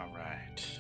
All right.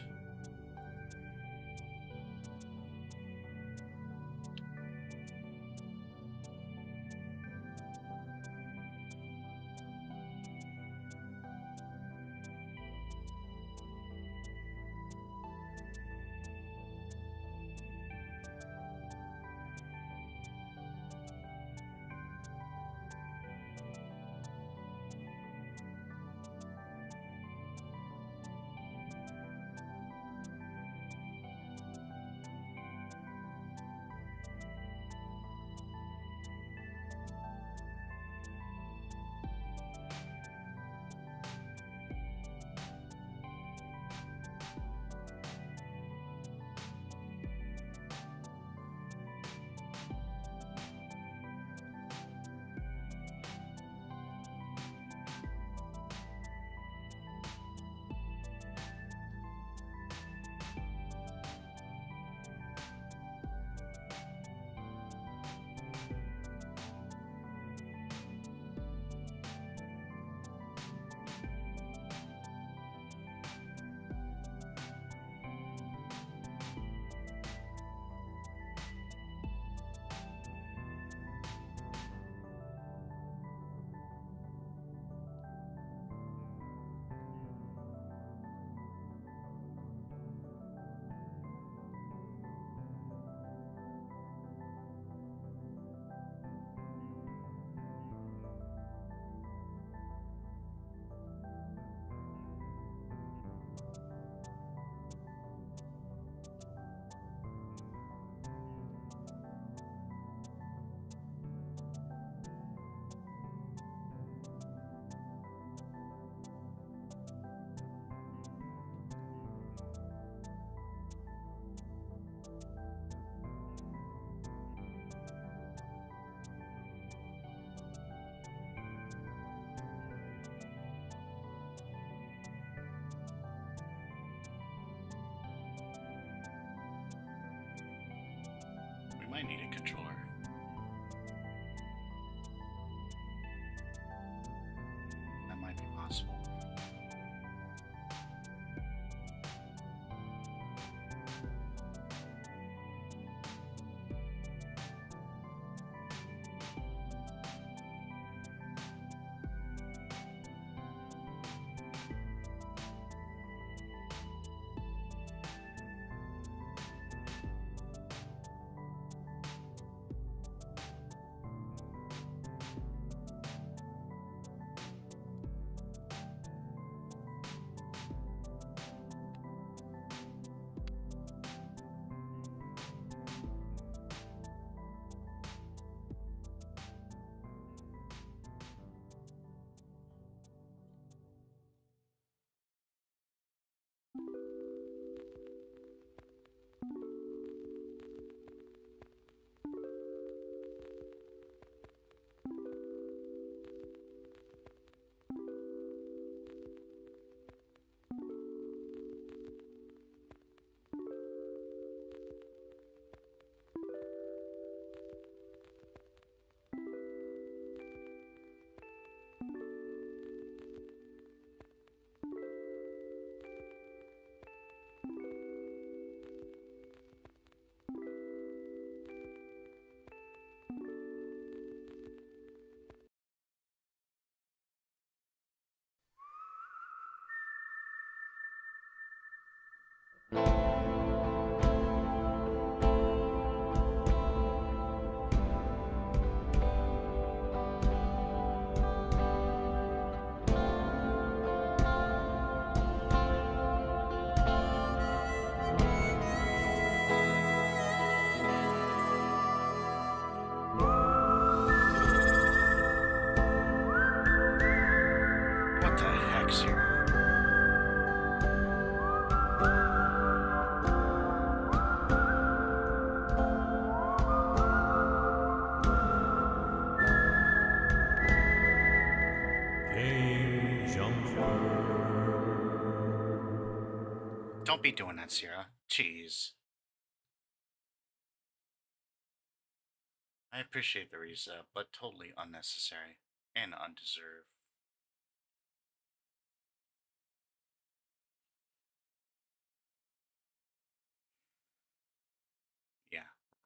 We might need a controller. That might be possible. What the heck, Sierra? Game Jumper. Don't be doing that, Sierra. Jeez. I appreciate the reset, but totally unnecessary and undeserved.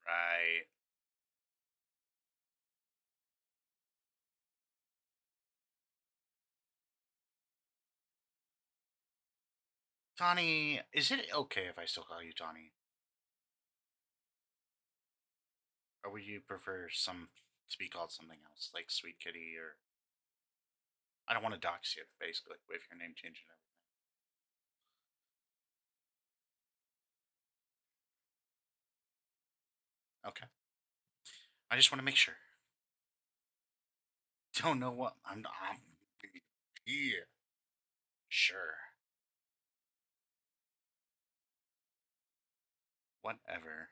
Right. Tawny, is it okay if I still call you Tawny? Or would you prefer some to be called something else, like Sweet Kitty or I don't want to dox you, basically, with your name change and everything. Okay. I just want to make sure. Don't know what I'm yeah. Sure. Whatever.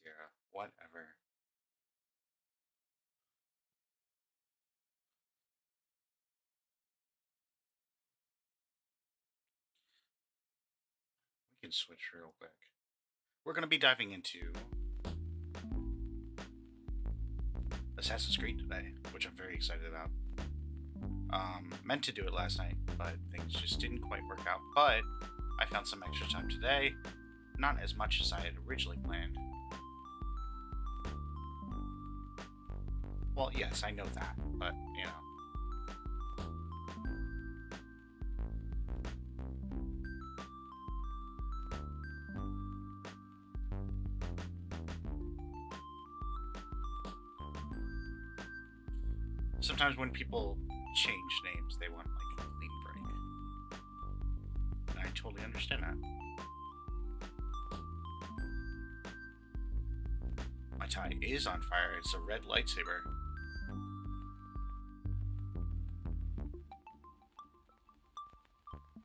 Sierra. Whatever. We can switch real quick. We're gonna be diving into Assassin's Creed today, which I'm very excited about. Meant to do it last night, but things just didn't quite work out. But I found some extra time today, not as much as I had originally planned. Well, yes, I know that, but you know, sometimes when people change names, they want like a clean break, and I totally understand that. My tie is on fire. It's a red lightsaber.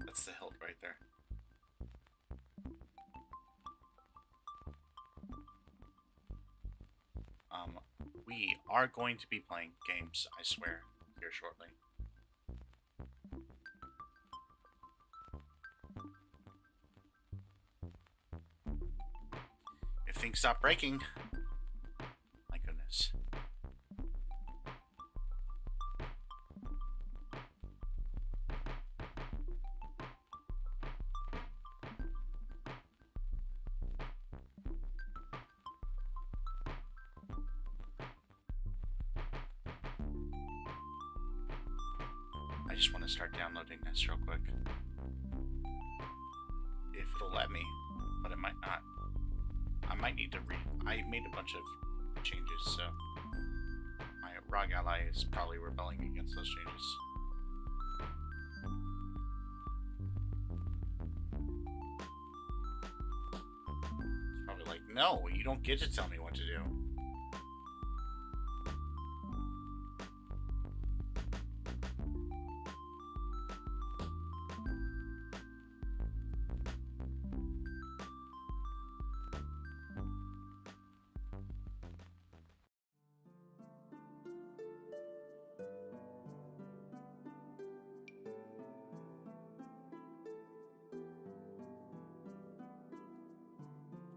That's the hilt right there. Um, we are going to be playing games, I swear, here shortly. If things stop breaking, my goodness. I just want to start downloading this real quick. If it'll let me, but it might not. I might need to I made a bunch of changes, so my ROG ally is probably rebelling against those changes. It's probably like, no, you don't get to tell me what to do.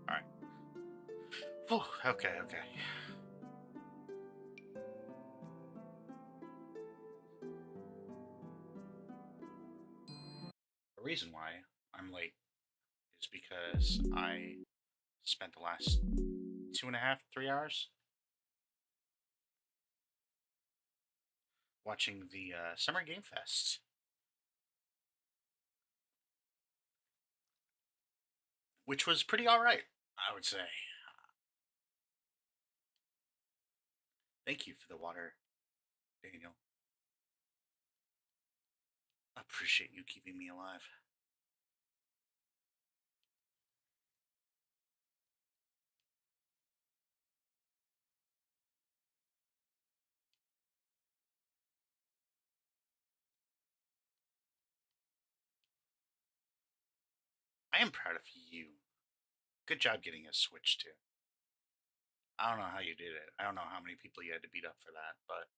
Alright. Okay, okay. The reason why I'm late is because I spent the last 2.5, 3 hours watching the Summer Game Fest, which was pretty alright, I would say. Thank you for the water, Daniel. I appreciate you keeping me alive. I am proud of you. Good job getting a Switch too. I don't know how you did it. I don't know how many people you had to beat up for that, but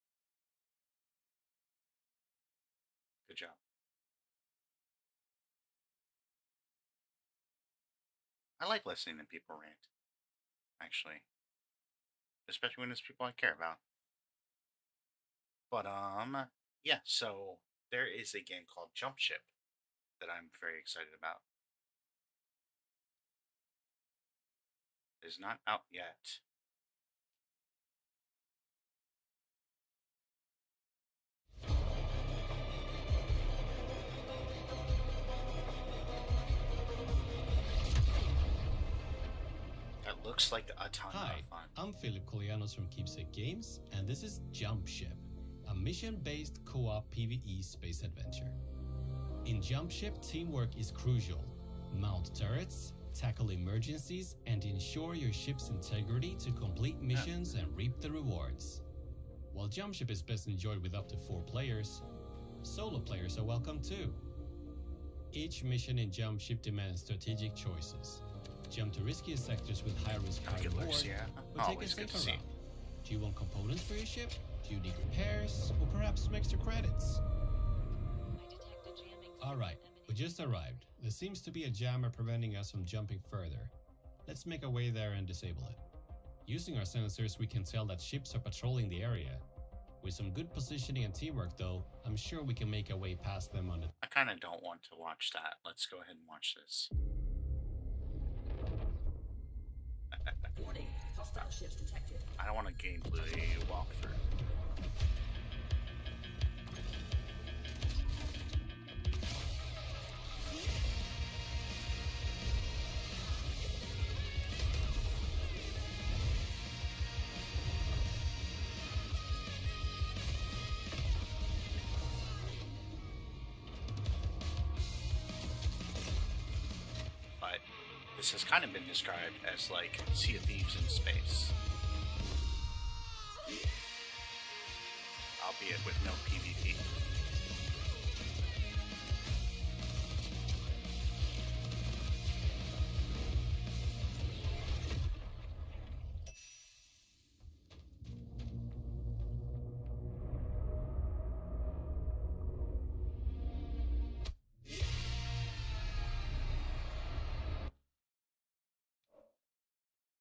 good job. I like listening to people rant, actually, especially when it's people I care about. But yeah. So there is a game called Jump Ship that I'm very excited about. It is not out yet. That looks like a ton Hi, of fun. I'm Philip Kolianos from Keepsake Games, and this is Jump Ship, a mission-based co-op PvE space adventure. In Jump Ship, teamwork is crucial. Mount turrets, tackle emergencies, and ensure your ship's integrity to complete missions and reap the rewards. While Jump Ship is best enjoyed with up to 4 players, solo players are welcome too. Each mission in Jump Ship demands strategic choices. Jump to riskier sectors with high-risk, high-reward, or take a safer route. Do you want components for your ship? Do you need repairs? Or perhaps some extra credits? Alright, we just arrived. There seems to be a jammer preventing us from jumping further. Let's make our way there and disable it. Using our sensors, we can tell that ships are patrolling the area. With some good positioning and teamwork though, I'm sure we can make our way past them on it. I kind of don't want to watch that. Let's go ahead and watch this. Warning, hostile ships detected. I don't want a gameplay walkthrough. But this has kind of been described as like Sea of Thieves in space. Albeit with no PvP.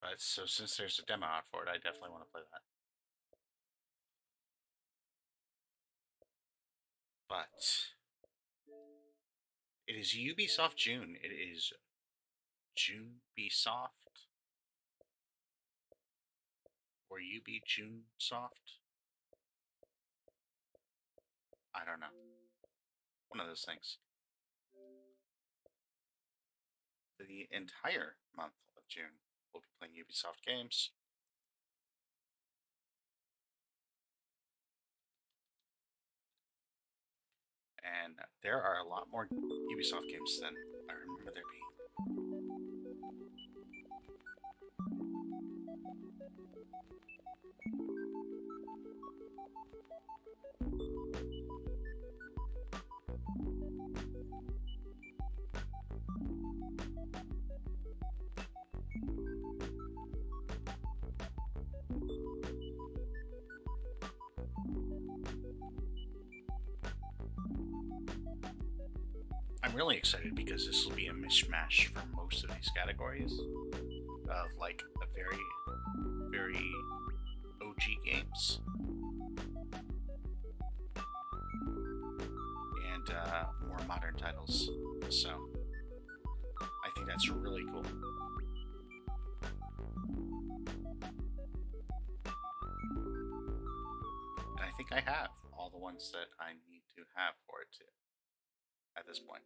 But so since there's a demo out for it, I definitely want to play that. But it is Ubisoft June. It is Junebisoft. Or Ubi June Soft. I don't know. One of those things. For the entire month of June, we'll be playing Ubisoft games. And there are a lot more Ubisoft games than I remember there being. I'm really excited because this will be a mishmash for most of these categories of like a very, very OG games and more modern titles. So I think that's really cool. And I think I have all the ones that I need to have for it too. At this point.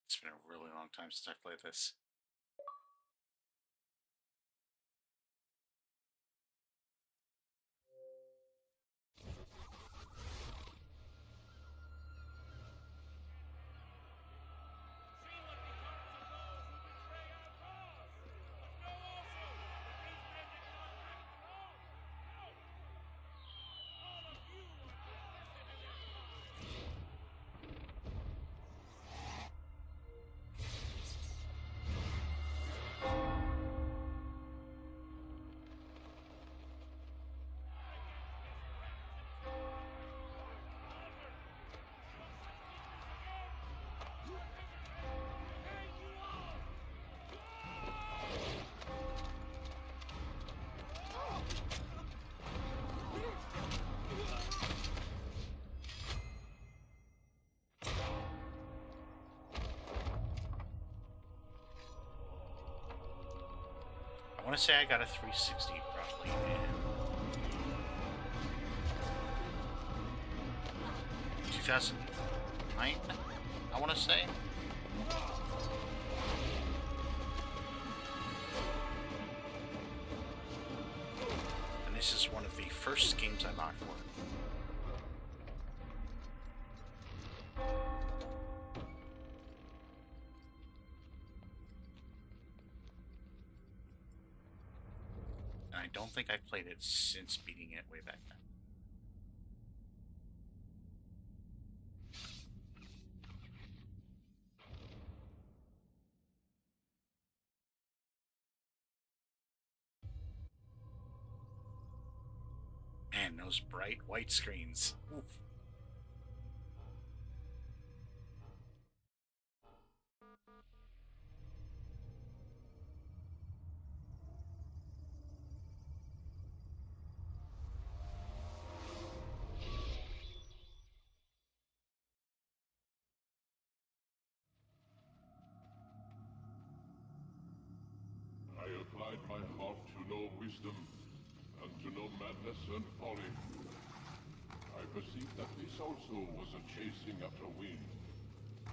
It's been a really long time since I've played this. want to say I got a 360 probably in 2009, I want to say. And this is one of the first games I bought for it. And I don't think I've played it since beating it way back then. Man, those bright white screens. Oof. I applied my heart to know wisdom, and to know madness and folly. I perceived that this also was a chasing after wind.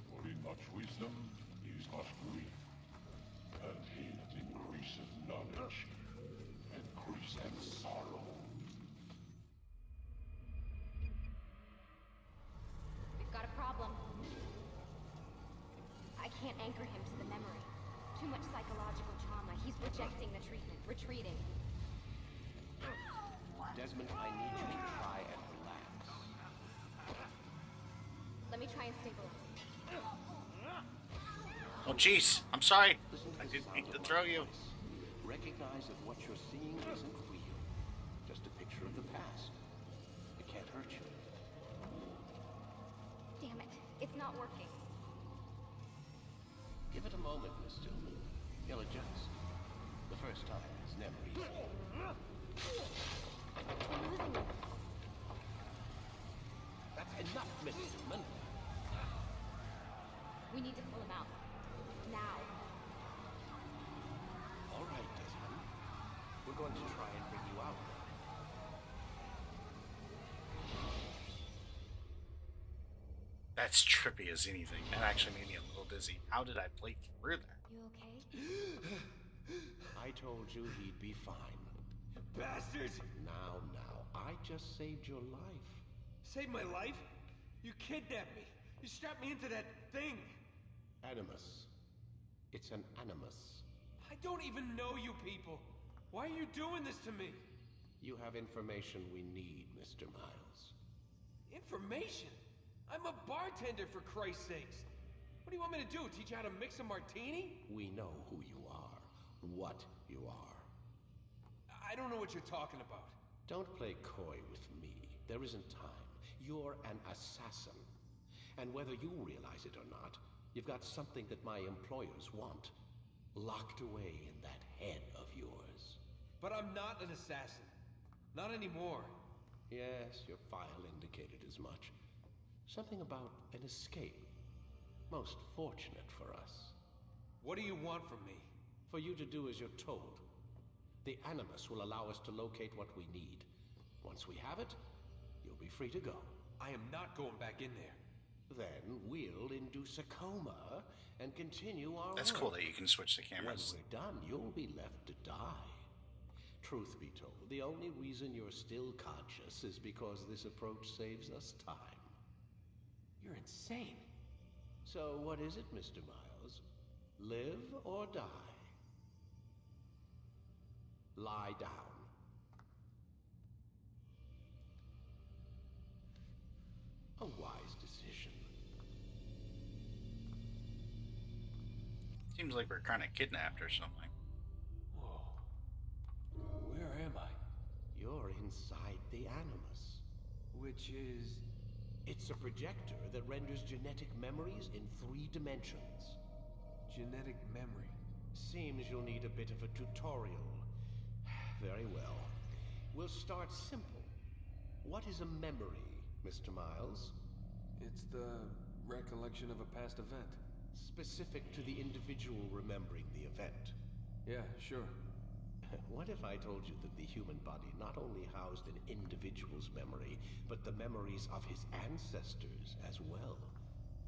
For in much wisdom is much grief, and he that increaseth knowledge increaseth sorrow. We've got a problem. I can't anchor him to the memory. Too much psychological trauma. He's rejecting the treatment, retreating. Desmond, I need you to try and relax. Let me try and stabilize. Oh, jeez. I'm sorry. Listen I the didn't sound mean to of throw my you. voice. Recognize that what you're seeing isn't real. Just a picture of the past. It can't hurt you. Damn it. It's not working. Give it a moment, Miss Stillman. He'll adjust. The first time is never easy. We're losing him. That's enough, Miss Stillman. We need to pull him out. Now. All right, Desmond. We're going to try and bring you out. That's trippy as anything. That actually made me a little dizzy. How did I play through that? You okay? I told you he'd be fine. Bastards! Now, I just saved your life. Saved my life? You kidnapped me. You strapped me into that thing. Animus. It's an animus. I don't even know you people. Why are you doing this to me? You have information we need, Mr. Miles. Information? I'm a bartender, for Christ's sakes. What do you want me to do? Teach you how to mix a martini? We know who you are, what you are. I don't know what you're talking about. Don't play coy with me. There isn't time. You're an assassin. And whether you realize it or not, you've got something that my employers want. Locked away in that head of yours. But I'm not an assassin. Not anymore. Yes, your file indicated as much. Something about an escape. Most fortunate for us. What do you want from me? For you to do as you're told. The Animus will allow us to locate what we need. Once we have it, you'll be free to go. I am not going back in there. Then we'll induce a coma and continue our That's work. cool that you can switch the When cameras. we're done, you'll be left to die. Truth be told, the only reason you're still conscious is because this approach saves us time. You're insane. So what is it, Mr. Miles? Live or die? Lie down. A wise decision. Seems like we're kind of kidnapped or something. Whoa. Where am I? You're inside the Animus. Which is... It's a projector that renders genetic memories in 3 dimensions. genetic memory. Seems you'll need a bit of a tutorial. Very well. We'll start simple. What is a memory, Mr. Miles? It's the recollection of a past event. Specific to the individual remembering the event. Yeah, sure. What if I told you that the human body not only housed an individual's memory, but the memories of his ancestors as well?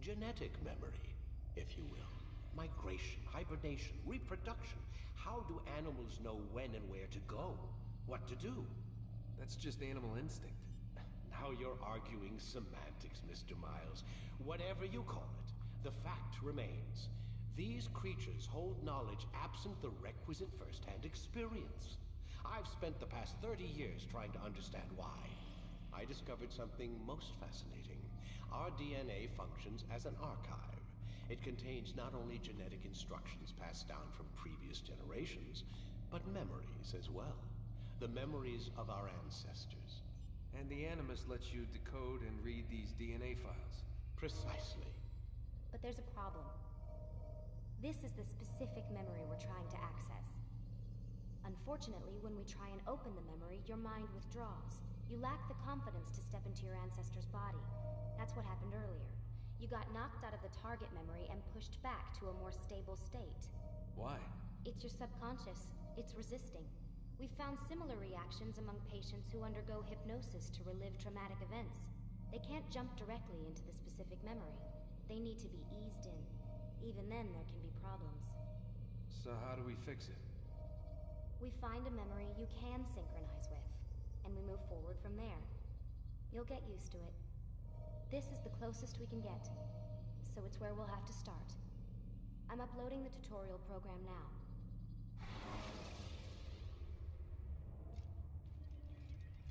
Genetic memory, if you will. Migration, hibernation, reproduction. How do animals know when and where to go? What to do? That's just animal instinct. Now you're arguing semantics, Mr. Miles. Whatever you call it, the fact remains. These creatures hold knowledge absent the requisite first-hand experience. I've spent the past 30 years trying to understand why. I discovered something most fascinating. Our DNA functions as an archive. It contains not only genetic instructions passed down from previous generations, but memories as well. The memories of our ancestors. And the Animus lets you decode and read these DNA files. Precisely. But there's a problem. This is the specific memory we're trying to access. Unfortunately, when we try and open the memory, your mind withdraws. You lack the confidence to step into your ancestor's body. That's what happened earlier. You got knocked out of the target memory and pushed back to a more stable state. Why? It's your subconscious. It's resisting. We've found similar reactions among patients who undergo hypnosis to relive traumatic events. They can't jump directly into the specific memory. They need to be eased in. Even then, there can be problems. So how do we fix it? We find a memory you can synchronize with, and we move forward from there. You'll get used to it. This is the closest we can get, so it's where we'll have to start. I'm uploading the tutorial program now.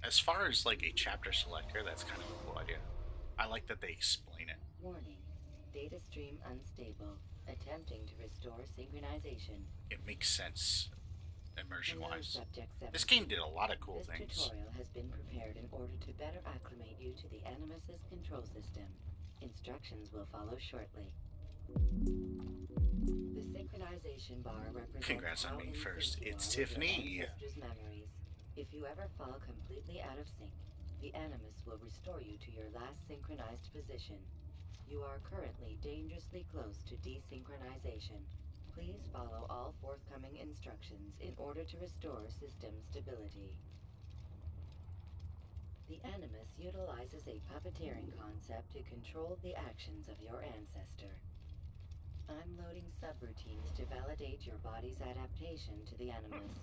As far as like a chapter selector, that's kind of a cool idea. I like that they explain it. Warning. Data stream unstable. Attempting to restore synchronization. It makes sense, immersion-wise. Hello, Subject 17. This game did a lot of cool This things. tutorial has been prepared in order to better acclimate you to the Animus's control system. Instructions will follow shortly. The synchronization bar represents Congrats on how being in first. sync you It's are with your Tiffany. ancestors' memories. If you ever fall completely out of sync, the Animus will restore you to your last synchronized position. You are currently dangerously close to desynchronization. Please follow all forthcoming instructions in order to restore system stability. The Animus utilizes a puppeteering concept to control the actions of your ancestor. I'm loading subroutines to validate your body's adaptation to the Animus.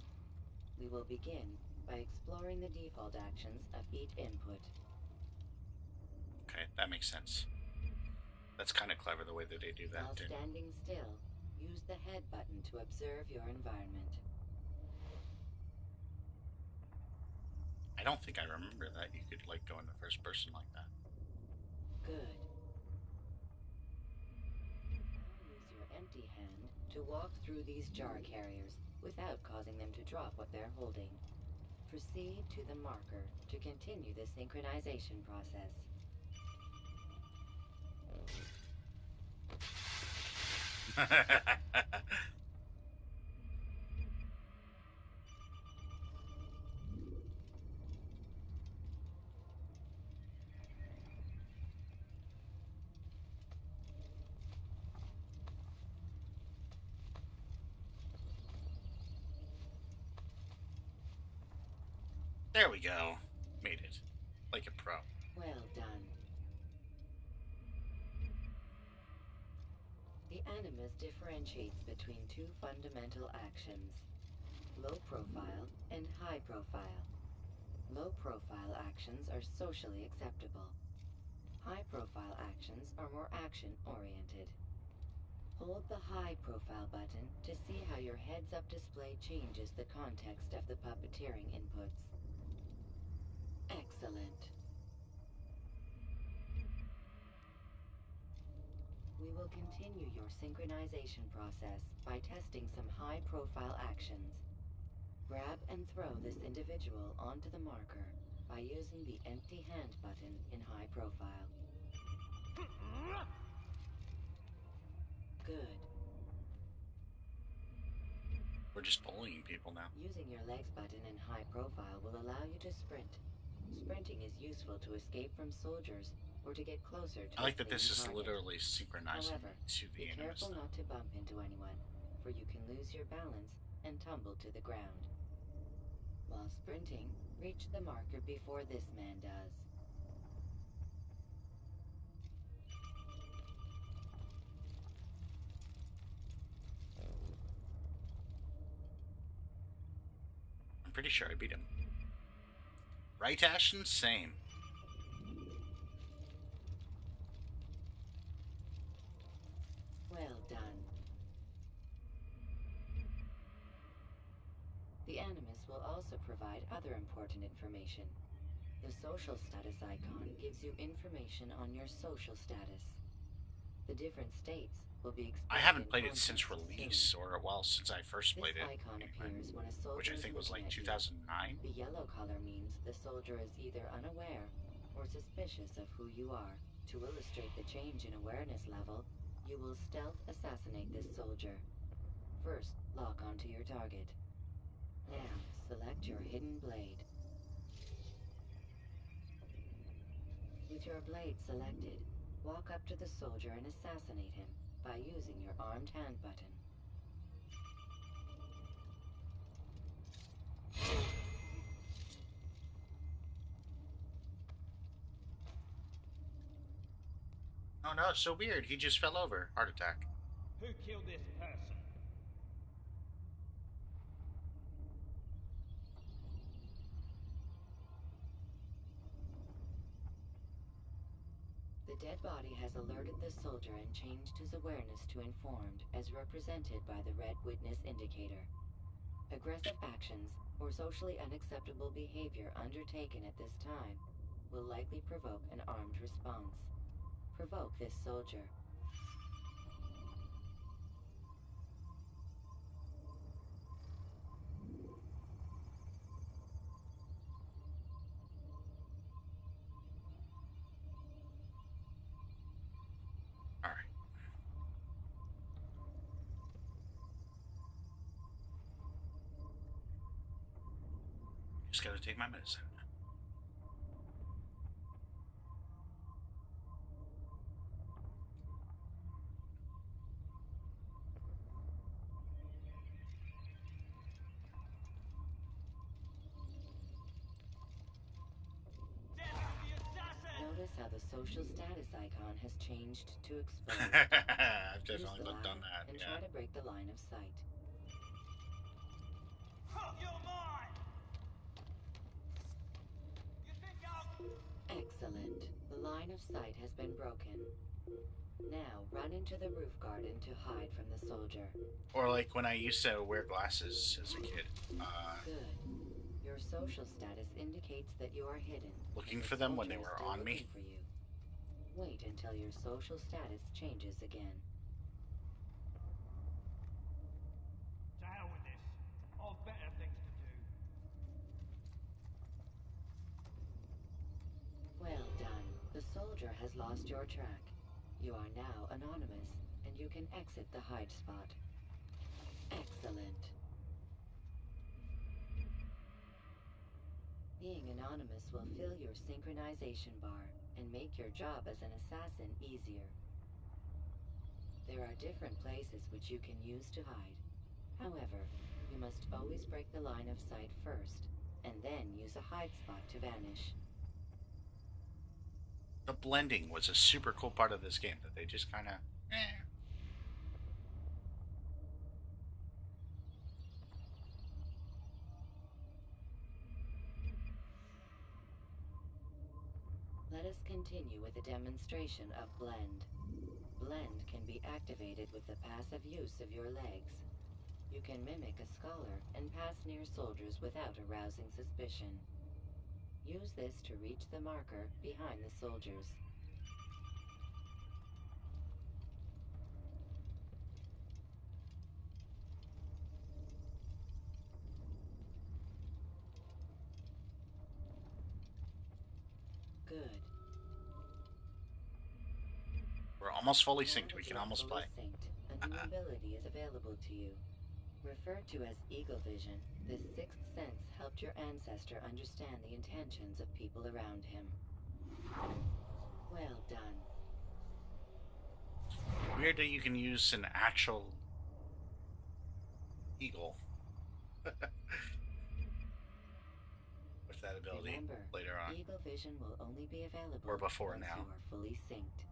We will begin by exploring the default actions of each input. Okay, that makes sense. That's kind of clever the way that they do that. While standing still, use the head button to observe your environment. I don't think I remember that you could like go in the first person like that. Good. Now use your empty hand to walk through these jar carriers without causing them to drop what they're holding. Proceed to the marker to continue the synchronization process. There we go. Made it. Like a pro. Well done. The Animus differentiates between two fundamental actions: low profile and high profile. Low profile actions are socially acceptable. High profile actions are more action oriented. Hold the high profile button to see how your heads up display changes the context of the puppeteering inputs. Excellent. We will continue your synchronization process by testing some high-profile actions. Grab and throw this individual onto the marker by using the empty hand button in high profile. Good. We're just bullying people now. Using your legs button in high profile will allow you to sprint. Sprinting is useful to escape from soldiers or to get closer to I like a that this is fleeing target. literally synchronizing However, to be the Animus. careful not to bump into anyone, for you can lose your balance and tumble to the ground. While sprinting, reach the marker before this man does. I'm pretty sure I beat him. Right, Ashton? Same. Well done. The Animus will also provide other important information. The social status icon gives you information on your social status. The different states will be explained. I haven't played in it since context release, soon. or well, since I first played This it, icon anyway, appears when a soldier which I is think was looking like at you. 2009. The yellow color means the soldier is either unaware or suspicious of who you are. To illustrate the change in awareness level, you will stealth assassinate this soldier. First, lock onto your target. Now, select your hidden blade. With your blade selected, walk up to the soldier and assassinate him by using your armed hand button. Oh no, it's so weird. He just fell over. Heart attack. Who killed this person? The dead body has alerted the soldier and changed his awareness to informed, as represented by the red witness indicator. Aggressive actions or socially unacceptable behavior undertaken at this time will likely provoke an armed response. Provoke this soldier. Alright. Just gotta take my medicine. Notice how the social status icon has changed to explode. I've Use definitely the done line that, and yeah. try to break the line of sight. Excellent. The line of sight has been broken. Now run into the roof garden to hide from the soldier. Or like when I used to wear glasses as a kid. Good. Your social status indicates that you are hidden. Looking and the for them when they soldier is were still on me. looking for you. Wait until your social status changes again. To hell with this. I've better things to do. Well done. The soldier has lost your track. You are now anonymous, and you can exit the hide spot. Excellent. Being anonymous will fill your synchronization bar and make your job as an assassin easier. There are different places which you can use to hide. However, you must always break the line of sight first, and then use a hide spot to vanish. The blending was a super cool part of this game that they just kind of, Let us continue with a demonstration of Blend. Blend can be activated with the passive use of your legs. You can mimic a scholar and pass near soldiers without arousing suspicion. Use this to reach the marker behind the soldiers. Good. we're almost fully Now synced. that We you can are almost fully play. synced, a new ability is available to you. Referred to as Eagle Vision, this sixth sense helped your ancestor understand the intentions of people around him. Well done. Weird that you can use an actual eagle. with that ability Remember, later on. Eagle Vision will only be available Or before once now. you are fully synced.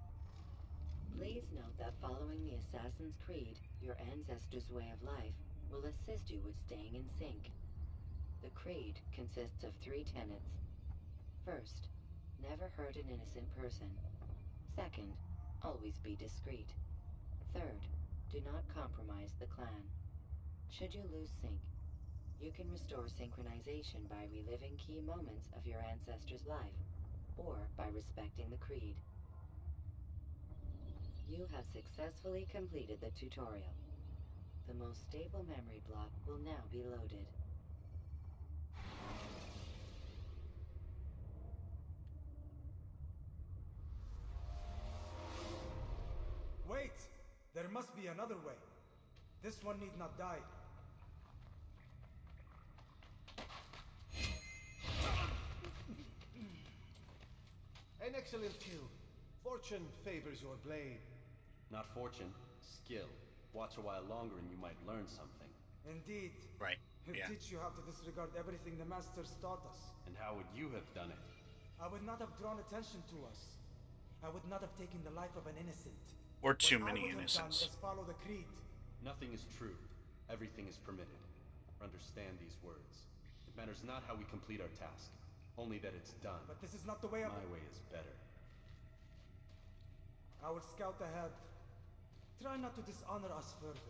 Please note that following the Assassin's Creed, your ancestors' way of life will assist you with staying in sync. The Creed consists of 3 tenets. First, never hurt an innocent person. Second, always be discreet. Third, do not compromise the clan. Should you lose sync, you can restore synchronization by reliving key moments of your ancestor's life, or by respecting the Creed. You have successfully completed the tutorial. The most stable memory block will now be loaded. Wait! There must be another way. This one need not die. An excellent kill. Fortune favors your blade. Not fortune, skill. Watch a while longer and you might learn something. Indeed. Right. He'll Yeah. teach you how to disregard everything the Masters taught us. And how would you have done it? I would not have drawn attention to us. I would not have taken the life of an innocent. Or too What I many would have done innocents. is follow the Creed. Nothing is true. Everything is permitted. Understand these words. It matters not how we complete our task, only that it's done. But this is not the way I... My way is better. I will scout ahead. Try not to dishonor us further.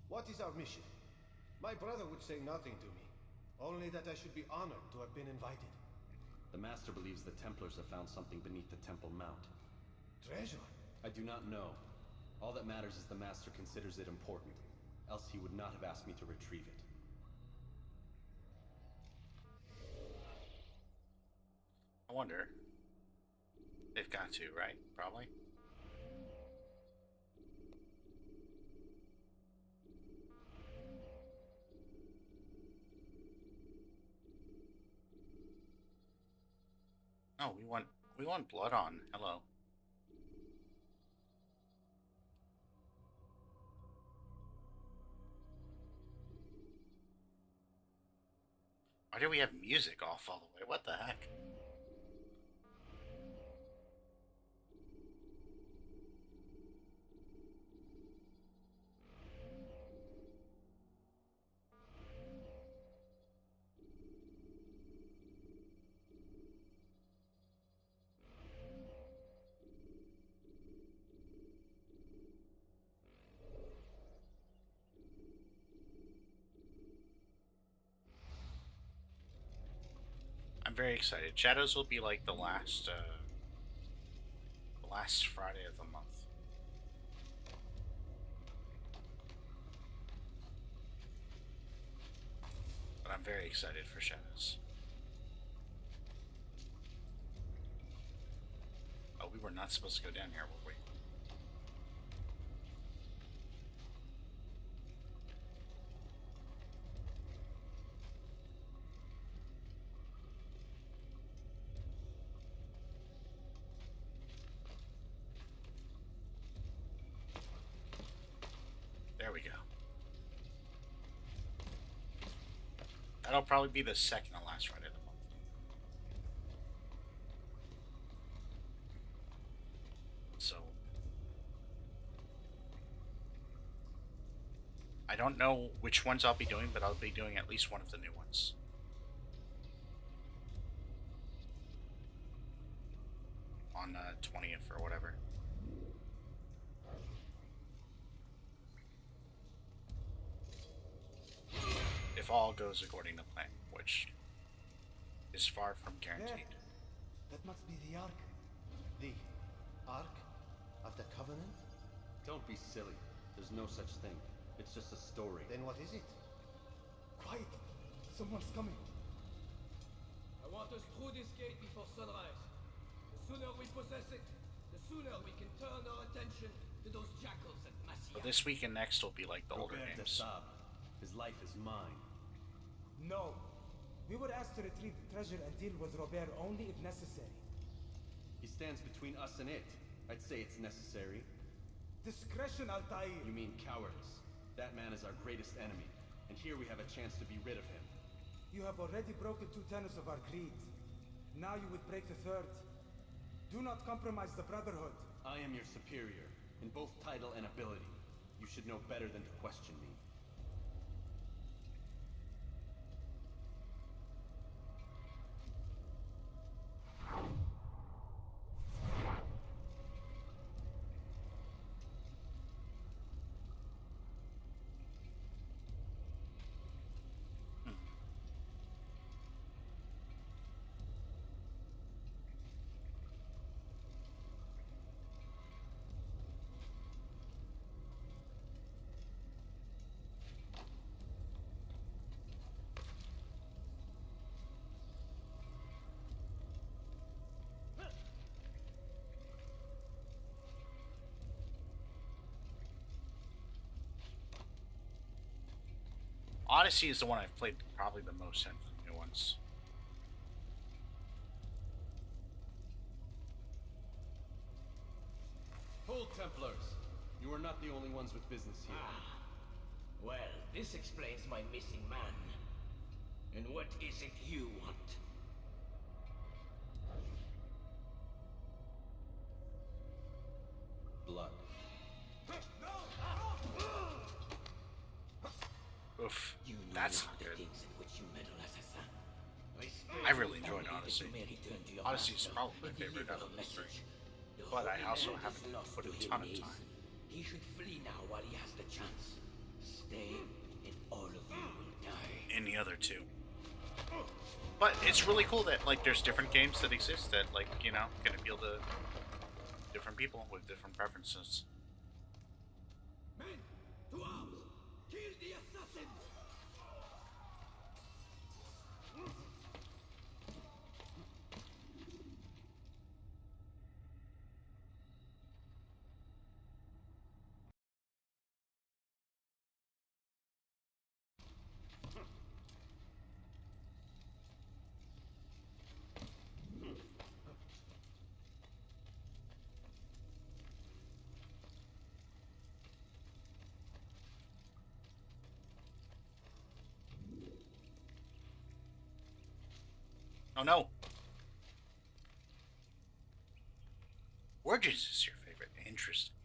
What is our mission? My brother would say nothing to me. Only that I should be honored to have been invited. The Master believes the Templars have found something beneath the Temple Mount. Treasure? I do not know. All that matters is the Master considers it important. Else he would not have asked me to retrieve it. I wonder. They've got to, right? Probably. Oh, we want blood on. Hello. Why do we have music off all the way? What the heck? I'm very excited. Shadows will be like the last Friday of the month. But I'm very excited for Shadows. Oh, we were not supposed to go down here, were we? There we go. That'll probably be the second to last Friday of the month. So, I don't know which ones I'll be doing, but I'll be doing at least one of the new ones. On 20th or whatever. If all goes according to plan, which is far from guaranteed. There. That must be the Ark. The Ark of the Covenant? Don't be silly. There's no such thing. It's just a story. Then what is it? Quiet! Someone's coming. I want us through this gate before sunrise. The sooner we possess it, the sooner we can turn our attention to those jackals at Masia. But this week and next will be like the older Robert de games. Sable. His life is mine. No. We were asked to retrieve the treasure and deal with Robert only if necessary. He stands between us and it. I'd say it's necessary. Discretion, Altair. You mean cowardice. That man is our greatest enemy, and here we have a chance to be rid of him. You have already broken 2 tenets of our creed. Now you would break the 3rd. Do not compromise the Brotherhood. I am your superior, in both title and ability. You should know better than to question me. Odyssey is the one I've played probably the most out of the new ones. Hold, Templars! You are not the only ones with business here. Well, this explains my missing man. And what is it you want? Blood. Oof, You that's know not the good. things in which you meddle, assassin. I really enjoyed Odyssey. Odyssey is probably my favorite out of the three. But I also haven't put a ton of time. He should flee now while he has the chance. Stay, and all of you will die. In the other two. But it's really cool that, like, there's different games that exist that, like, you know, can appeal to different people with different preferences. Men, to arms! Kill the assassins! Oh no! Origins is your favorite. Interesting.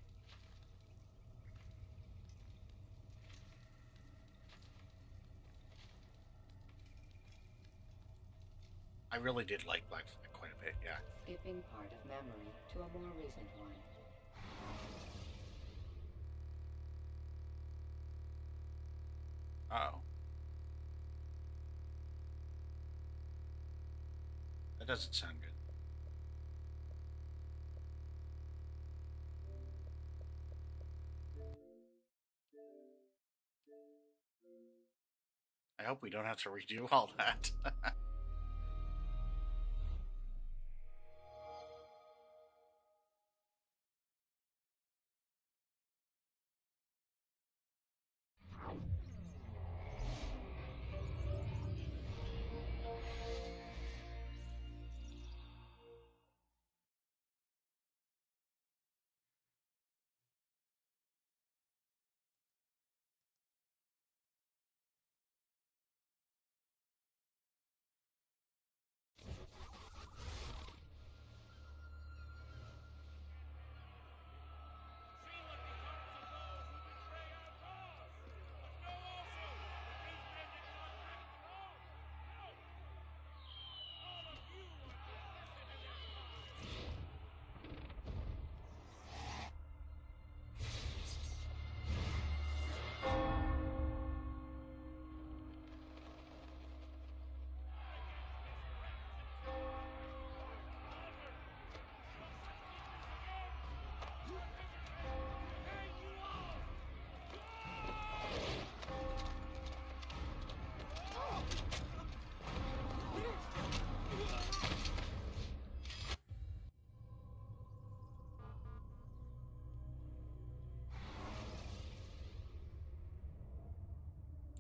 I really did like Black Flag quite a bit, yeah. Skipping part of memory to a more recent one. Uh-oh. That doesn't sound good. I hope we don't have to redo all that.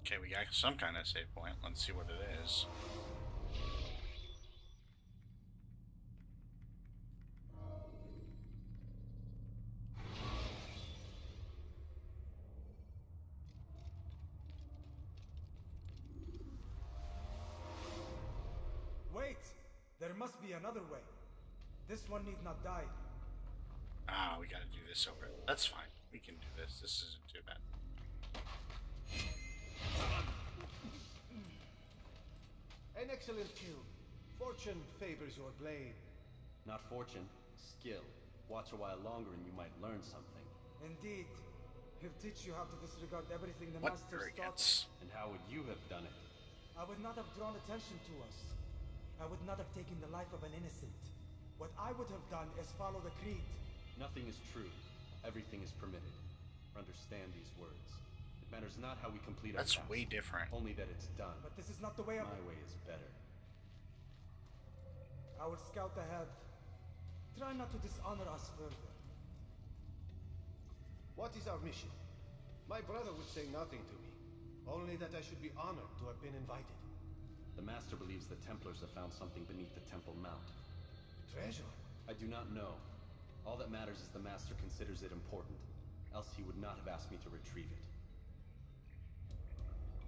Okay, we got some kind of save point. Let's see what it is. There must be another way. This one need not die. Ah, we gotta do this over. That's fine. We can do this. This isn't too bad. An excellent kill. Fortune favors your blade. Not fortune, skill. Watch a while longer and you might learn something. Indeed. He'll teach you how to disregard everything the What Master's taught. arrogance? And how would you have done it? I would not have drawn attention to us. I would not have taken the life of an innocent. What I would have done is follow the creed. Nothing is true. Everything is permitted. Understand these words. It matters not how we complete our That's task, way different. only that it's done. But this is not the way I... My way is better. I will scout ahead. Try not to dishonor us further. What is our mission? My brother would say nothing to me. Only that I should be honored to have been invited. The Master believes the Templars have found something beneath the Temple Mount. Treasure? I do not know. All that matters is the Master considers it important. Else he would not have asked me to retrieve it.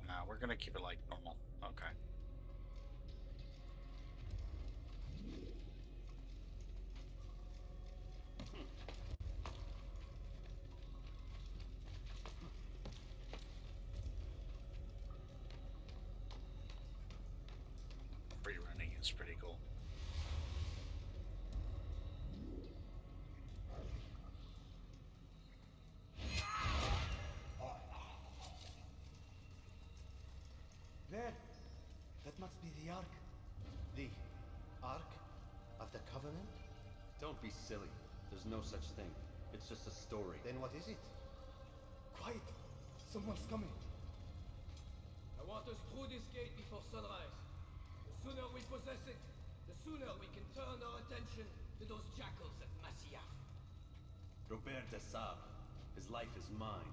Nah, we're gonna keep it like normal. Okay. Free running is pretty cool. There. That must be the Ark. The Ark of the Covenant? Don't be silly. There's no such thing. It's just a story. Then what is it? Quiet. Someone's coming. I want us through this gate before sunrise. The sooner we possess it, the sooner we can turn our attention to those jackals at Masyaf. Robert de Sable. His life is mine.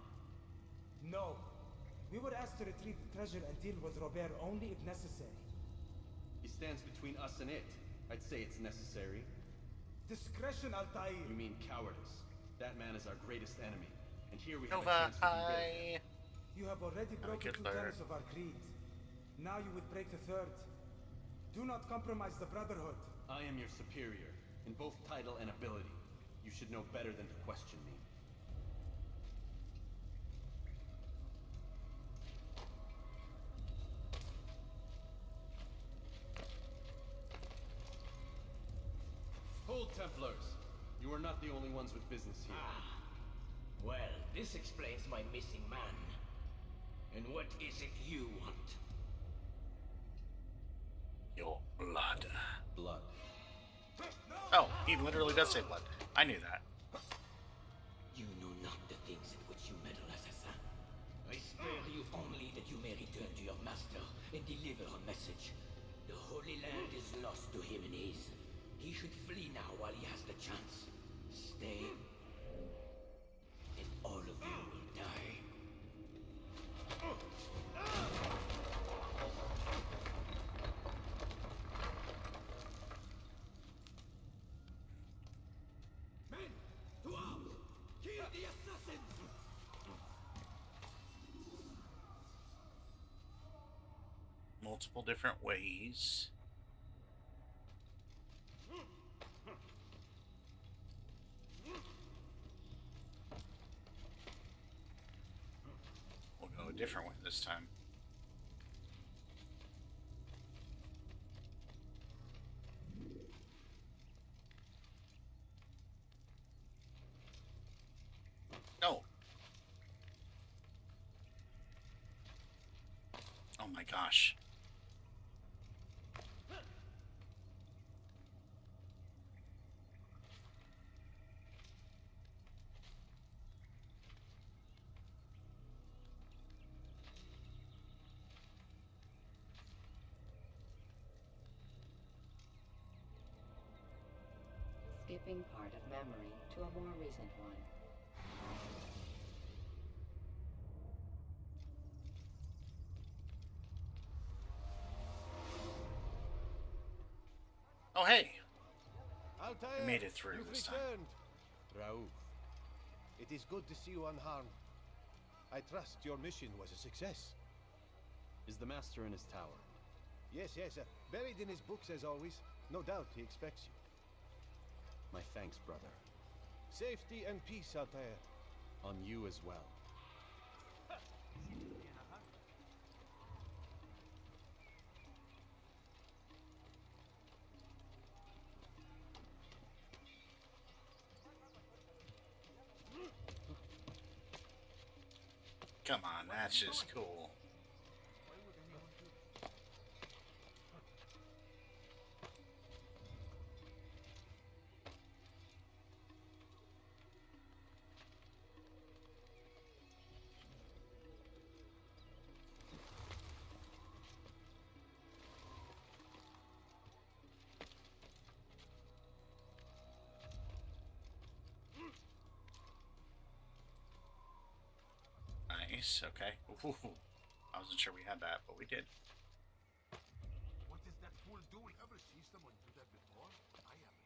No. We were asked to retrieve the treasure and deal with Robert only if necessary. He stands between us and it. I'd say it's necessary. Discretion, Altair. You mean cowardice. That man is our greatest enemy. And here we have a Nova, chance to get rid of him. hi. You have already broken good 2 player. tenets of our creed. Now you would break the 3rd. Do not compromise the Brotherhood. I am your superior, in both title and ability. You should know better than to question me. Hold, Templars! You are not the only ones with business here. Well, this explains my missing man. And what is it you want? Your blood. Blood. Oh, he literally does say blood. I knew that. You know not the things in which you meddle, assassin. I spare you only that you may return to your master and deliver a message. The Holy Land is lost to him and his. He should flee now while he has the chance. Stay, and all of you will die. Men, to arms! Kill the assassins! Multiple different ways. We'll go a different way this time. No. Oh my gosh. Skipping part of memory to a more recent one. Oh hey, Altair, we made it through you've this time. returned. Raouf, it is good to see you unharmed. I trust your mission was a success. Is the Master in his tower? Yes, yes, buried in his books as always. No doubt he expects you. My thanks, brother. Safety and peace out there. On you as well. Come on, that's just cool. Nice, okay. Ooh, I wasn't sure we had that, but we did. What is that fool doing? Ever see someone do that before? I haven't.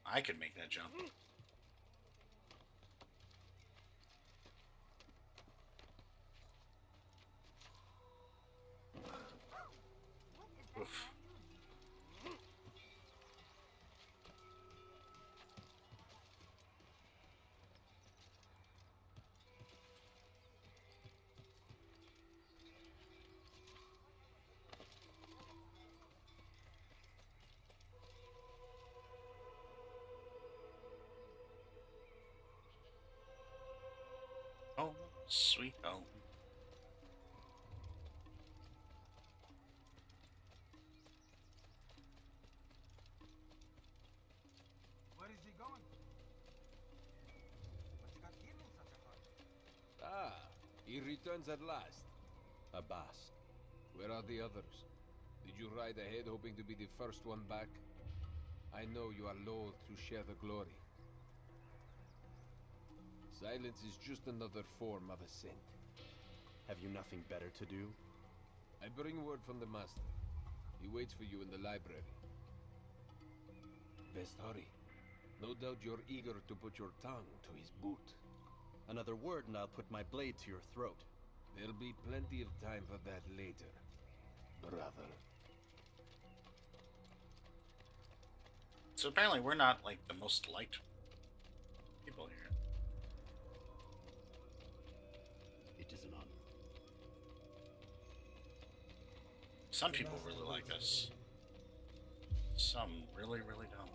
I could make that jump. Oof. Oh, sweet home. Where is he going? What you got him in such a hurry? Ah, he returns at last. Abbas, where are the others? Did you ride ahead hoping to be the first one back? I know you are loath to share the glory. Silence is just another form of assent. Have you nothing better to do? I bring word from the master. He waits for you in the library. Best hurry. No doubt you're eager to put your tongue to his boot. Another word and I'll put my blade to your throat. There'll be plenty of time for that later, brother. So apparently we're not, like, the most liked people here. It is an honor. Some people really like us. Some really, really don't.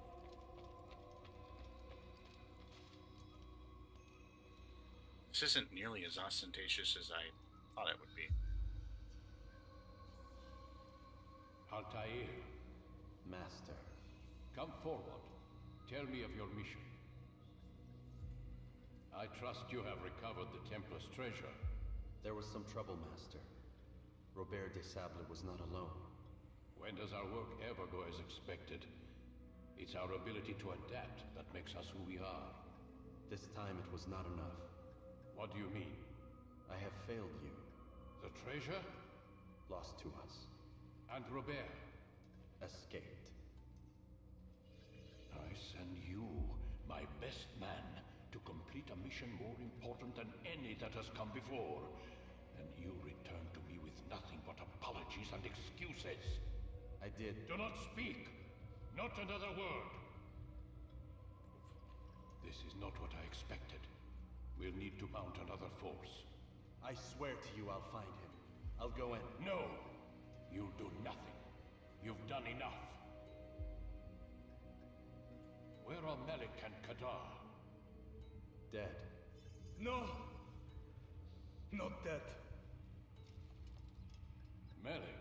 This isn't nearly as ostentatious as I thought it would be. Altair, Master. come forward. Tell me of your mission. I trust you have recovered the Templar's treasure. There was some trouble, Master. Robert de Sable was not alone. When does our work ever go as expected? It's our ability to adapt that makes us who we are. This time it was not enough. What do you mean? I have failed you. The treasure? Lost to us. And Robert? Escaped. I send you, my best man, to complete a mission more important than any that has come before. And you return to me with nothing but apologies and excuses. I did. Do not speak! Not another word! This is not what I expected. We'll need to mount another force. I swear to you I'll find him. I'll go in. No! You'll do nothing. You've done enough. Where are Malik and Kadar? Dead. No! Not dead. Malik?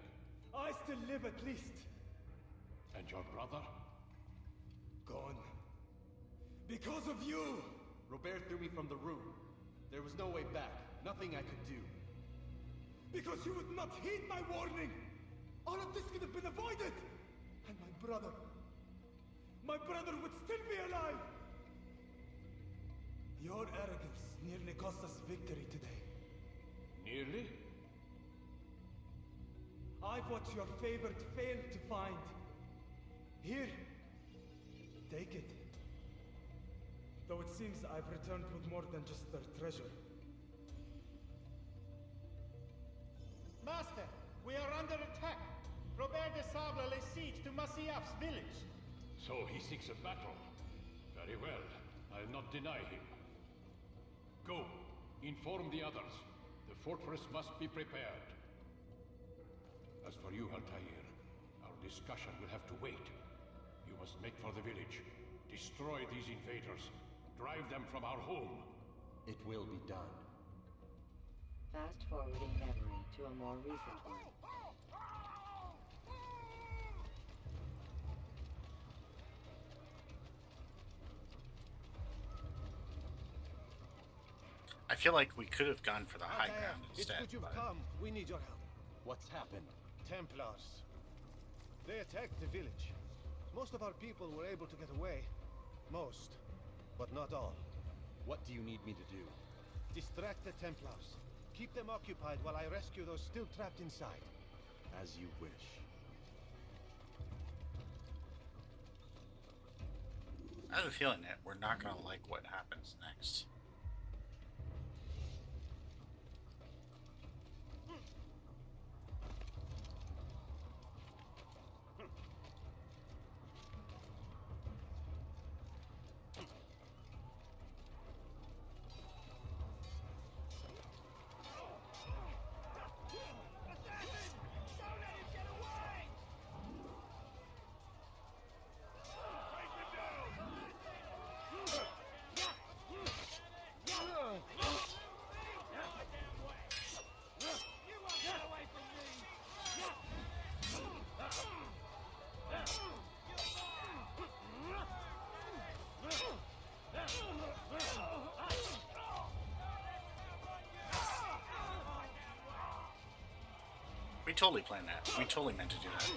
I still live at least. And your brother? Gone. Because of you! Robert threw me from the room. There was no way back. Nothing I could do. Because you would not heed my warning! All of this could have been avoided! And my brother would still be alive! Your arrogance nearly cost us victory today. Nearly? I've what your favorite failed to find. Here, take it. Though it seems I've returned with more than just their treasure. Master, we are under attack. Robert de Sable lays siege to Masyaf's village. So he seeks a battle. Very well. I'll not deny him. Go. Inform the others. The fortress must be prepared. As for you, Altair, our discussion will have to wait. You must make for the village. Destroy these invaders. Drive them from our home. It will be done. Fast-forwarding memory to a more recent one. I feel like we could have gone for the high Altair, ground instead. it's good you've but- come. We need your help. What's happened? Templars. They attacked the village. Most of our people were able to get away. Most, but not all. What do you need me to do? Distract the Templars. Keep them occupied while I rescue those still trapped inside. As you wish. I have a feeling that we're not going to like what happens next. We totally planned that. We totally meant to do that.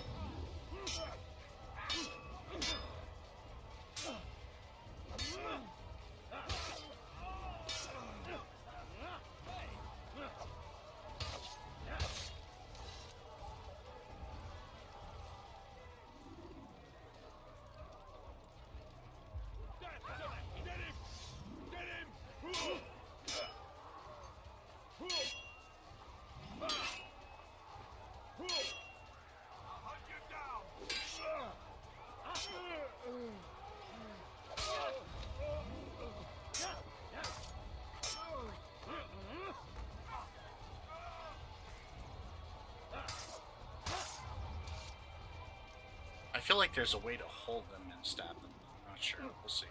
I feel like there's a way to hold them and stab them. I'm not sure. We'll see.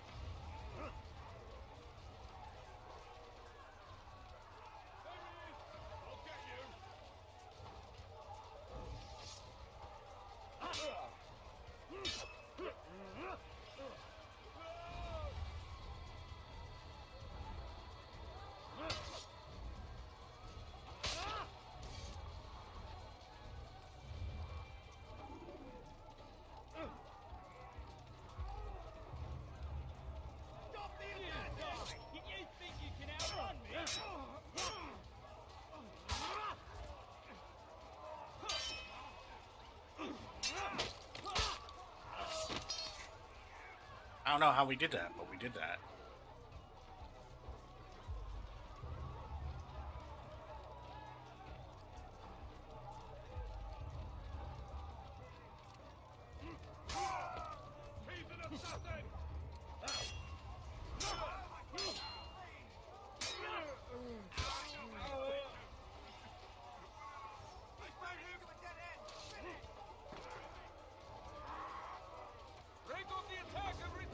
I don't know how we did that, but we did that.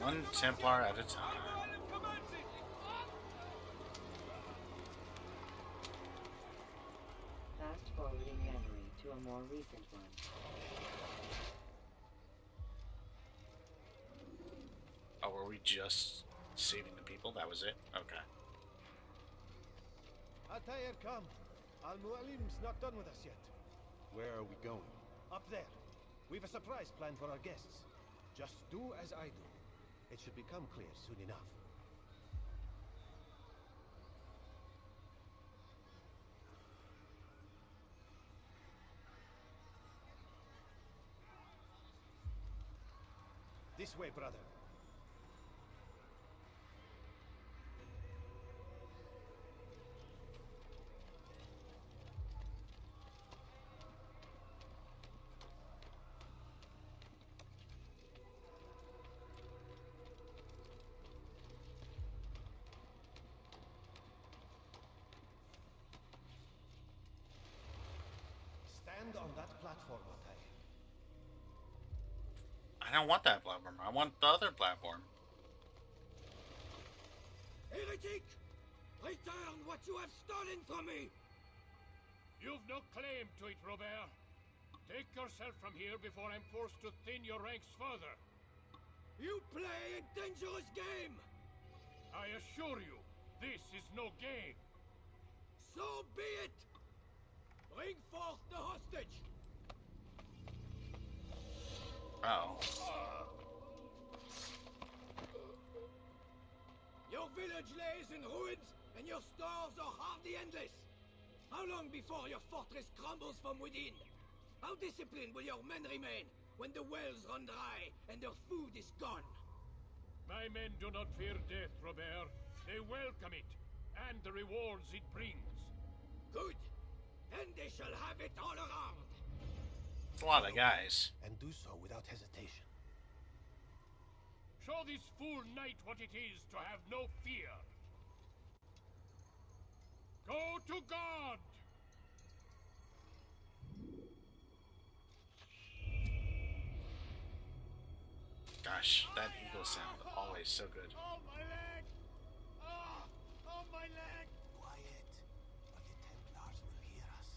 One Templar at a time. Fast-forwarding memory to a more recent one. Oh, were we just saving the people? That was it? Okay. Altair, come. Al-Mualim's not done with us yet. Where are we going? Up there. We've a surprise planned for our guests. Just do as I do. It should become clear soon enough. This way, brother. Land on that platform, Otay. I don't want that platform. I want the other platform. Heretic! Return what you have stolen from me! You've no claim to it, Robert. Take yourself from here before I'm forced to thin your ranks further. You play a dangerous game! I assure you, this is no game. So be it! Bring forth the hostage! Oh. Your village lays in ruins, and your stores are hardly endless. How long before your fortress crumbles from within? How disciplined will your men remain when the wells run dry and their food is gone? My men do not fear death, Robert. They welcome it, and the rewards it brings. Good. Then they shall have it all around. It's a lot of guys. And do so without hesitation. Show this fool knight what it is to have no fear. Go to God! Gosh, that eagle sound, always so good. Oh, my leg! Oh, my leg! Quiet, or the Templars will hear us.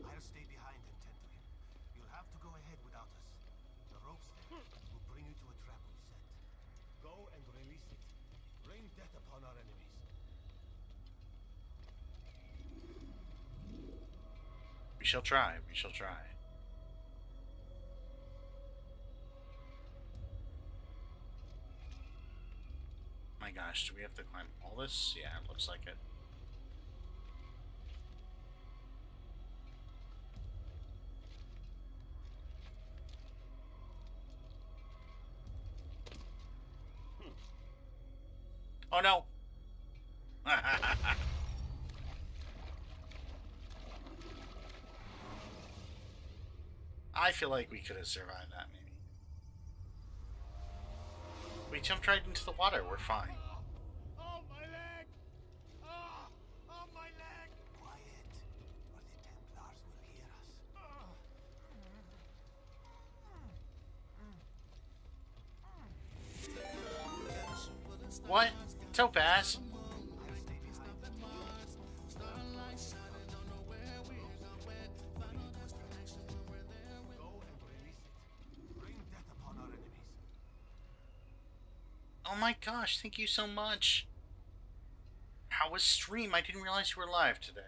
I'll stay behind and tend to him. You'll have to go ahead without us. The ropes there will bring you to a trap we've set. Go and release it. Rain death upon our enemies. We shall try, we shall try. My gosh, do we have to climb all this? Yeah, it looks like it. Oh no! I feel like we could have survived that, maybe. We jumped right into the water, we're fine. Oh, my leg! Oh, my leg! Quiet, or the Templars will hear us. What? Topaz? Oh my gosh, thank you so much. How was stream? I didn't realize you were live today.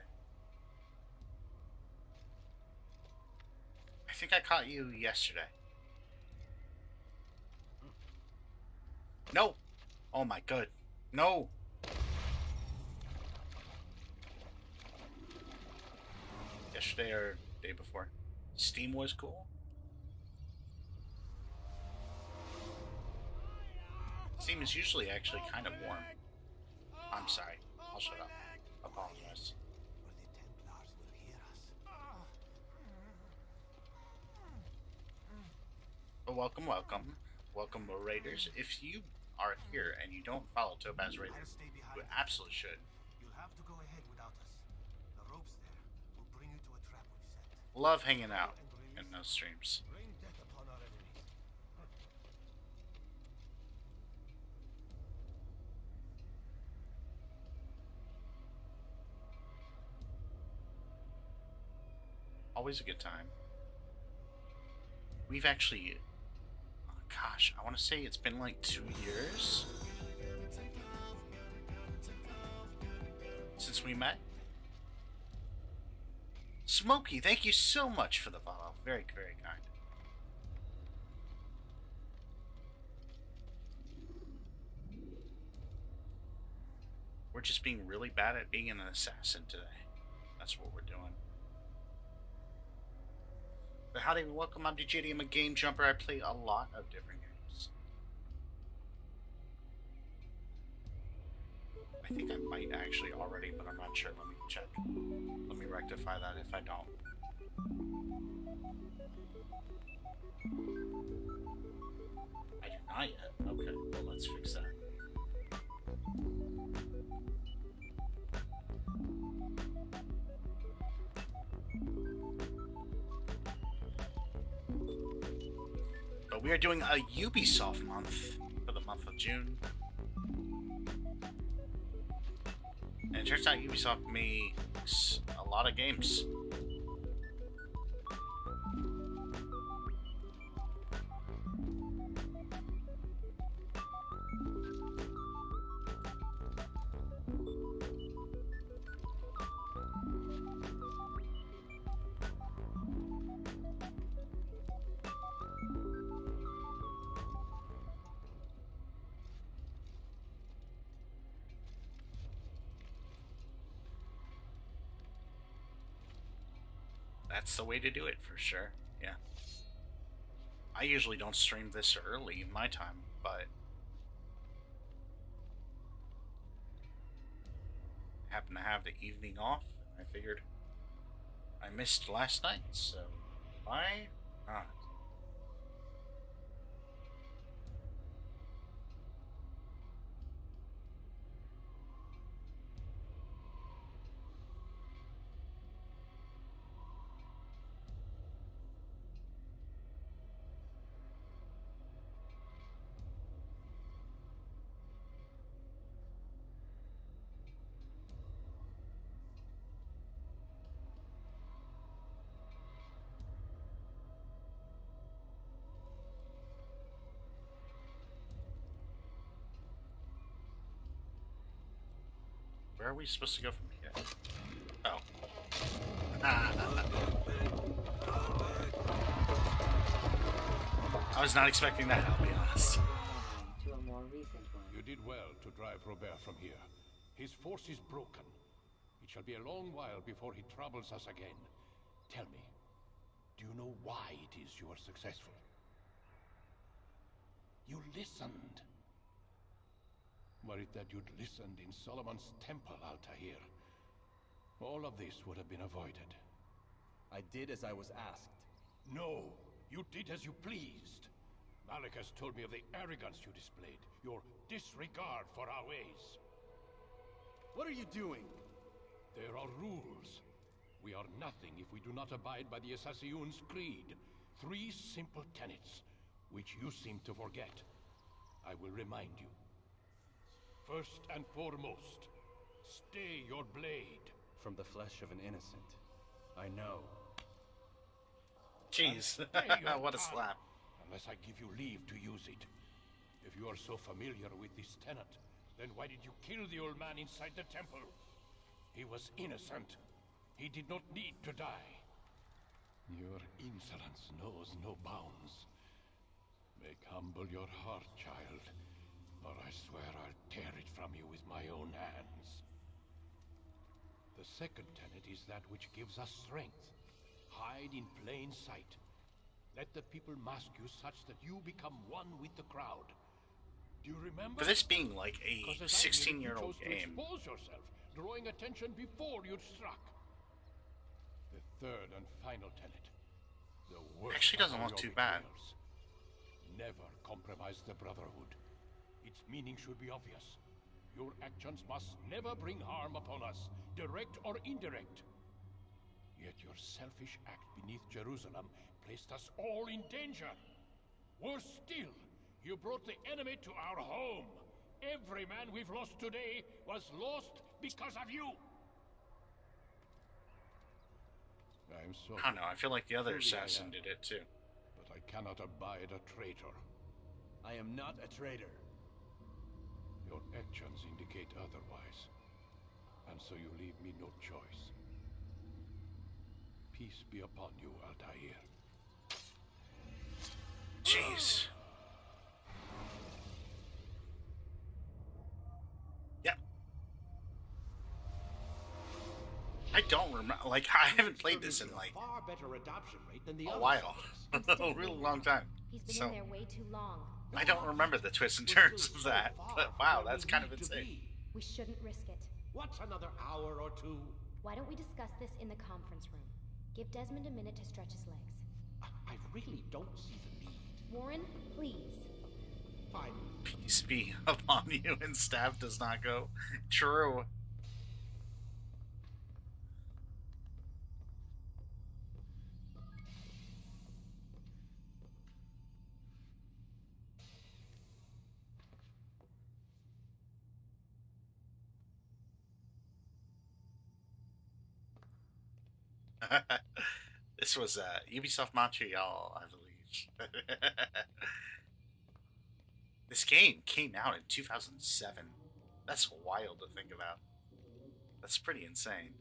I think I caught you yesterday. No! Oh my god. No! Yesterday or day before. Steam was cool. Steam is usually actually kind of warm. I'm sorry. I'll shut up. Apologize. But welcome, welcome. Welcome, Raiders. If you are here and you don't follow Topaz Raider, you absolutely should. You'll have to go ahead without us. The ropes there will bring you to a trap we've set. Love hanging out in those streams. Rain death upon our enemies. Always a good time. We've actually, oh gosh, I want to say it's been like 2 years since we met. Smokey, thank you so much for the follow. Very, very kind. We're just being really bad at being an assassin today. That's what we're doing. But howdy, welcome. I'm DiJaDi. I'm a game jumper. I play a lot of different games. I think I might actually already, but I'm not sure. Let me check. Let me rectify that if I don't. I do not yet. Okay, well, let's fix that. But we are doing a Ubisoft month for the month of June. And it turns out Ubisoft makes a lot of games. That's the way to do it for sure. Yeah. I usually don't stream this early in my time, but I happen to have the evening off, and I figured I missed last night, so why not? Where are we supposed to go from here? Oh. I was not expecting that, I'll be honest. To a more recent one. You did well to drive Robert from here. His force is broken. It shall be a long while before he troubles us again. Tell me, do you know why it is you are successful? You listened. Were it that you'd listened in Solomon's temple, Altair, all of this would have been avoided. I did as I was asked. No, you did as you pleased. Malik has told me of the arrogance you displayed, your disregard for our ways. What are you doing? There are rules. We are nothing if we do not abide by the Assassin's creed. 3 simple tenets, which you seem to forget. I will remind you. First and foremost, stay your blade. From the flesh of an innocent. I know. Jeez, what a slap. Unless I give you leave to use it. If you are so familiar with this tenet, then why did you kill the old man inside the temple? He was innocent. He did not need to die. Your insolence knows no bounds. Make humble your heart, child, or I swear I'll tear it from you with my own hands. The second tenet is that which gives us strength. Hide in plain sight. Let the people mask you such that you become one with the crowd. Do you remember? For this being like a 16-year-old game. To expose yourself, drawing attention before you'd struck. The third and final tenet. The worst Actually doesn't look too bad. Never compromise the Brotherhood. Its meaning should be obvious. Your actions must never bring harm upon us, direct or indirect. Yet your selfish act beneath Jerusalem placed us all in danger. Worse still, you brought the enemy to our home. Every man we've lost today was lost because of you. I'm sorry. I don't know, I feel like the other assassin did it too. But I cannot abide a traitor. I am not a traitor. Your actions indicate otherwise. And so you leave me no choice. Peace be upon you, Altair. Jeez. Yeah. I don't remember. Like, I haven't played this in like far better adoption rate than the a other while, players. a really long time. He's been So in there way too long. I don't remember the twists and turns of that. But wow, that's kind of insane. We shouldn't risk it. What's another hour or two? Why don't we discuss this in the conference room? Give Desmond a minute to stretch his legs. I really don't see the need. Warren, please. Fine. Peace be upon you, and staff does not go. True. This was Ubisoft Montreal, I believe. This game came out in 2007. That's wild to think about. That's pretty insane.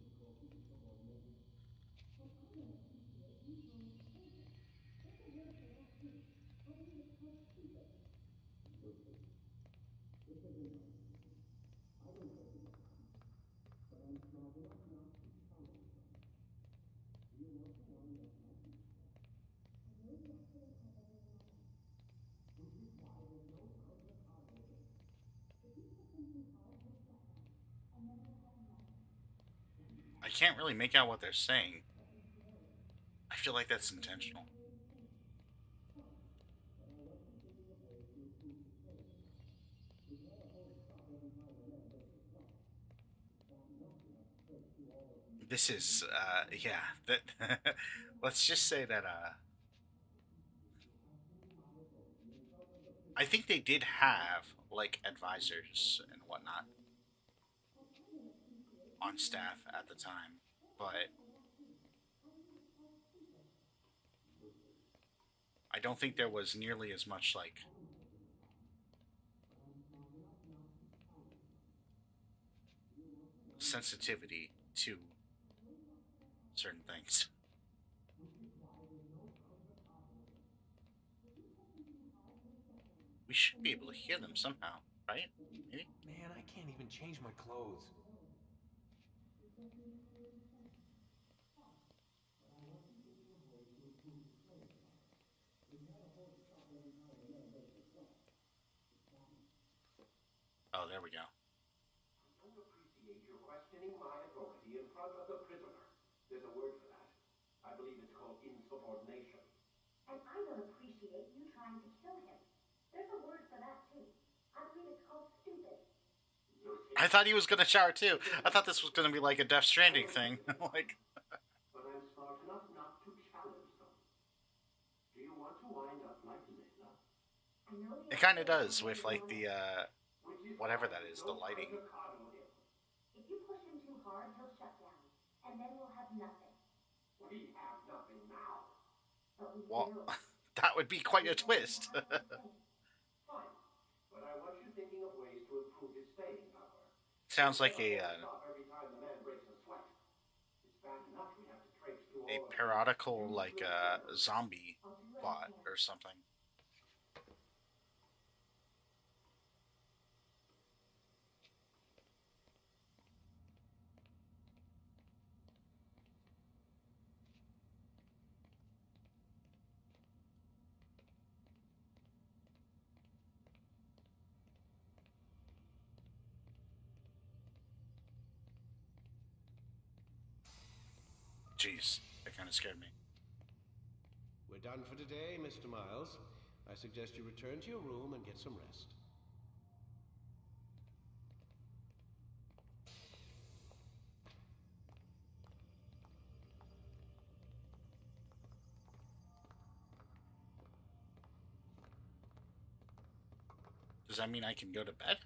I can't really make out what they're saying. I feel like that's intentional. This is, yeah, that, let's just say that, I think they did have, like, advisors and whatnot on staff at the time, but I don't think there was nearly as much, like, sensitivity to certain things. We should be able to hear them somehow, right? Maybe? Man, I can't even change my clothes. Oh, there we go. I don't appreciate your questioning my authority in front of the prisoner. There's a word for that. I believe it's called insubordination. And I don't appreciate you trying to kill him. There's a word for that, too. I believe it's called stupid. I thought he was going to shower, too. I thought this was going to be like a Death Stranding thing. Like... But I'm smart enough not to challenge them. Do you want to wind up like Layla? It kind of does with, like, the, whatever that is, the lighting. If you push him too hard, he'll shut down. And then we'll have nothing. We have nothing now. But we Well, will. that would be quite a twist. Fine. But I want you thinking of ways to improve his staying power. Sounds like a, Stop every time the man breaks a sweat. It's bad enough we have to traipse through a all of periodical, like, zombie plot or something. Jeez, that kind of scared me. We're done for today, Mr. Miles. I suggest you return to your room and get some rest. Does that mean I can go to bed?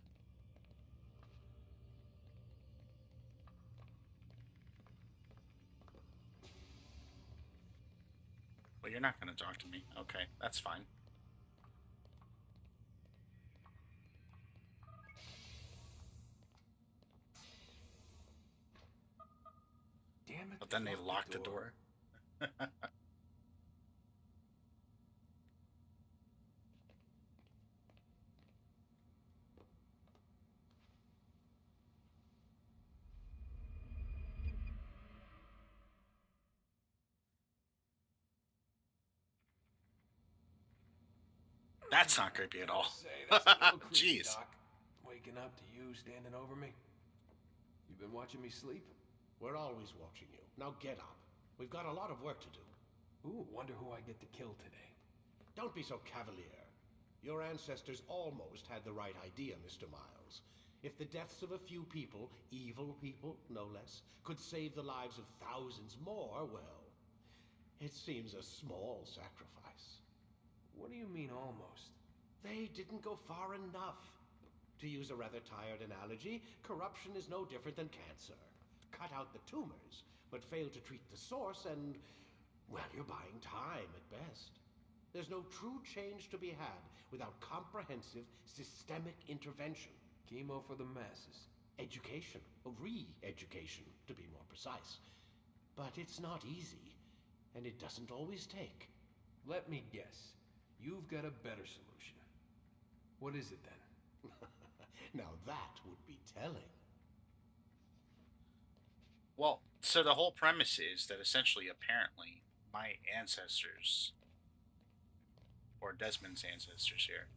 Well, you're not going to talk to me. Okay, that's fine. Damn it. But then they locked the door. That's not creepy at all. Jeez. Doc. Waking up to you standing over me. You've been watching me sleep? We're always watching you. Now get up. We've got a lot of work to do. Ooh, wonder who I get to kill today. Don't be so cavalier. Your ancestors almost had the right idea, Mr. Miles. If the deaths of a few people, evil people, no less, could save the lives of thousands more, well, it seems a small sacrifice. What do you mean, almost? They didn't go far enough. To use a rather tired analogy, corruption is no different than cancer. Cut out the tumors, but fail to treat the source and, well, you're buying time at best. There's no true change to be had without comprehensive, systemic intervention. Chemo for the masses. Education, re-education, to be more precise. But it's not easy, and it doesn't always take. Let me guess. You've got a better solution. What is it then? Now that would be telling. Well, so the whole premise is that essentially, apparently, my ancestors, or Desmond's ancestors here,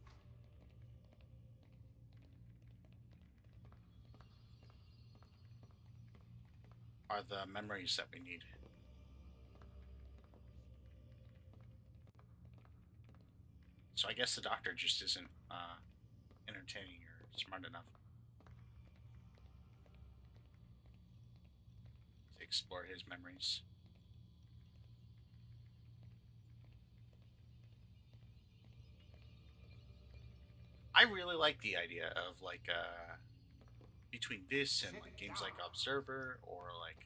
are the memories that we need. So I guess the doctor just isn't entertaining or smart enough to explore his memories. I really like the idea of like between this and like games like Observer or like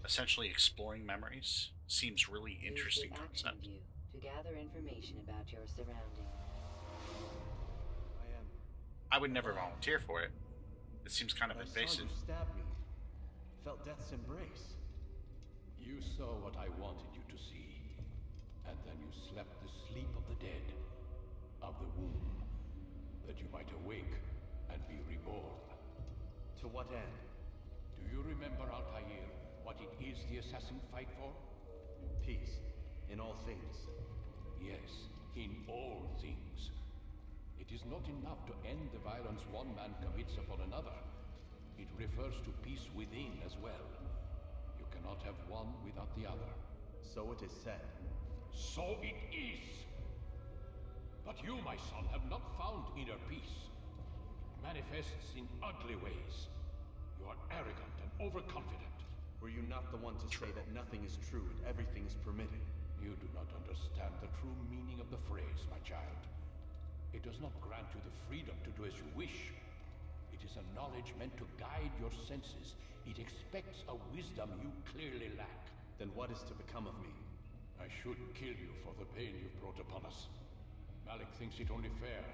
essentially exploring memories seems really interesting Use the action concept. view to gather information about your surroundings. I would never volunteer for it. It seems kind of I saw invasive. you stab me. Felt death's embrace. You saw what I wanted you to see, and then you slept the sleep of the dead, of the womb, that you might awake and be reborn. To what end? Do you remember, Altair, what it is the assassin fight for? Peace. In all things. Yes, in all things. It is not enough to end the violence one man commits upon another. It refers to peace within as well. You cannot have one without the other. So it is said. So it is! But you, my son, have not found inner peace. It manifests in ugly ways. You are arrogant and overconfident. Were you not the one to say that nothing is true and everything is permitted? You do not understand the true meaning of the phrase, my child. It does not grant you the freedom to do as you wish. It is a knowledge meant to guide your senses. It expects a wisdom you clearly lack. Then what is to become of me? I should kill you for the pain you've brought upon us. Malik thinks it only fair.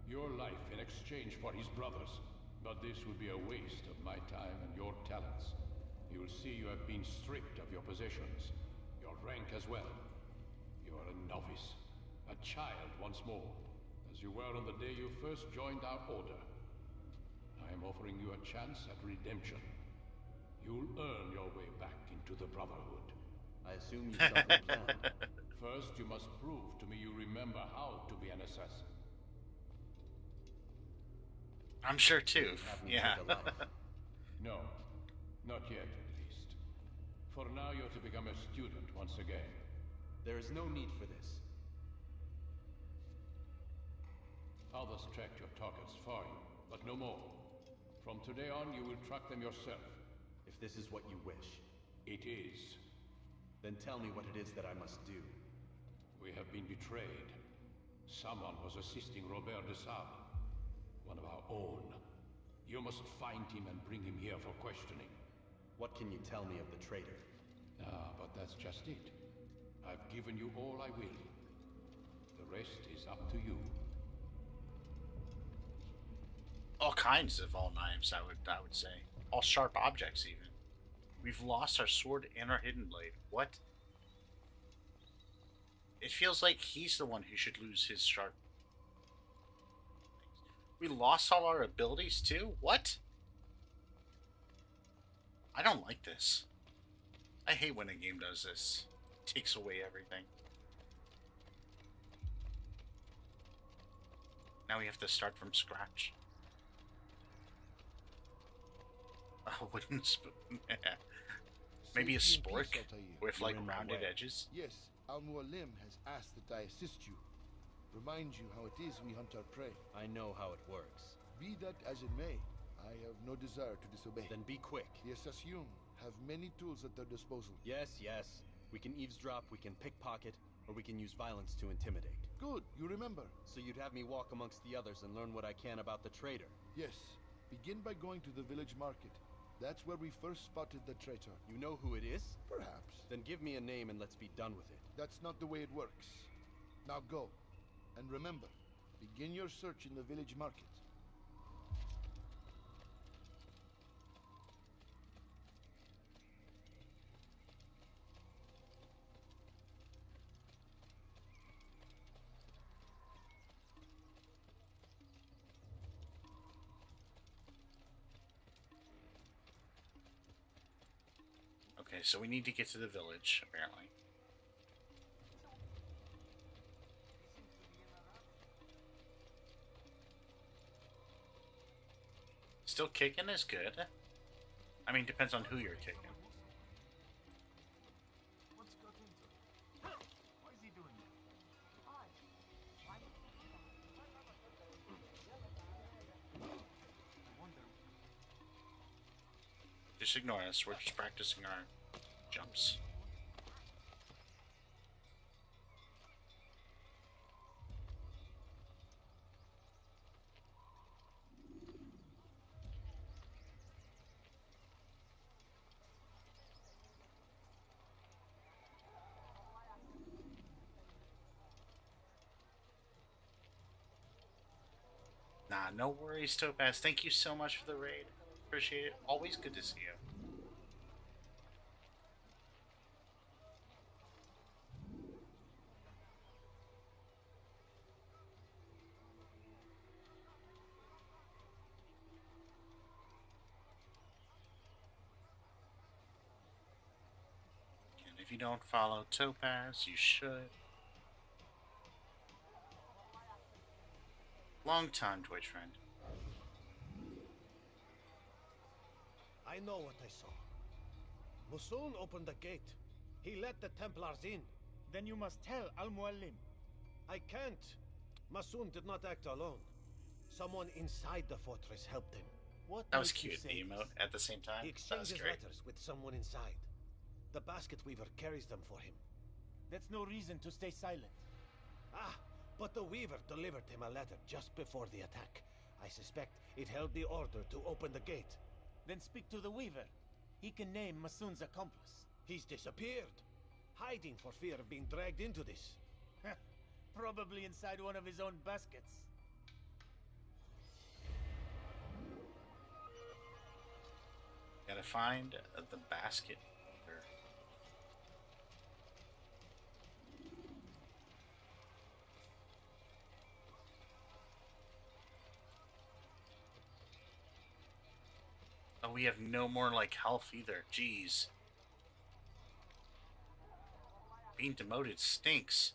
Your life in exchange for his brother's. But this would be a waste of my time and your talents. You'll see you have been stripped of your possessions. Your rank as well. You are a novice. A child once more. As you were on the day you first joined our order. I am offering you a chance at redemption. You'll earn your way back into the Brotherhood. I assume you have a plan. First, you must prove to me you remember how to be an assassin. I'm sure too. Yeah. No, not yet at least. For now, you're to become a student once again. There is no need for this. Others tracked your targets for you, but no more. From today on, you will track them yourself. If this is what you wish. It is. Then tell me what it is that I must do. We have been betrayed. Someone was assisting Robert de Sable, one of our own. You must find him and bring him here for questioning. What can you tell me of the traitor? Ah, but that's just it. I've given you all I will. The rest is up to you. All kinds of all knives, I would say. All sharp objects, even. We've lost our sword and our hidden blade. What? It feels like he's the one who should lose his sharp. We lost all our abilities too? What? I don't like this. I hate when a game does this. It takes away everything. Now we have to start from scratch. A wooden spoon. Maybe a spork with like rounded edges. Yes, Al-Mualim has asked that I assist you. Remind you how it is we hunt our prey. I know how it works. Be that as it may, I have no desire to disobey. Then be quick. The Assassin have many tools at their disposal. Yes, yes. We can eavesdrop, we can pickpocket, or we can use violence to intimidate. Good, you remember. So you'd have me walk amongst the others and learn what I can about the traitor? Yes. Begin by going to the village market. That's where we first spotted the traitor. You know who it is? Perhaps. Then give me a name and let's be done with it. That's not the way it works. Now go. And remember, begin your search in the village market. Okay, so we need to get to the village, apparently. Still kicking is good. I mean, depends on who you're kicking. What's got into it? Why is he doing that? I wonder. Just ignore us. We're just practicing our jumps. Nah, no worries, Topaz. Thank you so much for the raid. Appreciate it. Always good to see you. And if you don't follow Topaz, you should. Long-time Twitch friend. I know what I saw. Musoon opened the gate. He let the Templars in. Then you must tell Al-Mualim. I can't. Masoon did not act alone. Someone inside the fortress helped him. What That was makes you cute, say the emote this? at the same time. He That was exchanges great. letters with someone inside. The basket weaver carries them for him. That's no reason to stay silent. Ah, but the weaver delivered him a letter just before the attack. I suspect it held the order to open the gate. Then speak to the weaver. He can name Masoon's accomplice. He's disappeared, hiding for fear of being dragged into this. Probably inside one of his own baskets. Gotta find the basket weaver. Oh, we have no more, like, health either. Jeez. Being demoted stinks.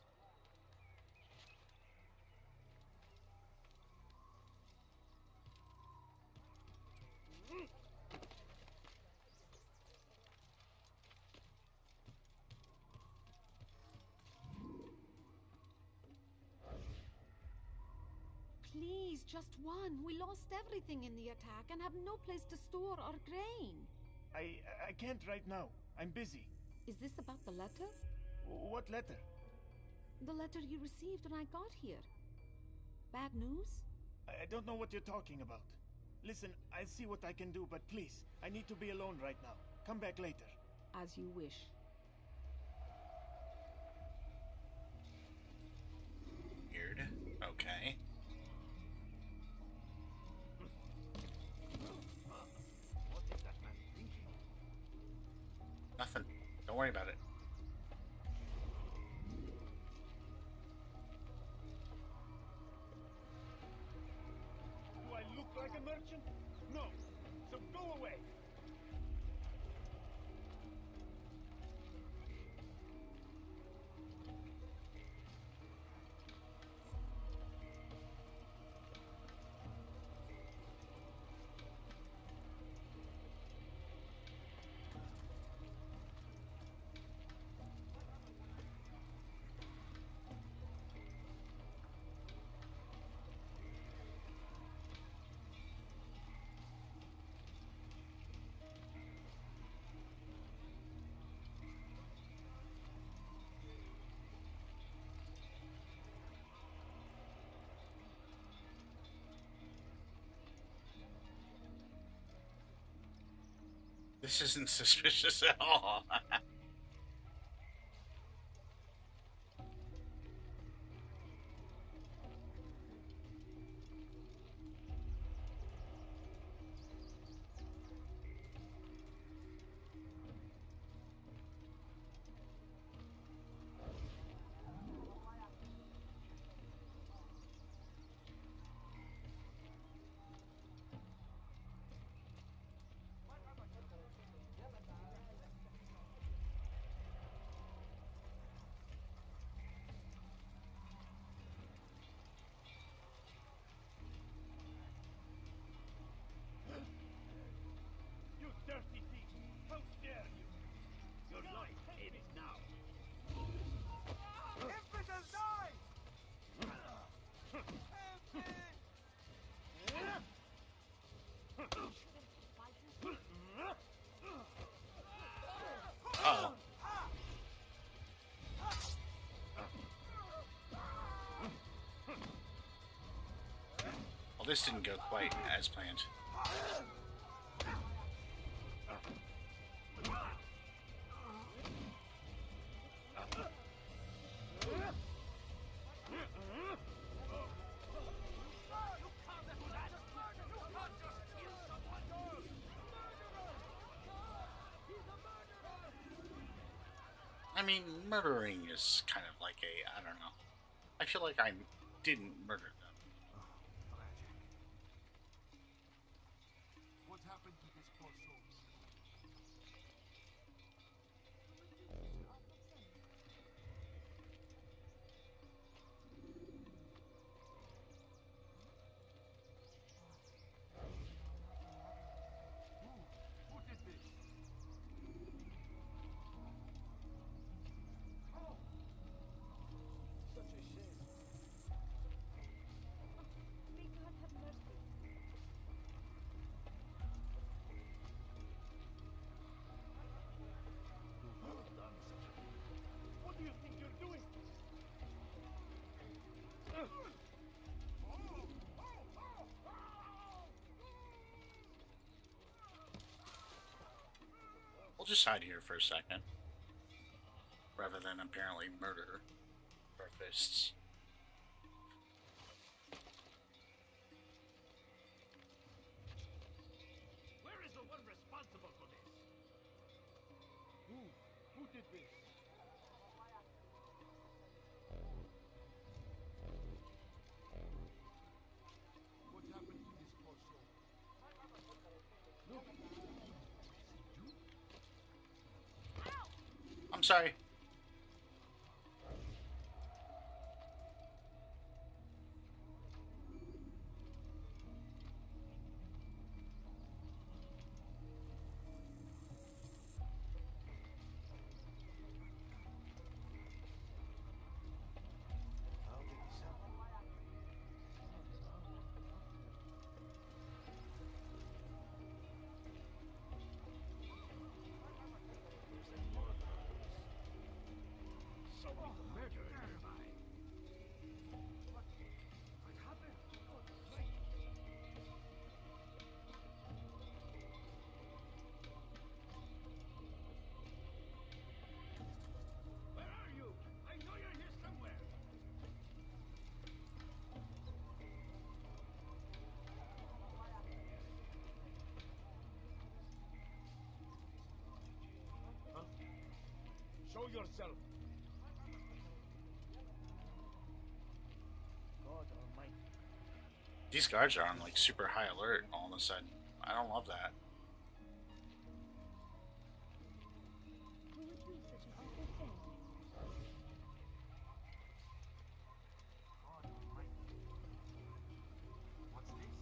Please, just one. We lost everything in the attack and have no place to store our grain. I can't right now. I'm busy. Is this about the letter? What letter? The letter you received when I got here. Bad news? I don't know what you're talking about. Listen, I'll see what I can do, but please, I need to be alone right now. Come back later. As you wish. Weird. Okay. What is that man thinking? Nothing. Don't worry about it. Do I look like a merchant? No. So go away. This isn't suspicious at all. You dirty thief! How dare you! Your life ends now! Infidel, die! Uh-oh. Well, this didn't go quite as planned. I mean, murdering is kind of like I don't know. I feel like I didn't murder them. What happened to this poor soul? Who did this? Such a shame. May God have mercy. What do you think you're doing? We'll just hide here for a second. Rather than apparently murder our fists. Where is the one responsible for this? Who did this? What happened to this poor soul? I'm sorry. Someone murdered everybody. What happened? Where are you? I know you're here somewhere. Show yourself. God almighty. These guards are on like super high alert all of a sudden. I don't love that. Who would do such an awful thing? God almighty. What's this?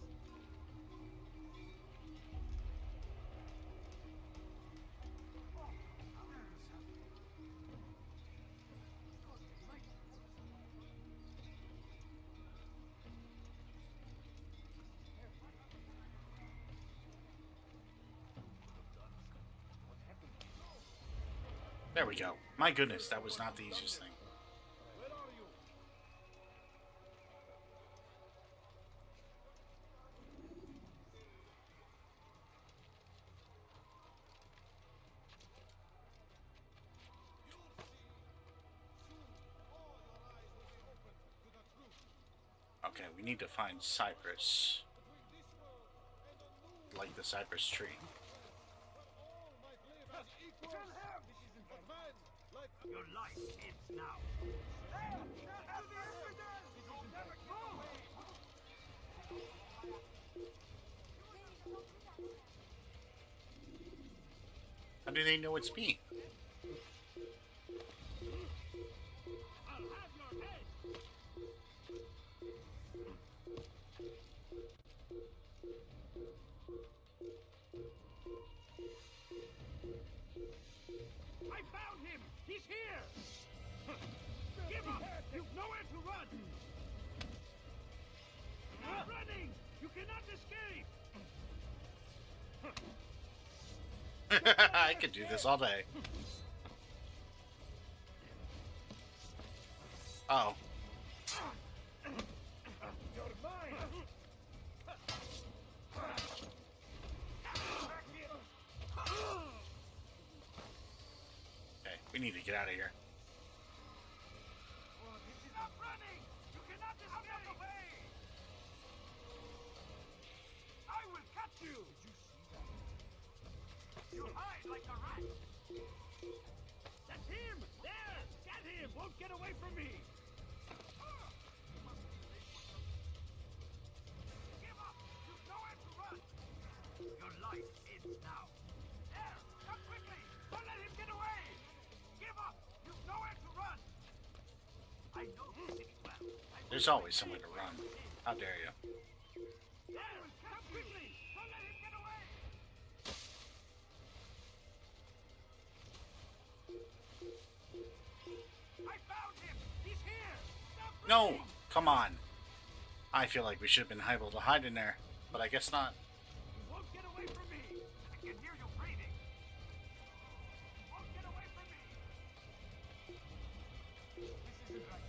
There we go. My goodness, that was not the easiest thing. Where are you? Okay, we need to find Cypress. Like the cypress tree. Your life ends now. How do they know it's me? I found him! He's here! Give up! You've nowhere to run! Not running! You cannot escape! I could do this all day. Oh. You're mine! Okay, we need to get out of here. Stop running! You cannot escape! Away! I will catch you! Did you see that? You hide like a rat! That's him! There! Get him! Won't get away from me! Give up! You've nowhere to run! Your life ends now! There! Come quickly! Don't let him get away! Give up! You've nowhere to run! I know this city well. There's always somewhere to run. How dare you? There! Come quickly! Don't let him get away! I found him! He's here! Stop No! running! Come on! I feel like we should have been able to hide in there, but I guess not. You won't get away from me! I can hear you breathing! You won't get away from me! This isn't right.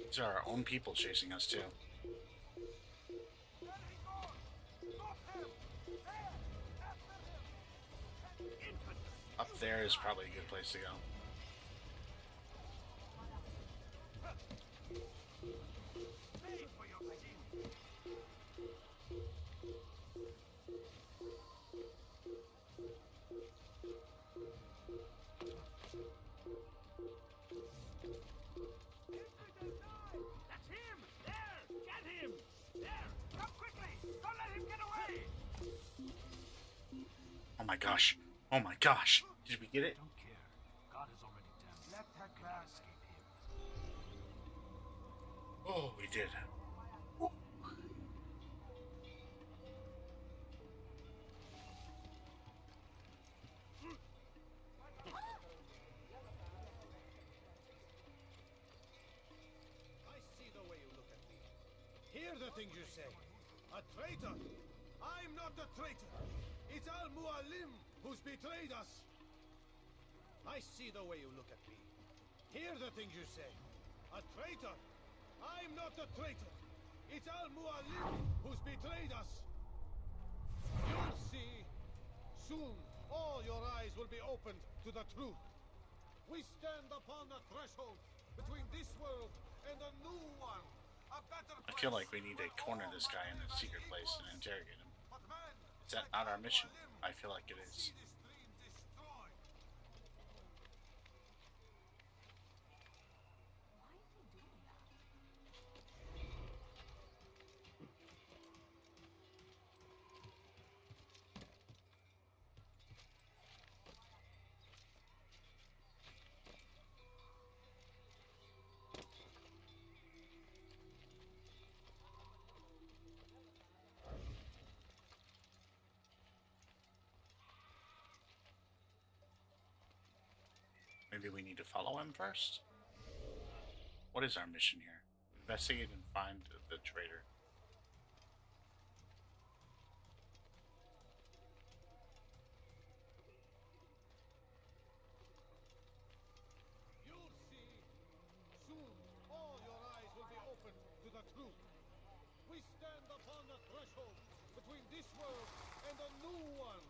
These are our own people chasing us too. Up there is probably a good place to go. That's him! There! Get him! There! Come quickly! Don't let him get away! Oh my gosh. Oh my gosh. Did we get it? Don't care. God is already dead. Let that guy escape him. Oh, we did. I see the way you look at me. Hear the things you say. A traitor! I'm not a traitor! It's Al-Mualim who's betrayed us! I see the way you look at me. Hear the things you say. A traitor! I'm not a traitor! It's Al-Mualim who's betrayed us! You'll see. Soon, all your eyes will be opened to the truth. We stand upon the threshold between this world and a new one. A better I feel like we need to corner this guy in a secret place and interrogate him. Is that not our mission? I feel like it is. Maybe we need to follow him first? What is our mission here? Investigate and find the traitor. You'll see. Soon, all your eyes will be opened to the truth. We stand upon the threshold between this world and a new one.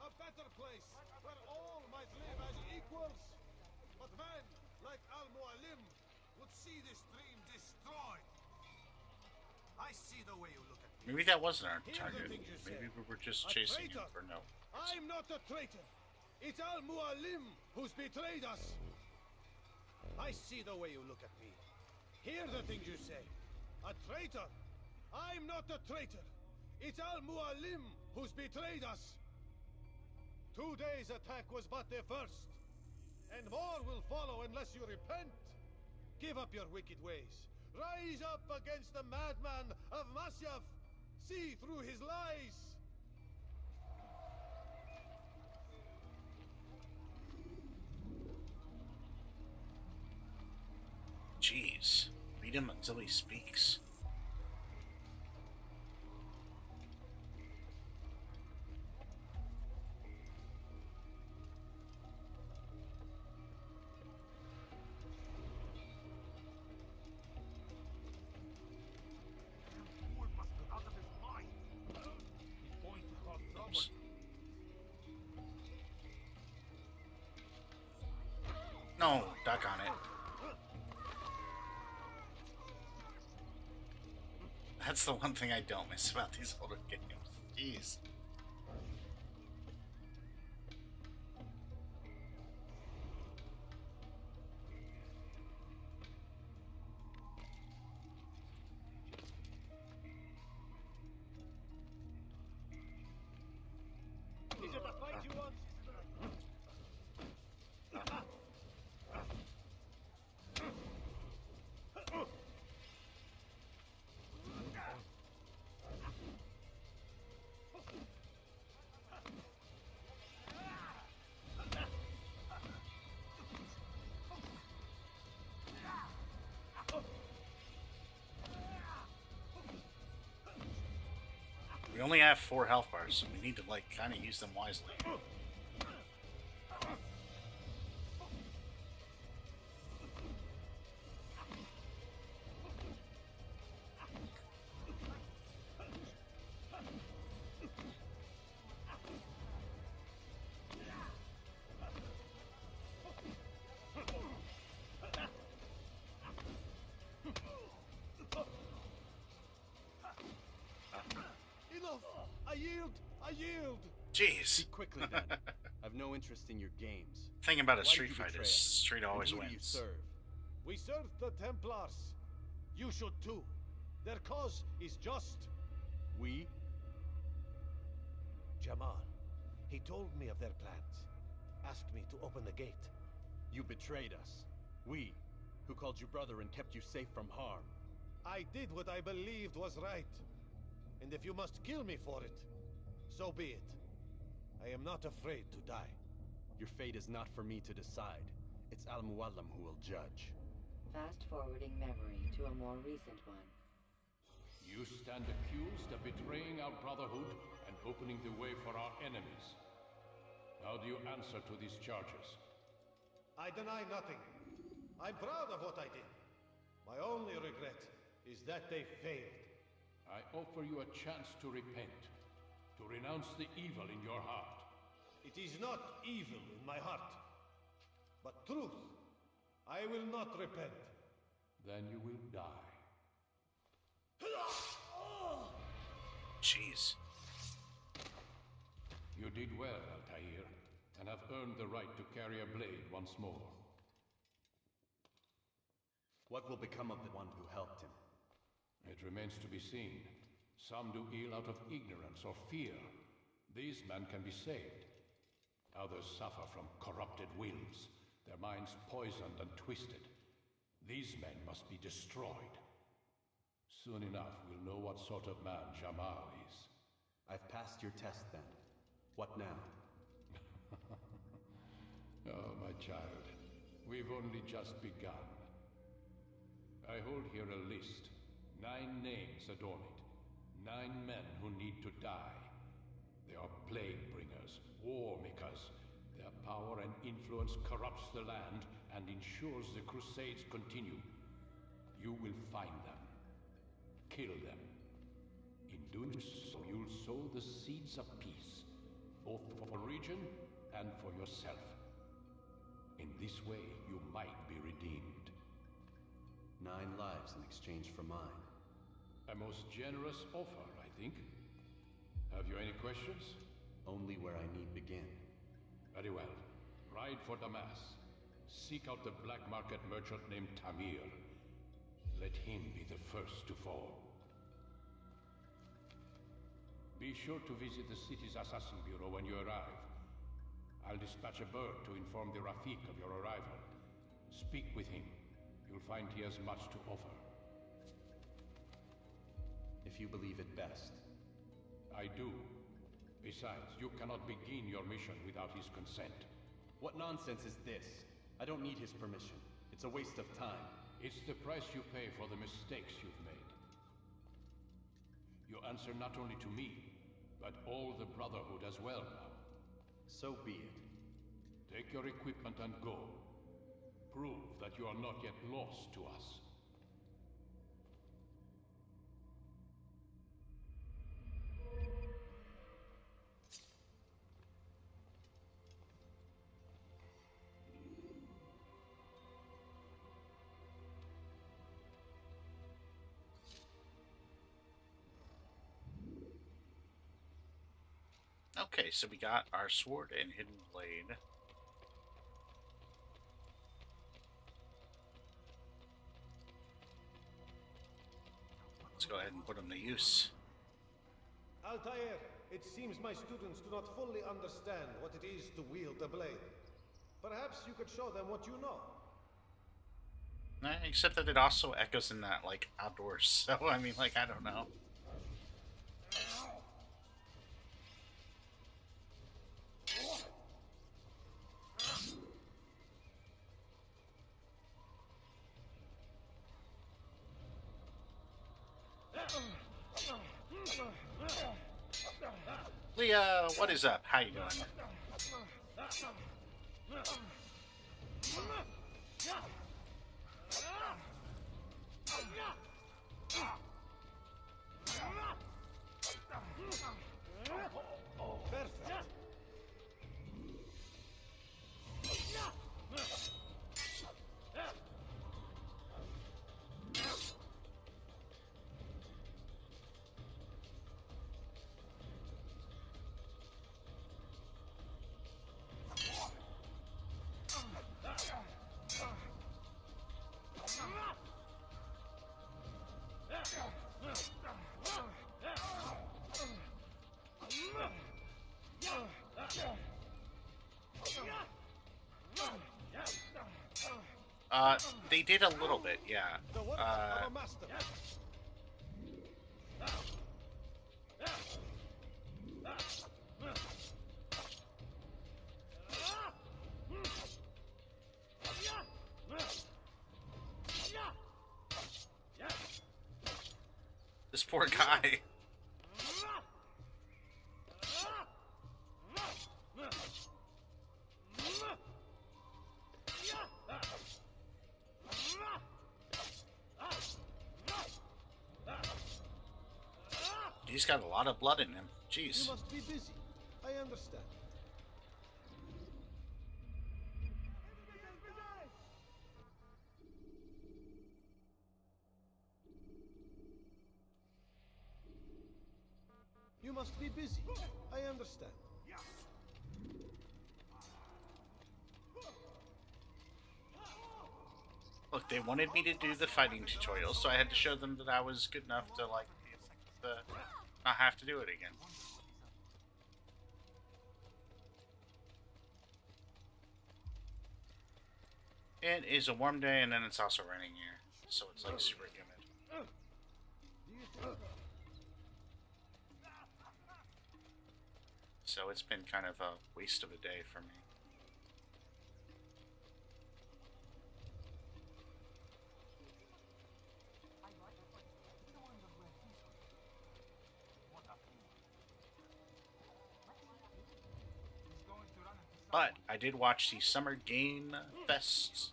A better place where all might live as equals. But But men like Al-Mualim would see this dream destroyed. I see the way you look at me. Maybe that wasn't our Hear the target. things you say. Maybe we were just A chasing him traitor. for no. I'm not a traitor. It's Al-Mualim who's betrayed us. I see the way you look at me. Hear the things you say. A traitor. I'm not a traitor. It's Al-Mualim who's betrayed us. Today's attack was but the first. And more will follow unless you repent. Give up your wicked ways. Rise up against the madman of Masyaf. See through his lies. Jeez. Beat him until he speaks. Oops. No, duck on it. That's the one thing I don't miss about these older games. Jeez. Is it a fight you want? We only have 4 health bars, so we need to, like, kind of use them wisely. Enough! I yield! I yield! Jeez. Speak quickly then. I've no interest in your games. Thing about a Why did street you fight betray is us? street And always who do you wins. serve? We serve the Templars. You should too. Their cause is just. We? Jamal. He told me of their plans. Asked me to open the gate. You betrayed us. We, who called you brother and kept you safe from harm. I did what I believed was right. And if you must kill me for it, so be it. I am not afraid to die. Your fate is not for me to decide. It's Al-Mualim who will judge. Fast-forwarding memory to a more recent one. You stand accused of betraying our brotherhood and opening the way for our enemies. How do you answer to these charges? I deny nothing. I'm proud of what I did. My only regret is that they failed. I offer you a chance to repent, to renounce the evil in your heart. It is not evil in my heart, but truth. I will not repent. Then you will die. Jeez. You did well, Altair, and have earned the right to carry a blade once more. What will become of the one who helped him? It remains to be seen. Some do ill out of ignorance or fear. These men can be saved. Others suffer from corrupted wills, their minds poisoned and twisted. These men must be destroyed. Soon enough, we'll know what sort of man Jamal is. I've passed your test then. What now? Oh, my child. We've only just begun. I hold here a list. 9 names adorn it. 9 men who need to die. They are plague bringers, war makers. Their power and influence corrupts the land and ensures the crusades continue. You will find them. Kill them. In doing so, you'll sow the seeds of peace, both for the region and for yourself. In this way, you might be redeemed. 9 lives in exchange for mine. A most generous offer, I think. Have you any questions? Only where I need begin. Very well. Ride for Damas. Seek out the black market merchant named Tamir. Let him be the first to fall. Be sure to visit the city's assassin bureau when you arrive. I'll dispatch a bird to inform the Rafik of your arrival. Speak with him. You'll find he has much to offer. If you believe it best. I do. Besides, you cannot begin your mission without his consent. What nonsense is this? I don't need his permission. It's a waste of time. It's the price you pay for the mistakes you've made. You answer not only to me, but all the Brotherhood as well now. So be it. Take your equipment and go. Prove that you are not yet lost to us. Okay, so we got our sword and hidden blade. Let's go ahead and put them to use. Altair, it seems my students do not fully understand what it is to wield a blade. Perhaps you could show them what you know. Except that it also echoes in that, like, outdoors. So, I mean, like, I don't know. Leah, what is up? How you doing? They did a little bit, yeah. This poor guy. He's got a lot of blood in him. Jeez. You must be busy. I understand. You must be busy. I understand. Look, they wanted me to do the fighting tutorial, so I had to show them that I was good enough to, like, not have to do it again. It is a warm day, and then it's also raining here, so it's like super humid. So it's been kind of a waste of a day for me. But I did watch the Summer Game Fest.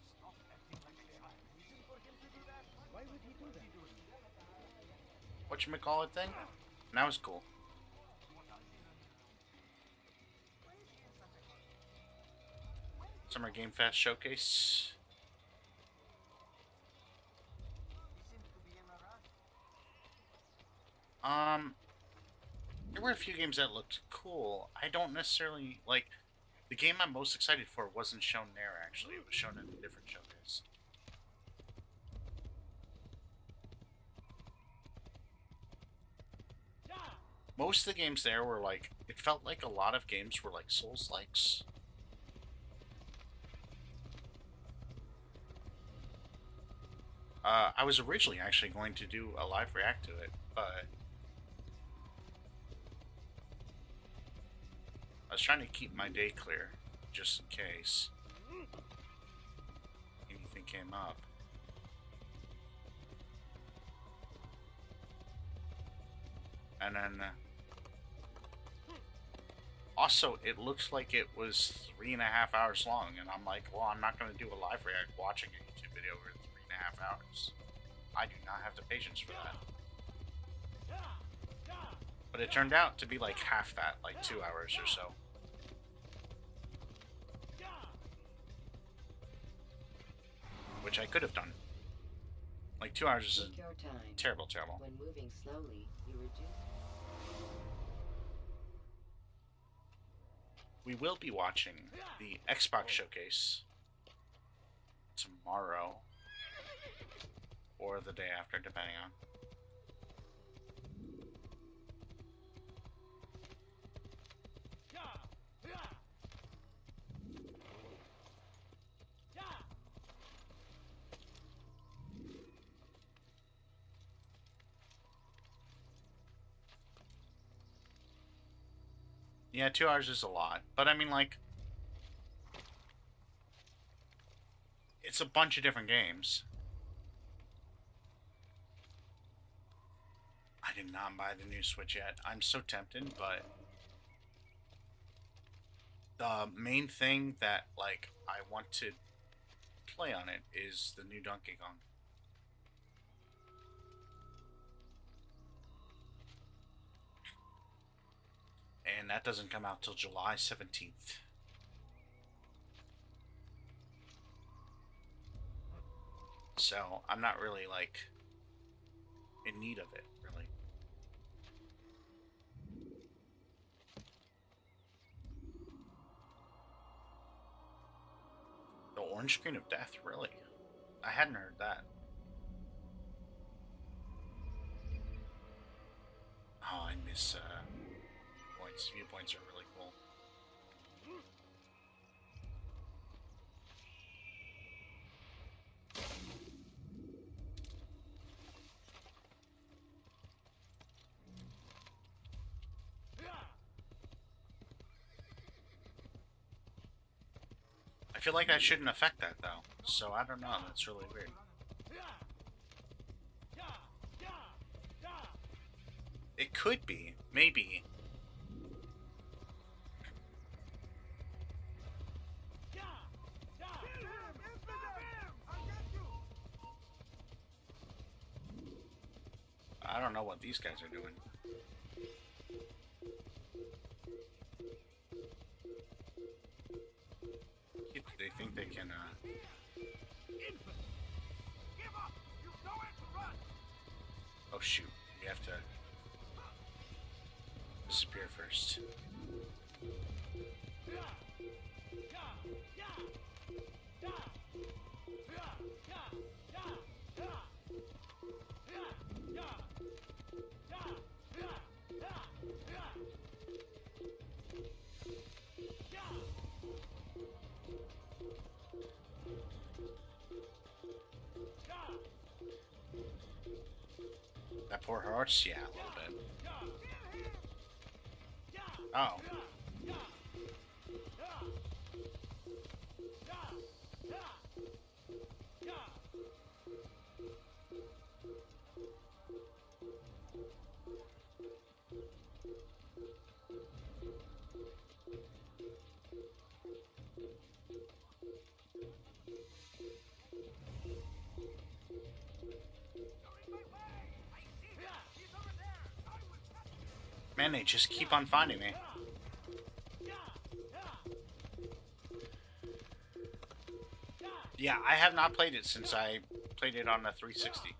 Whatchamacallit thing? And that was cool. Summer Game Fest Showcase. There were a few games that looked cool. I don't necessarily like the game I'm most excited for wasn't shown there actually. It was shown in a different showcase. Most of the games there were like, it felt like a lot of games were like Souls-likes. I was originally actually going to do a live react to it, but I was trying to keep my day clear, just in case anything came up. And then, also, it looks like it was 3.5 hours long, and I'm like, well, I'm not going to do a live react watching a YouTube video over 3.5 hours. I do not have the patience for that. But it turned out to be like half that, like 2 hours or so. Which I could have done. Like 2 hours is terrible. When moving slowly, you reduce. We will be watching the Xbox Showcase tomorrow or the day after, depending on. Yeah, 2 hours is a lot. But I mean, like, it's a bunch of different games. I did not buy the new Switch yet. I'm so tempted, but the main thing that, like, I want to play on it is the new Donkey Kong. And that doesn't come out till July 17th. So, I'm not really, like, in need of it, really. The orange screen of death, really? I hadn't heard that. Oh, I miss, viewpoints are really cool. I feel like I shouldn't affect that though, so I don't know, that's really weird. It could be, maybe. I don't know what these guys are doing. They think they can, Oh shoot, we have to disappear first. That poor horse? Yeah, a little bit. Oh. Man, they just keep on finding me. Yeah, I have not played it since I played it on the 360.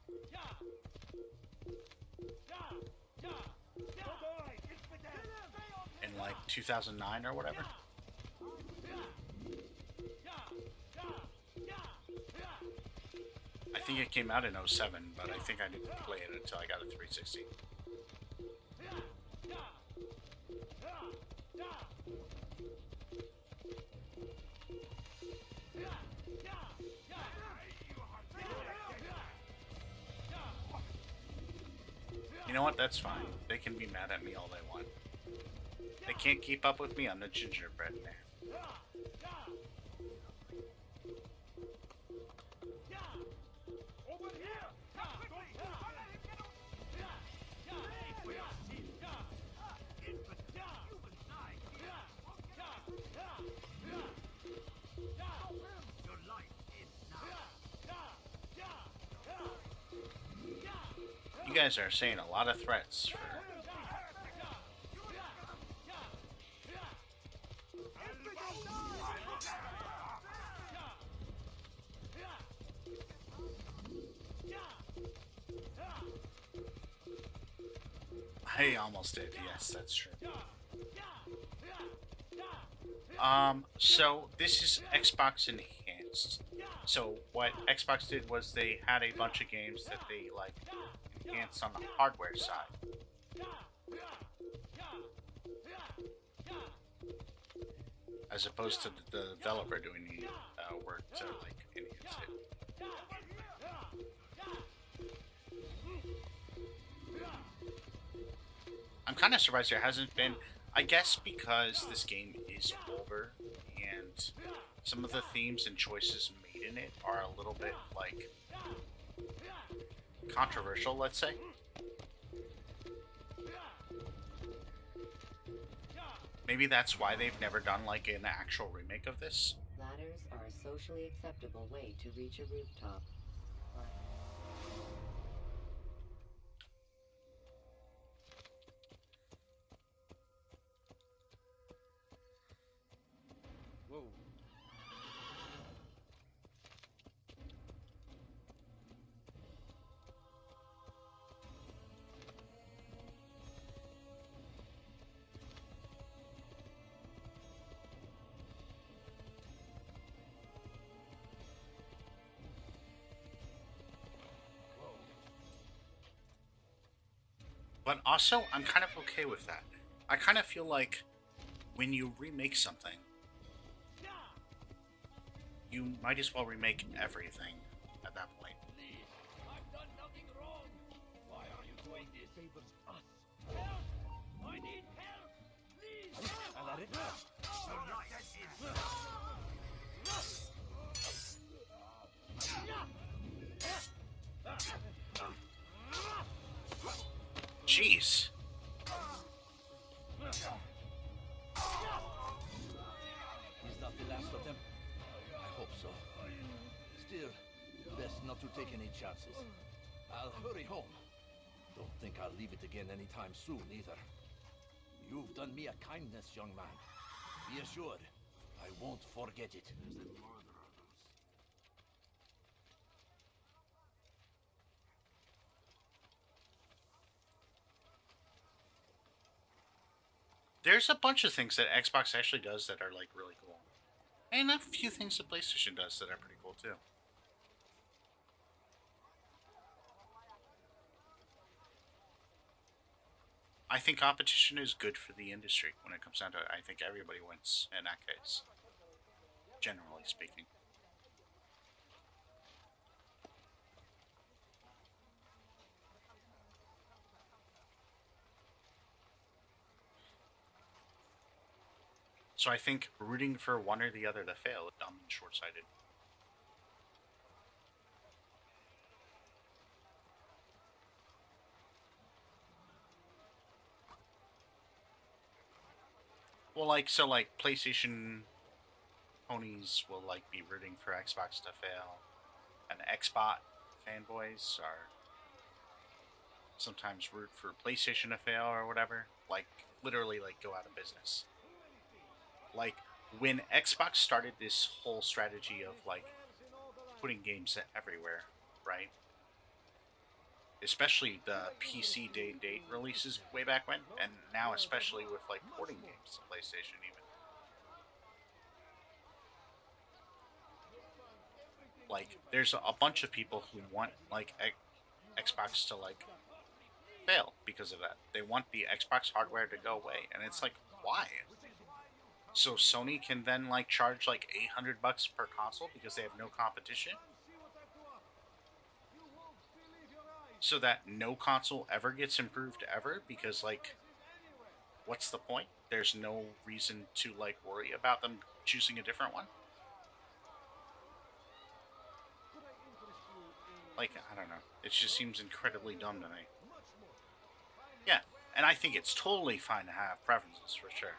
In like 2009 or whatever. I think it came out in 07, but I think I didn't play it until I got a 360. You know what? That's fine. They can be mad at me all they want. They can't keep up with me on the gingerbread man. You guys are saying a lot of threats for... I almost did, yes, that's true. So this is Xbox Enhanced. So what Xbox did was they had a bunch of games that they, like, enhanced on the hardware side. As opposed to the developer doing the work to, like, enhance it. I'm kind of surprised there hasn't been, I guess because this game is older and some of the themes and choices made in it are a little bit, like, controversial, let's say. Maybe that's why they've never done, like, an actual remake of this. Ladders are a socially acceptable way to reach a rooftop. Whoa. But also, I'm kind of okay with that. I kind of feel like when you remake something, you might as well remake everything at that point. Please, I've done nothing wrong. Why are you doing this? Favors us. Help! I need help! Please! I let it. Jeez. Is that the last of them? I hope so. Still, best not to take any chances. I'll hurry home. Don't think I'll leave it again anytime soon, either. You've done me a kindness, young man. Be assured, I won't forget it. There's a bunch of things that Xbox actually does that are, like, really cool. And a few things that PlayStation does that are pretty cool, too. I think competition is good for the industry when it comes down to it. I think everybody wins in that case, generally speaking. So I think rooting for one or the other to fail is dumb and short-sighted. Well, like, so, like, PlayStation ponies will, like, be rooting for Xbox to fail, and Xbox fanboys are sometimes root for PlayStation to fail or whatever. Like, literally, like, go out of business. Like, when Xbox started this whole strategy of, like, putting games everywhere, right? Especially the PC day-and-date releases way back when, and now especially with like porting games to PlayStation even. Like, there's a bunch of people who want like Xbox to like fail because of that. They want the Xbox hardware to go away, and it's like, why? So Sony can then like charge like $800 per console because they have no competition, so that no console ever gets improved ever, because like, what's the point? There's no reason to like worry about them choosing a different one. Like, I don't know. It just seems incredibly dumb to me. Yeah, and I think it's totally fine to have preferences, for sure.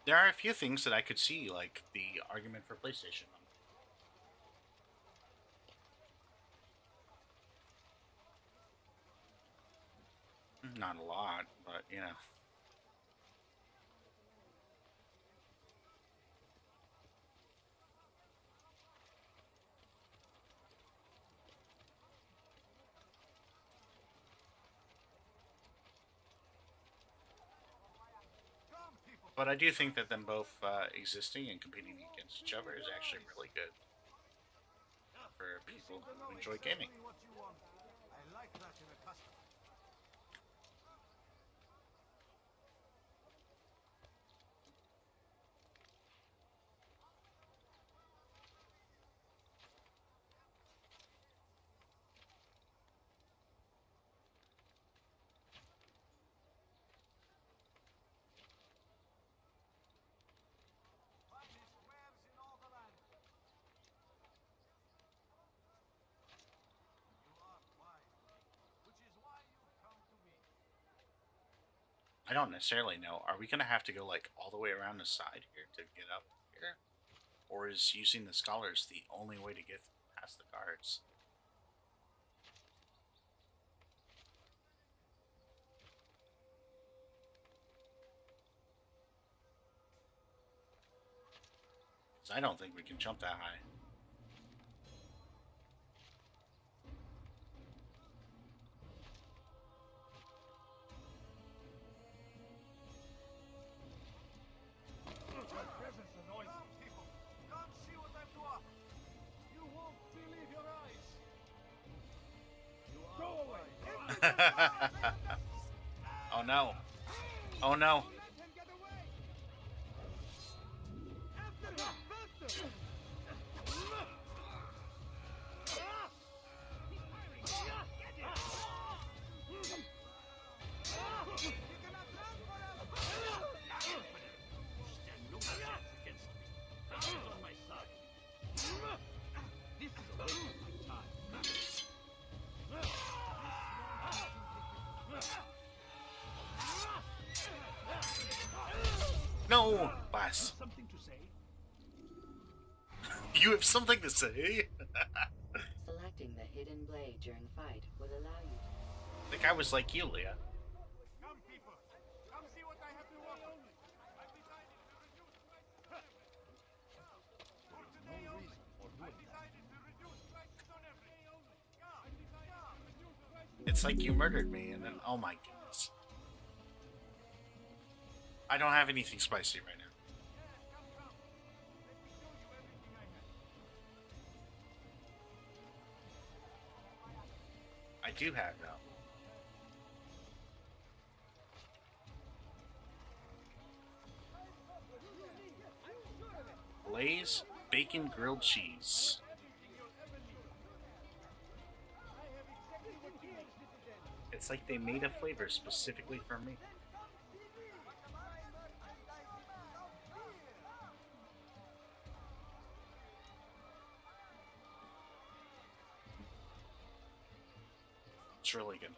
There are a few things that I could see, like the argument for PlayStation. Not a lot, but you know. But I do think that them both existing and competing against each other is actually really good for people who enjoy gaming. I like that in a customer. I don't necessarily know. Are we going to have to go like all the way around the side here to get up here? Or is using the scholars the only way to get past the guards? Because I don't think we can jump that high. Oh no. Oh no. No, boss. You have something to say? Selecting the hidden blade during fight will allow you to... I think I was like you, Leah. Come, people. Come see what I have to offer. I've decided to reduce prices on everything. For today only, I've decided to reduce prices on everything. It's like you murdered me, and then, oh my goodness. I don't have anything spicy right now. I do have now. Lay's bacon grilled cheese. It's like they made a flavor specifically for me. It's really good.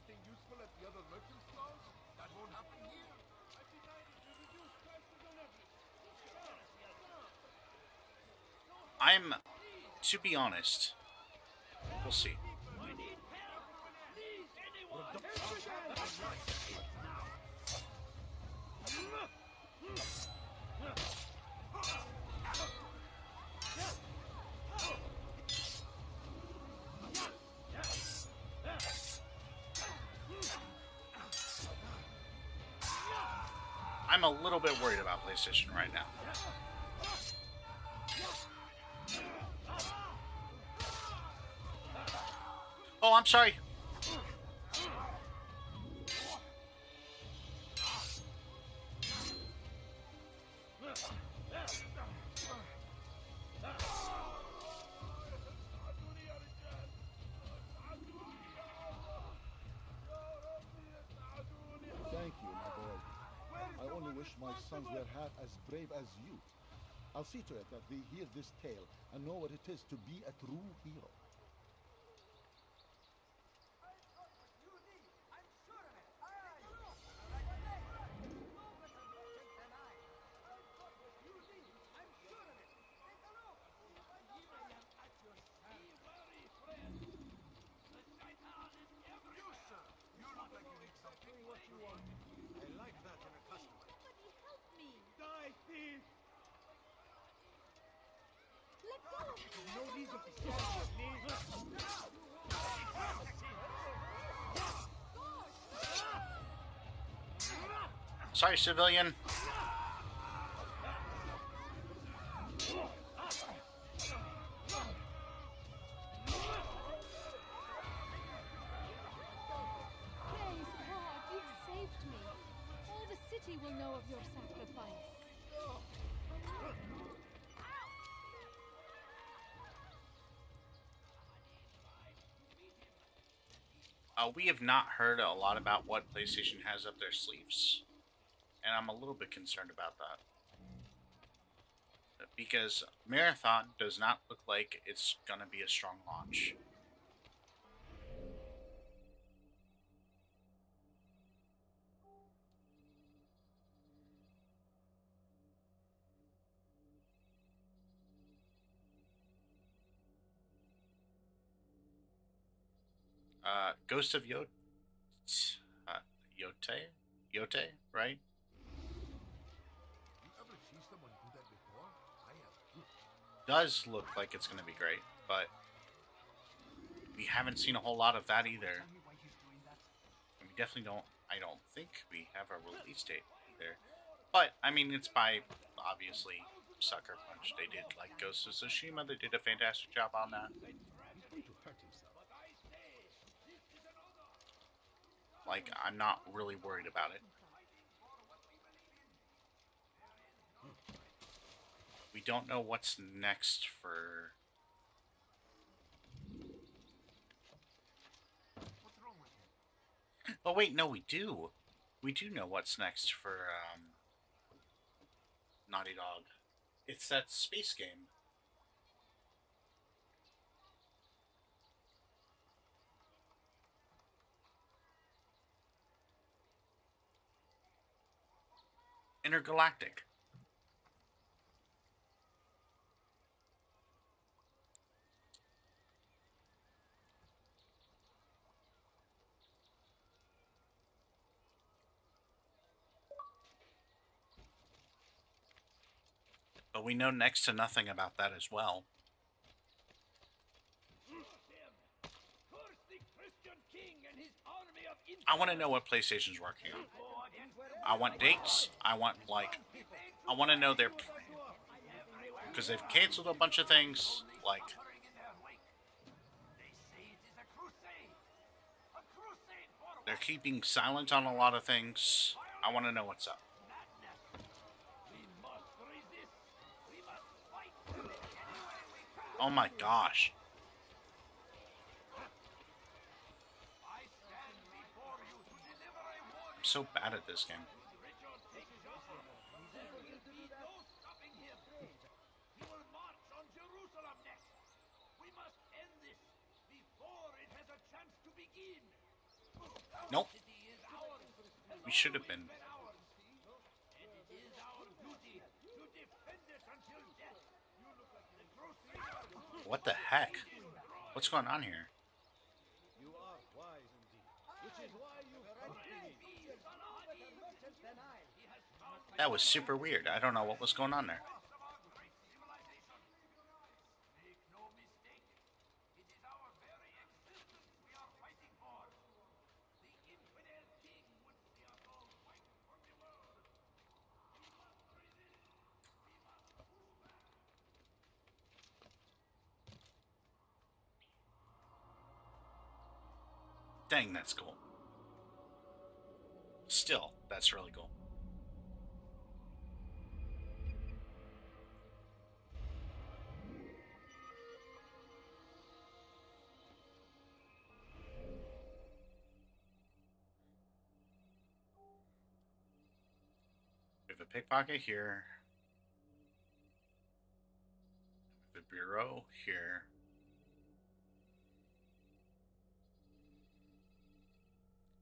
anything useful at the other merchant stalls? That won't happen here. I'm, to be honest, we'll see. I'm a little bit worried about PlayStation right now. Oh, I'm sorry. Thank you, my boy. I only wish my sons were half as brave as you. I'll see to it that they hear this tale and know what it is to be a true hero. Sorry, civilian. Will know of your sacrifice. We have not heard a lot about what PlayStation has up their sleeves, and I'm a little bit concerned about that. Because Marathon does not look like it's going to be a strong launch. Ghost of Yote, right? You ever see someone do that before? I have. Does look like it's going to be great, but we haven't seen a whole lot of that either. And we definitely don't, I don't think we have a release date either. But, I mean, it's by, obviously, Sucker Punch. They did, like, Ghost of Tsushima. They did a fantastic job on that. Like, I'm not really worried about it. We don't know what's next for... Oh, wait, no, we do. We do know what's next for, Naughty Dog. It's that space game. Intergalactic. But we know next to nothing about that as well. I want to know what PlayStation's working on. I want dates. I want to know their... Because they've canceled a bunch of things, like... They're keeping silent on a lot of things. I want to know what's up. Oh my gosh. I'm so bad at this game. Nope. We should have been. What the heck? What's going on here? You are wise indeed, which is why you come to me. That was super weird. I don't know what was going on there. Dang, that's cool. Still, that's really cool. We have a pickpocket here. We have a bureau here.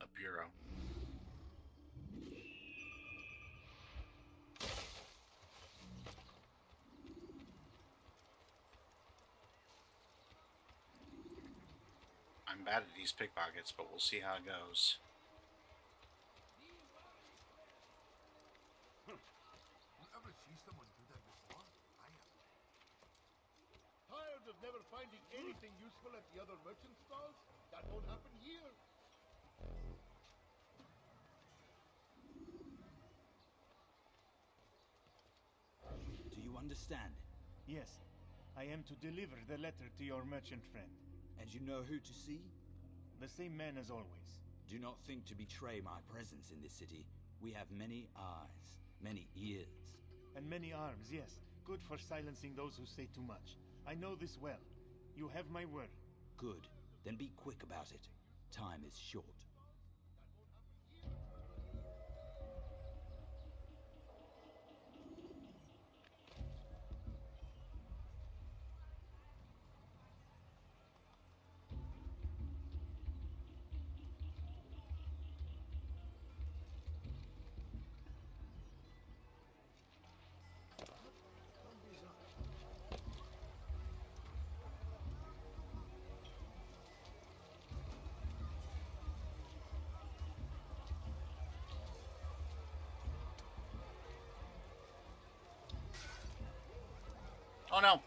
A bureau. I'm bad at these pickpockets, but we'll see how it goes. Ever see someone do that before? I have. Tired of never finding anything useful at the other merchant stalls? That won't happen here. Do you understand? Yes, I am to deliver the letter to your merchant friend. And you know who to see? The same man as always. Do not think to betray my presence in this city. We have many eyes, many ears. And many arms, yes. Good for silencing those who say too much. I know this well. You have my word. Good. Then be quick about it. Time is short. Oh no!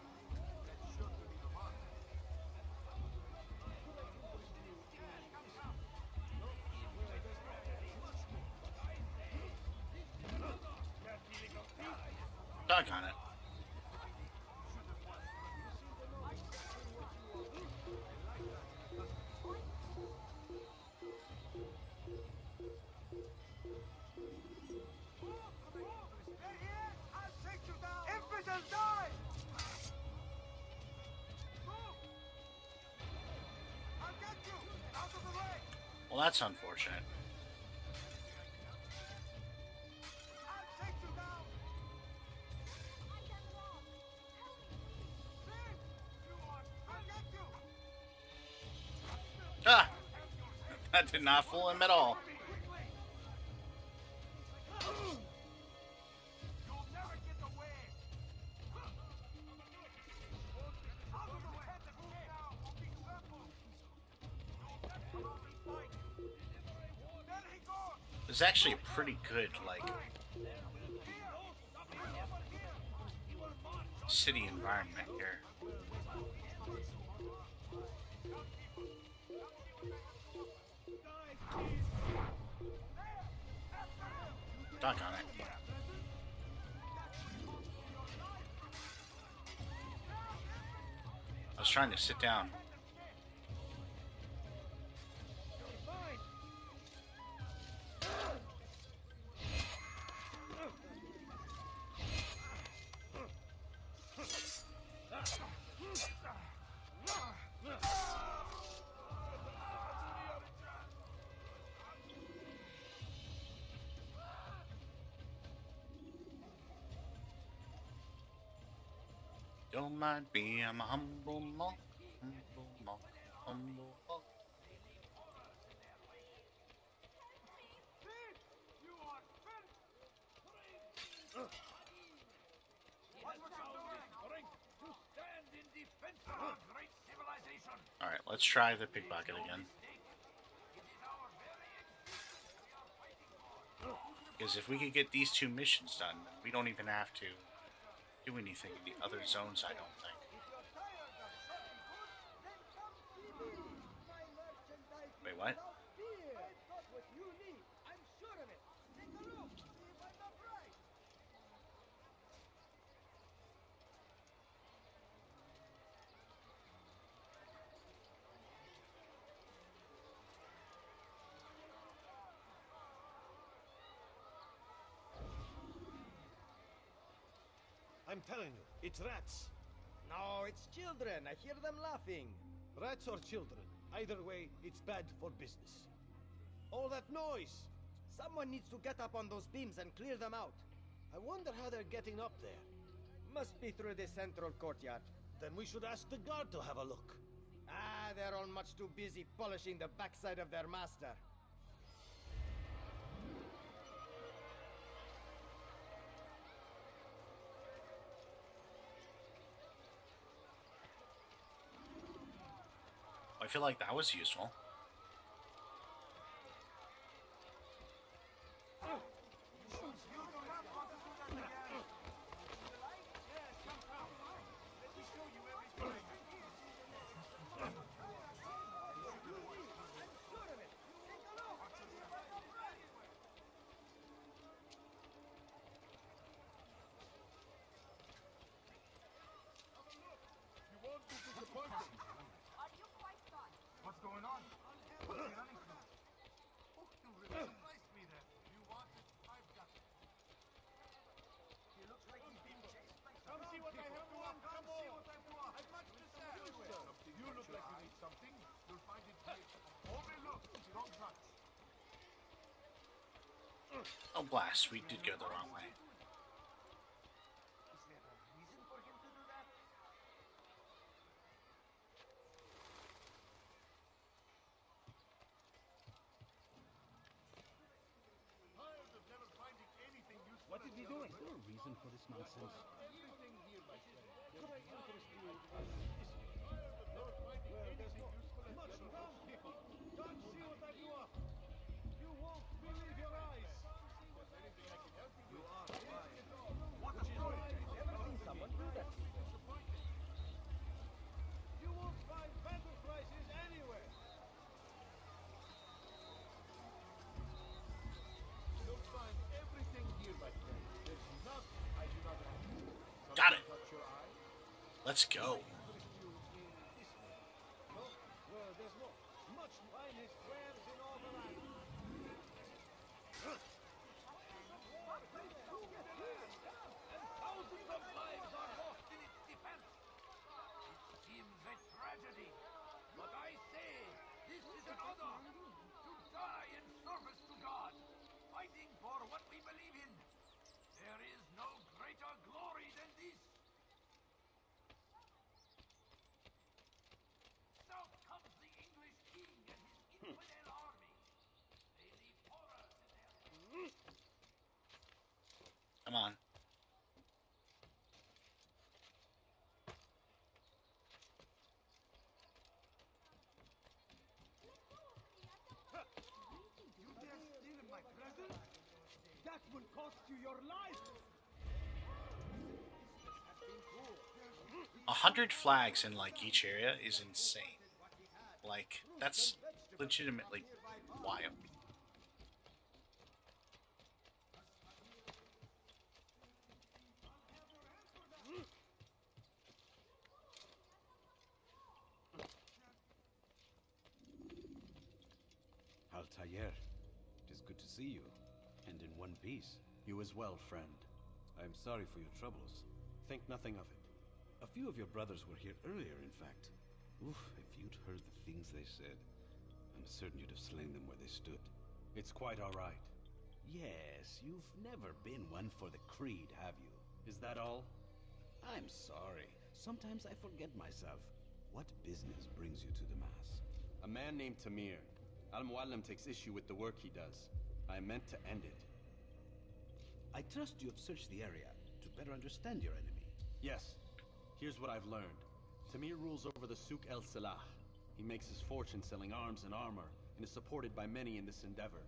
Doggone it. Well, that's unfortunate. Ah! That did not fool him at all. It's actually a pretty good, like, city environment here. Doggone it. I was trying to sit down. Don't mind me, I'm a humble monk, humble monk, humble monk. Alright, let's try the pickpocket again. Because if we could get these 2 missions done, we don't even have to do anything in the other zones, I don't think. Wait, what? I'm telling you, it's rats. No, it's children. I hear them laughing. Rats or children. Either way, it's bad for business. All that noise! Someone needs to get up on those beams and clear them out. I wonder how they're getting up there. Must be through the central courtyard. Then we should ask the guard to have a look. Ah, they're all much too busy polishing the backside of their master. I feel like that was useful. What's going on? What's he running from? Oh, you really surprised me there. You want it? I've got it. He looks like he's being chased by some Come see what I have won! Come see what I've won! I've much to say. You look like you need something. You'll find it here. Overlook. Don't touch. Oh blast, we did go the wrong way. Is there a reason for him to do that? Tired of never finding anything useful. What is he doing? Is there a reason for this nonsense? Everything here, my friend. Could I interest you in this issue? Tired of never finding anything useful at Much the come, people! Come see what I do up! You won't believe your eyes! You are right. What a story! Never seen someone do that before. You won't find better prices anywhere! You'll find everything here, my friend. There's nothing I do not have. Got it. Touch your eye. Let's go. No, well, there's no. Much finest wares in all the land. And thousands of lives are lost in its defense. It seems a tragedy, but I say this is an honor to die in service to God, fighting for what we believe in. There is no greater glory than this. South comes the English king and his infidel army. They leave horrors in their hands. Come on. You dare steal my present? That will cost you your life! 100 flags in like each area is insane. Like, that's legitimately wild. Altair, it is good to see you, and in one piece. You as well, friend. I am sorry for your troubles. Think nothing of it. A few of your brothers were here earlier, in fact. Oof, if you'd heard the things they said, I'm certain you'd have slain them where they stood. It's quite all right. Yes, you've never been one for the creed, have you? Is that all? I'm sorry. Sometimes I forget myself. What business brings you to the Mass? A man named Tamir. Al-Muallim takes issue with the work he does. I meant to end it. I trust you have searched the area to better understand your enemy. Yes. Here's what I've learned. Tamir rules over the Souk El Salah. He makes his fortune selling arms and armor, and is supported by many in this endeavor.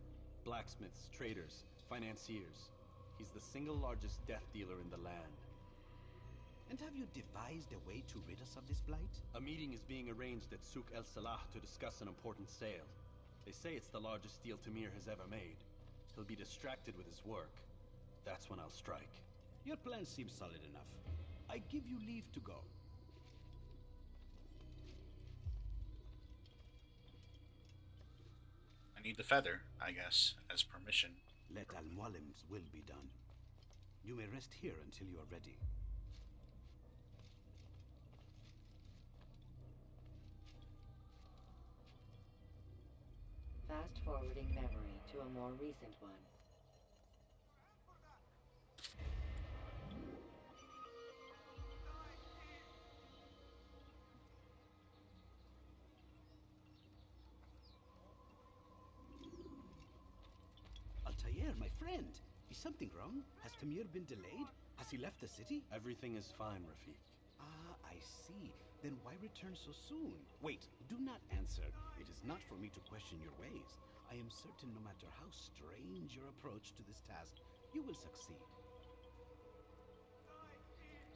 Blacksmiths, traders, financiers. He's the single largest death dealer in the land. And have you devised a way to rid us of this blight? A meeting is being arranged at Souk El Salah to discuss an important sale. They say it's the largest deal Tamir has ever made. He'll be distracted with his work. That's when I'll strike. Your plan seems solid enough. I give you leave to go. I need the feather, I guess, as permission. Let Al-Mualim's will be done. You may rest here until you are ready. Fast forwarding memory to a more recent one. Altair, my friend. Is something wrong? Has Tamir been delayed? Has he left the city? Everything is fine, Rafiq. Ah, I see. Then why return so soon? Wait, do not answer. It is not for me to question your ways. I am certain no matter how strange your approach to this task, you will succeed.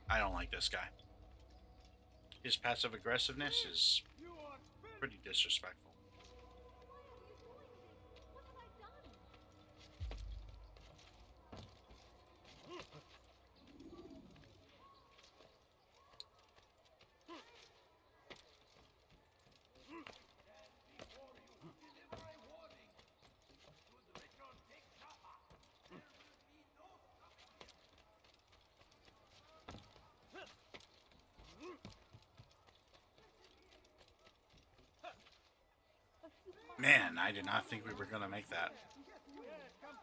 I don't like this guy. His passive aggressiveness is pretty disrespectful. Man, I did not think we were gonna make that. Yes, come.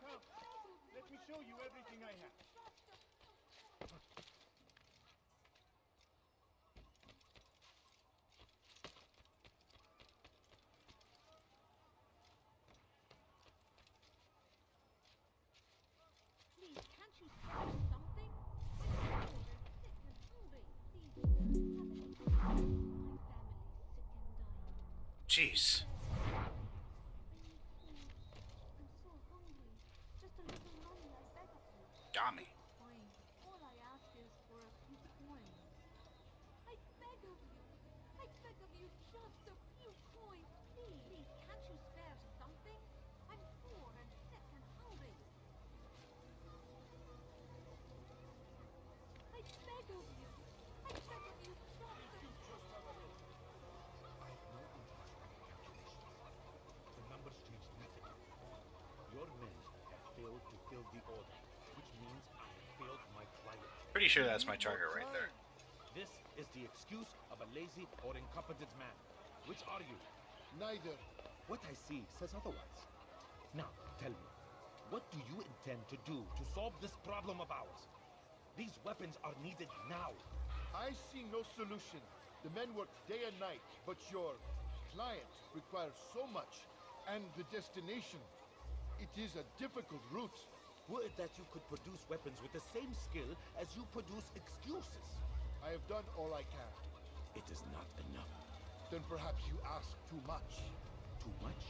Let me show you everything I have. Please, can't you spare something? I'm sick and hungry. Please, my family's sick and dying. Jeez. Got me. All I ask is for a few coins. I beg of you. I beg of you, just a few coins, please. Please, can't you spare something? I'm poor and sick and hungry. I beg of you. I beg of you, just a few coins. The numbers change nothing. Your men have failed to fill the order, which means I have failed my client. Pretty sure that's my target right there. This is the excuse of a lazy or incompetent man. Which are you? Neither. What I see says otherwise. Now, tell me, what do you intend to do to solve this problem of ours? These weapons are needed now. I see no solution. The men work day and night, but your client requires so much, and the destination. It is a difficult route. Would that you could produce weapons with the same skill as you produce excuses. I have done all I can. It is not enough. Then perhaps you ask too much. Too much?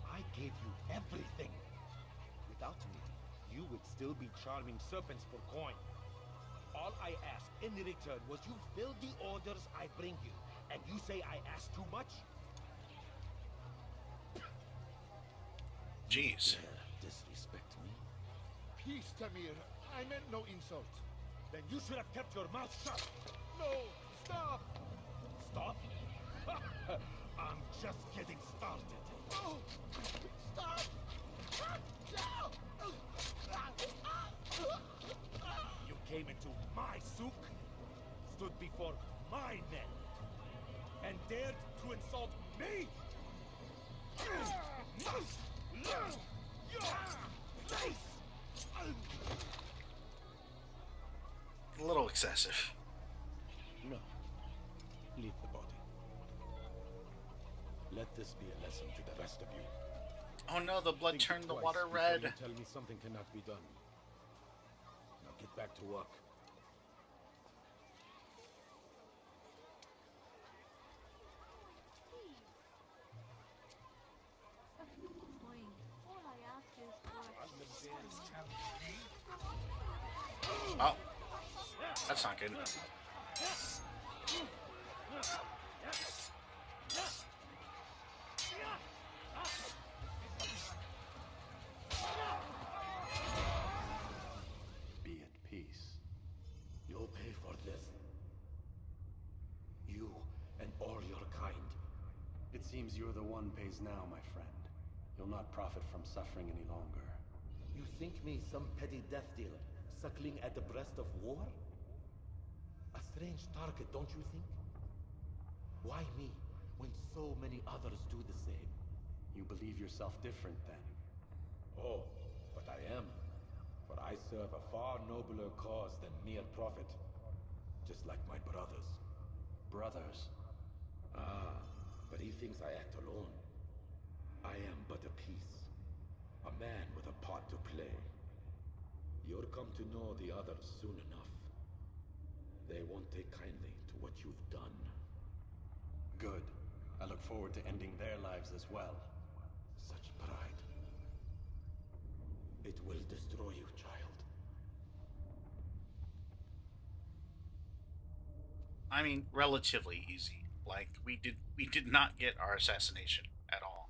I gave you everything. Without me, you would still be charming serpents for coin. All I asked in return was you fill the orders I bring you, and you say I asked too much? Jeez. Disrespect me? Peace, Tamir. I meant no insult. Then you should have kept your mouth shut. No, stop! Stop? I'm just getting started. No! Stop! You came into my souk, stood before my men, and dared to insult me? You must learn your place! A little excessive. No. Leave the body. Let this be a lesson to the rest of you. Oh no, the blood Think turned the twice water before red. you tell me something cannot be done. get back to work. All I ask is Oh, that's not good. Be at peace. You'll pay for this. You and all your kind. It seems you're the one pays now, my friend. You'll not profit from suffering any longer. You think me some petty death dealer, suckling at the breast of war? A strange target, don't you think? Why me, when so many others do the same? You believe yourself different, then? Oh, but I am. For I serve a far nobler cause than mere profit. Just like my brothers. Brothers? Ah, but he thinks I act alone. I am but a piece. A man with a part to play. You'll come to know the others soon enough. They won't take kindly to what you've done. Good. I look forward to ending their lives as well. Such pride. It will destroy you, child. I mean, relatively easy. Like, we did not get our assassination at all.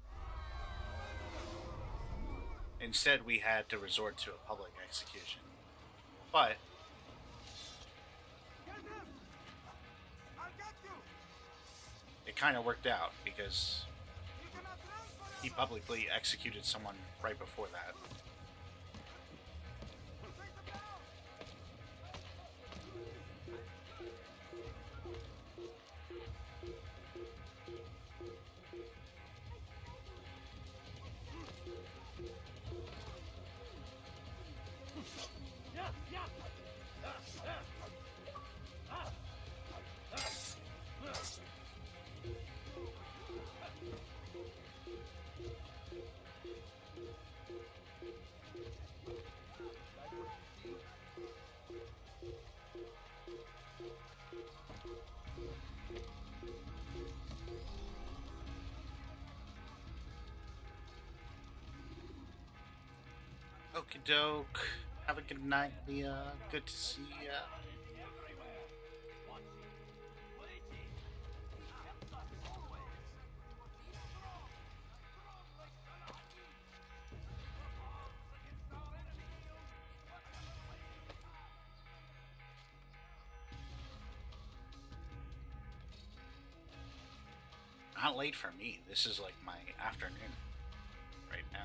Instead, we had to resort to a public execution. But it kind of worked out because he publicly executed someone right before that. Okie doke. Have a good night, Leah. Good to see ya. Not late for me. This is like my afternoon right now.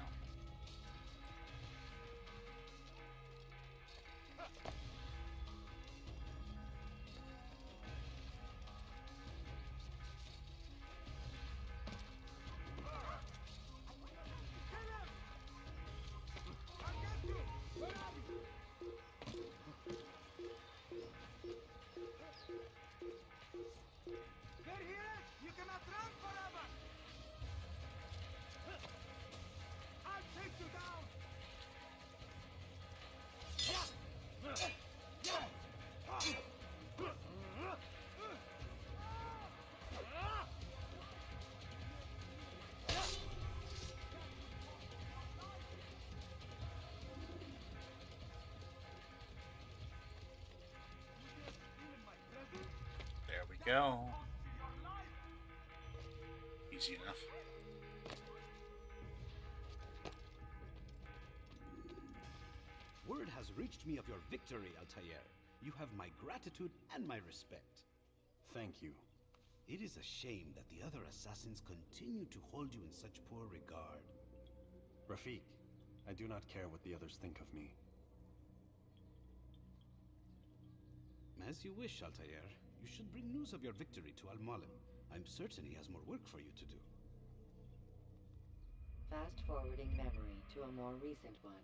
There we go. Easy enough. Word has reached me of your victory, Altair. You have my gratitude and my respect. Thank you. It is a shame that the other assassins continue to hold you in such poor regard. Rafik, I do not care what the others think of me. As you wish, Altair. You should bring news of your victory to Al-Malim. I'm certain he has more work for you to do. Fast-forwarding memory to a more recent one.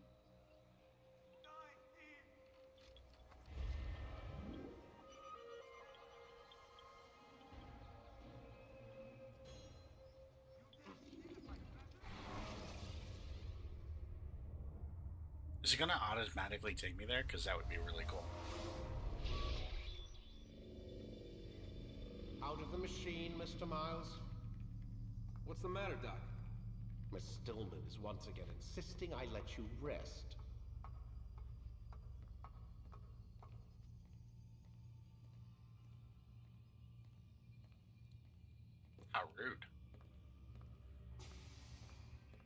Is it gonna automatically take me there? Because that would be really cool. Out of the machine, Mr. Miles. What's the matter, Doc? Miss Stillman is once again insisting I let you rest. How rude.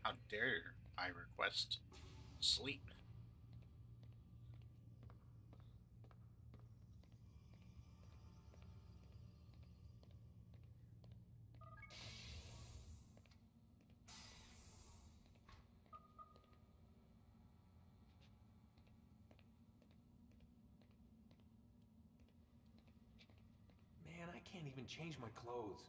How dare I request sleep? Man, I can't even change my clothes.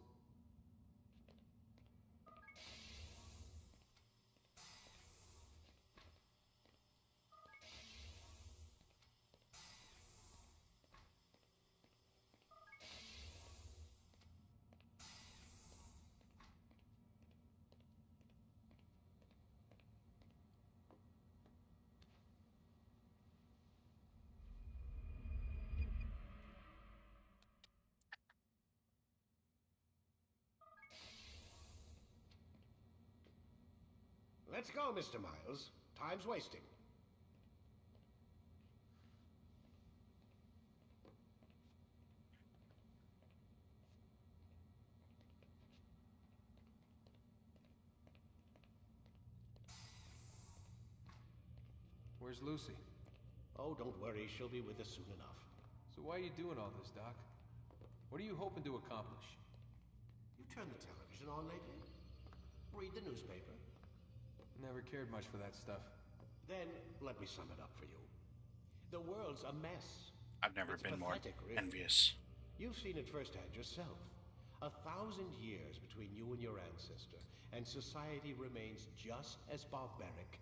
Let's go, Mr. Miles. Time's wasting. Where's Lucy? Oh, don't worry. She'll be with us soon enough. So why are you doing all this, Doc? What are you hoping to accomplish? You turn the television on lately? Read the newspaper? Never cared much for that stuff. Then, let me sum it up for you. The world's a mess. I've never been more envious. You've seen it firsthand yourself. 1,000 years between you and your ancestor, and society remains just as barbaric,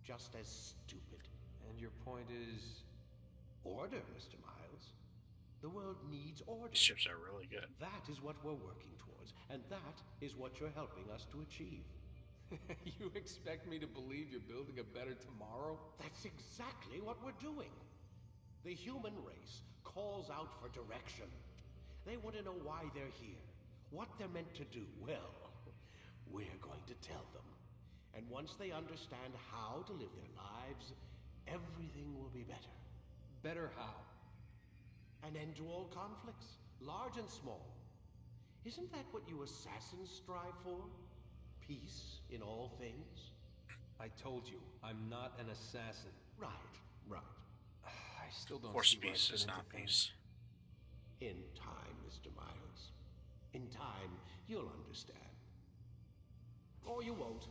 just as stupid. And your point is? Order, Mr. Miles. The world needs order. These ships are really good. That is what we're working towards, and that is what you're helping us to achieve. You expect me to believe you're building a better tomorrow? That's exactly what we're doing. The human race calls out for direction. They want to know why they're here, what they're meant to do. Well, we're going to tell them. And once they understand how to live their lives, everything will be better. Better how? An end to all conflicts, large and small. Isn't that what you assassins strive for? Peace in all things? I told you, I'm not an assassin. Right. I still don't Force see why peace I've is been not into things. peace. In time, Mr. Miles. In time, you'll understand. Or you won't.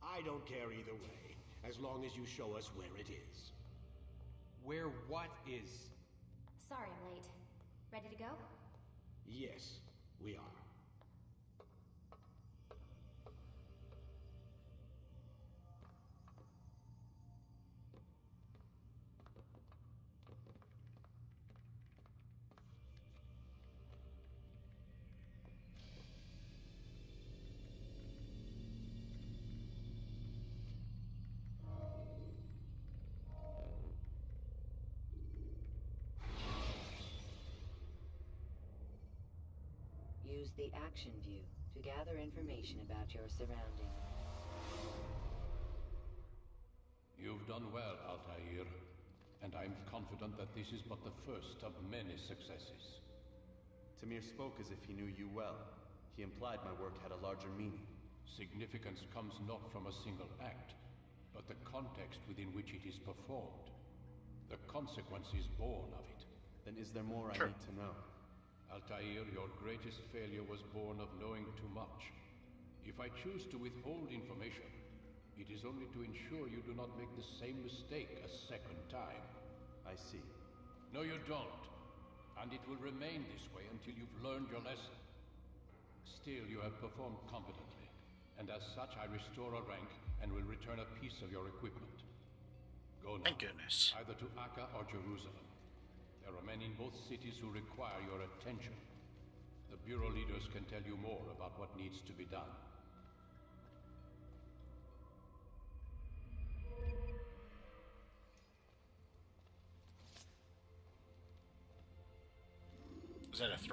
I don't care either way, as long as you show us where it is. Where what is? Sorry I'm late. Ready to go? Yes, we are. Use the action view to gather information about your surroundings. You've done well, Altair, and I'm confident that this is but the first of many successes. Tamir spoke as if he knew you well. He implied my work had a larger meaning. Significance comes not from a single act, but the context within which it is performed. The consequences born of it. Then is there more I need to know? Altair, your greatest failure was born of knowing too much. If I choose to withhold information, it is only to ensure you do not make the same mistake a second time. I see. No, you don't. And it will remain this way until you've learned your lesson. Still, you have performed competently, and as such I restore a rank and will return a piece of your equipment. Go now. Thank goodness. Either to Akka or Jerusalem. There are men in both cities who require your attention. The Bureau leaders can tell you more about what needs to be done.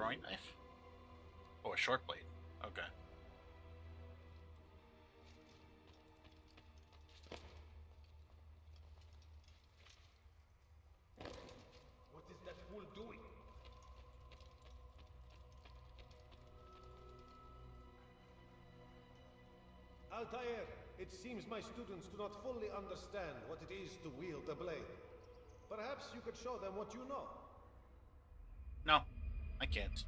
throwing knife? Oh, a short blade. Okay. What is that fool doing? Altair, it seems my students do not fully understand what it is to wield a blade. Perhaps you could show them what you know. No, I can't.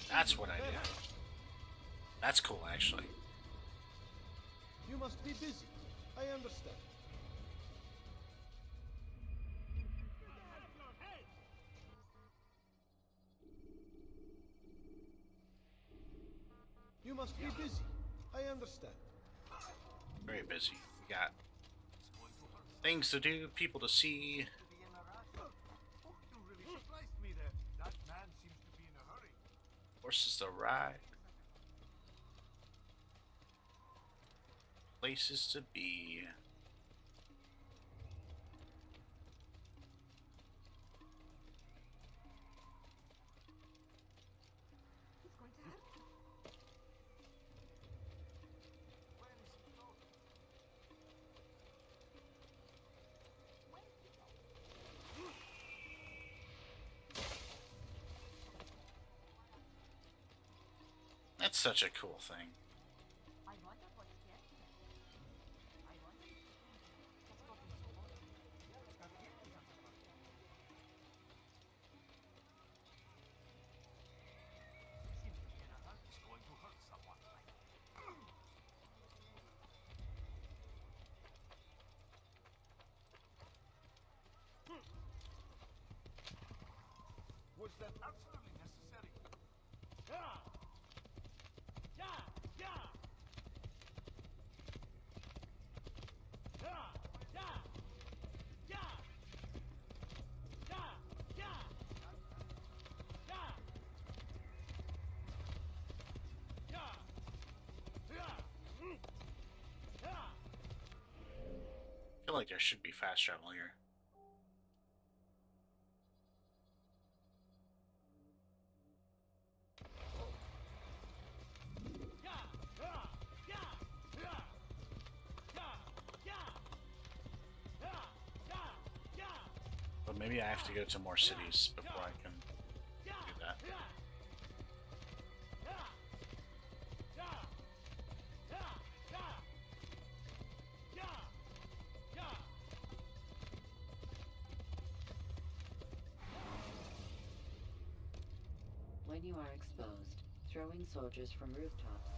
That's what I did. That's cool, actually. You must be busy. I understand. You must be busy. I understand. Very busy. We got things to do, people to see. Oh, you really surprised me there. That man seems to be in a hurry. Horses to ride. Places to be. That's such a cool thing. Was that absolutely necessary? I feel like there should be fast travel here. But maybe I have to go to more cities before I can do that. When you are exposed, throwing soldiers from rooftops.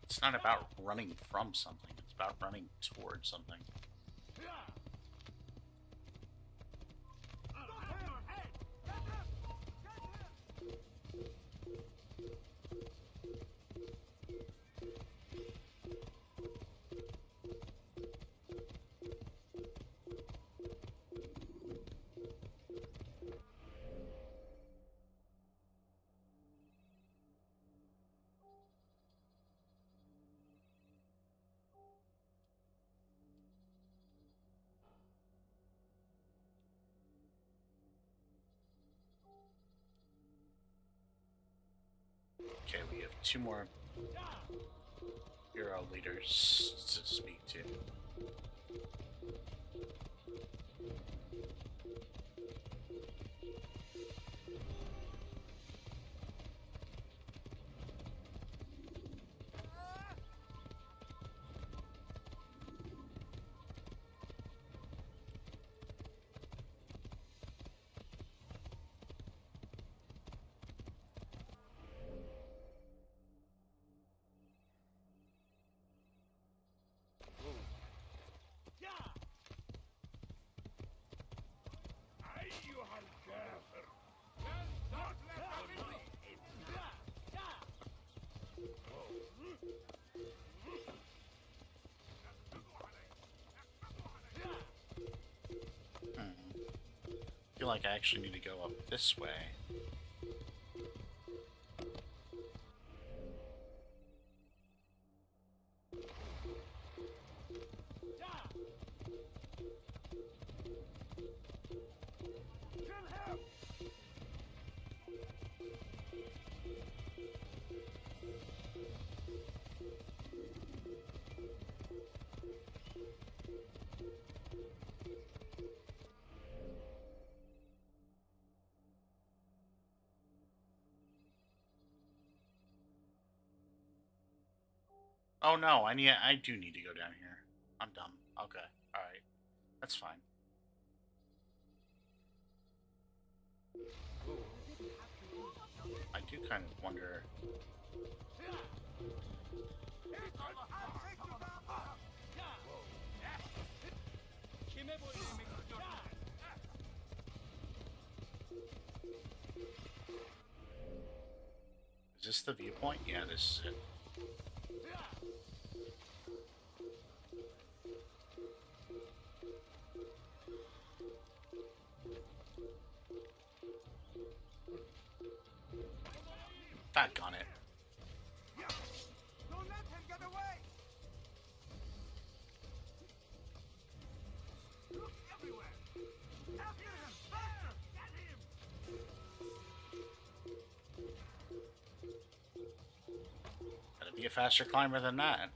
It's not about running from something, it's about running towards something. Okay, we have two more hero leaders to speak to. feel like I actually need to go up this way. Oh no, I do need to go down here. I'm dumb. Okay. Alright. That's fine. I do kind of wonder. Is this the viewpoint? Yeah, this is it. Back on it. Don't let him get away! Look everywhere! After him! Faster! Get him! Gotta be a faster climber than that.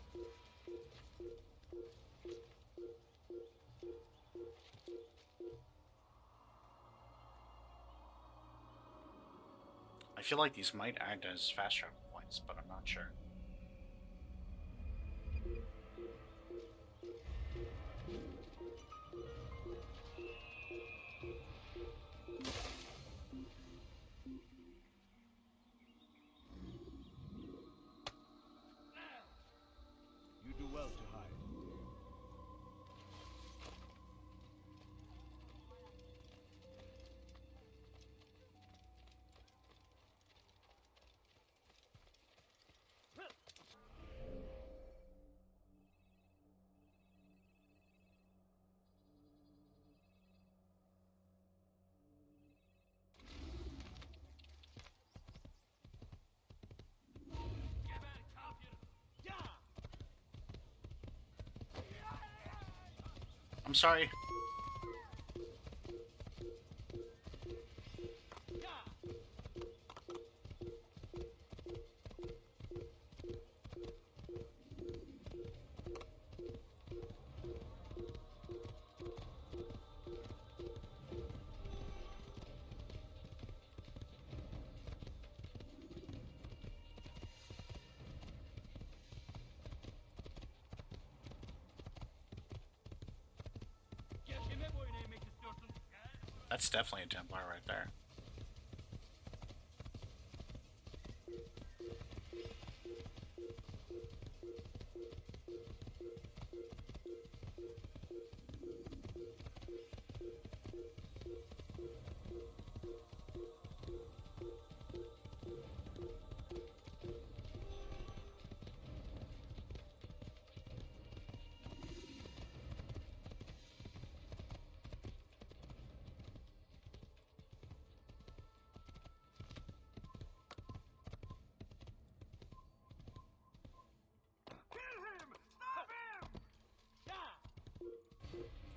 I feel like these might act as fast travel points, but I'm not sure. You do well to hide. I'm sorry. That's definitely a Templar right there.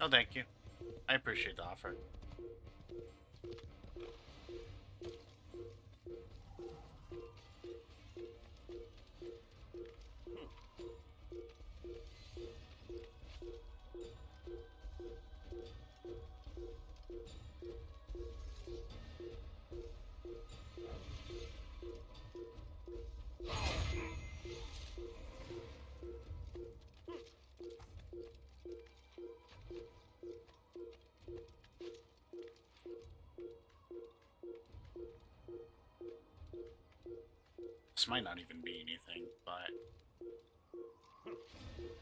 Oh, thank you. I appreciate the offer. This might not even be anything, but...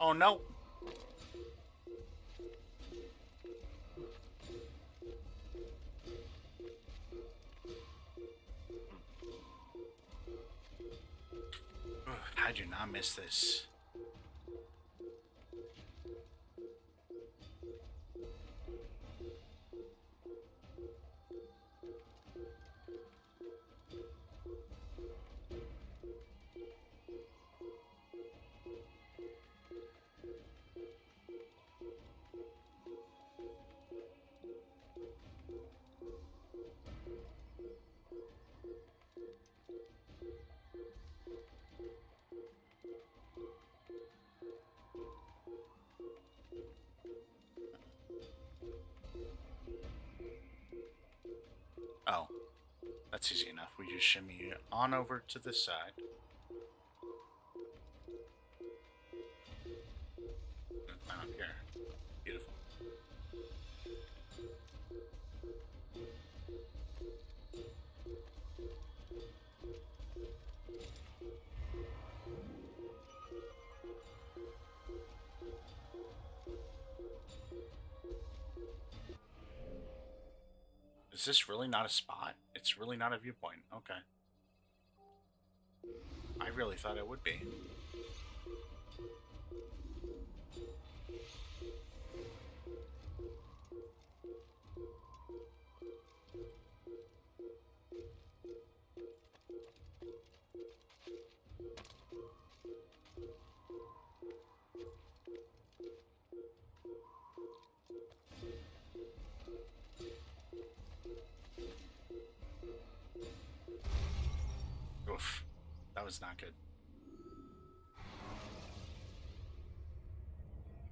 Oh no! Ugh, I do not miss this. That's easy enough. We just shimmy on over to this side. And climb up here. Beautiful. Is this really not a spot? It's really not a viewpoint. Okay. I really thought it would be. Oof. That was not good.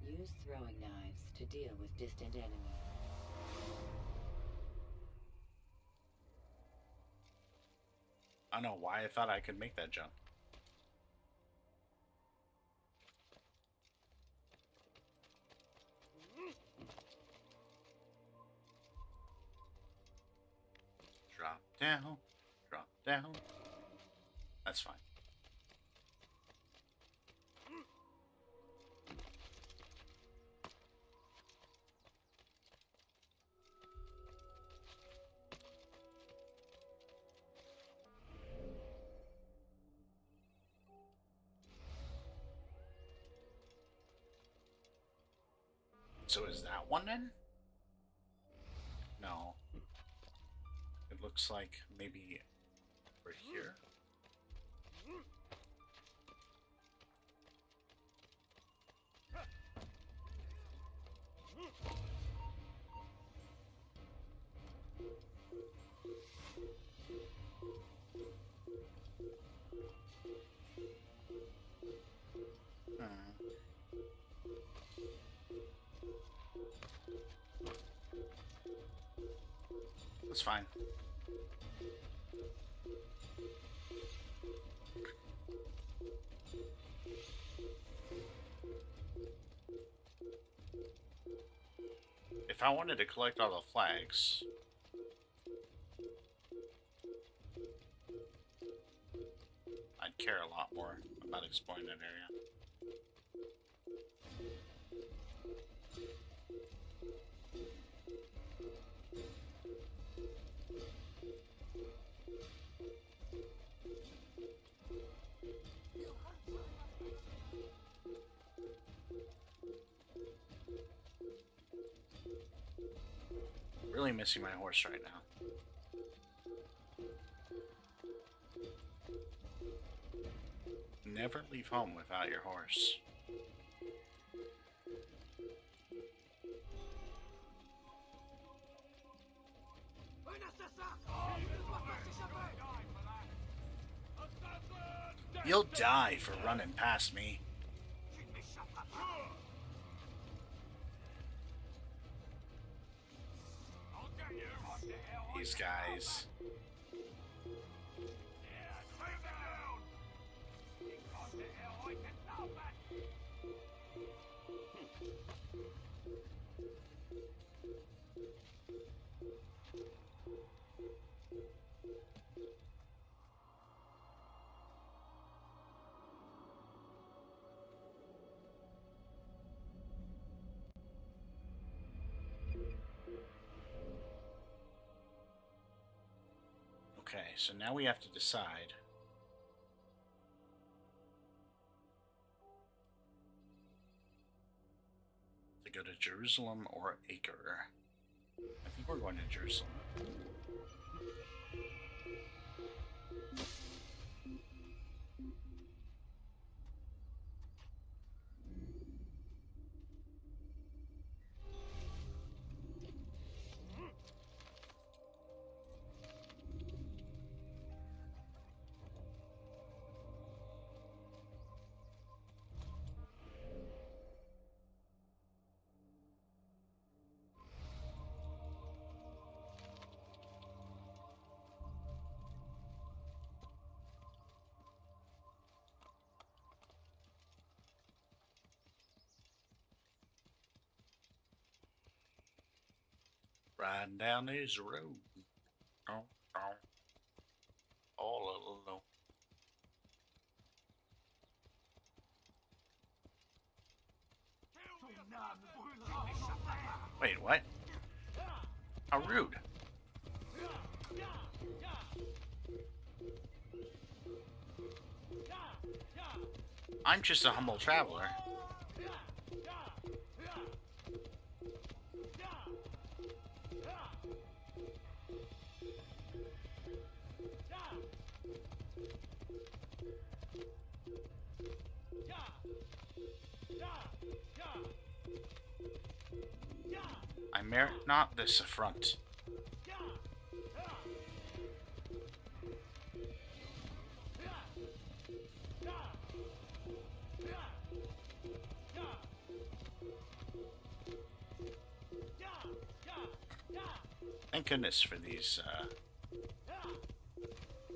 Use throwing knives to deal with distant enemies. I don't know why I thought I could make that jump. Drop down. Drop down. That's fine. So is that one then? No. It looks like maybe over here. That's fine. If I wanted to collect all the flags, I'd care a lot more about exploring that area. Really missing my horse right now. Never leave home without your horse. You'll die for running past me. These guys. Okay, so now we have to decide. To go to Jerusalem or Acre. I think we're going to Jerusalem. Riding down this road. Oh, oh. All alone. Wait, what? How rude. I'm just a humble traveler. I merit not this affront. Thank goodness for these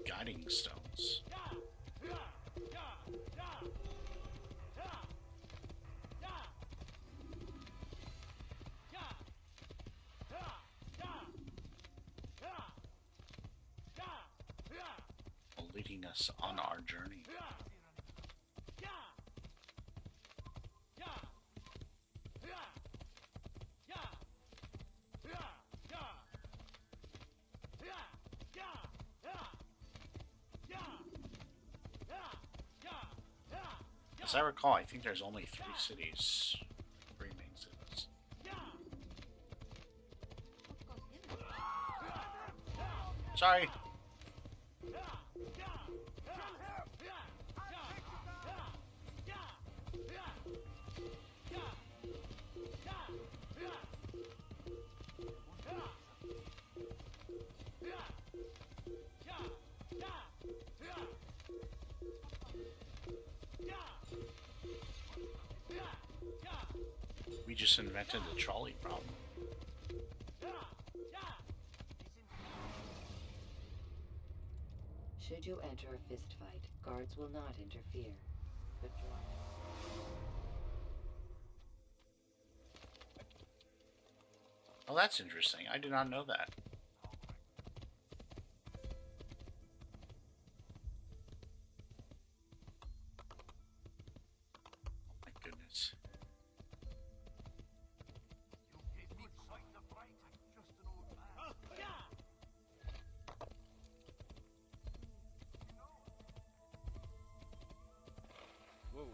guiding stones. Leading us on our journey. As I recall, I think there's only 3 cities, 3 main cities. Sorry. We just invented the trolley problem. Should you enter a fist fight, guards will not interfere. But Oh, that's interesting. I did not know that. Oh my goodness. Whoa.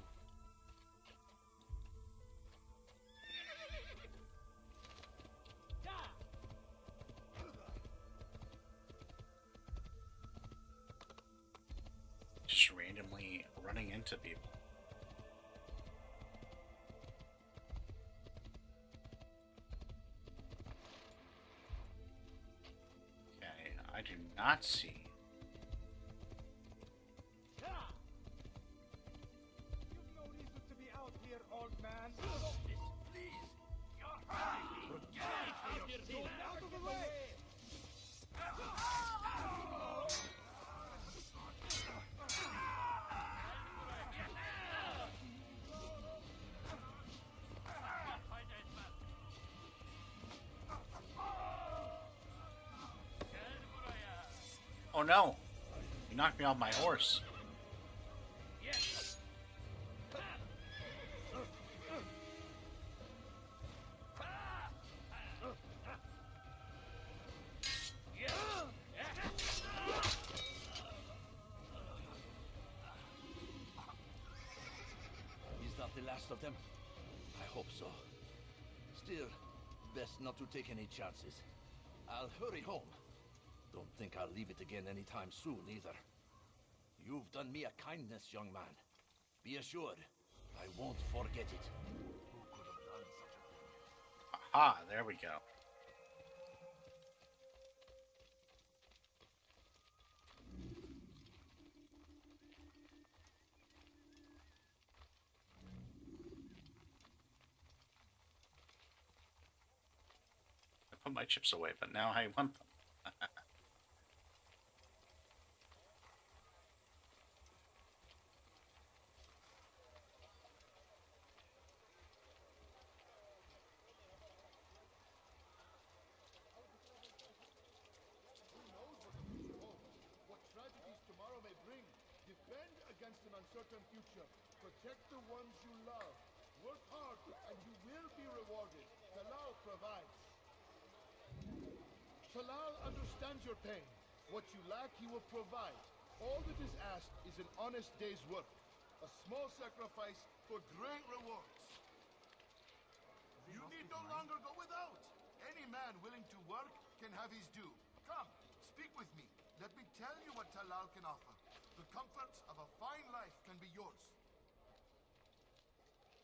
Just randomly running into people. Okay, I do not see. Oh no! You knocked me off my horse. Is that the last of them? I hope so. Still, best not to take any chances. I'll hurry home. Don't think I'll leave it again anytime soon, either. You've done me a kindness, young man. Be assured, I won't forget it. Aha, there we go. I put my chips away, but now I want them. uncertain future. Protect the ones you love. Work hard, and you will be rewarded. Talal provides. Talal understands your pain. What you lack, he will provide. All that is asked is an honest day's work. A small sacrifice for great rewards. You need no longer go without. Any man willing to work can have his due. Come, speak with me. Let me tell you what Talal can offer. The comforts of a fine life can be yours.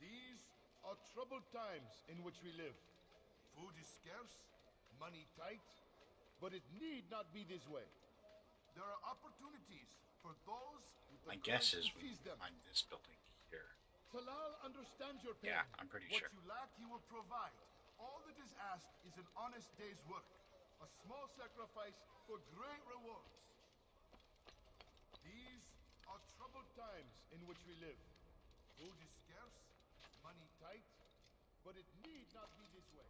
These are troubled times in which we live. Food is scarce, Money tight, but it need not be this way. there are opportunities for those with the My guess courage is to we seize them. find this building here. Talal understands your pain. Yeah, I'm pretty What sure. you lack, he will provide. All that is asked is an honest day's work. A small sacrifice for great rewards. These are troubled times in which we live. Food is scarce, Money tight, but it need not be this way.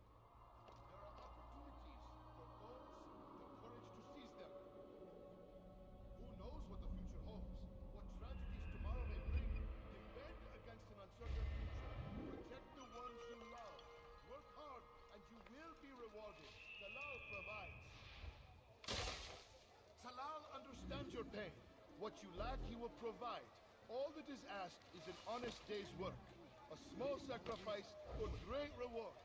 There are opportunities for those with the courage to seize them. Who knows what the future holds? What tragedies tomorrow may bring? Defend against an uncertain future. Protect the ones you love. Work hard, and you will be rewarded. Talal provides. Talal understands your pain. What you lack, he will provide. All that is asked is an honest day's work. A small sacrifice for great rewards.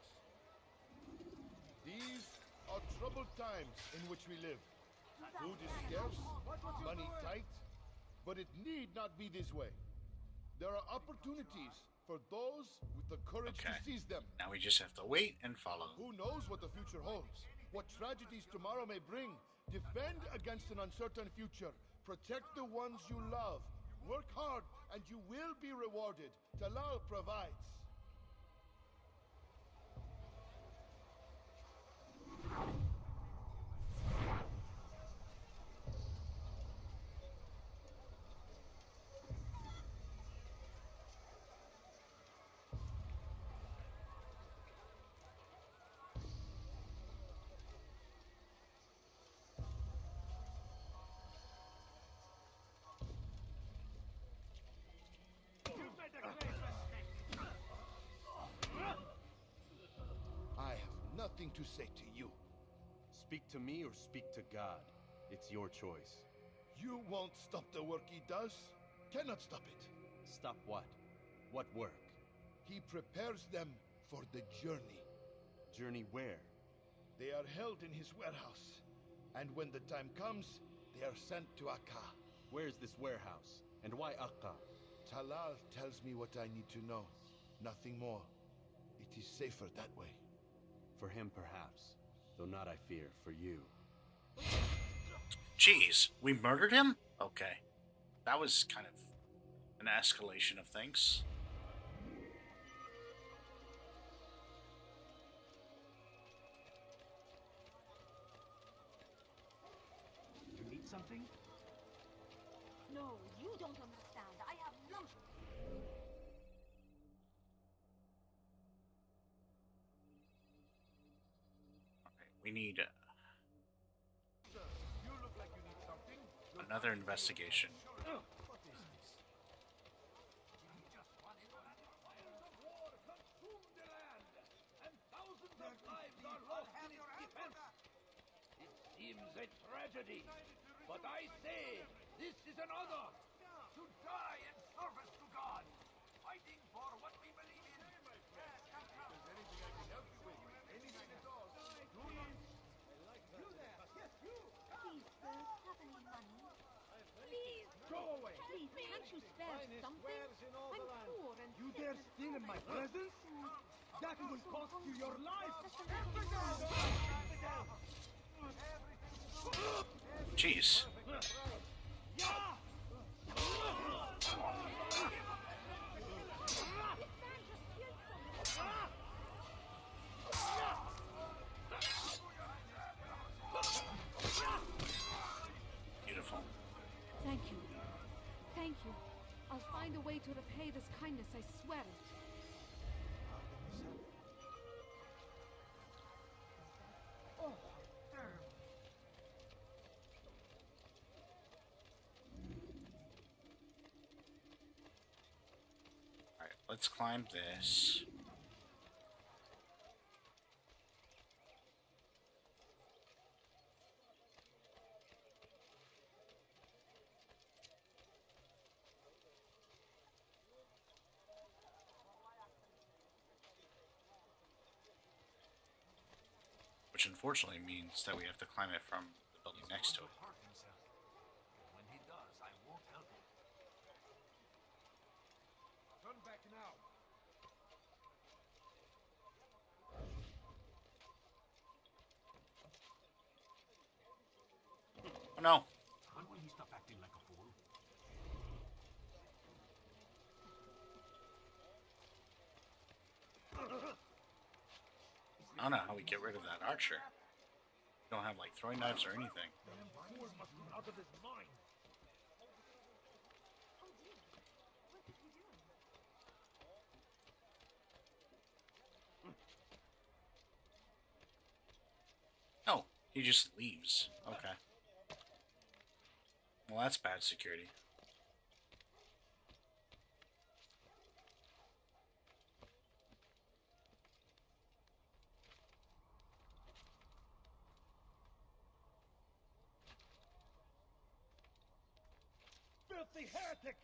These are troubled times in which we live. Food is scarce, money tight, but it need not be this way. There are opportunities for those with the courage to seize them. Now we just have to wait and follow. Who knows what the future holds? What tragedies tomorrow may bring? Defend against an uncertain future. Protect the ones you love. Work hard, and you will be rewarded. Talal provides. I have nothing to say to you. Speak to me or speak to God. It's your choice. You won't stop the work he does. Cannot stop it. Stop what? What work? He prepares them for the journey. Journey where? They are held in his warehouse. And when the time comes, they are sent to Akka. Where's this warehouse? And why Akka? Talal tells me what I need to know. Nothing more. It is safer that way. For him, perhaps. Though not, I fear, for you. Jeez, we murdered him? Okay. That was kind of an escalation of things. You need something? No, you don't understand. I have lunch. Okay, we need You look like you need something. another investigation. What is this? War consumed the land, and thousands of lives are lost in its defense. It seems a tragedy, but I say this is an honor to die in service to God, fighting for what we believe in. Anything I can help you with? Anything at all? Do not. You there, yes, you. Please, sir, have any money? Please. Go away. Please, can't you spare Finest something? wares in all I'm the land. poor and You sick dare and steal in my presence? That will cost you your life. Jeez. Beautiful. Thank you. Thank you. I'll find a way to repay this kindness, I swear it. let's climb this. Which unfortunately means that we have to climb it from the building next to it. When he does, I won't help him. Turn back now. Oh no! When will he stop acting like a fool? I don't know how we get rid of that archer. We don't have like throwing knives or anything. Fool must be out of his mind. Oh, he just leaves. Okay. Well, that's bad security. Filthy heretic!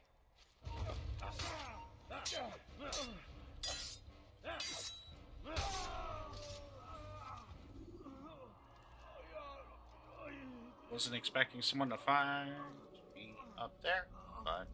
Wasn't expecting someone to find me up there, but...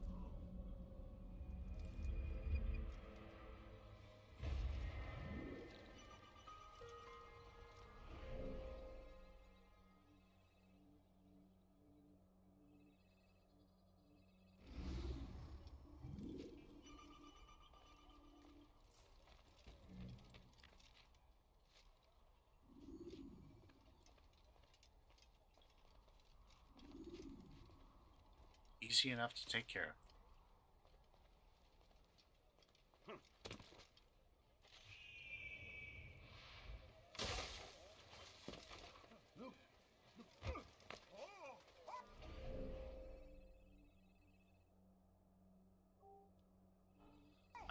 easy enough to take care of.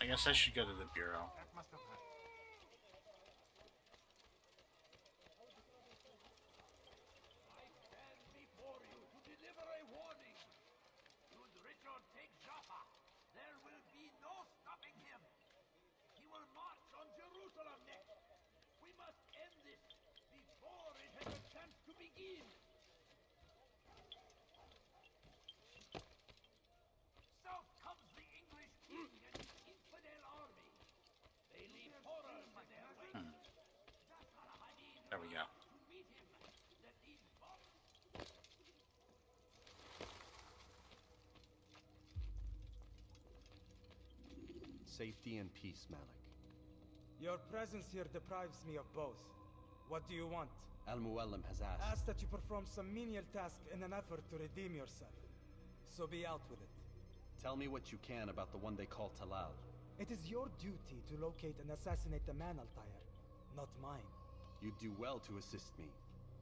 I guess I should go to the bureau. There we go. Safety and peace, Malik. Your presence here deprives me of both. What do you want? Al-Muallim has asked. Asked that you perform some menial task in an effort to redeem yourself. So be out with it. Tell me what you can about the one they call Talal. It is your duty to locate and assassinate the man, Altair, not mine. You'd do well to assist me.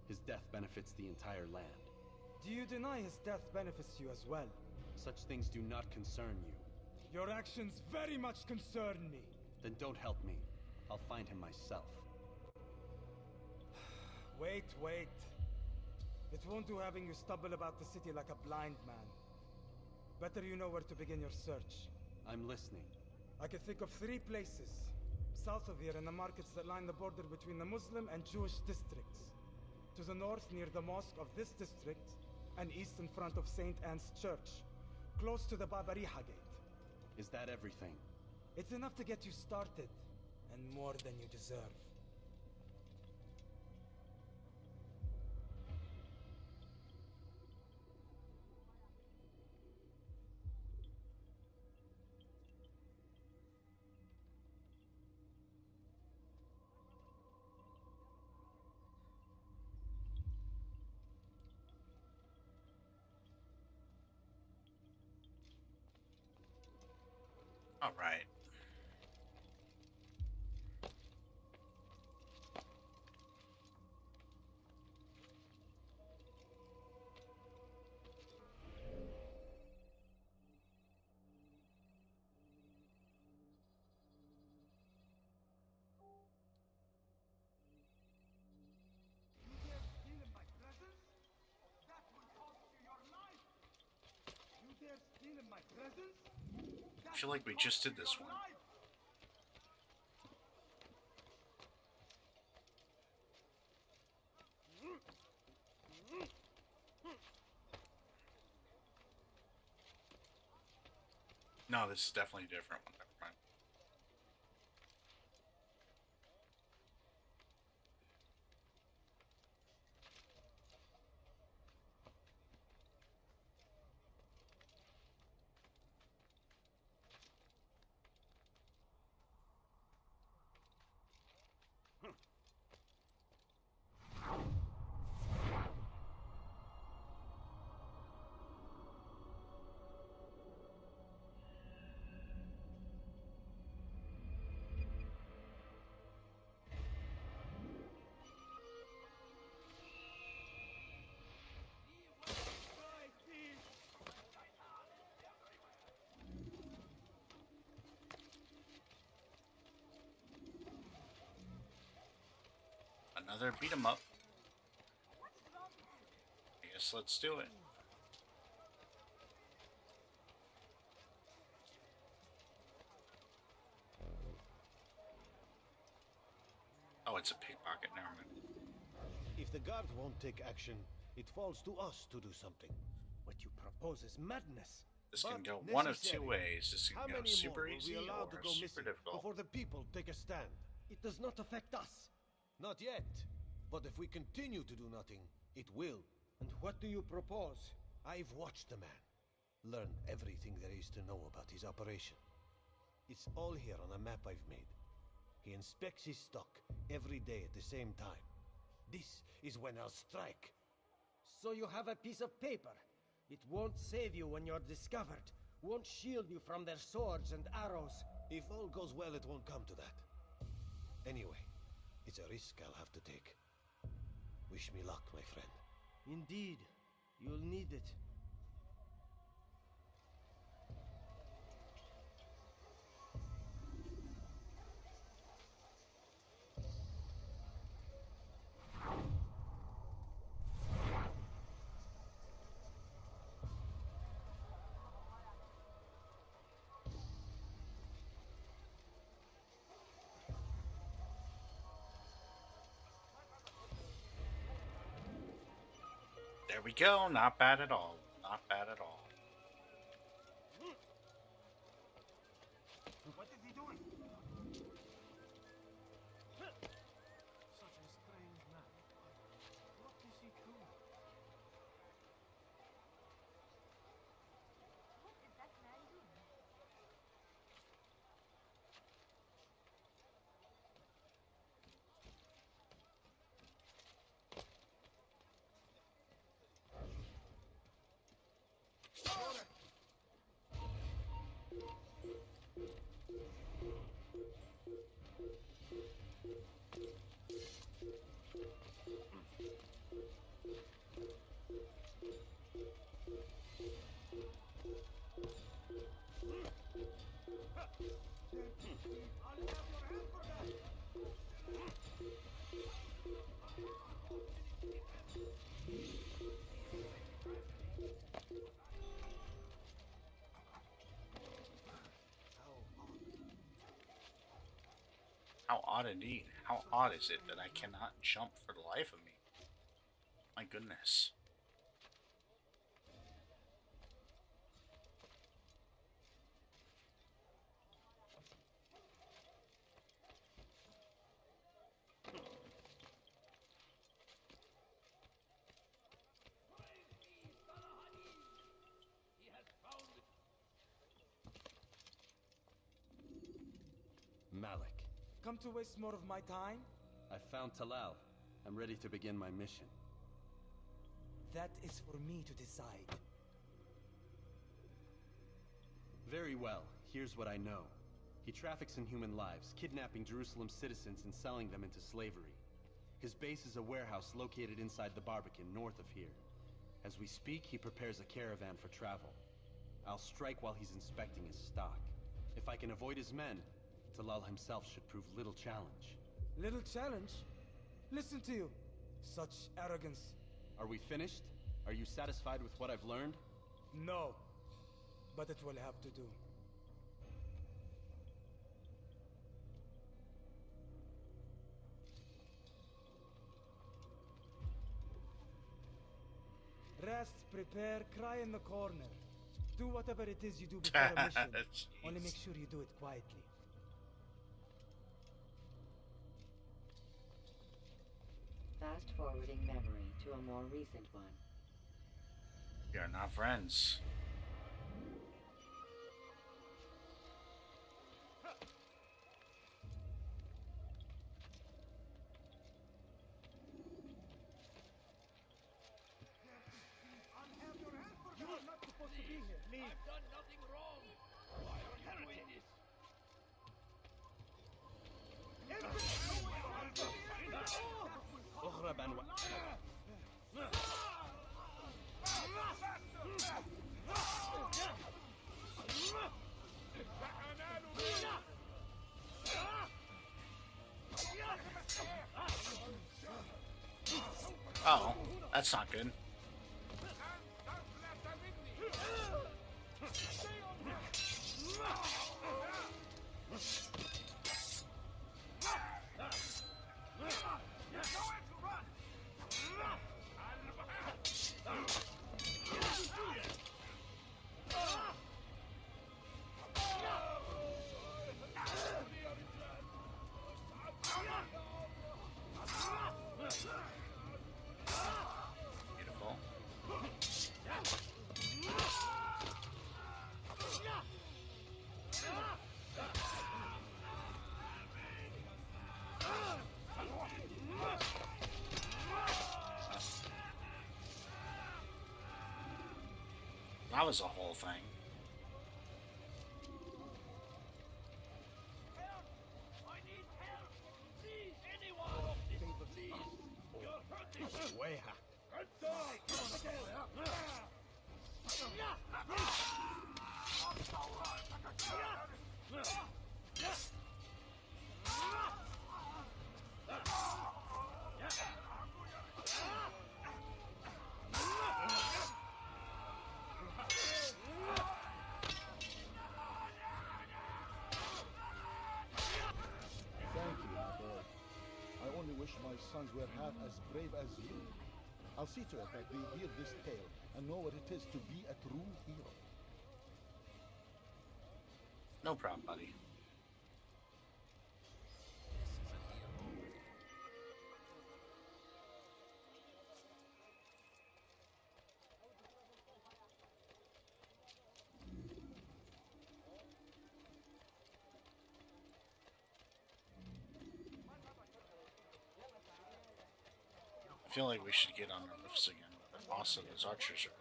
His death benefits the entire land. Do you deny his death benefits you as well? Such things do not concern you. Your actions very much concern me. Then don't help me. I'll find him myself. Wait. It won't do having you stumble about the city like a blind man. Better you know where to begin your search. I'm listening. I can think of 3 places. South of here in the markets that line the border between the Muslim and Jewish districts. To the north near the mosque of this district, and east in front of St. Anne's Church, close to the Babariha Gate. Is that everything? It's enough to get you started, and more than you deserve. All right. I feel like we just did this one. No, this is definitely a different one. Never mind. Another beat 'em up. I guess let's do it. Oh, it's a pickpocket. Never mind. If the guards won't take action, it falls to us to do something. What you propose is madness. This can But go one of necessary. two ways. This How can go many super more will easy we allow to or go super missing difficult. before the people take a stand? It does not affect us. Not yet. But if we continue to do nothing, it will. And what do you propose? I've watched the man. Learned everything there is to know about his operation. It's all here on a map I've made. He inspects his stock every day at the same time. This is when I'll strike. So you have a piece of paper. It won't save you when you're discovered. Won't shield you from their swords and arrows. If all goes well, it won't come to that. Anyway, it's a risk I'll have to take. Wish me luck, my friend. Indeed, you'll need it. There we go. Not bad at all. Not bad at all. What is he doing? Such a strange man. What is he doing? What is that man doing? How odd indeed. How odd is it that I cannot jump for the life of me? My goodness. Malik. Come to waste more of my time? I found Talal. I'm ready to begin my mission. That is for me to decide. Very well. Here's what I know. He traffics in human lives, kidnapping Jerusalem citizens and selling them into slavery. His base is a warehouse located inside the Barbican, north of here. As we speak, he prepares a caravan for travel. I'll strike while he's inspecting his stock. If I can avoid his men, Talal himself should prove little challenge. Little challenge? Listen to you. Such arrogance. Are we finished? Are you satisfied with what I've learned? No. But it will have to do. tasks, prepare, cry in the corner. Do whatever it is you do before a mission. Only make sure you do it quietly. Fast forwarding memory to a more recent one. We are not friends. I've done nothing wrong. Why are you doing this? اغرب انواع Oh, that's not good. Beautiful. That was a whole thing. I need help. Please, anyone. Please. You're hurting. Way Thank you, my boy. I only wish my sons were half as brave as you. I'll see to it that they hear this tale and know what it is to be a true hero. No problem, buddy. I feel like we should get on our roofs again. But also, those archers are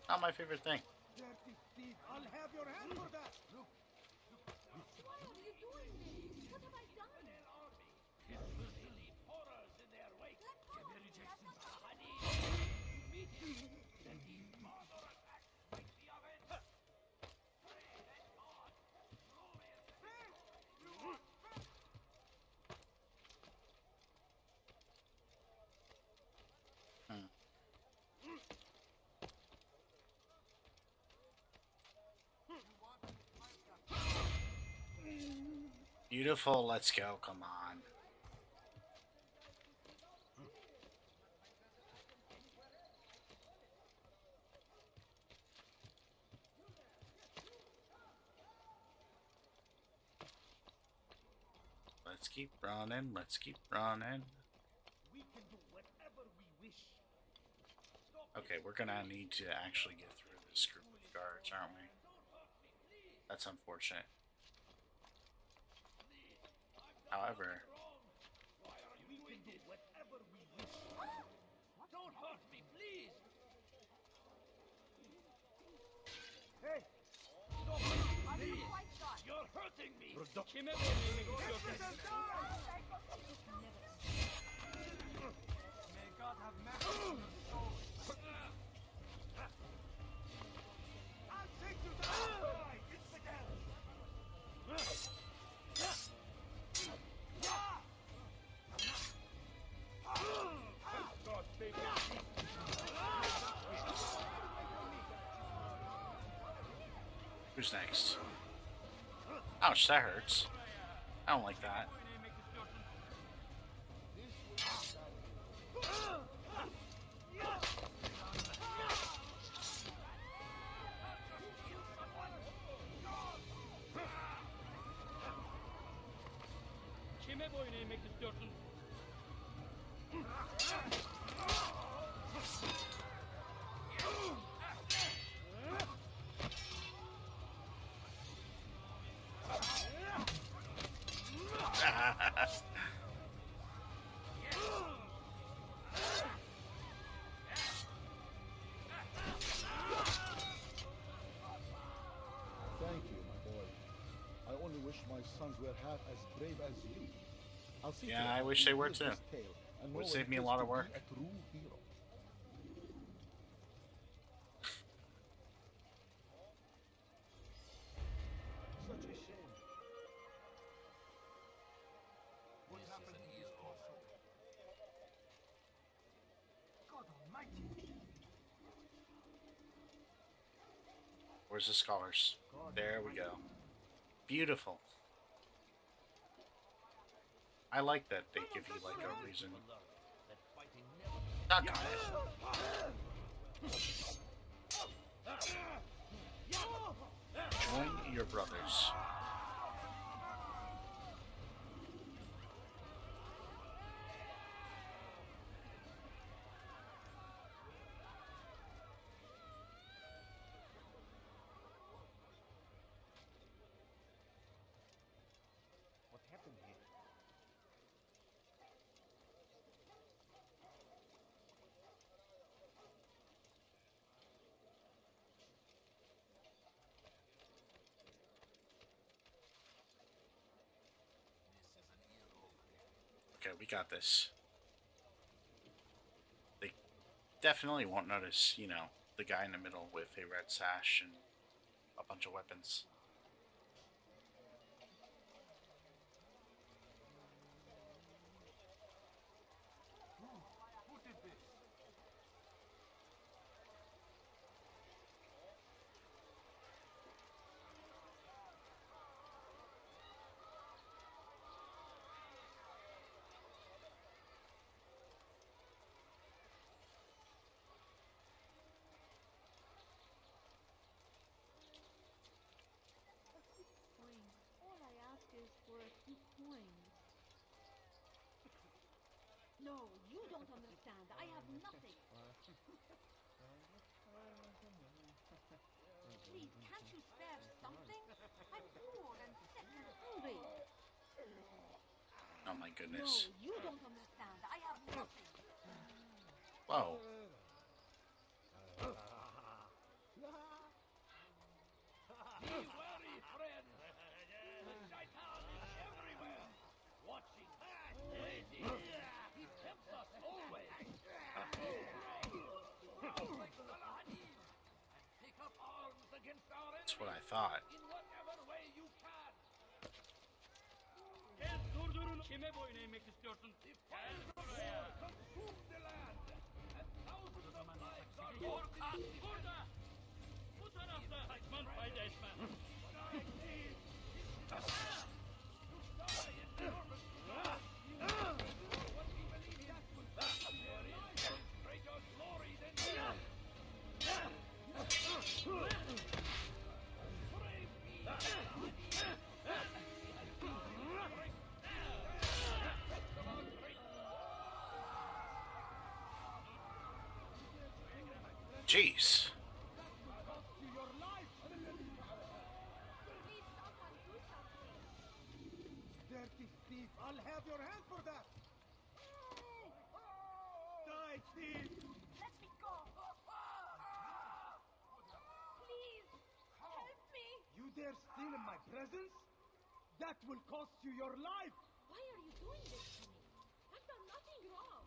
not my favorite thing. Dirty thief. I'll have your hand for that. Look. Why are you doing this? What have I done? They leave horrors in their wake. Meet him. Then he mother attack. Like the oven. Pray that God. Beautiful, let's go, come on. Let's keep running, let's keep running. We can do whatever we wish. Okay, we're gonna need to actually get through this group of guards, aren't we? That's unfortunate. However, We can do whatever we wish. Don't hurt me, please. Hey, stop it, please. You're hurting me. May God have mercy on your soul. I'll take you down. Infidel. God save me. who's next? Ouch, that hurts. I don't like that. boyun eğmek istiyorsun? Thank you, my boy. I only wish my sons were half as brave as you. I'll see Yeah, to it I that wish you they were live too. this tale and know Would what save it me a is lot to of be work. a true hero. Such a shame. What happened to this poor soul? God Almighty! Where's the scholars? There we go. Beautiful. I like that they give you like a reason. Not got it. Join your brothers. What happened here? Okay, we got this. They definitely won't notice, you know, the guy in the middle with a red sash and a bunch of weapons. Who did this? Coins. All I ask is for a few coins. No, you don't understand. I have nothing. Please, can't you spare something? I'm poor and sick and hungry. Oh my goodness. No, you don't understand. I have nothing. Whoa. Be wary, friend. The shaitan is everywhere. Watching, waiting. He tempts us always. Like Salahadin. And take up arms against our enemies. That's what I thought. In whatever way you can. Gel durdurun. Kime boyun eğmek istiyorsun? Gel buraya. Consume the land. And thousands of lives are lost. Burada. Bu tarafta. Kaçman fayda etmez. Jeez. Dirty thief! I'll have your hand for that! Die, thief! Let me go. Please, help me. You dare steal in my presence? That will cost you your life! Why are you doing this to me? I've done nothing wrong.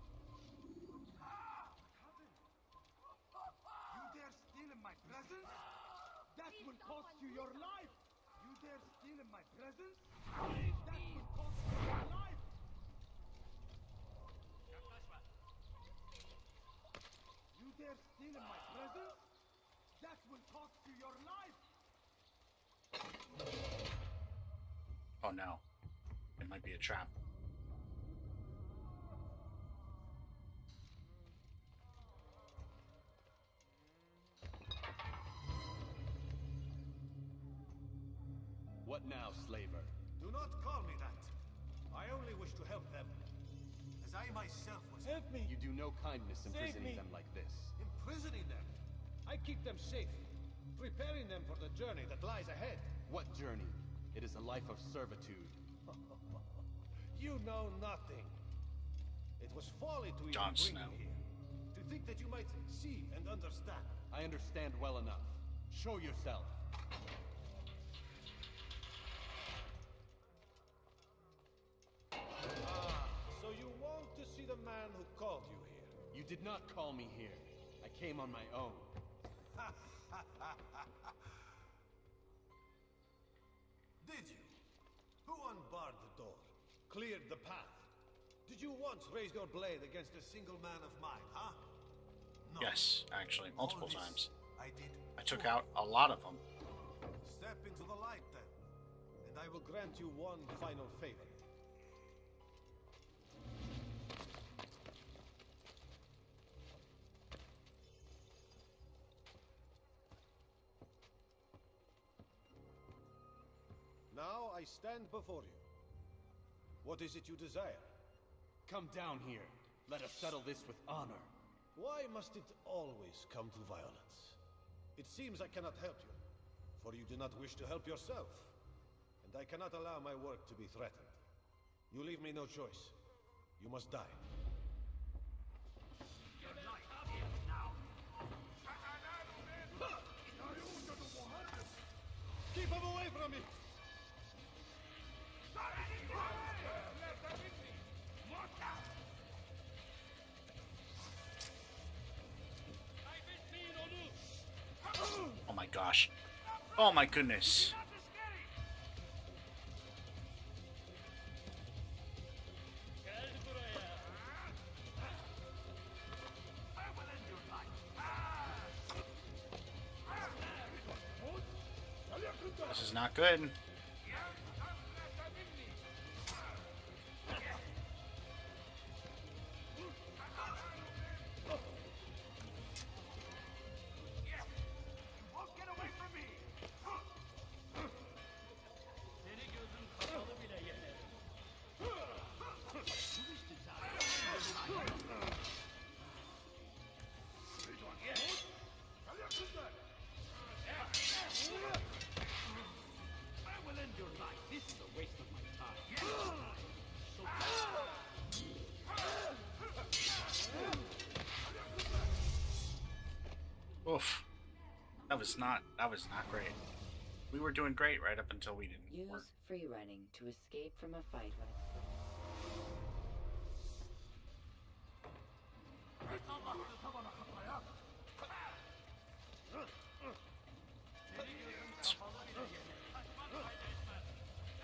You dare steal in my presence? That will cost you your life! You dare steal in my presence? That will cost you your life! You dare steal in my presence? That will cost you your life! Oh no. It might be a trap. What now, slaver? Do not call me that. I only wish to help them. As I myself was. Help me! You do no kindness imprisoning me. them like this. Imprisoning them? I keep them safe, preparing them for the journey that lies ahead. What journey? It is a life of servitude. You know nothing. It was folly to even Jon bring Snow. you here. To think that you might see and understand. I understand well enough. Show yourself. So you want to see the man who called you here? You did not call me here. I came on my own. Did you? Who unbarred the door? Cleared the path? Did you once raise your blade against a single man of mine, huh? No. Yes, actually, multiple All this times. I did. I took out a lot of them. Step into the light then, and I will grant you one final favor. Now I stand before you. What is it you desire? Come down here. Let us settle this with honor. Why must it always come to violence? It seems I cannot help you, for you do not wish to help yourself. And I cannot allow my work to be threatened. You leave me no choice. You must die. Keep him away from me! Oh my gosh. Oh my goodness. This is not good. Oof. That was not great. We were doing great right up until we didn't Use work. free running to escape from a fight when it's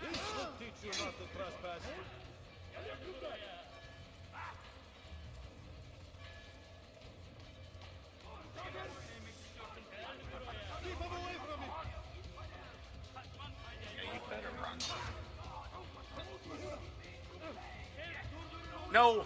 This will teach you not to trespass. Keep him away from me! Yeah, you better run. No!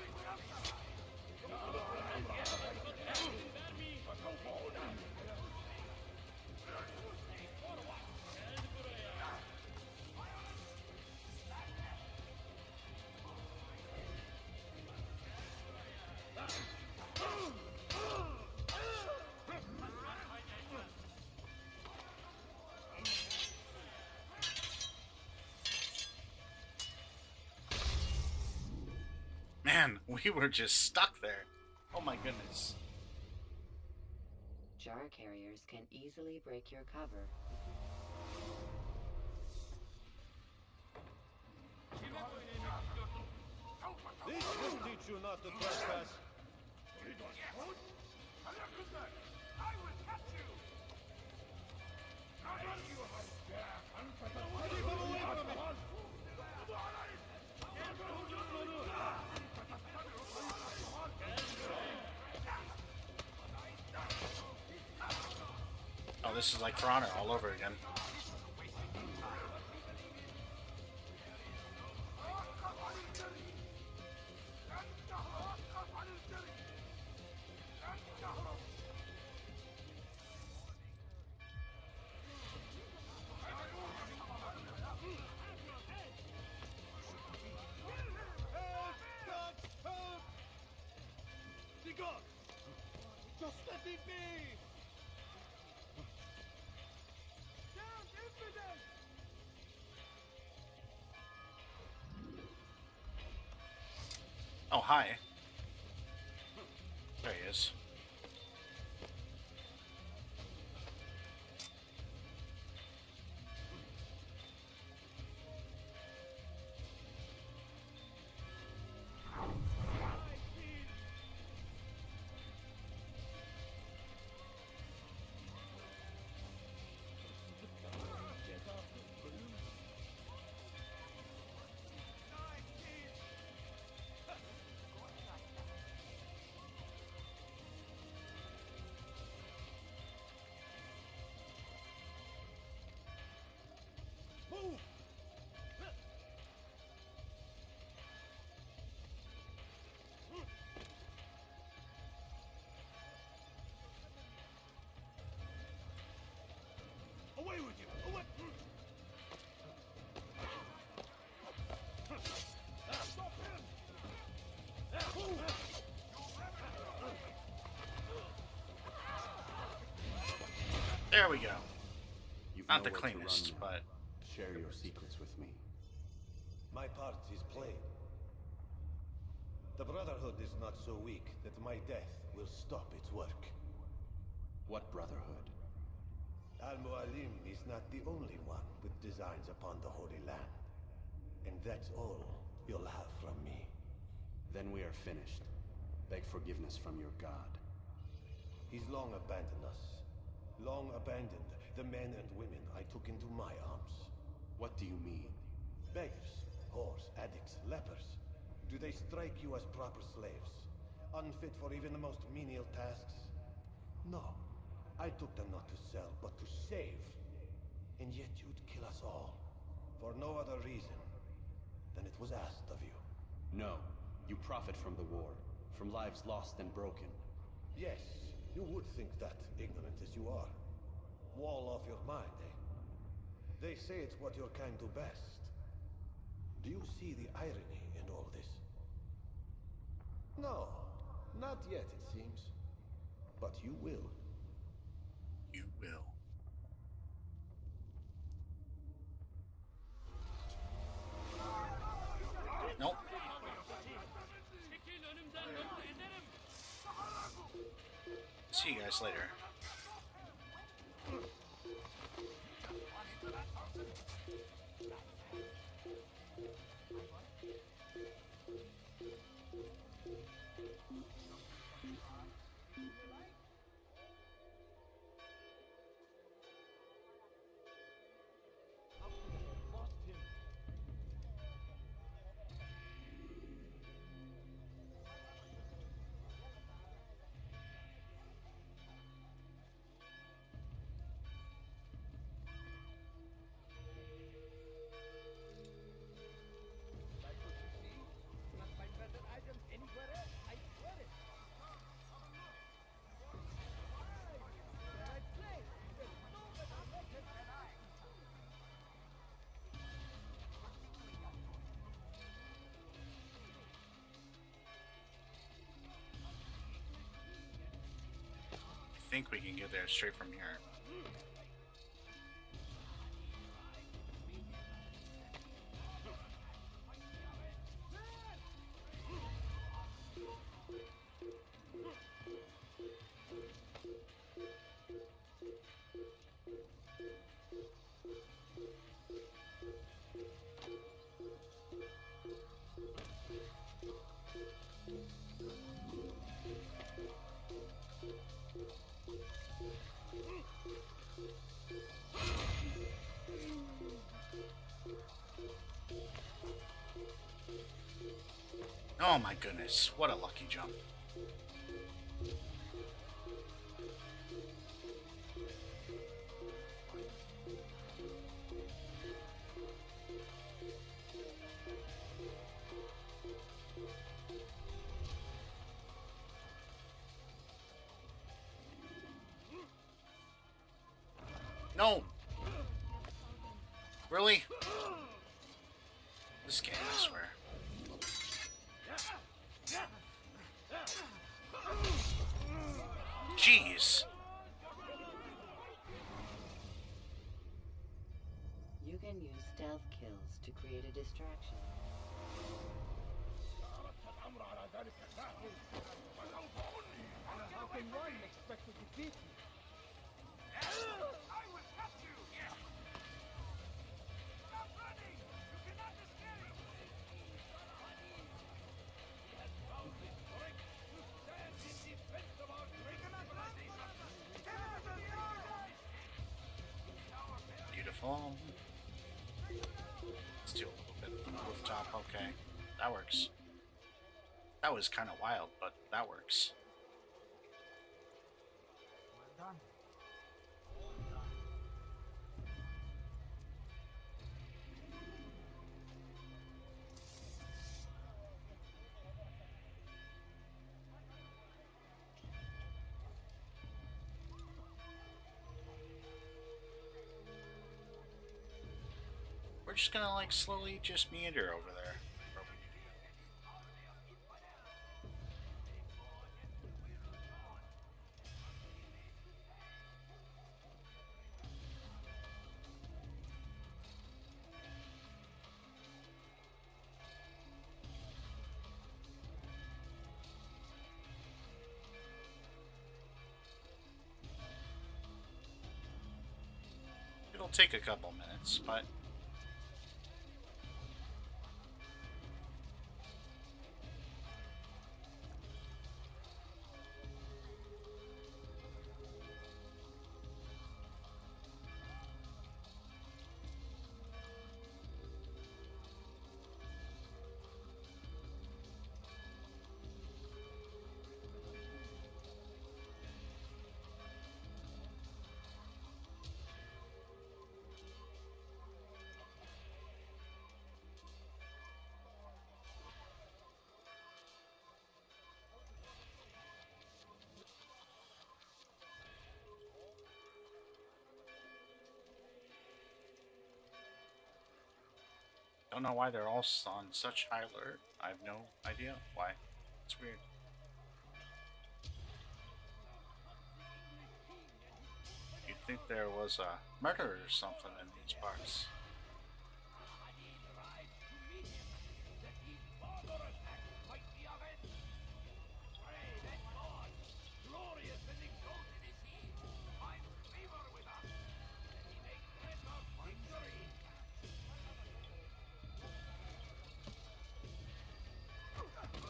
Man, we were just stuck there. Oh my goodness. jar carriers can easily break your cover. This will teach you not to trespass. Oh, this is like For Honor all over again. Just let me be! Down, infidel! Oh, hi. There he is. Move! Away with you! Away! Stop him! There we go. You've Not the nowhere to cleanest, run but... Share your secrets with me. My part is played. The Brotherhood is not so weak that my death will stop its work. What Brotherhood? Al-Mualim is not the only one with designs upon the Holy Land. And that's all you'll have from me. Then we are finished. Beg forgiveness from your god. He's long abandoned us. Long abandoned the men and women I took into my arms. What do you mean? Beggars, whores, addicts, lepers. Do they strike you as proper slaves? Unfit for even the most menial tasks? No. I took them not to sell, but to save. And yet you'd kill us all. For no other reason than it was asked of you. No. You profit from the war. From lives lost and broken. Yes, you would think that, ignorant as you are. Wall off your mind, eh? They say it's what your kind do best. Do you see the irony in all this? No, not yet, it seems. But you will. You will. Nope. See you guys later. I think we can get there straight from here. Oh my goodness, what a lucky jump. No! Really? This game, I swear. nice. You can use stealth kills to create a distraction. How can one expect to defeat me? I will cut you! Stop running! You cannot escape! He has found the strength to stand in defense of our great civilization. Beautiful. Let's do a little bit of the rooftop. Okay, that works. That was kind of wild, but that works. Well done. We're just gonna like slowly just meander over there. Where we need to go. It'll take a couple minutes, but don't know why they're all on such high alert. I have no idea why. It's weird. You'd think there was a murder or something in these parts.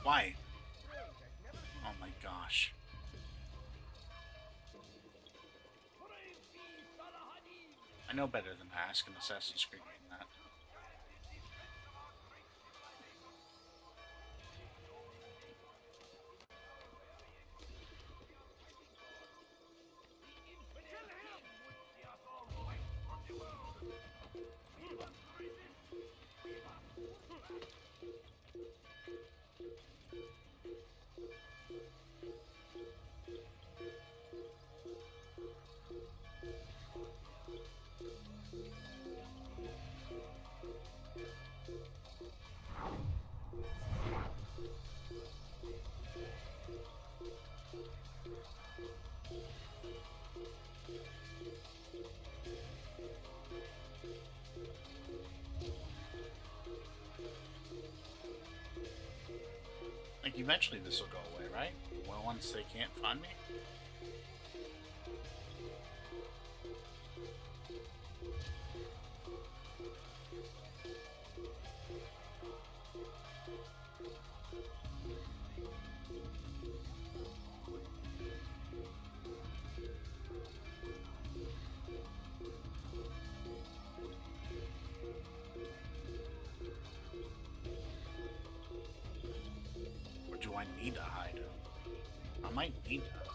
Why? Oh my gosh. I know better than to ask an Assassin's Creed game that. Like, eventually this will go away, right? Well, once they can't find me? Or do I need to hide? I might need to hide.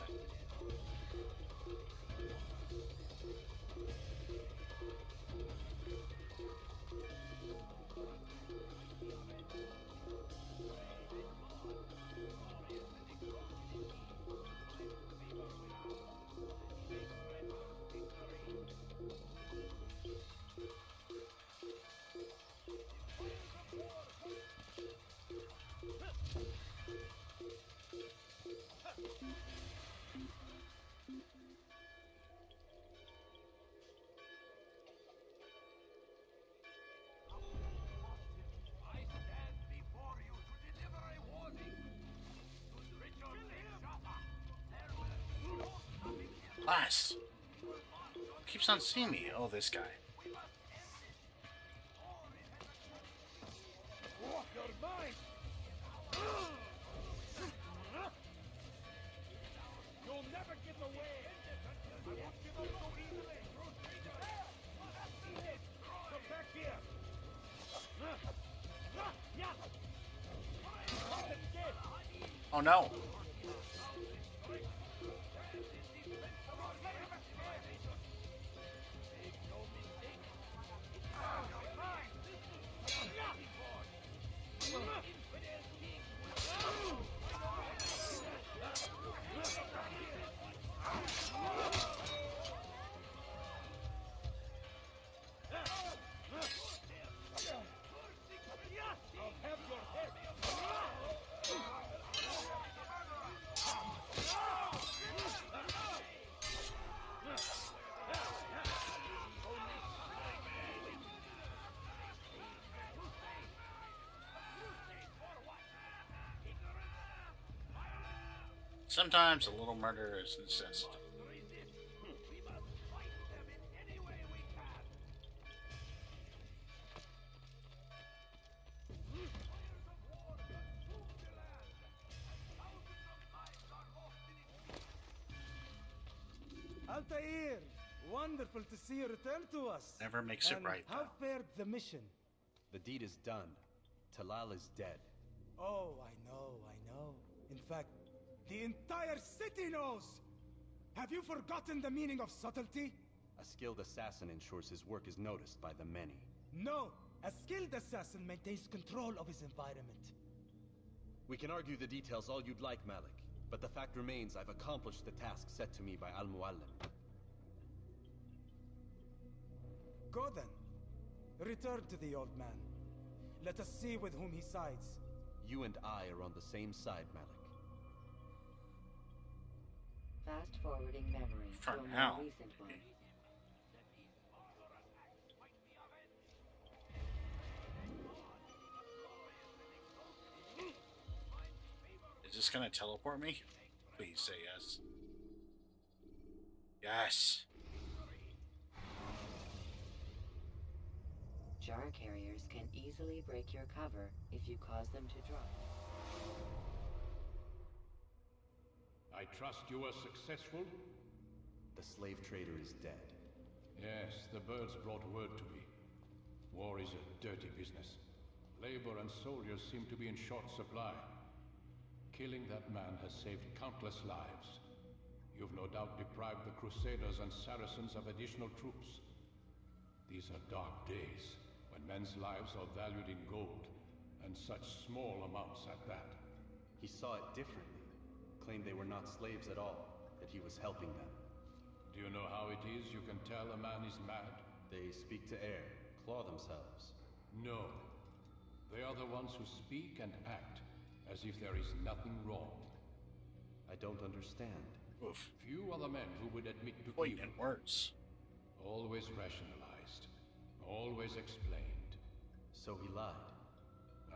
last. Keeps on seeing me. Oh, this guy. You're mine! You'll never get away! I won't give up so easily! Come back here! Oh no! Sometimes a little murder is necessary. Altair, wonderful to see you return to us. Never makes it And right, how though. fared the mission? The deed is done. Talal is dead. Oh, I know. In fact, the entire city knows! Have you forgotten the meaning of subtlety? A skilled assassin ensures his work is noticed by the many. No! A skilled assassin maintains control of his environment. We can argue the details all you'd like, Malik. But the fact remains I've accomplished the task set to me by Al-Muallim. Go then. Return to the old man. Let us see with whom he sides. You and I are on the same side, Malik. Fast forwarding memory For to a now. more recent one. Is this gonna teleport me? Please say yes. Yes. Jar carriers can easily break your cover if you cause them to drop. I trust you were successful? The slave trader is dead. Yes, the birds brought word to me. War is a dirty business. Labor and soldiers seem to be in short supply. Killing that man has saved countless lives. You've no doubt deprived the Crusaders and Saracens of additional troops. These are dark days, when men's lives are valued in gold, and such small amounts at that. He saw it differently. Claimed they were not slaves at all, that he was helping them. Do you know how it is you can tell a man is mad? They speak to air, claw themselves. No. They are the ones who speak and act as if there is nothing wrong. I don't understand. Oof. Few are the men who would admit to Poignant evil. words. Always rationalized. Always explained. So he lied.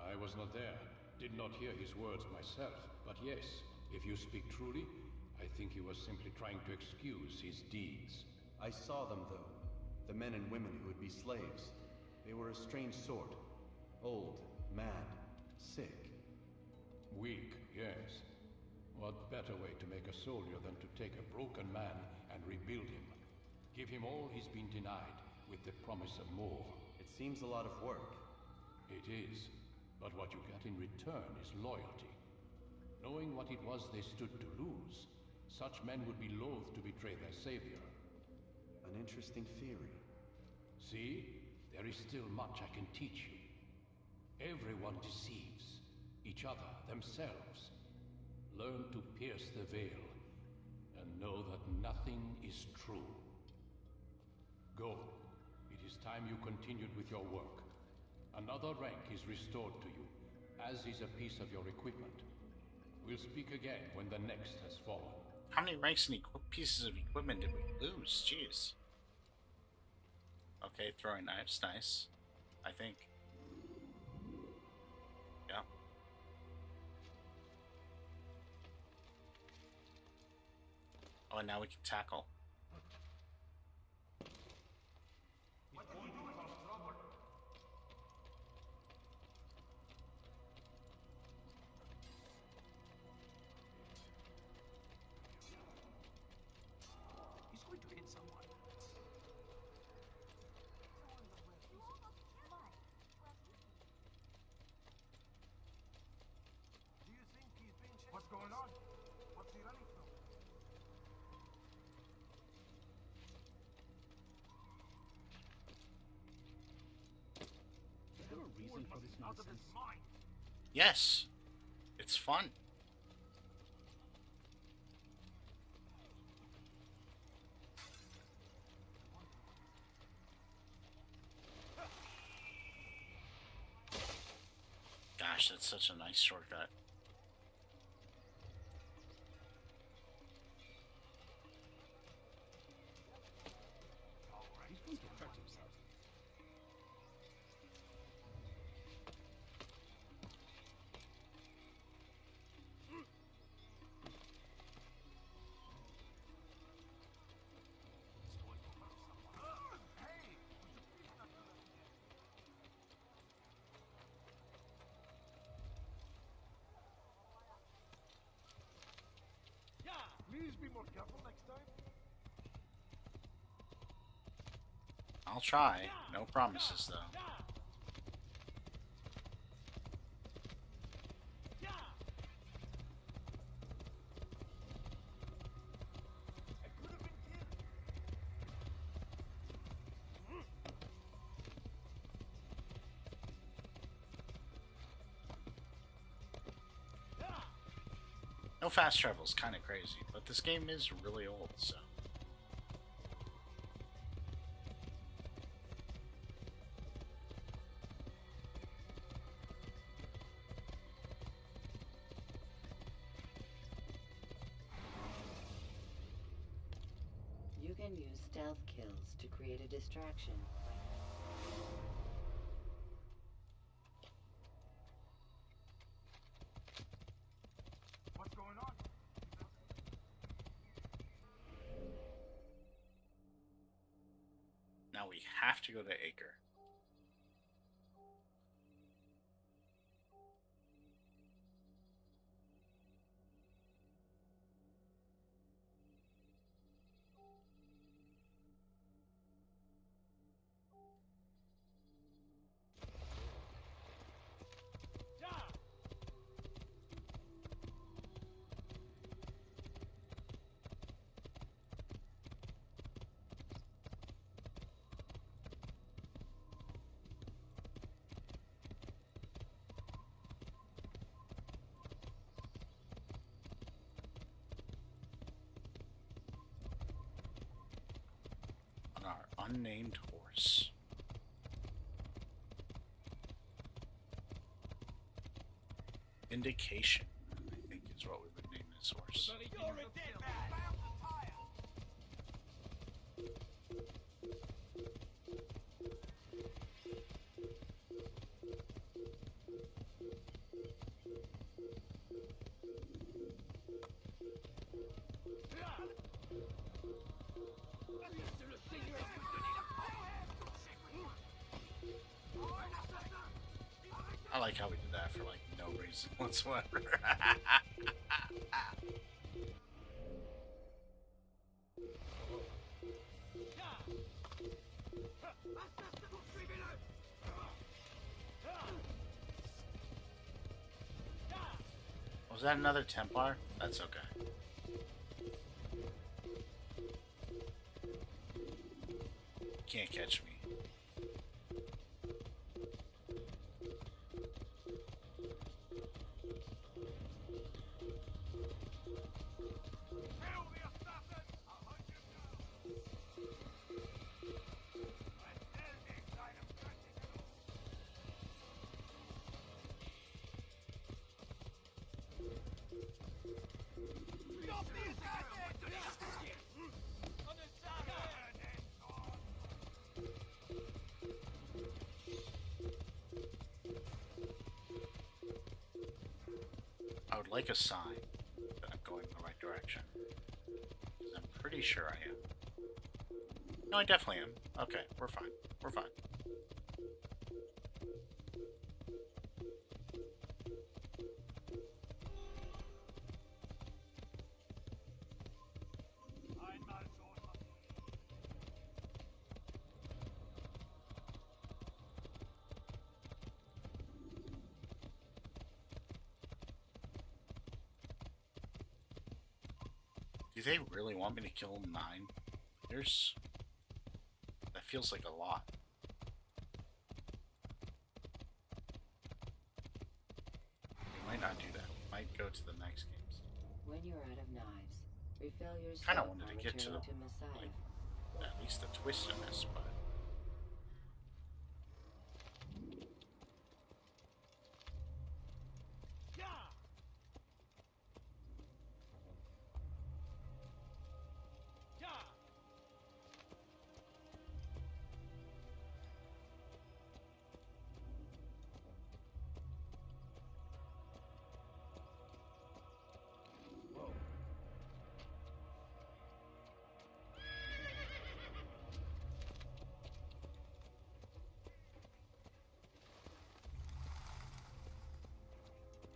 I was not there. Did not hear his words myself. But yes, if you speak truly, I think he was simply trying to excuse his deeds. I saw them, though. The men and women who would be slaves. They were a strange sort. Old, mad, sick. Weak, yes. What better way to make a soldier than to take a broken man and rebuild him? Give him all he's been denied, with the promise of more. It seems a lot of work. It is. But what you get in return is loyalty. Knowing what it was they stood to lose, such men would be loath to betray their savior. An interesting theory. See? There is still much I can teach you. Everyone deceives. Each other, themselves. Learn to pierce the veil, and know that nothing is true. Go. It is time you continued with your work. Another rank is restored to you, as is a piece of your equipment. We'll speak again when the next has fallen. How many ranks and pieces of equipment did we lose? Jeez. Okay, throwing knives, nice. I think. Yeah. Oh, and now we can tackle. going on? What's he running from? Is there a reason for this Out of his nonsense? mind. Yes, it's fun. Gosh, that's such a nice shortcut. He's going to hurt himself. Please be more careful next time. I'll try. No promises, though. No fast travel is kind of crazy, but this game is really old, so. You can use stealth kills to create a distraction. What's going on? Now we have to go to Acre. On our unnamed horse. Indication, I think, is what we would name this horse. You're a dead man. Bound to tire. I like how we did that for like no reason whatsoever. Was that another Templar? That's okay. Can't catch me. I would like a sign that I'm going in the right direction. 'Cause I'm pretty sure I am. No, I definitely am. Okay, we're fine. We're fine. Do they really want me to kill 9? That feels like a lot. We might not do that. We might go to the next games. When you're out of knives, refill your Kind of stock wanted on to get to returning to Messiah. like at least the twist in this, but.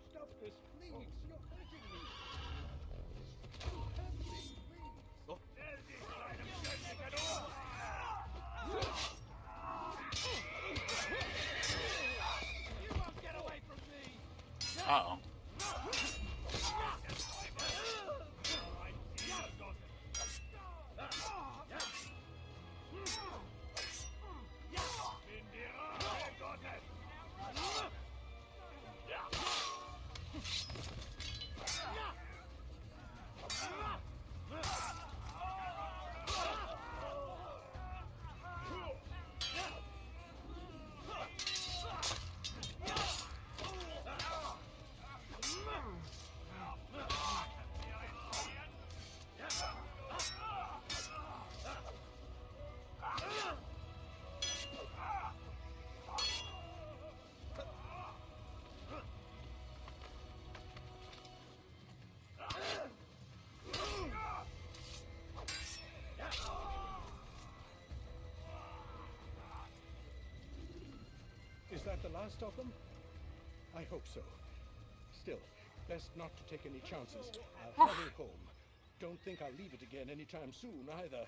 Stop this, please! You're hurting me! Help me, please! Oh. You won't get away from me! Uh-oh. Is that the last of them? I hope so. Still, best not to take any chances. I'll hurry home. Don't think I'll leave it again anytime soon, either.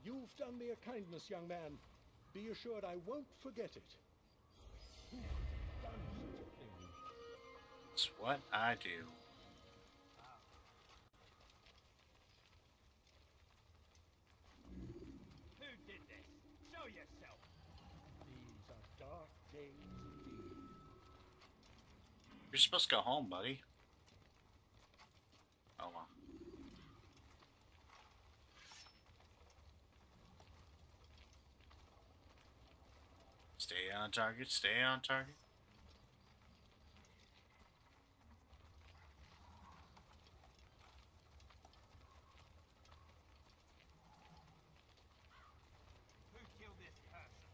You've done me a kindness, young man. Be assured I won't forget it. Who could have done such a thing? It's what I do. Who did this? Show yourself! These are dark days indeed. You're supposed to go home, buddy. Oh well. Stay on target, stay on target. Who killed this person?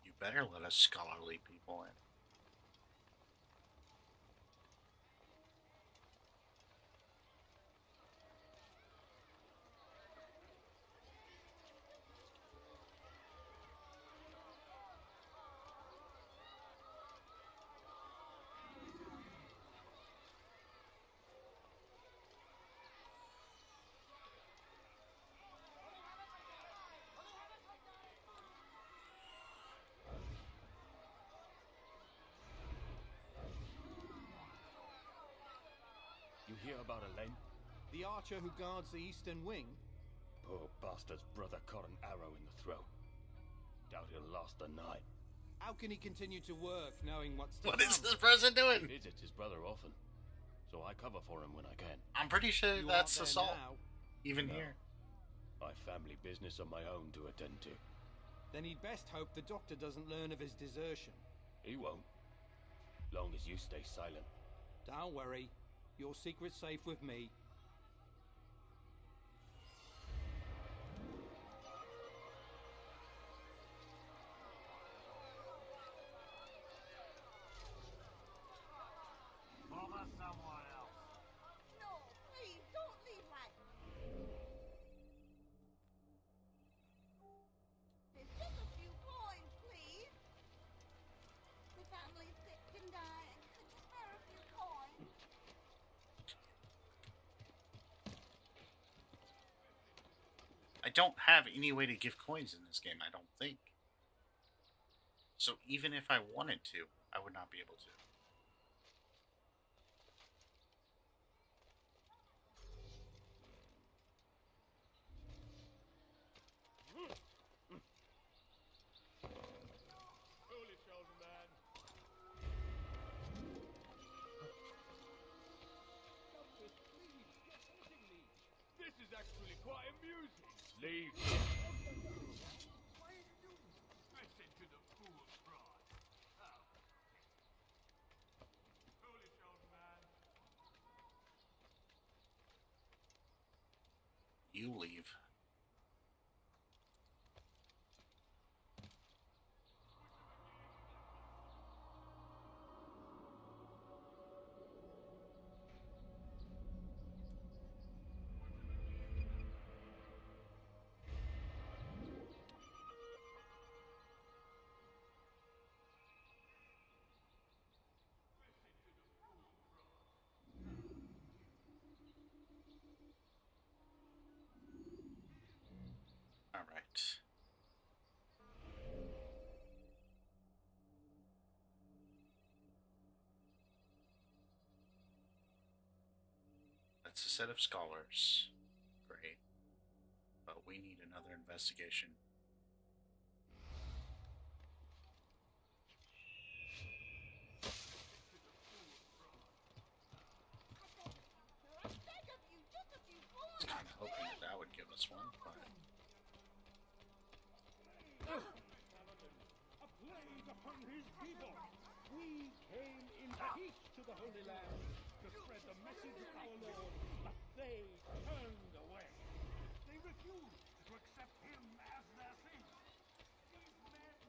You better let us scholarly people in. You hear about Elaine? The archer who guards the eastern wing? Poor bastard's brother caught an arrow in the throat. Doubt he'll last the night. How can he continue to work knowing what's to What come? is this person doing? He visits his brother often, so I cover for him when I can. I'm pretty sure You that's aren't there assault. now? Even No. here. I have family business of my own to attend to. Then he'd best hope the doctor doesn't learn of his desertion. He won't. Long as you stay silent. Don't worry. Your secret's safe with me. Over someone else. No, please, don't leave right. There's just a few coins, please. The family's sick and dying. Could you spare a few coins? I don't have any way to give coins in this game, I don't think. So even if I wanted to, I would not be able to. Foolish old man. Doctor, please, you're hurting me. This is actually quite amusing. Leave. Why are you doing this? Listen to the fool's pride. Oh. Foolish old man. You leave. All right. That's a set of scholars. Great. But we need another investigation. I was kind of hoping that that would give us one, but... A plague upon his people. We came in peace to the Holy Land to spread the message of our Lord, but they turned away. They refused to accept him as their savior. These men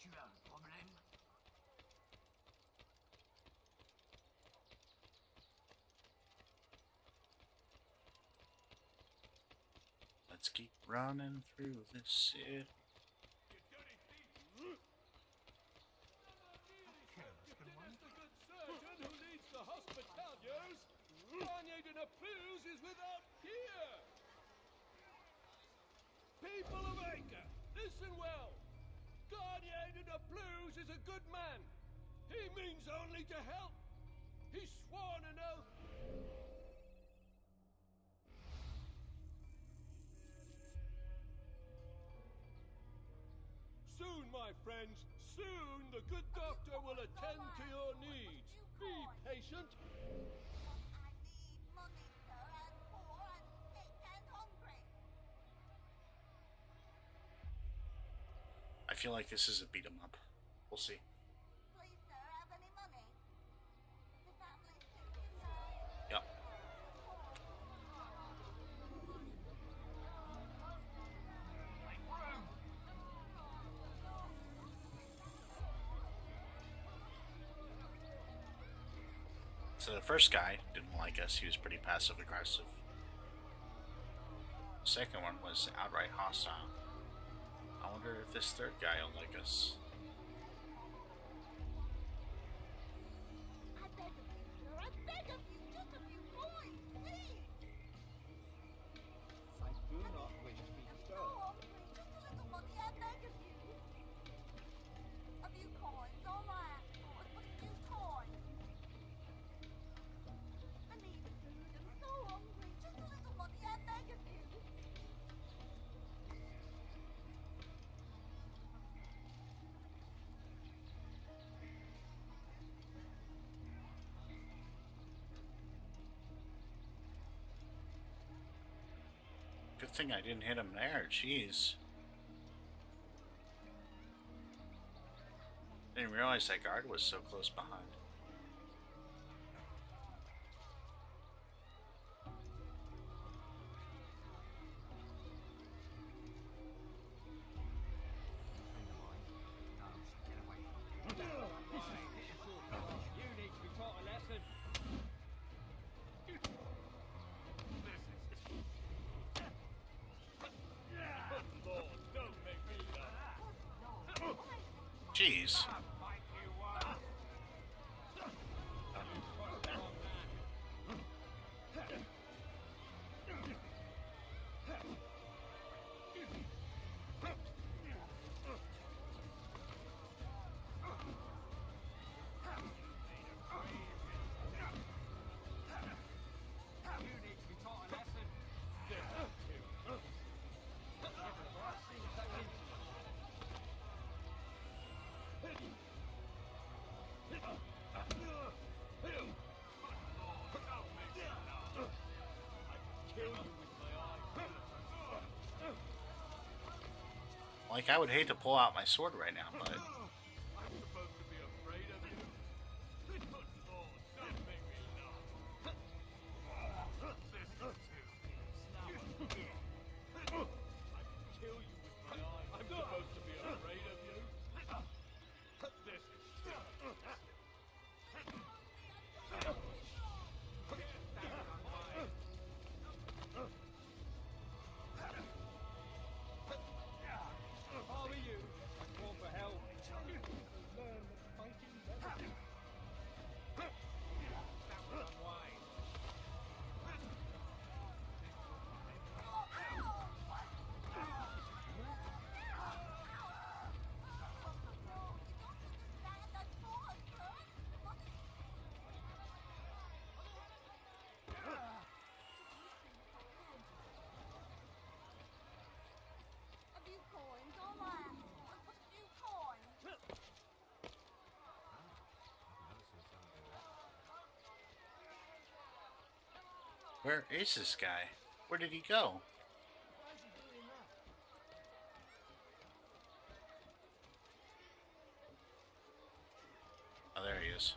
Tu as un problème? Let's keep running through this city. Who leads the hospitaliers? Garnier de Naplouse is without fear. People of Acre, listen well. Garnier de Naplouse is a good man. He means only to help. He's sworn an oath. Soon, my friends, soon the good doctor will attend to your needs. Be patient. I feel like this is a beat 'em up. We'll see. Yep. So the first guy didn't like us. He was pretty passive aggressive. The second one was outright hostile. I wonder if this third guy will like us. I beg of you, sir. I beg of you, just a few coins, please. I do not wish to be disturbed. Just a little money, I beg of you. A few coins, all I ask for is but a few coins. I need food. I'm so hungry. Just a little money, I beg of you. Good thing I didn't hit him there, jeez. Didn't realize that guard was so close behind. You need to be taught a lesson. Lord, don't make me laugh. Jeez. Like, I would hate to pull out my sword right now, but... I'm supposed to be afraid of you? Good Lord, don't make me laugh. This is too I can kill you with my eyes. I'm supposed to be afraid of you? This is too If I were you, I'd call for help. Learn that fighting never do. That was unwise. A few coins, all right. A few coins. Where is this guy? Where did he go? Oh, there he is.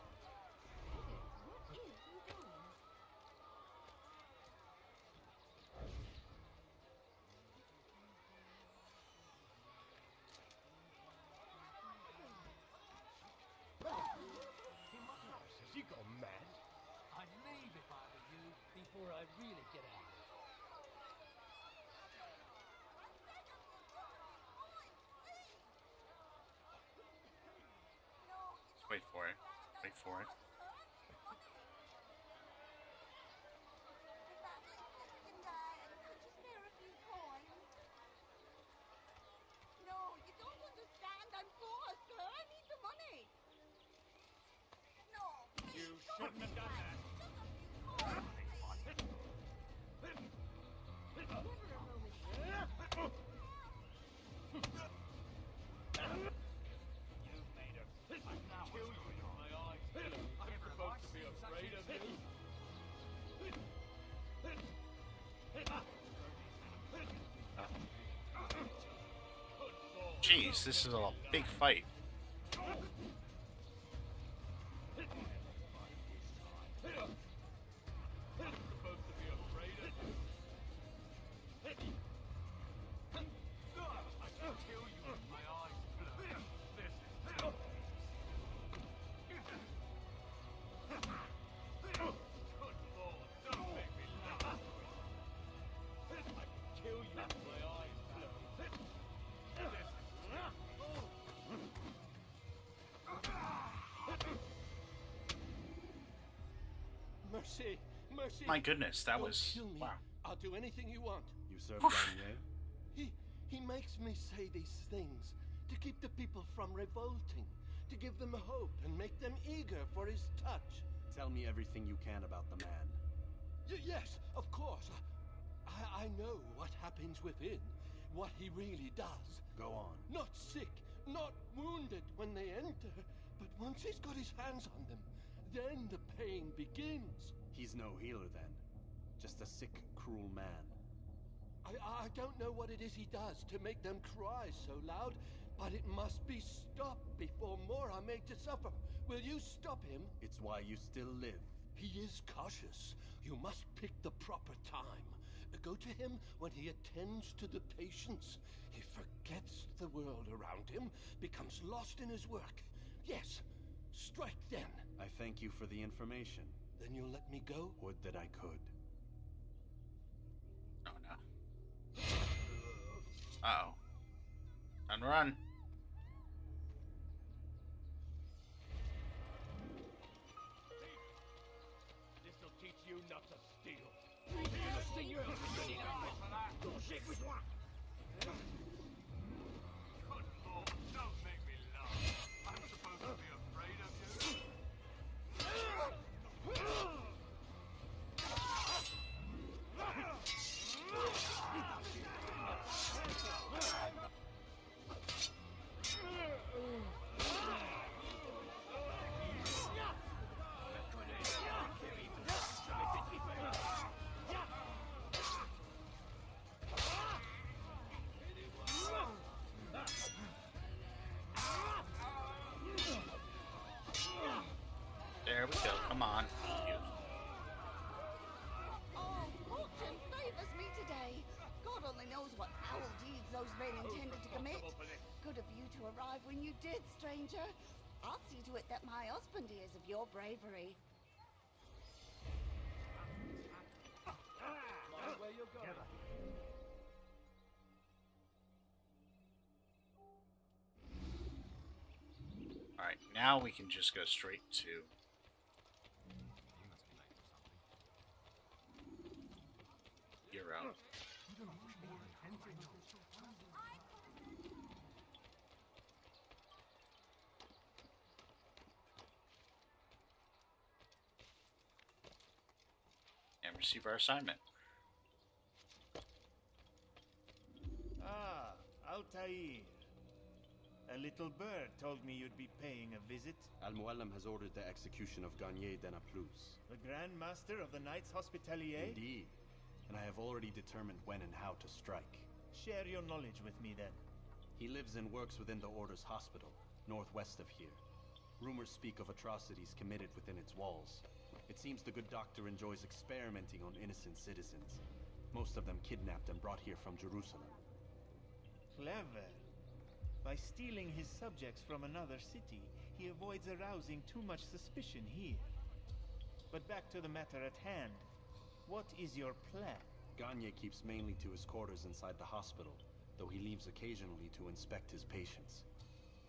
Has he gone mad? I'd leave if I were you before I really get out. Just wait for it. Wait for it. No, you don't understand. I'm poor, sir. I need the money. No, please. You shouldn't have done that. You've made a... I can kill you with my eyes. I'm supposed to be afraid of you. Jeez, this is a big fight. Mercy, mercy. My goodness, that Don't was... kill me. Wow. I'll do anything you want. You serve Daniel? He makes me say these things to keep the people from revolting, to give them hope and make them eager for his touch. Tell me everything you can about the man. Yes, of course. I know what happens within, what he really does. Go on. Not sick, not wounded when they enter, but once he's got his hands on them, then the pain begins. He's no healer then. Just a sick, cruel man. I don't know what it is he does to make them cry so loud, but it must be stopped before more are made to suffer. Will you stop him? It's why you still live. He is cautious. You must pick the proper time. Go to him when he attends to the patients. He forgets the world around him, becomes lost in his work. Yes, strike then. I thank you for the information. Then you'll let me go? Would that I could. Oh no. Uh-oh. Time to run. This'll teach you not to steal. Seigneur, don't shake with moi. Good Lord, don't make me laugh. I'm supposed to be afraid of you. on. Beautiful. Oh, fortune favors me today. God only knows what foul deeds those men intended to commit. Good of you to arrive when you did, stranger. I'll see to it that my husband hears of your bravery. Mind where you're going. Alright, now we can just go straight to... Hero. And receive our assignment. Ah, Altair. A little bird told me you'd be paying a visit. Al-Muallim has ordered the execution of Garnier de Naplouse. The Grand Master of the Knights Hospitalier? Indeed. And I have already determined when and how to strike. Share your knowledge with me, then. He lives and works within the Order's hospital, northwest of here. Rumors speak of atrocities committed within its walls. It seems the good doctor enjoys experimenting on innocent citizens. Most of them kidnapped and brought here from Jerusalem. Clever. By stealing his subjects from another city, he avoids arousing too much suspicion here. But back to the matter at hand. What is your plan? Garnier keeps mainly to his quarters inside the hospital, though he leaves occasionally to inspect his patients.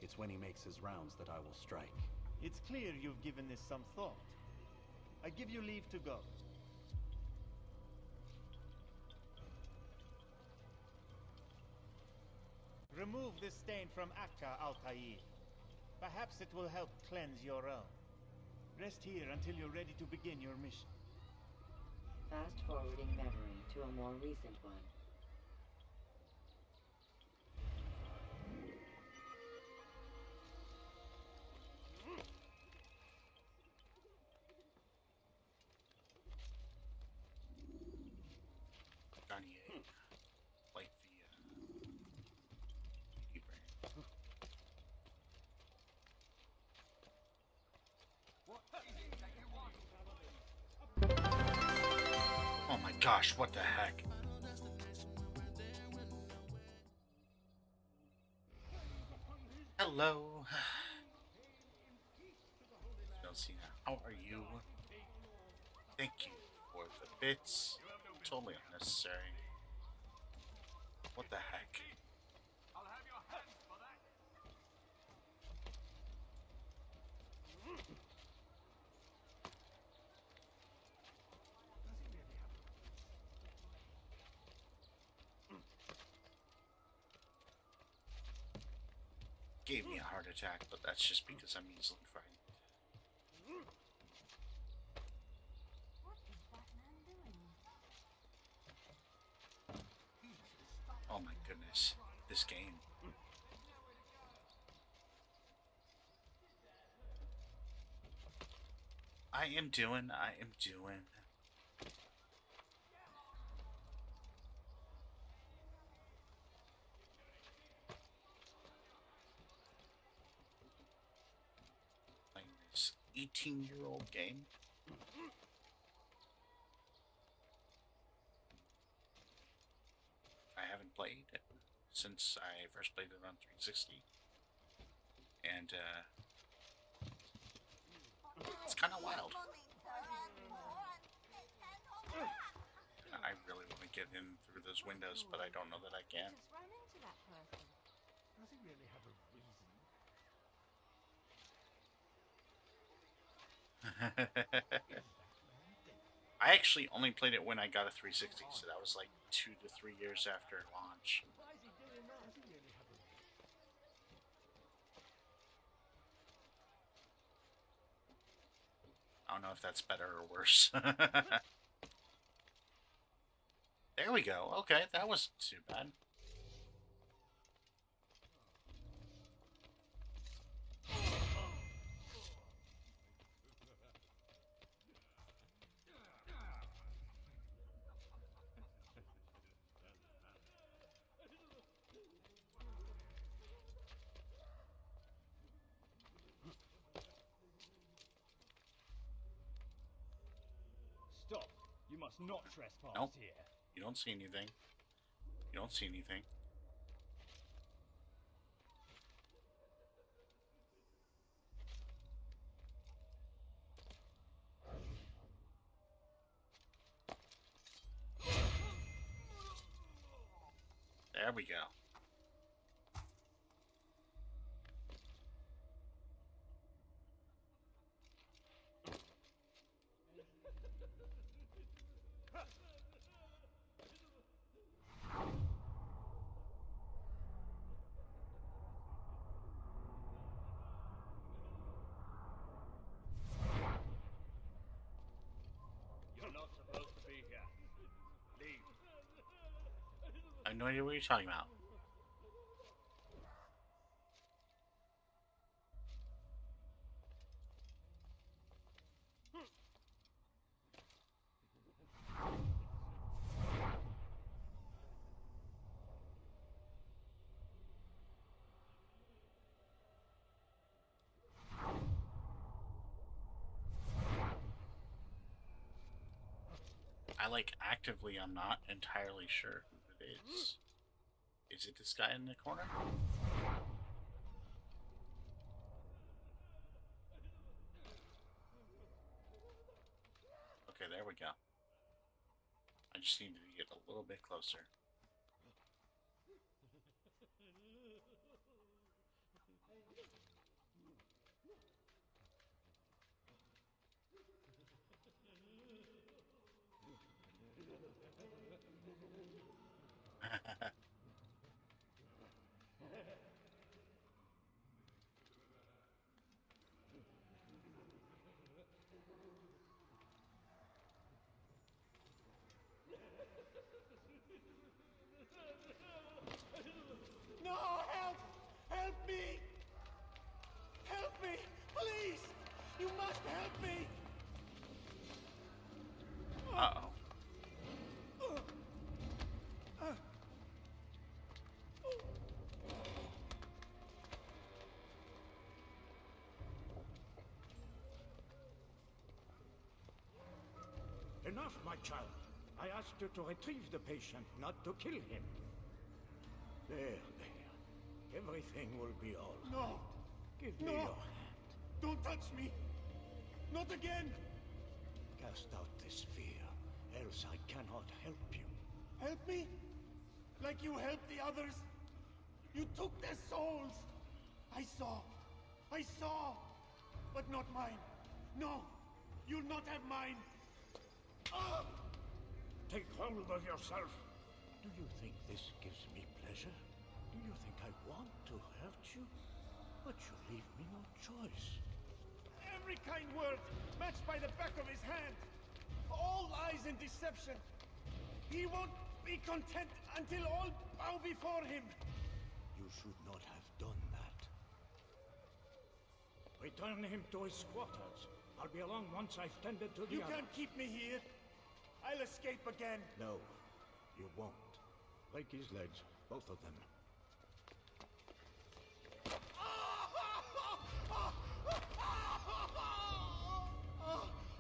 It's when he makes his rounds that I will strike. It's clear you've given this some thought. I give you leave to go. Remove this stain from Akka, Altair. Perhaps it will help cleanse your own. Rest here until you're ready to begin your mission. Fast forwarding memory to a more recent one. Garnier. Like the, Oh my gosh, what the heck? Hello. Chelsea, how are you? Thank you for the bits. Totally unnecessary. What the heck? I'll have your hands for that. Gave me a heart attack, but that's just because I'm easily frightened. Oh my goodness, this game. I am doing. Playing this 18-year-old game. I haven't played it since I first played it on 360. And, it's kind of wild. I really want to get in through those windows, but I don't know that I can. Just run into that person. Does he really have a reason? I actually only played it when I got a 360, so that was like 2 to 3 years after launch. Why is he doing that? Does he really have a I don't know if that's better or worse. There we go. Okay, that wasn't too bad. must not trespass Nope. here. You don't see anything. You don't see anything. There we go. You're not supposed to be here. Leave. I have no idea what you're talking about. Actively, I'm not entirely sure who it is. Is it this guy in the corner? Okay, there we go. I just need to get a little bit closer. No, help! Help me! Help me! Please! You must help me! Uh-oh. Enough, my child. I asked you to retrieve the patient, not to kill him. There. Everything will be all right. No! Give me No! your hand. Don't touch me! Not again! Cast out this fear, else I cannot help you. Help me? Like you helped the others? You took their souls! I saw! But not mine! No! You'll not have mine! Take hold of yourself. Do you think this gives me pleasure? Do you think I want to hurt you? But you leave me no choice. Every kind word matched by the back of his hand. All lies and deception. He won't be content until all bow before him. You should not have done that. Return him to his quarters. I'll be along once I've tended to the You can't keep me here. I'll escape again. No, you won't. Break his legs, both of them.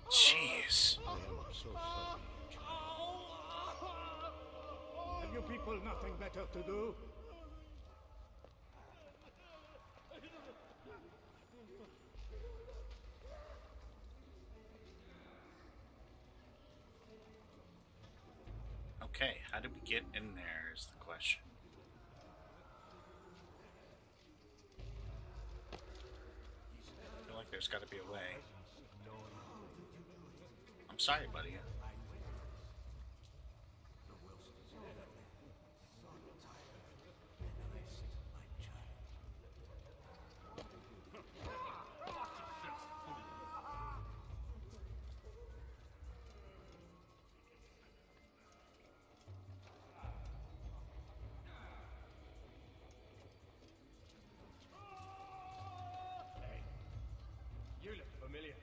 Jeez. I am so sorry, child. Have you people nothing better to do? Okay, how did we get in there is the question. I feel like there's got to be a way. I'm sorry, buddy. You look familiar.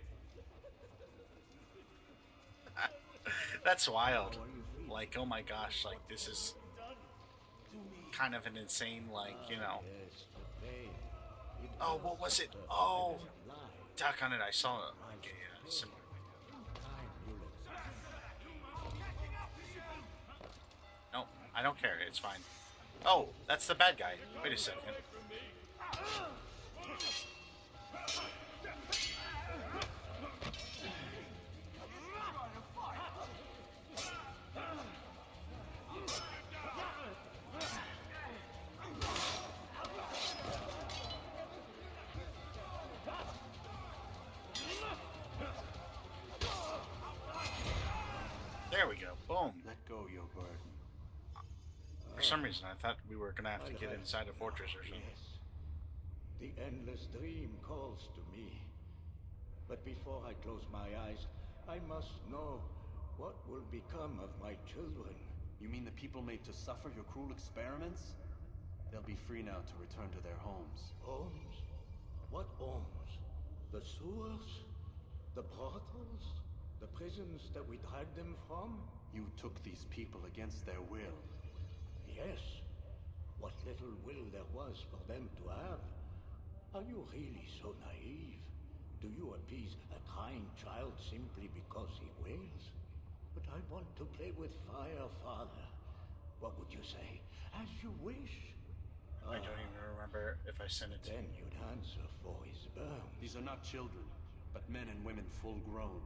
That's wild. Like, oh my gosh, like, this is kind of an insane, like, you know. Oh, what was it? Oh, Doc on it, I saw it. Okay, yeah, similar. I don't care. It's fine. Oh, that's the bad guy. Wait a second. There we go. Boom. Let go your burden. For some reason, I thought we were gonna have to get inside a fortress or something. Yes. The endless dream calls to me. But before I close my eyes, I must know what will become of my children. You mean the people made to suffer your cruel experiments? They'll be free now to return to their homes. Homes? What homes? The sewers? The brothels? The prisons that we dragged them from? You took these people against their will. Yes. What little will there was for them to have. Are you really so naive? Do you appease a crying child simply because he wails? But I want to play with fire, Father. What would you say? As you wish. I don't even remember if I sent it. Then you'd answer for his burn. These are not children, but men and women full grown.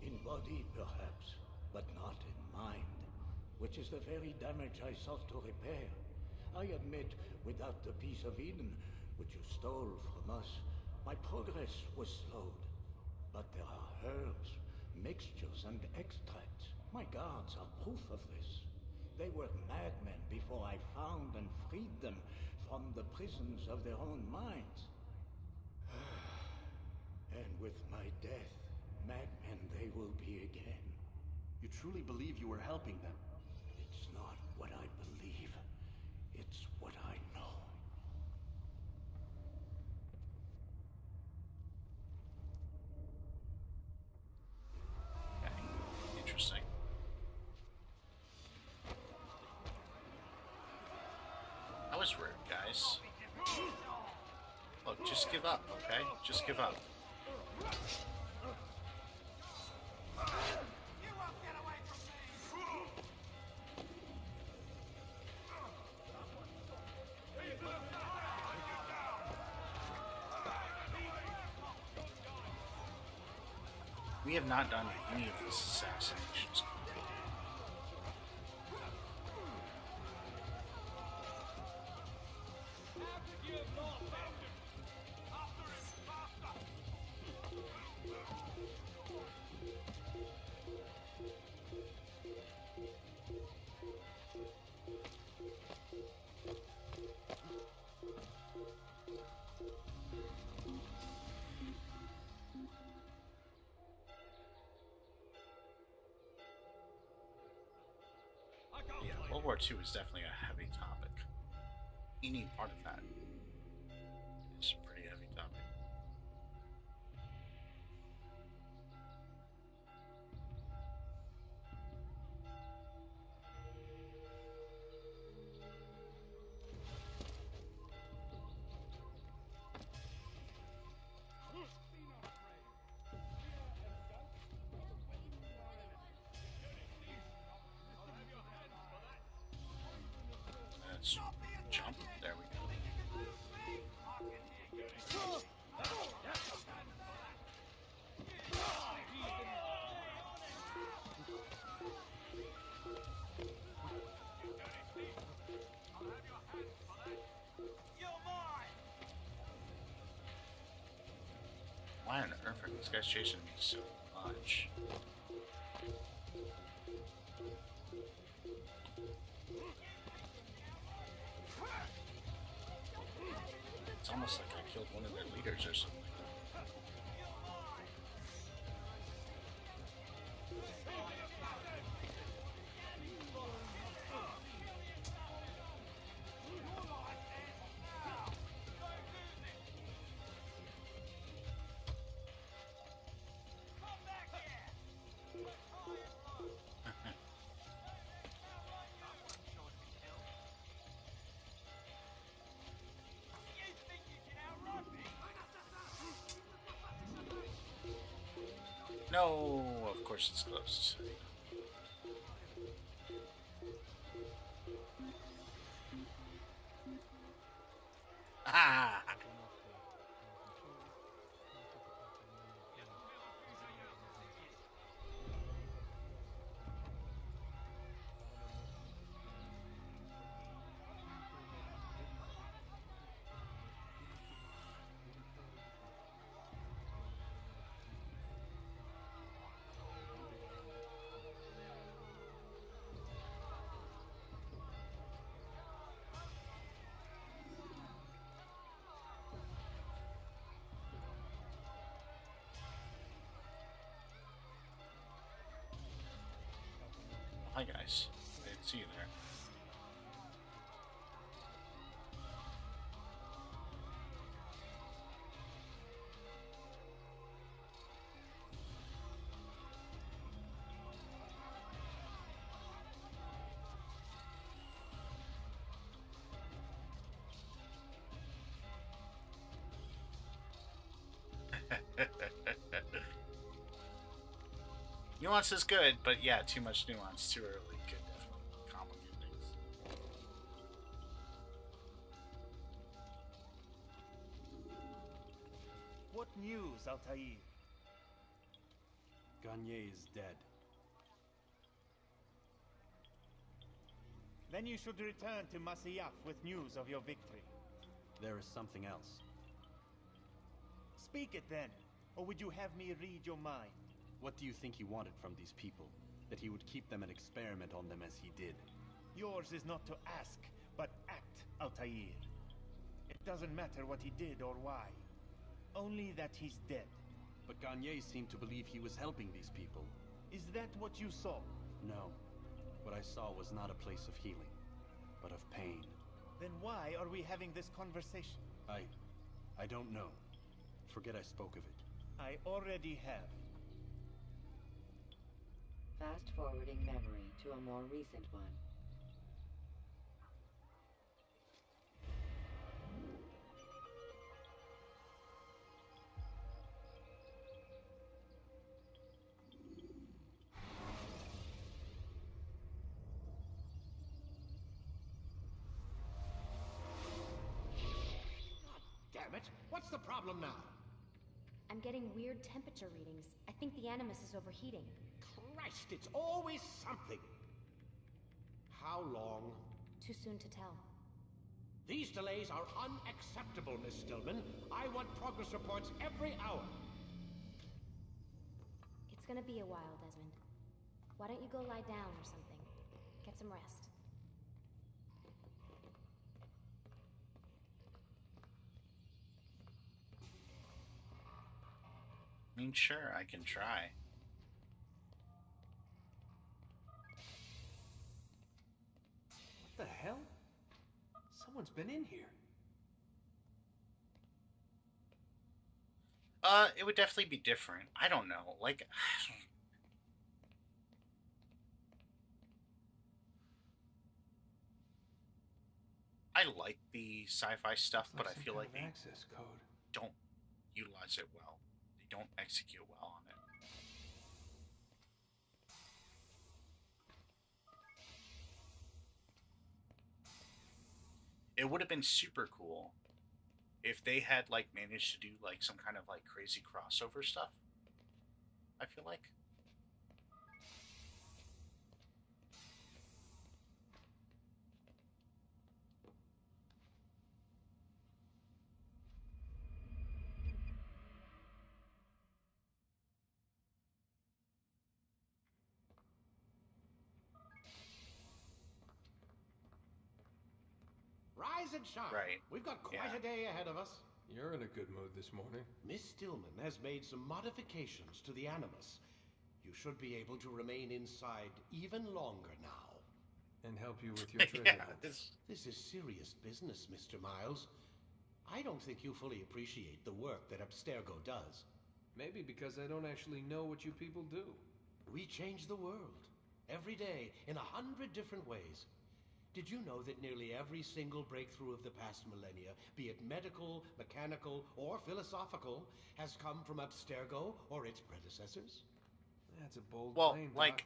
In body, perhaps, but not in mind. Which is the very damage I sought to repair. I admit, without the piece of Eden, which you stole from us, my progress was slowed. But there are herbs, mixtures, and extracts. My guards are proof of this. They were madmen before I found and freed them from the prisons of their own minds. And with my death, madmen they will be again. You truly believe you were helping them? It's not what I believe. It's what I know. Okay. Interesting. That was rude, guys. Look, just give up, okay? Just give up. We have not done any of these assassinations. Yeah, World War II is definitely a heavy topic. Any part of that is a pretty heavy topic. Let's jump. There we go. Why on earth are these guys chasing me so much? It's almost like I killed one of their leaders or something. No, of course it's closed. Ah! Hi guys, I didn't see you there. Nuance is good, but yeah, too much nuance too early could definitely complicate things. What news, Altair? Gagne is dead. Then you should return to Masyaf with news of your victory. There is something else. Speak it then, or would you have me read your mind? What do you think he wanted from these people? That he would keep them and experiment on them as he did? Yours is not to ask, but act, Altair. It doesn't matter what he did or why. Only that he's dead. But Gagne seemed to believe he was helping these people. Is that what you saw? No. What I saw was not a place of healing, but of pain. Then why are we having this conversation? I don't know. Forget I spoke of it. I already have. Fast-forwarding memory to a more recent one. Damn it! What's the problem now? I'm getting weird temperature readings. I think the Animus is overheating. Christ, it's always something! How long? Too soon to tell. These delays are unacceptable, Miss Stillman. I want progress reports every hour. It's gonna be a while, Desmond. Why don't you go lie down or something? Get some rest. I mean, sure, I can try. What the hell? Someone's been in here. It would definitely be different. I don't know. Like, I like the sci-fi stuff, but I feel like they access code. don't utilize it well. They don't execute well on it. It would have been super cool if they had like managed to do like some kind of like crazy crossover stuff. I feel like. Rise and shine. Right. We've got quite Yeah. a day ahead of us. You're in a good mood this morning. Miss Stillman has made some modifications to the Animus. You should be able to remain inside even longer now. And help you with your treasure. Yeah, This is serious business, Mr. Miles. I don't think you fully appreciate the work that Abstergo does. Maybe because I don't actually know what you people do. We change the world. Every day, in 100 different ways. Did you know that nearly every single breakthrough of the past millennia, be it medical, mechanical, or philosophical, has come from Abstergo or its predecessors? That's a bold Well, claim, Doc. like-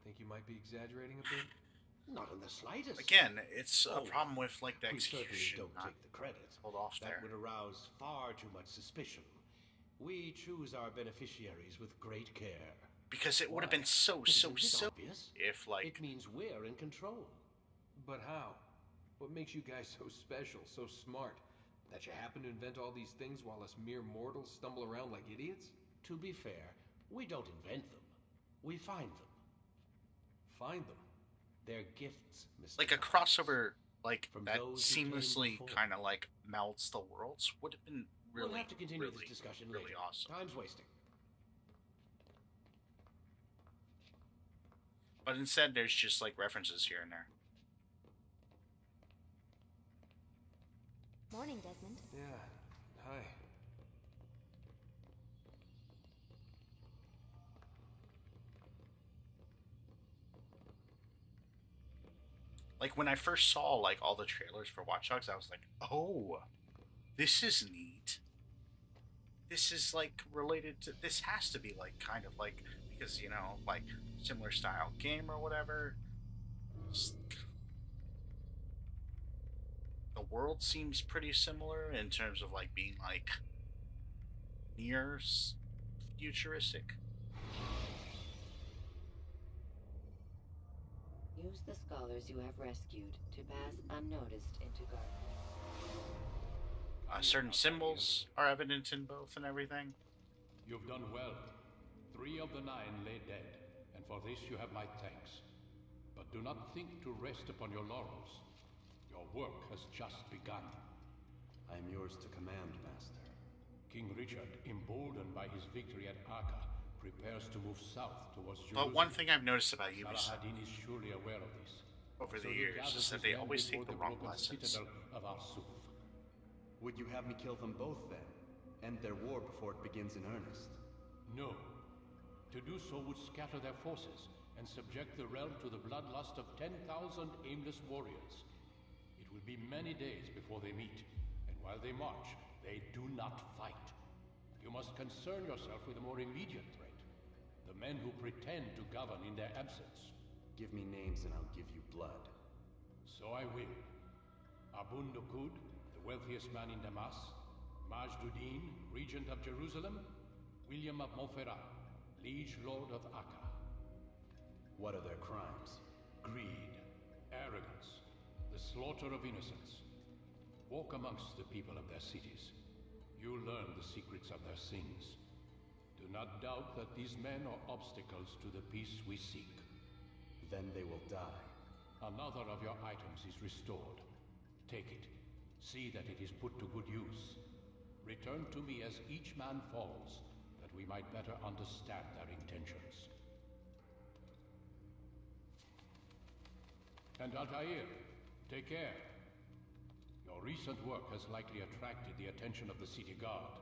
Think you might be exaggerating a bit? Not in the slightest. Again, it's a Oh, problem with like the we certainly execution. don't Not take the credit. hold off That there. would arouse far too much suspicion. We choose our beneficiaries with great care. Because it would have been Why? so Isn't it silly obvious? if like It means we're in control. But how? What makes you guys so special, so smart? That you happen to invent all these things while us mere mortals stumble around like idiots? To be fair, we don't invent them. We find them. Find them? They're gifts, Mr. like a Miles. crossover like From that those who came seamlessly before. kind of like melts the worlds would have been really We'll have to continue really, this discussion really later. awesome. Time's wasting. But instead, there's just like references here and there. Morning, Desmond. Yeah. Hi. Like when I first saw like all the trailers for Watch Dogs, I was like, "Oh, this is neat. This is like related to. This has to be like kind of like because like similar style game or whatever." Just- the world seems pretty similar in terms of like being like near futuristic. Use the scholars you have rescued to pass unnoticed into Garden. Certain symbols are evident in both and everything. You've done well. 3 of the 9 lay dead, and for this you have my thanks. But do not think to rest upon your laurels. Your work has just begun. I am yours to command, Master. King Richard, emboldened by his victory at Acre, prepares to move south towards Jerusalem. But one thing I've noticed about Ubisoft Saladin is surely aware of this. over So the he years gathers is that his they men always before take the the wrong broken lessons. citadel of Arsuf. Would you have me kill them both then? End their war before it begins in earnest? No. To do so would scatter their forces and subject the realm to the bloodlust of 10,000 aimless warriors. It will be many days before they meet, and while they march, they do not fight. You must concern yourself with a more immediate threat. The men who pretend to govern in their absence. Give me names and I'll give you blood. So I will. Abun Dukud, the wealthiest man in Damas. Majduddin, regent of Jerusalem. William of Montferrat, liege lord of Acre. What are their crimes? Greed, arrogance, the slaughter of innocents. Walk amongst the people of their cities. You'll learn the secrets of their sins. Do not doubt that these men are obstacles to the peace we seek. Then they will die. Another of your items is restored. Take it. See that it is put to good use. Return to me as each man falls, that we might better understand their intentions. And Altair, take care. Your recent work has likely attracted the attention of the city guard.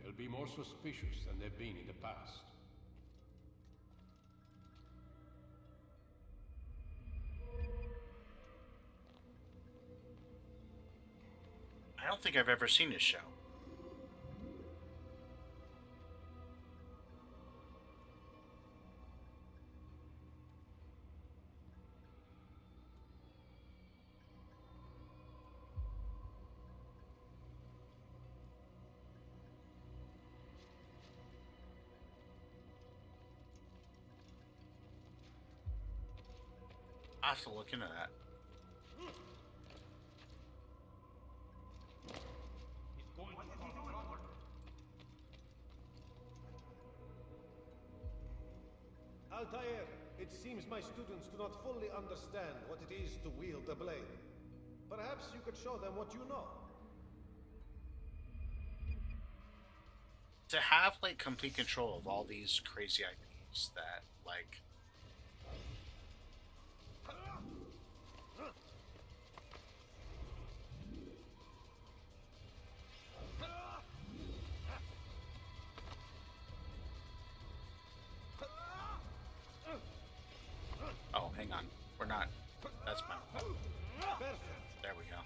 They'll be more suspicious than they've been in the past. I don't think I've ever seen this show. I have to look into that. Altair, it seems my students do not fully understand what it is to wield a blade. Perhaps you could show them what you know. To have like complete control of all these crazy IPs that like oh, hang on. We're not. That's my. Perfect. There we go.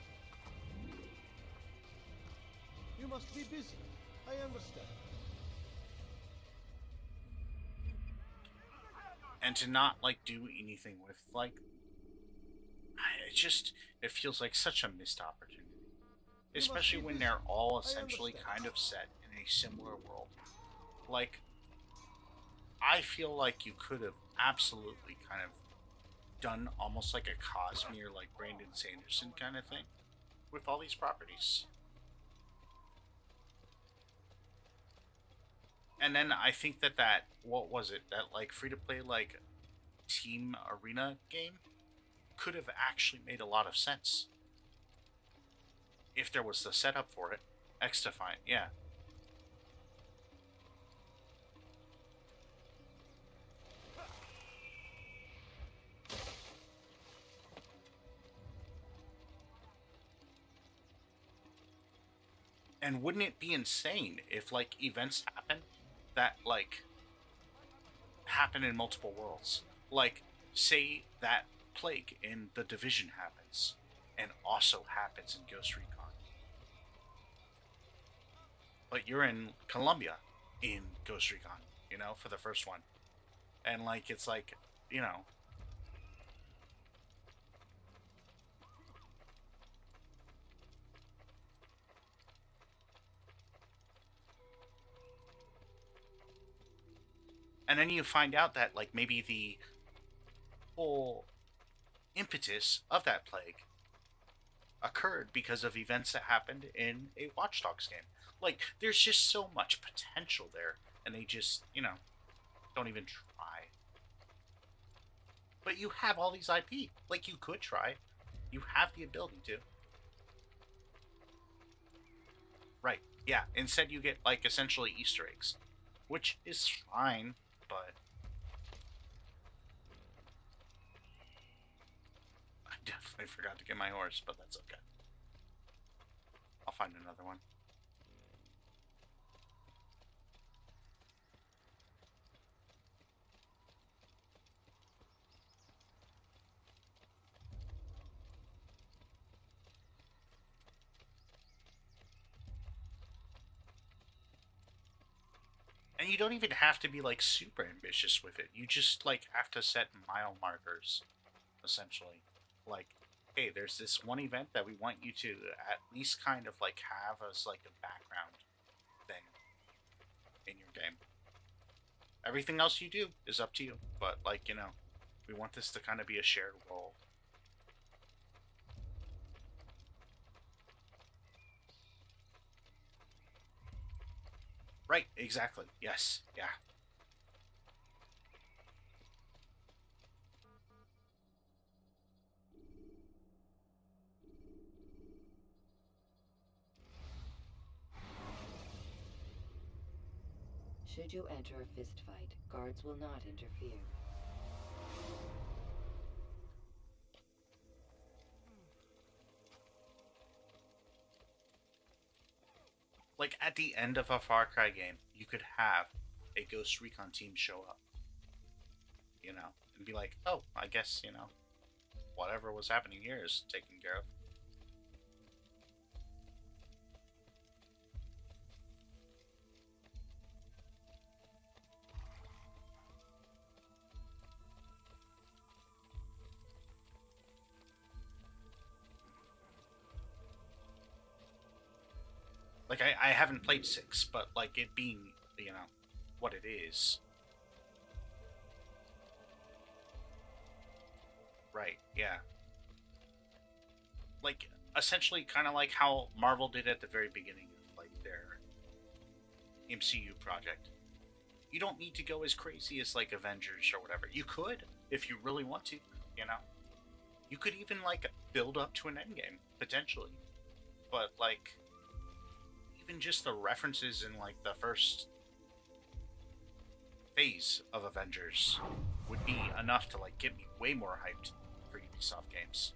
You must be busy. I understand. And to not like do anything with like it feels like such a missed opportunity. Especially when they're all essentially kind of set in a similar world. Like, I feel like you could have absolutely kind of done almost like a Cosmere, like Brandon Sanderson kind of thing with all these properties. And then I think that what was it, that like free to play like team arena game could have actually made a lot of sense if there was the setup for it. X-Defiant, yeah. And wouldn't it be insane if like events happen that like happen in multiple worlds? Like, say that plague in The Division happens and also happens in Ghost Recon. But you're in Colombia in Ghost Recon, you know, for the first one. And like it's like, you know, and then you find out that like maybe the whole impetus of that plague occurred because of events that happened in a Watch Dogs game. Like, there's just so much potential there, and they just, you know, don't even try. But you have all these IP. Like, you could try. You have the ability to. Right, yeah. Instead you get, like, essentially Easter eggs. Which is fine, but I definitely forgot to get my horse, but that's okay. I'll find another one. And you don't even have to be, like, super ambitious with it. You just, like, have to set mile markers, essentially. Like, hey, there's this one event that we want you to at least kind of, like, have as, like, a background thing in your game. Everything else you do is up to you. But, like, you know, we want this to kind of be a shared world. Right, exactly. Yes, yeah. Should you enter a fistfight, guards will not interfere. Like, at the end of a Far Cry game, you could have a Ghost Recon team show up. You know, and be like, oh, I guess, you know, whatever was happening here is taken care of. Like, I haven't played 6, but, like, it being, you know, what it is. Right, yeah. Like, essentially kind of like how Marvel did at the very beginning of, like, their MCU project. You don't need to go as crazy as, like, Avengers or whatever. You could, if you really want to, you know? You could even, like, build up to an endgame, potentially. But, like, even just the references in, like, the first phase of Avengers would be enough to, like, get me way more hyped for Ubisoft games.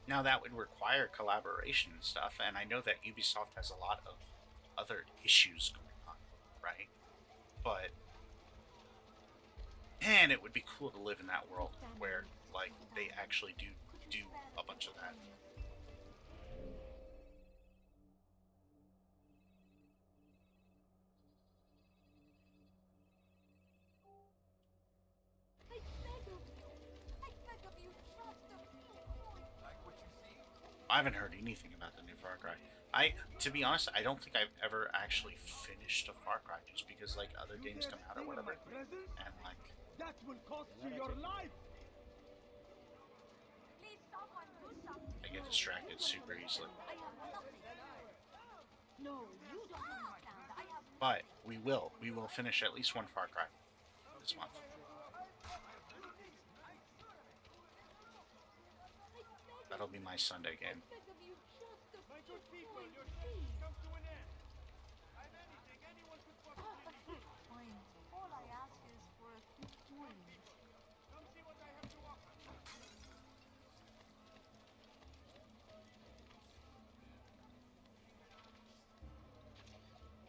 Now that would require collaboration and stuff, and I know that Ubisoft has a lot of other issues going on, right? But man, it would be cool to live in that world where like they actually do a bunch of that. I haven't heard anything about the new Far Cry. To be honest, I don't think I've ever actually finished a Far Cry just because like other games come out or whatever, and like that will cost you your life. I get distracted super easily. But we will finish at least one Far Cry this month. That'll be my Sunday game.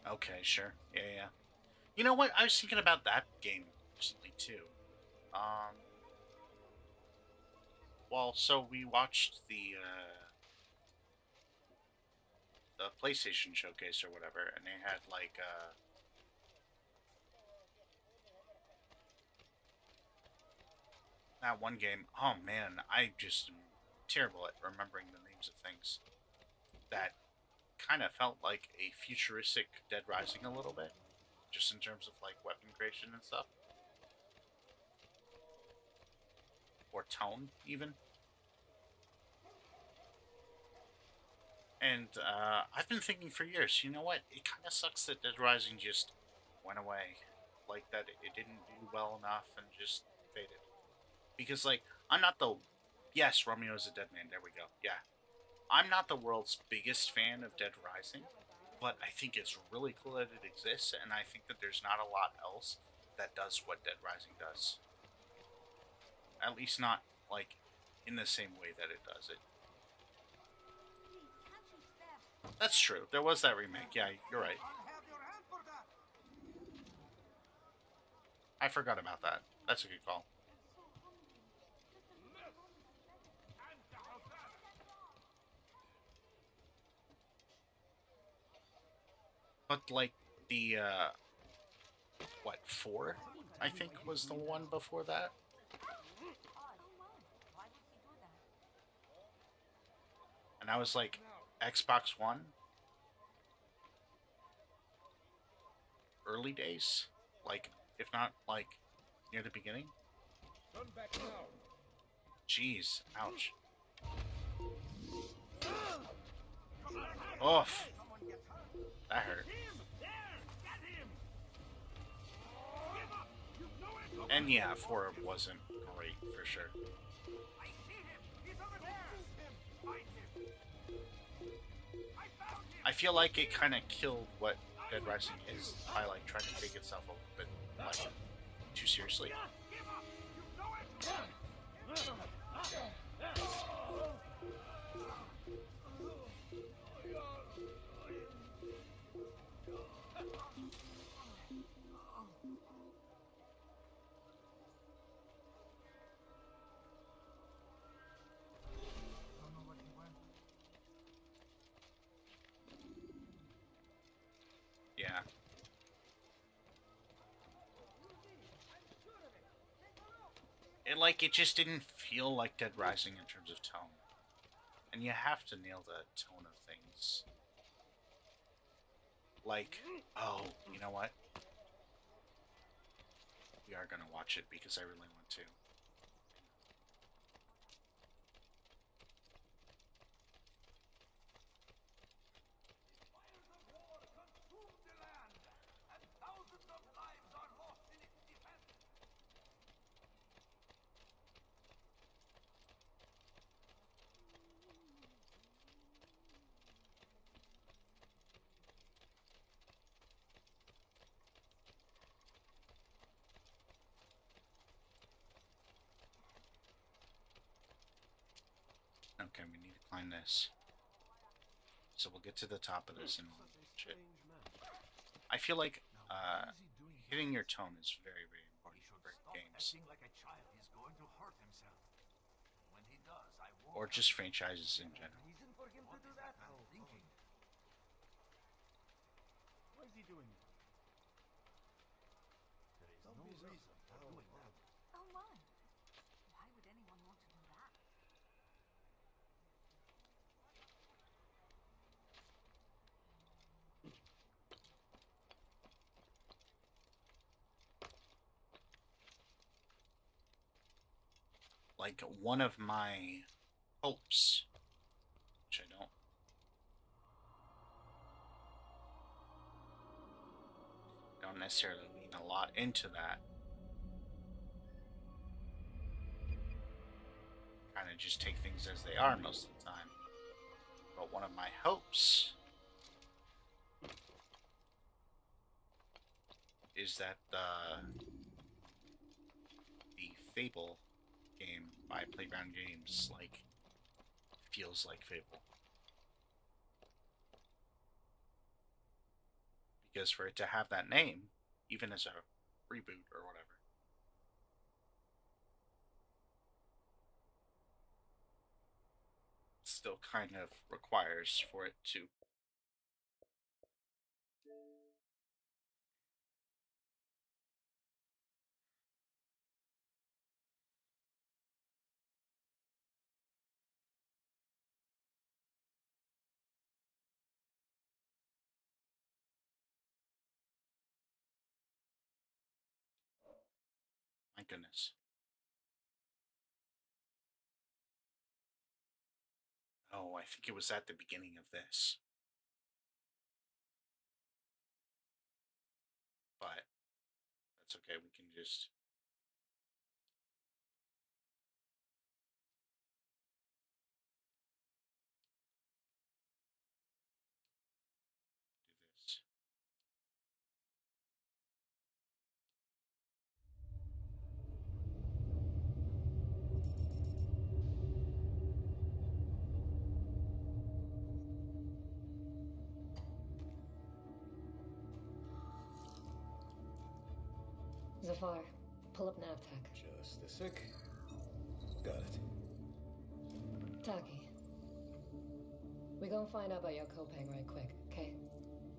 Okay, sure. Yeah. You know what? I was thinking about that game recently too. Well, so we watched the PlayStation showcase or whatever, and they had like that one game. Oh man, I just am terrible at remembering the names of things. That kind of felt like a futuristic Dead Rising a little bit, just in terms of like weapon creation and stuff, or tone even. And I've been thinking for years, you know what? It kind of sucks that Dead Rising just went away, like that it didn't do well enough and just faded. Because like I'm not the yes, Romeo's a dead man. There we go. Yeah. I'm not the world's biggest fan of Dead Rising, but I think it's really cool that it exists, and I think that there's not a lot else that does what Dead Rising does. At least not, like, in the same way that it does it. That's true. There was that remake. Yeah, you're right. I forgot about that. That's a good call. But like the what, 4? I think was the one before that. And I was like Xbox One early days, like if not like near the beginning. Jeez, ouch. Oof. That hurt. And yeah, 4 wasn't great for sure. I feel like it kind of killed what Dead Rising is by like trying to take itself a little bit like too seriously. Yeah. It just didn't feel like Dead Rising in terms of tone. And you have to nail the tone of things. Like, oh, you know what? We are gonna watch it because I really want to. Okay, we need to climb this. So we'll get to the top of this and shit. I feel like hitting your tone is very, very important for games. Acting like a child, he's going to hurt himself. When he does, I won't. Or just franchises in general. Reason for him to do that? I'm thinking. Why is he doing that? There is no reason for doing that. Oh my. Why would anyone want to do that? Like, one of my hopes, which I don't necessarily lean a lot into that. Kind of just take things as they are most of the time. But one of my hopes is that the Fable game by Playground Games, like, feels like Fable. Because for it to have that name, even as a reboot or whatever, still kind of requires for it to my goodness. Oh, I think it was at the beginning of this. But that's okay, we can just do this. Zafar, pull up Navtech. Just a sec. Got it. Taki. We gonna find out about your Kopang right quick, okay?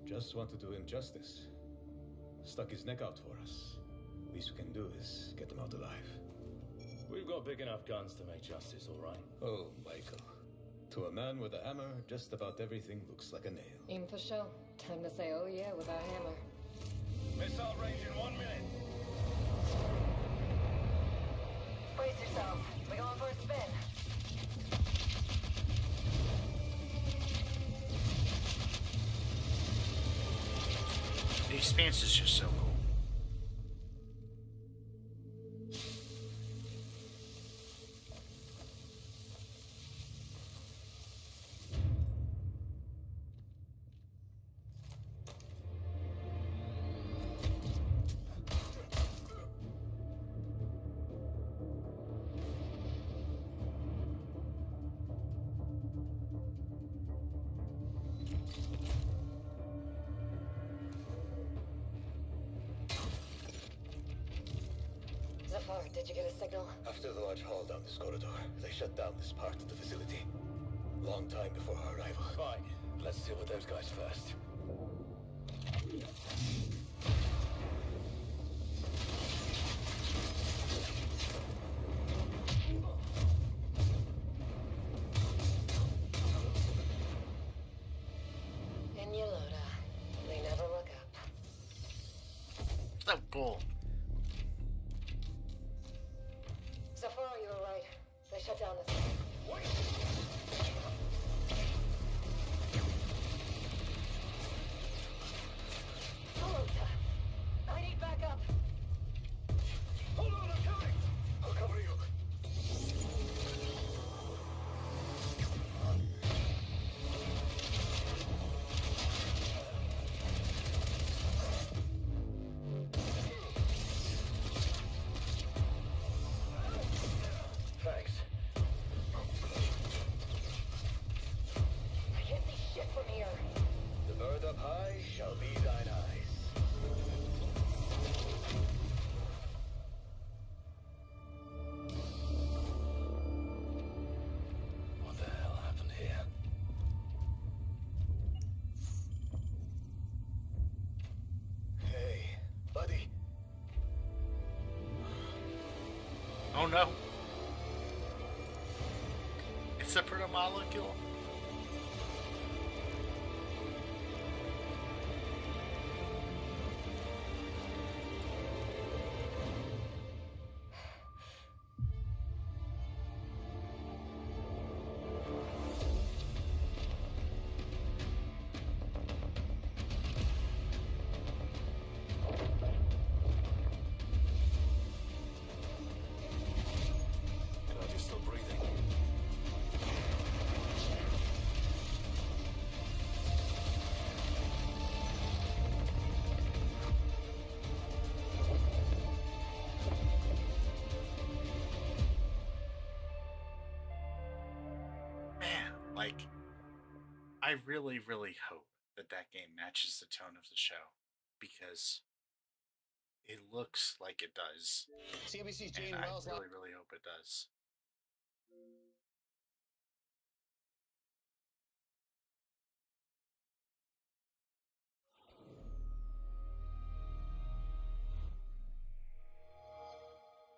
Just want to do him justice. Stuck his neck out for us. Least we can do is get him out alive. We've got big enough guns to make justice, all right? Oh, Michael. To a man with a hammer, just about everything looks like a nail. Aim for show. Time to say oh yeah with our hammer. Missile range in 1 minute. Brace yourselves. We're going for a spin. The Expanse is just so cool. Zafar, did you get a signal? After the large haul down this corridor, they shut down this part of the facility. Long time before our arrival. Fine. Let's deal with those guys first. In your loader. They never look up. So cool. Zafar, you were right. They shut down this. Hold. I need backup. Hold on, I'm coming! I'll cover you. Thanks. up high shall be thine eyes. What the hell happened here? Hey, buddy. Oh no. It's a protomolecule. Glad you're still breathing. Man, like, I really, really hope that that game matches the tone of the show because it looks like it does. CNBC's And Jane I Wells. really, really hope it does.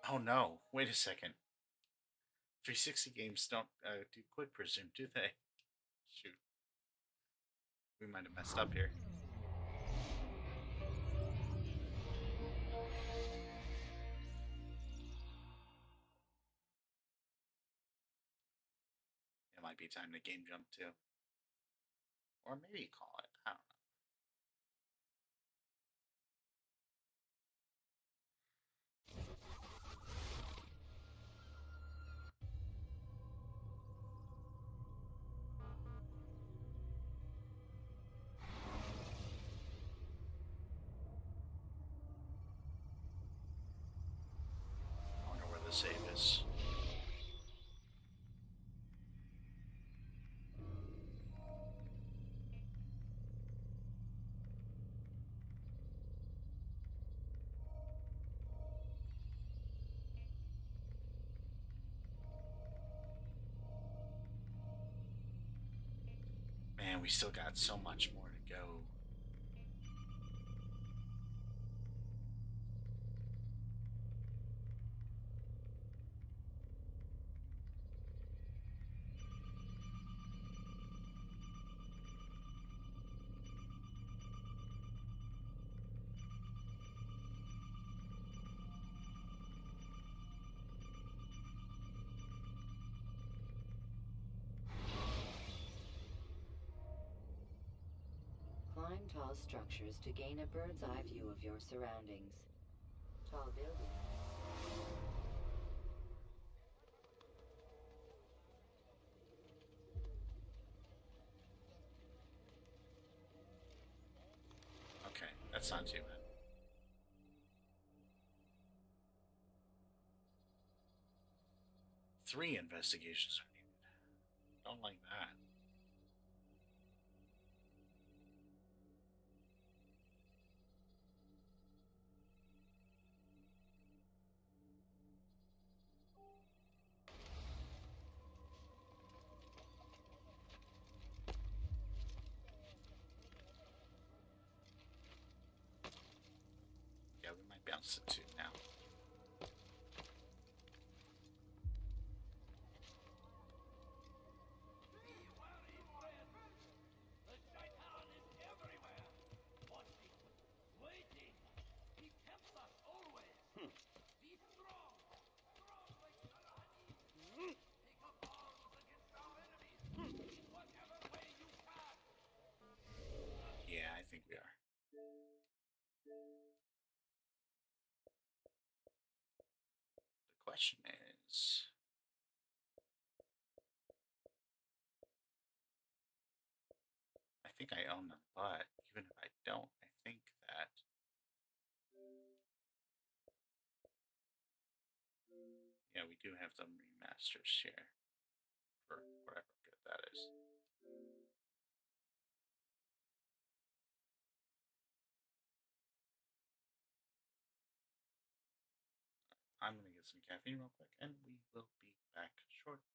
Oh no, wait a second. 360 games don't do quick presume, do they? Shoot. We might have messed up here. It might be time to game jump too. Or maybe call it. I don't know. I wonder where the save is. Man, we still got so much more to go. Climb tall structures to gain a bird's eye view of your surroundings. Tall buildings. Okay, that's not too bad. Three investigations are needed. Don't like that. Yeah, we might bounce to two now. Yeah, I think we are. The question is, I think I own them, but even if I don't, I think that yeah, we do have them remasters here for whatever good that is. I'm gonna get some caffeine real quick, and we will be back shortly.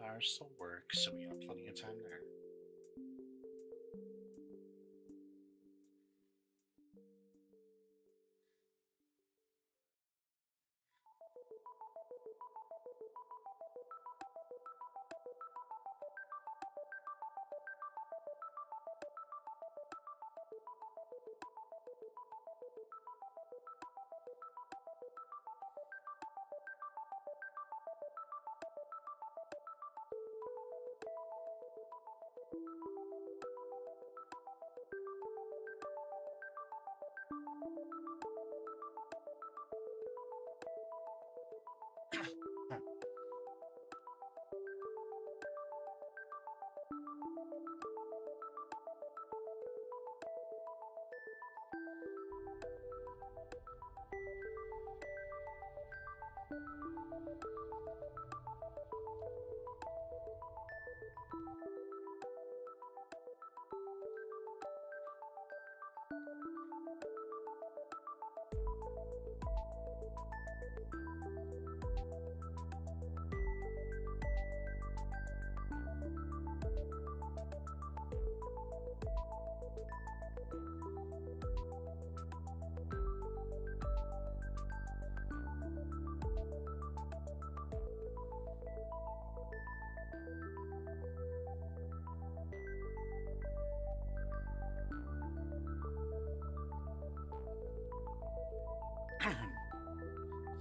Hours till work, so we have plenty of time there.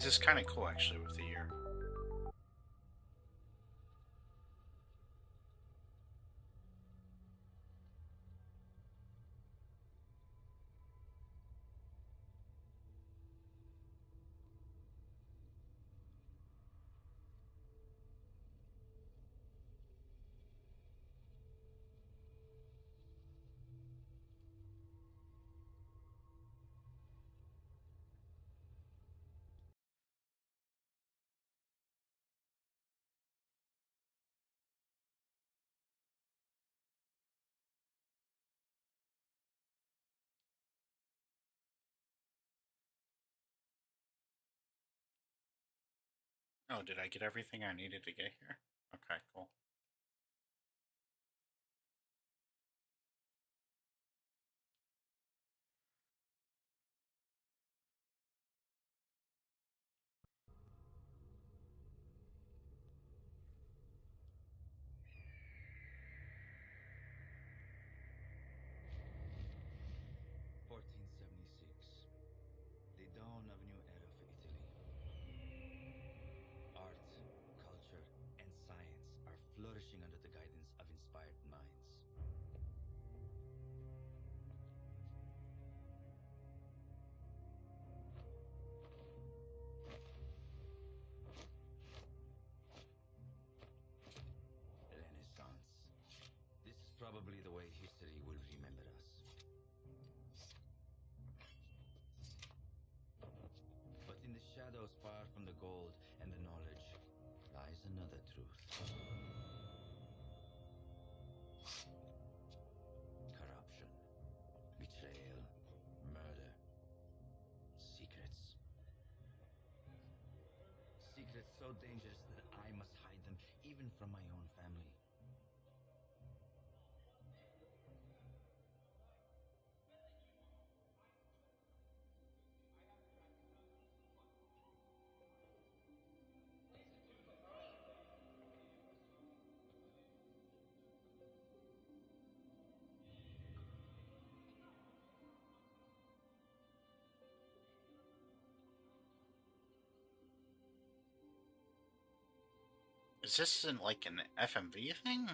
is kind of cool actually with the year. Oh, did I get everything I needed to get here? Okay, cool. The dawn of a new era for Italy. Art, culture, and science are flourishing under the guidance of inspired minds. Renaissance. This is probably the way history will remember us. But in the shadows far from the gold and the knowledge lies another truth. Corruption, betrayal, murder, secrets. Secrets so dangerous that I must hide them even from my own family. Is this in like an FMV thing?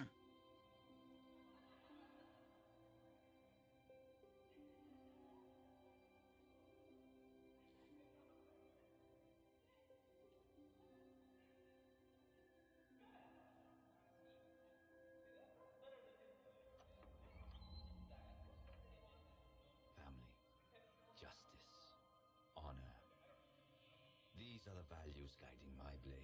Family, justice, honor. These are the values guiding my blade.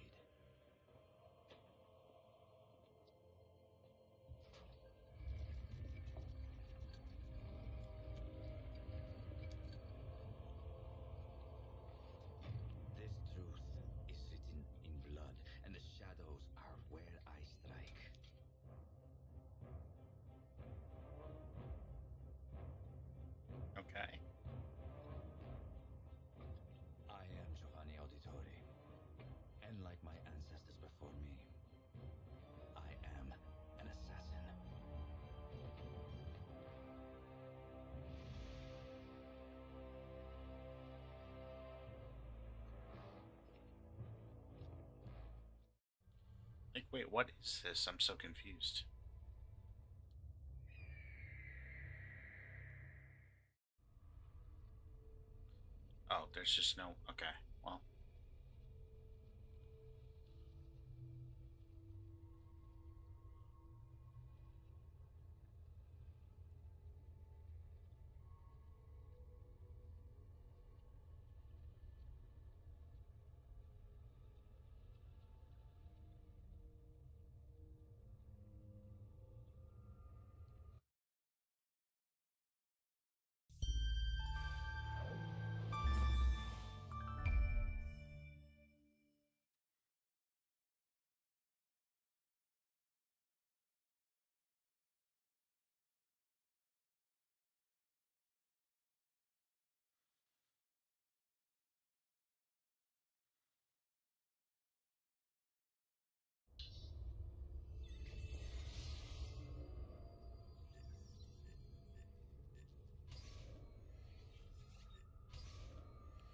This truth is written in blood, and the shadows are where I strike. Okay. I am Giovanni Auditore, and like my ancestors before me, I am an assassin. Like, wait, what is this? I'm so confused. Oh, there's just no... Okay, well.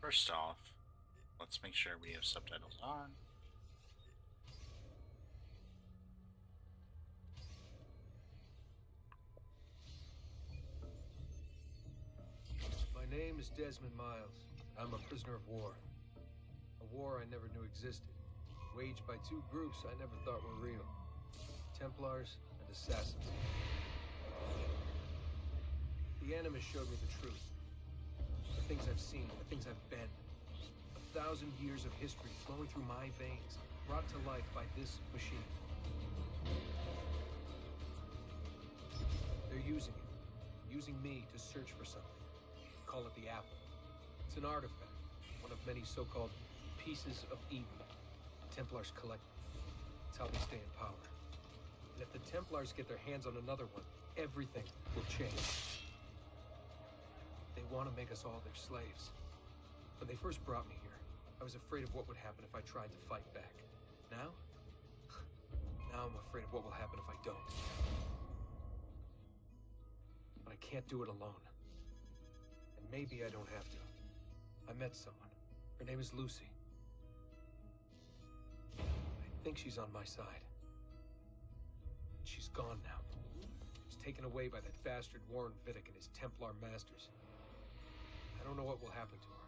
First off, let's make sure we have subtitles on. My name is Desmond Miles. I'm a prisoner of war. A war I never knew existed, waged by two groups I never thought were real. Templars and Assassins. The Animus showed me the truth. The things I've seen, the things I've been. 1,000 years of history flowing through my veins, brought to life by this machine. They're using it. Using me to search for something. Call it the Apple. It's an artifact. One of many so-called pieces of Eden. Templars collect them. It's how they stay in power. And if the Templars get their hands on another one, everything will change. They want to make us all their slaves. When they first brought me here, I was afraid of what would happen if I tried to fight back. Now? Now I'm afraid of what will happen if I don't. But I can't do it alone. And maybe I don't have to. I met someone. Her name is Lucy. I think she's on my side. She's gone now. She's taken away by that bastard Warren Vidic and his Templar masters. I don't know what will happen to her,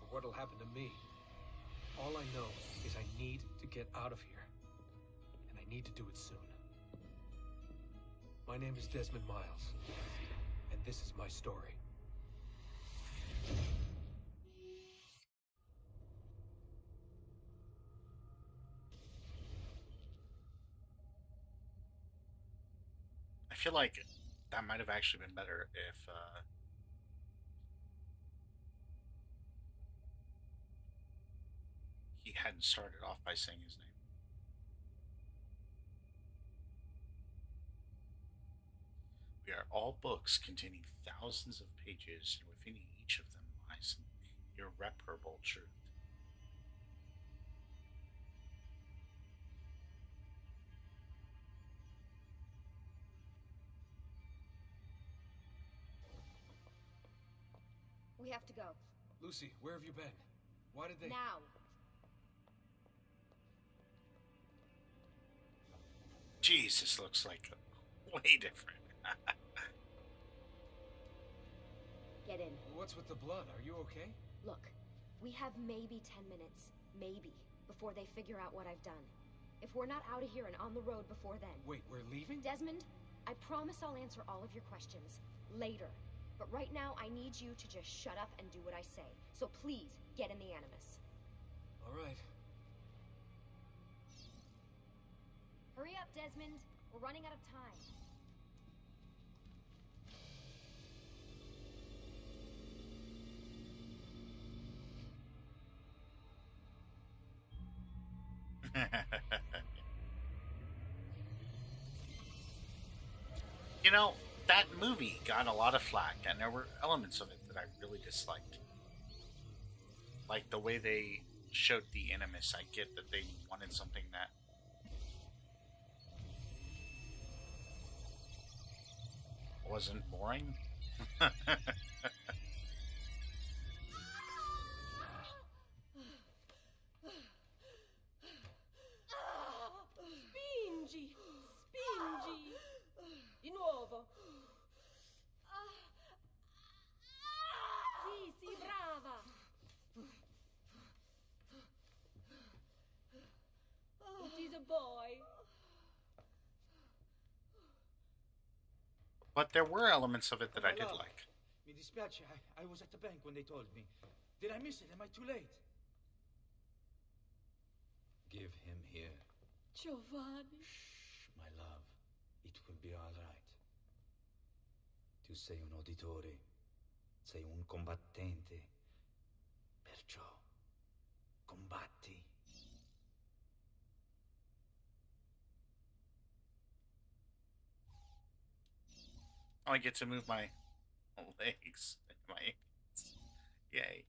or what will happen to me. All I know is I need to get out of here. And I need to do it soon. My name is Desmond Miles, and this is my story. I feel like that might have actually been better if he hadn't started off by saying his name. We are all books containing thousands of pages, and within each of them lies an irreparable truth. We have to go. Lucy, where have you been? Why did they... Now! Jeez, this looks like way different. Get in. What's with the blood? Are you okay? Look, we have maybe 10 minutes, maybe, before they figure out what I've done. If we're not out of here and on the road before then... Wait, we're leaving? Desmond, I promise I'll answer all of your questions later. But right now, I need you to just shut up and do what I say. So please, get in the Animus. All right. Hurry up, Desmond. We're running out of time. You know, that movie got a lot of flack, and there were elements of it that I really disliked. Like the way they showed the Animus. I get that they wanted something that wasn't boring. Spingi! Spingi! Di nuovo! Sì, sì, brava! It is a boy. But there were elements of it that I did like. Mi dispiace, I was at the bank when they told me. Did I miss it? Am I too late? Give him here. Giovanni. Shh, my love. It will be all right. Tu sei un uditore. Sei un combattente. Perciò, combatti. I get to move my legs and my hands. Yay.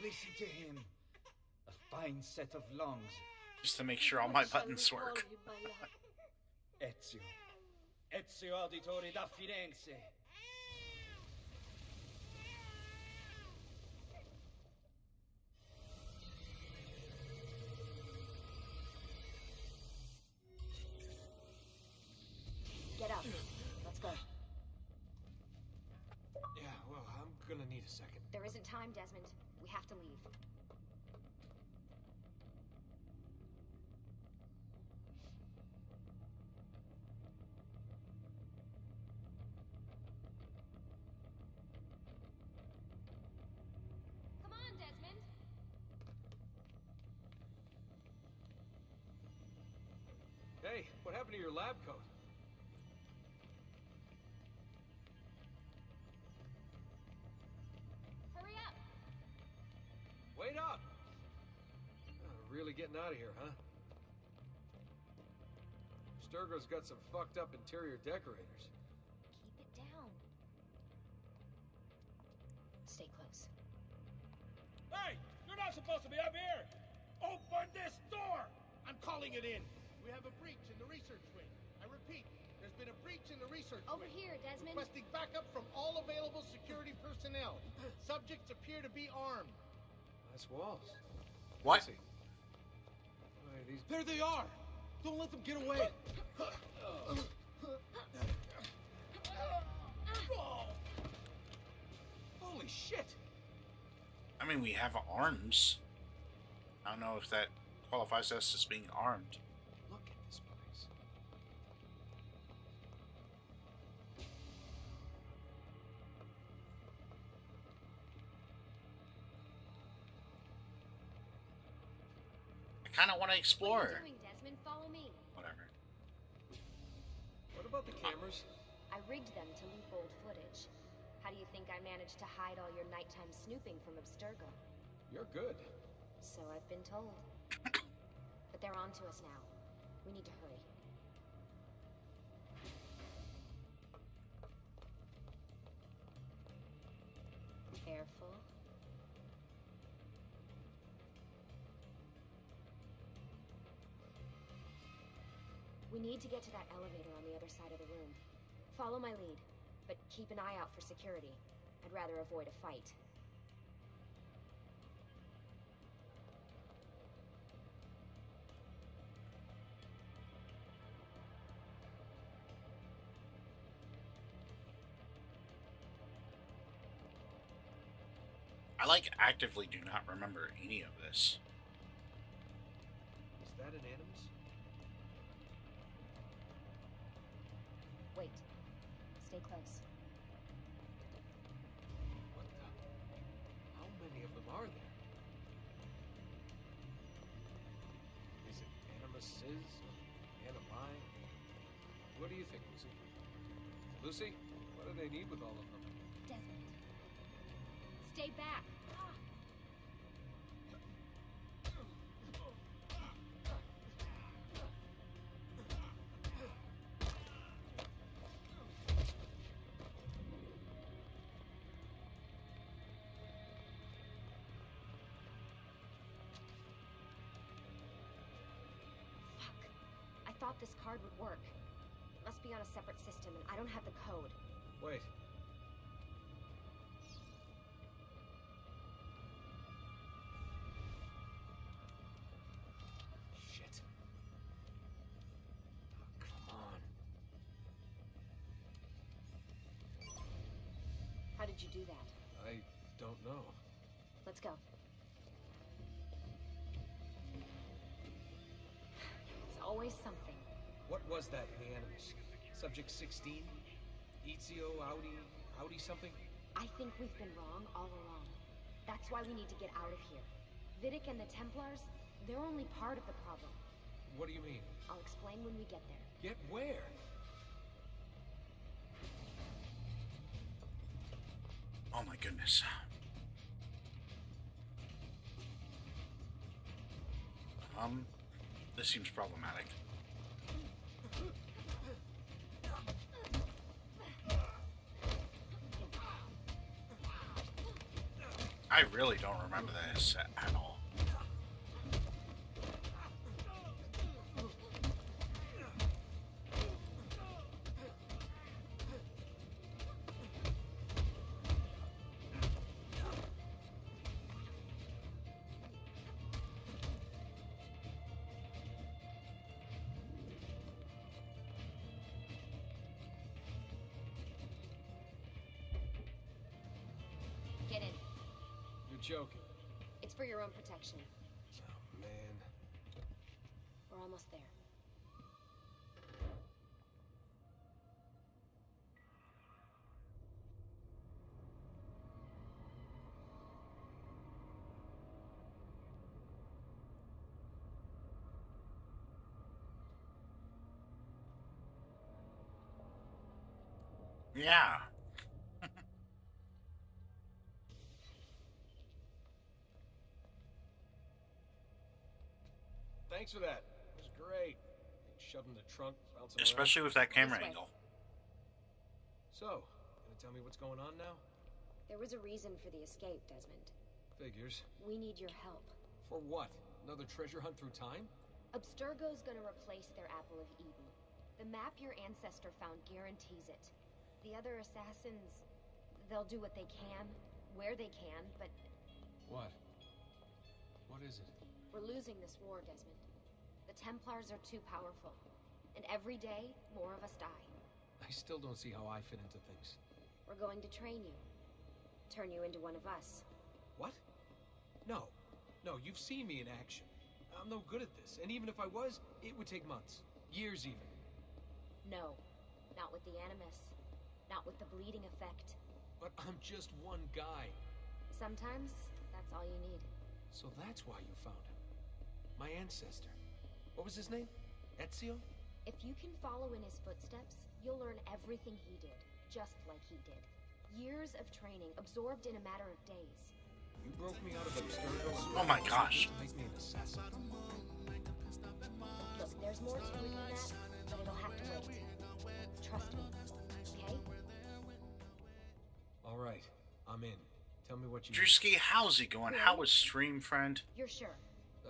Listen to him. A fine set of lungs. Just to make sure all my buttons work. Ezio. Ezio Auditori da Firenze. Get up. Let's go. Yeah, well, I'm gonna need a second. There isn't time, Desmond. We have to leave. Come on, Desmond. Hey, what happened to your lab coat? Hurry up. Wait up! Really getting out of here, huh? Sturgo's got some fucked up interior decorators. Keep it down. Stay close. Hey! You're not supposed to be up here! Open this door! I'm calling it in. We have a breach in the research wing. I repeat, there's been a breach in the research Over wing. here, Desmond. Requesting backup from all available security personnel. Subjects appear to be armed. Nice walls. What? Wait, these... There they are! Don't let them get away! Holy shit! I mean, we have arms. I don't know if that qualifies us as being armed. Look at this place. I kind of want to explore. What are you doing, Desmond? Follow me. Whatever. What about the cameras? I rigged them to loop old footage. How do you think I managed to hide all your nighttime snooping from Abstergo? You're good. So I've been told. But they're on to us now. We need to hurry. Careful. We need to get to that elevator on the other side of the room. Follow my lead, but keep an eye out for security. I'd rather avoid a fight. I actively do not remember any of this. Is that an animus? Wait. Stay close. What the? How many of them are there? Is it animuses? Animi? What do you think, Lucy? Lucy, what do they need with all of them? Desmond. Stay back. I thought this card would work. It must be on a separate system, and I don't have the code. Wait. Shit. Oh, come on. How did you do that? I don't know. Let's go. It's always something. What was that in the animus? Subject 16? Ezio, Audi something? I think we've been wrong all along. That's why we need to get out of here. Vidic and the Templars, they're only part of the problem. What do you mean? I'll explain when we get there. Get where? Oh my goodness. This seems problematic. I really don't remember this at all. joking. It's for your own protection. Oh, man. We're almost there. Yeah. Thanks for that. It was great. Shoved in the trunk, bouncing Especially around. with that camera angle. So, gonna tell me what's going on now? There was a reason for the escape, Desmond. Figures. We need your help. For what? Another treasure hunt through time? Abstergo's gonna replace their Apple of Eden. The map your ancestor found guarantees it. The other assassins, they'll do what they can, where they can, but... What? What is it? We're losing this war, Desmond. The Templars are too powerful. And every day, more of us die. I still don't see how I fit into things. We're going to train you. Turn you into one of us. What? No. No, you've seen me in action. I'm no good at this. And even if I was, it would take months. Years even. No. Not with the Animus. Not with the bleeding effect. But I'm just one guy. Sometimes, that's all you need. So that's why you found him. My ancestor. What was his name? Ezio? If you can follow in his footsteps, you'll learn everything he did, just like he did. Years of training, absorbed in a matter of days. You broke me out of Abstergo's... Oh my gosh. ...to make me an assassin. Look, there's more to it than that, but it'll have to wait. Trust me, okay? All right, I'm in. Tell me what you... Drewski, how's it going? How was stream, friend? You're sure?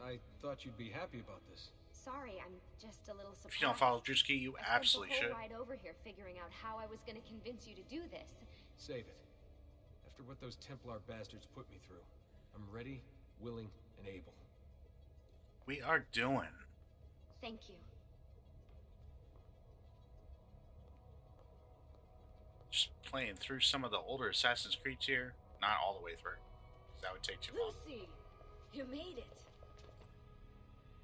I thought you'd be happy about this. Sorry, I'm just a little surprised. If you don't follow Drewski, you absolutely should. I spent the whole ride over here figuring out how I was going to convince you to do this. Save it. After what those Templar bastards put me through, I'm ready, willing, and able. We are doing. Thank you. Just playing through some of the older Assassin's Creed here. Not all the way through, because that would take too long. Lucy, you made it.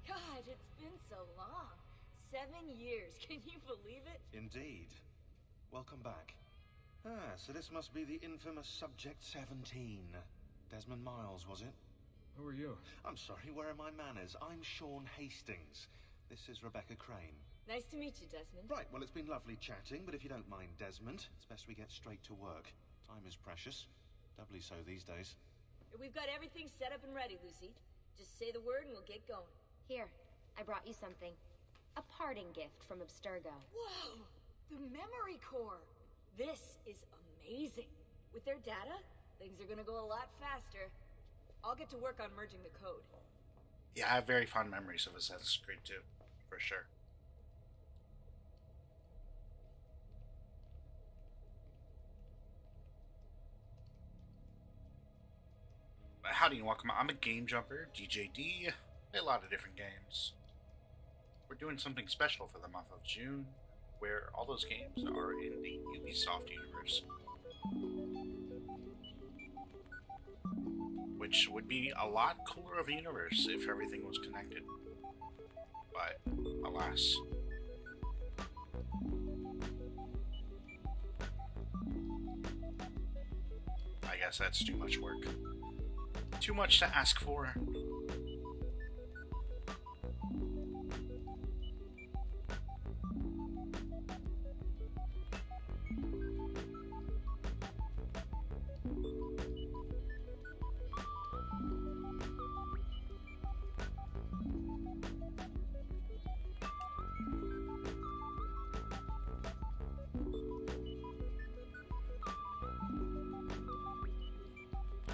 God, it's been so long. 7 years. Can you believe it? Indeed. Welcome back. Ah, so this must be the infamous Subject 17. Desmond Miles, was it? Who are you? I'm sorry, where are my manners? I'm Sean Hastings. This is Rebecca Crane. Nice to meet you, Desmond. Right, well, it's been lovely chatting, but if you don't mind, Desmond, it's best we get straight to work. Time is precious. Doubly so these days. We've got everything set up and ready, Lucy. Just say the word and we'll get going. Here, I brought you something. A parting gift from Abstergo. Whoa! The memory core! This is amazing. With their data, things are gonna go a lot faster. I'll get to work on merging the code. Yeah, I have very fond memories of Assassin's Creed 2, for sure. Howdy and welcome. I'm a game jumper, DiJaDi. Play a lot of different games. We're doing something special for the month of June, where all those games are in the Ubisoft universe. Which would be a lot cooler of a universe if everything was connected. But, alas. I guess that's too much work. Too much to ask for.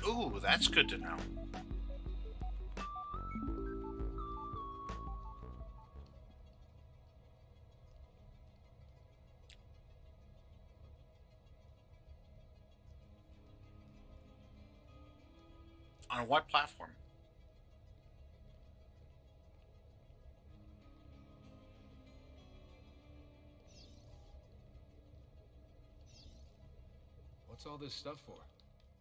Ooh, that's good to know. On what platform? What's all this stuff for?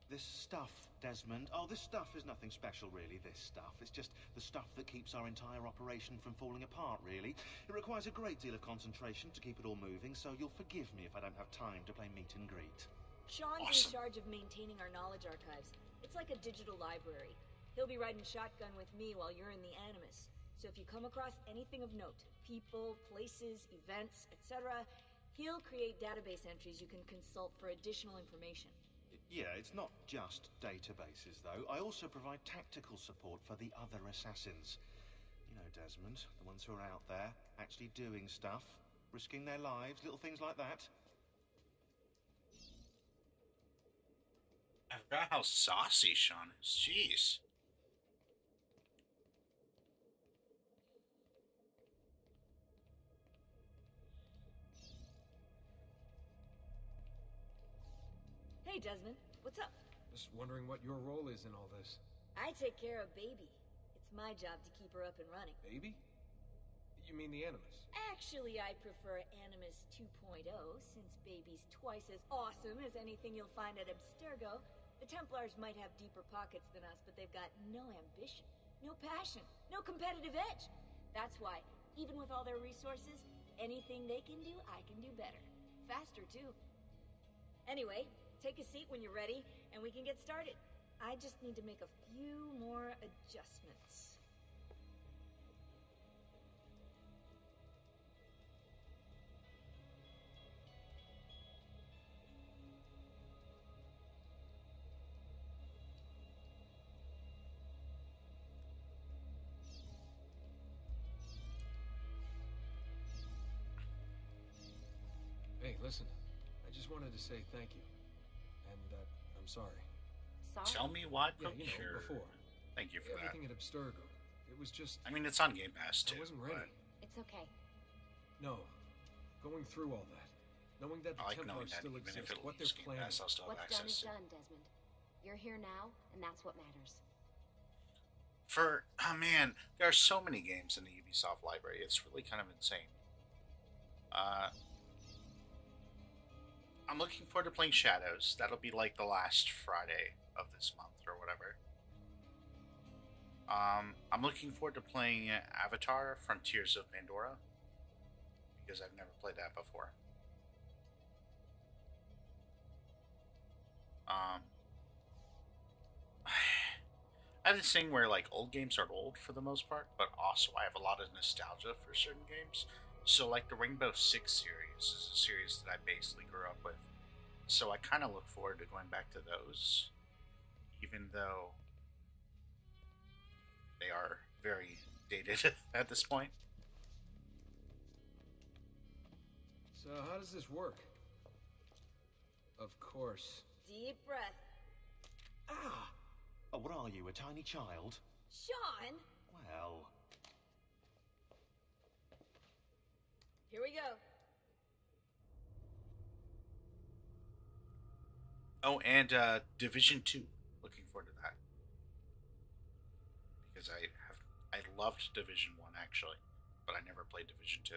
This stuff, Desmond. Oh, this stuff is nothing special, really, this stuff. It's just the stuff that keeps our entire operation from falling apart, really. It requires a great deal of concentration to keep it all moving, so you'll forgive me if I don't have time to play meet and greet. Sean's in charge of maintaining our knowledge archives. It's like a digital library. He'll be riding shotgun with me while you're in the Animus. So if you come across anything of note, people, places, events, etc., he'll create database entries you can consult for additional information. Yeah, it's not just databases, though. I also provide tactical support for the other assassins. You know, Desmond, the ones who are out there, actually doing stuff, risking their lives, little things like that. I forgot how saucy Sean is. Jeez. Hey, Desmond. What's up? Just wondering what your role is in all this. I take care of Baby. It's my job to keep her up and running. Baby? You mean the Animus? Actually, I prefer Animus 2.0, since Baby's twice as awesome as anything you'll find at Abstergo. The Templars might have deeper pockets than us, but they've got no ambition, no passion, no competitive edge. That's why, even with all their resources, anything they can do, I can do better. Faster, too. Anyway, take a seat when you're ready, and we can get started. I just need to make a few more adjustments. Hey, listen. I just wanted to say thank you. And that I'm sorry. Sorry? Tell me what? Yeah, you know, Sure. before. Thank you for Everything that. at Abstergo. It was just... I mean, it's on Game Pass, too. I wasn't ready. It's okay. No. Going through all that. Knowing that the I like knowing Templars that still even if exist, it what leaves they're Game planning. Pass, I'll still have What's done is access. done, Desmond. You're here now, and that's what matters. Oh man, there are so many games in the Ubisoft library. It's really kind of insane. I'm looking forward to playing Shadows. That'll be like the last Friday of this month or whatever. I'm looking forward to playing Avatar: Frontiers of Pandora because I've never played that before. I have this thing where like old games are old for the most part, but also I have a lot of nostalgia for certain games. So like the Rainbow Six series is a series that I basically grew up with. So I kind of look forward to going back to those, even though they are very dated at this point. So how does this work? Of course. Deep breath. Ah! Oh, what are you, a tiny child? Sean! Well... Here we go. Oh, and Division 2. Looking forward to that. Because I loved Division 1 actually, but I never played Division 2.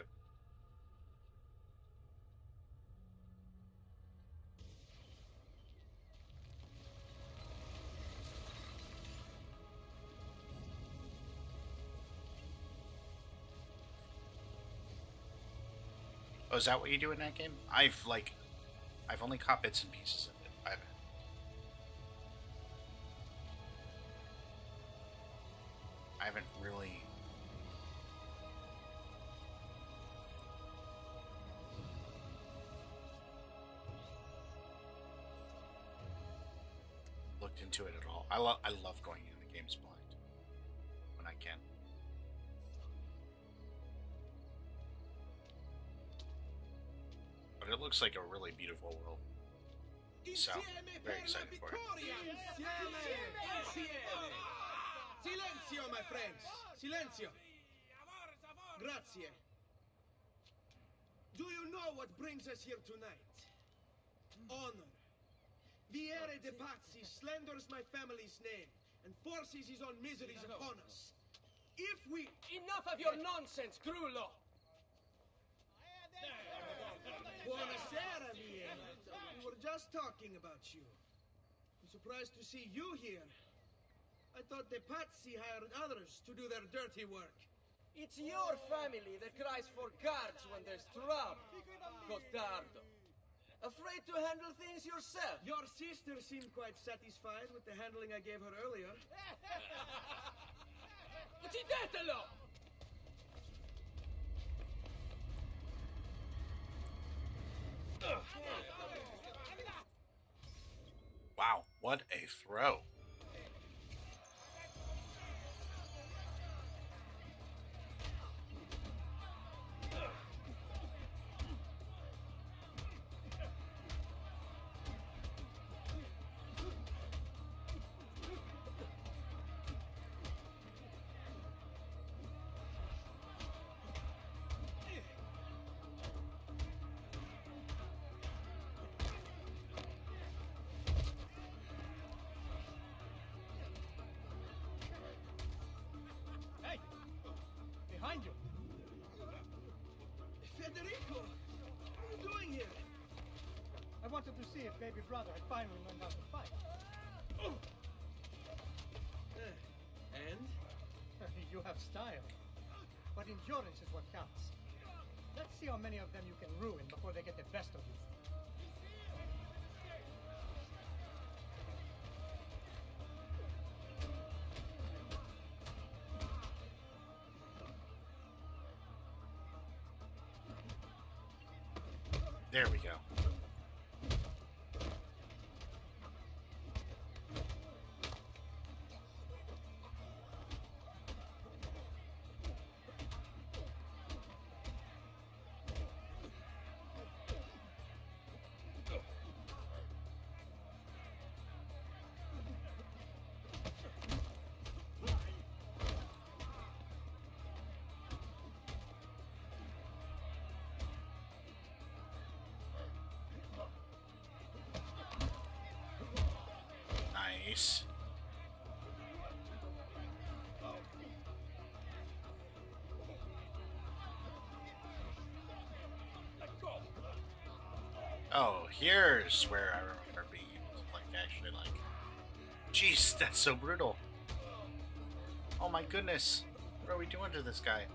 Oh, is that what you do in that game? I've only caught bits and pieces of it. I haven't really. Looked into it at all. I love going into games blind when I can. But it looks like a really beautiful world. So, very excited for it. Silenzio, my friends. Silenzio. Grazie. Do you know what brings us here tonight? Honor. Viere de Pazzi slanders my family's name and forces his own miseries upon us. If we... Enough of your nonsense, Grullo! Buonasera, Viera. We were just talking about you. surprised to see you here. I thought the Patsy hired others to do their dirty work. It's your family that cries for guards when there's trouble, Cotardo. Afraid to handle things yourself? Your sister seemed quite satisfied with the handling I gave her earlier. Uccidetelo! Wow, what a throw. Behind you! Federico! What are you doing here? I wanted to see if baby brother had finally learned how to fight. And? You have style. But endurance is what counts. Let's see how many of them you can ruin before they get the best of you. There we go. Nice. Oh, here's where I remember being able to, like, actually, like... Jeez, that's so brutal. Oh my goodness. What are we doing to this guy?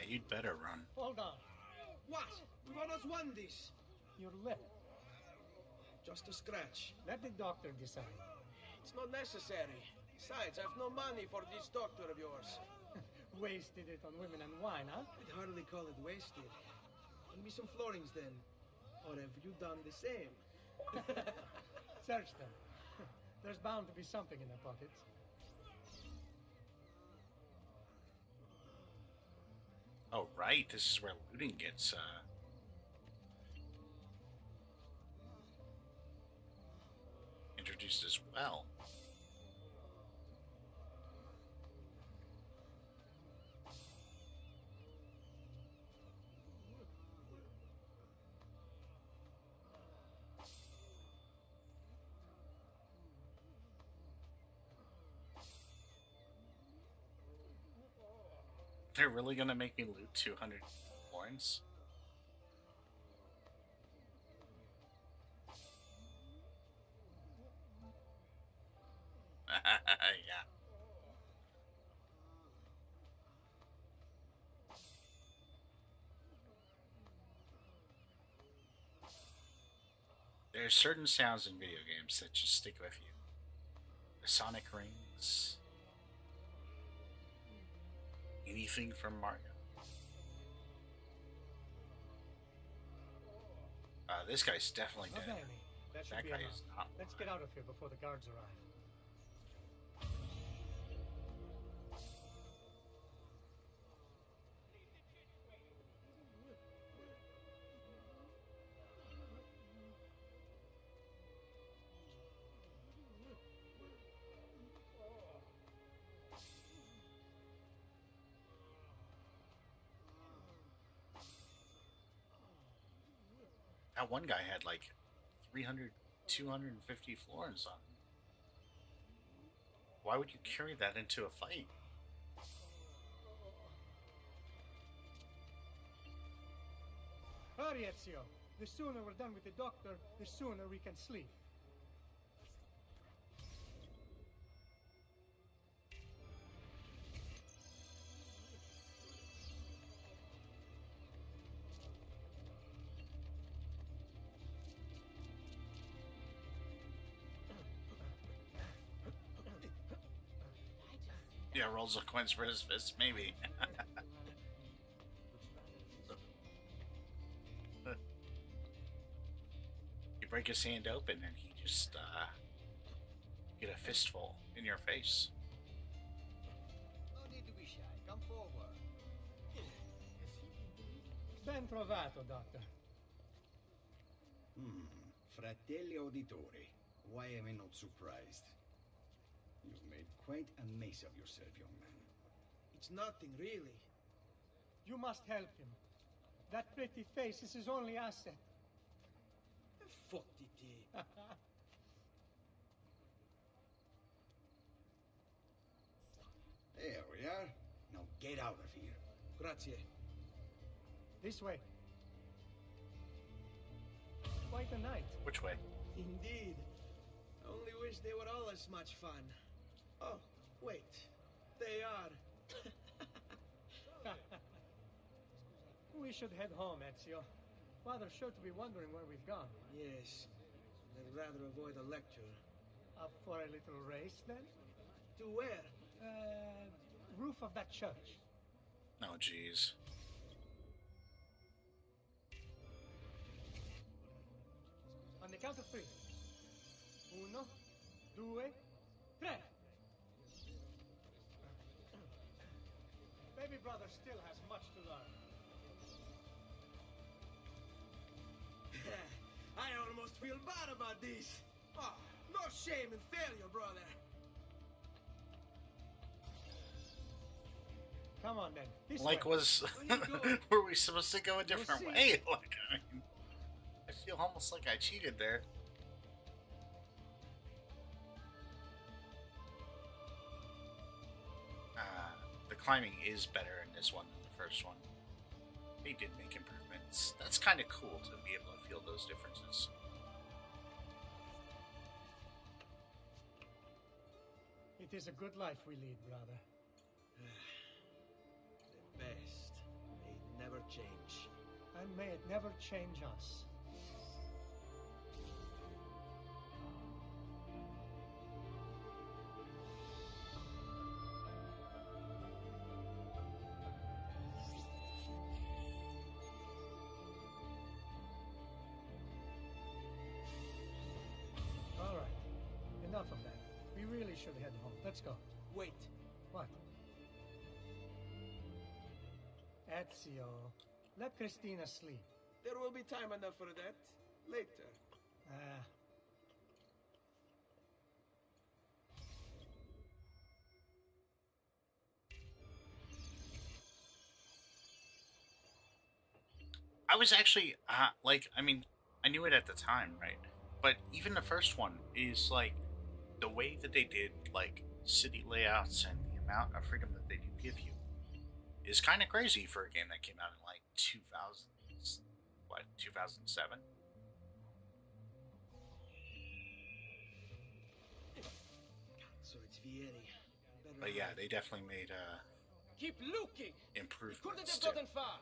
You'd better run. Hold on. What? We almost won this. Your lip. Just a scratch. Let the doctor decide. It's not necessary. Besides, I've no money for this doctor of yours. Wasted it on women and wine, huh? I'd hardly call it wasted. Lend me some florins then. Or have you done the same? Search them. There's bound to be something in their pockets. Oh, right. This is where looting gets, introduced as well. They're really gonna make me loot 200 coins? Yeah. There are certain sounds in video games that just stick with you. The sonic rings. Anything from Mario. This guy's definitely dead. Okay, that That be guy enough. is not. Let's get out of here before the guards arrive. That one guy had like 300, 250 florins on him. Why would you carry that into a fight? Hurry, Ezio. The sooner we're done with the doctor, the sooner we can sleep. Yeah, rolls a coins for his fist, maybe. You break his hand open and he just get a fistful in your face. No need to be shy. Come forward. Ben trovato, Doctor. Fratelli Auditori, why am I not surprised? You've made quite a mess of yourself, young man. It's nothing, really. You must help him. That pretty face is his only asset. Fottiti. There we are. Now get out of here. Grazie. This way. Quite a night. Which way? Indeed. Only wish they were all as much fun. Oh, wait. They are. We should head home, Ezio. Father's sure to be wondering where we've gone. Yes. I'd rather avoid a lecture. Up for a little race, then? To where? Roof of that church. Oh, jeez. On the count of three. Uno, due, tre. Baby brother still has much to learn. I almost feel bad about this. Oh, no shame in failure, brother. Come on, then. This like, way. were we supposed to go a different way? Like, I mean, I feel almost like I cheated there. The climbing is better in this one than the first one. They did make improvements. That's kind of cool to be able to feel those differences. It is a good life we lead, brother. The best. May it never change. And may it never change us. All right. Enough of that. We really should head home. Let's go. Wait. What? Ezio, let Christina sleep. There will be time enough for that. Later. I was actually, like, I mean, I knew it at the time, right? But even the first one is, like, the way that they did, like, city layouts and the amount of freedom that they do give you is kind of crazy for a game that came out in, like, 2007? So it's Vieri. But yeah, they definitely made, Keep looking! improvements Couldn't have too. gotten far!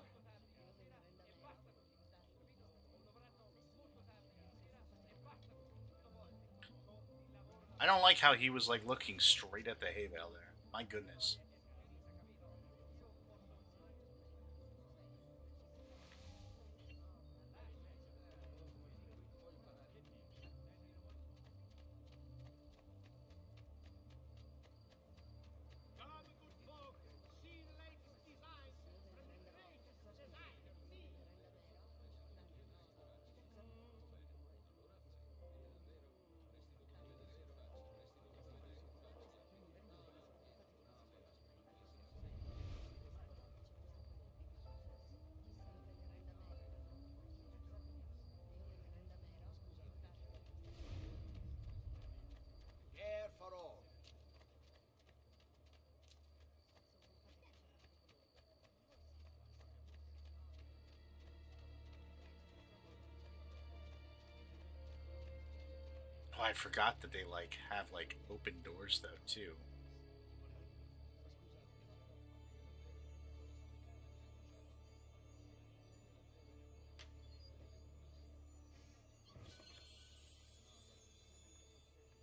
I don't like how he was, like, looking straight at the hay bale there. My goodness. Oh, I forgot that they like have like open doors though too.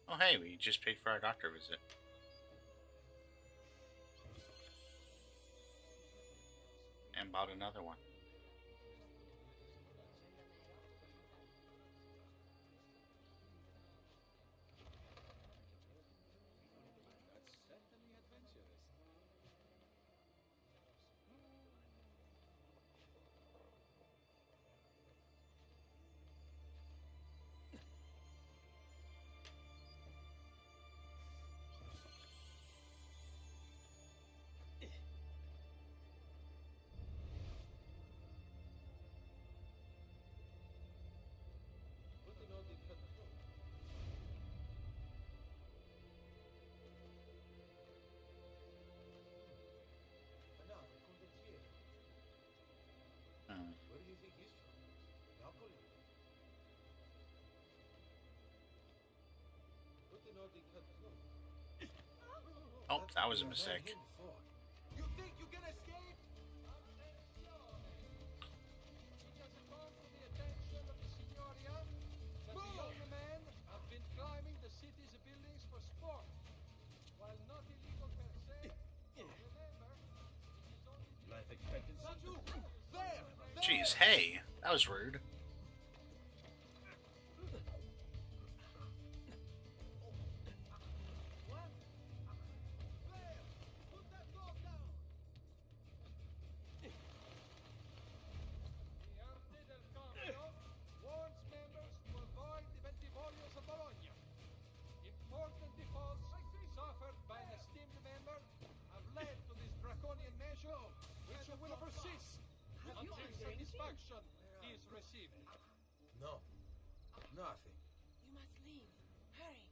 Oh hey, we just paid for our doctor visit. And bought another one. That's certainly adventurous. Hmm. Where do you think he's from? Napoli? Oh, that was a mistake. You think you can escape? Does it come to the attention of the Signoria that the young men have been climbing the city's buildings for sport? While not illegal per se, remember, it is only Life expectancy. There! Jeez, hey, that was rude. the Arte del Cambio warns members to avoid the Bentivolios of Bologna. Important defaults suffered by an esteemed member have led to this draconian measure, which will persist until satisfaction is received. No. Nothing. You must leave. Hurry.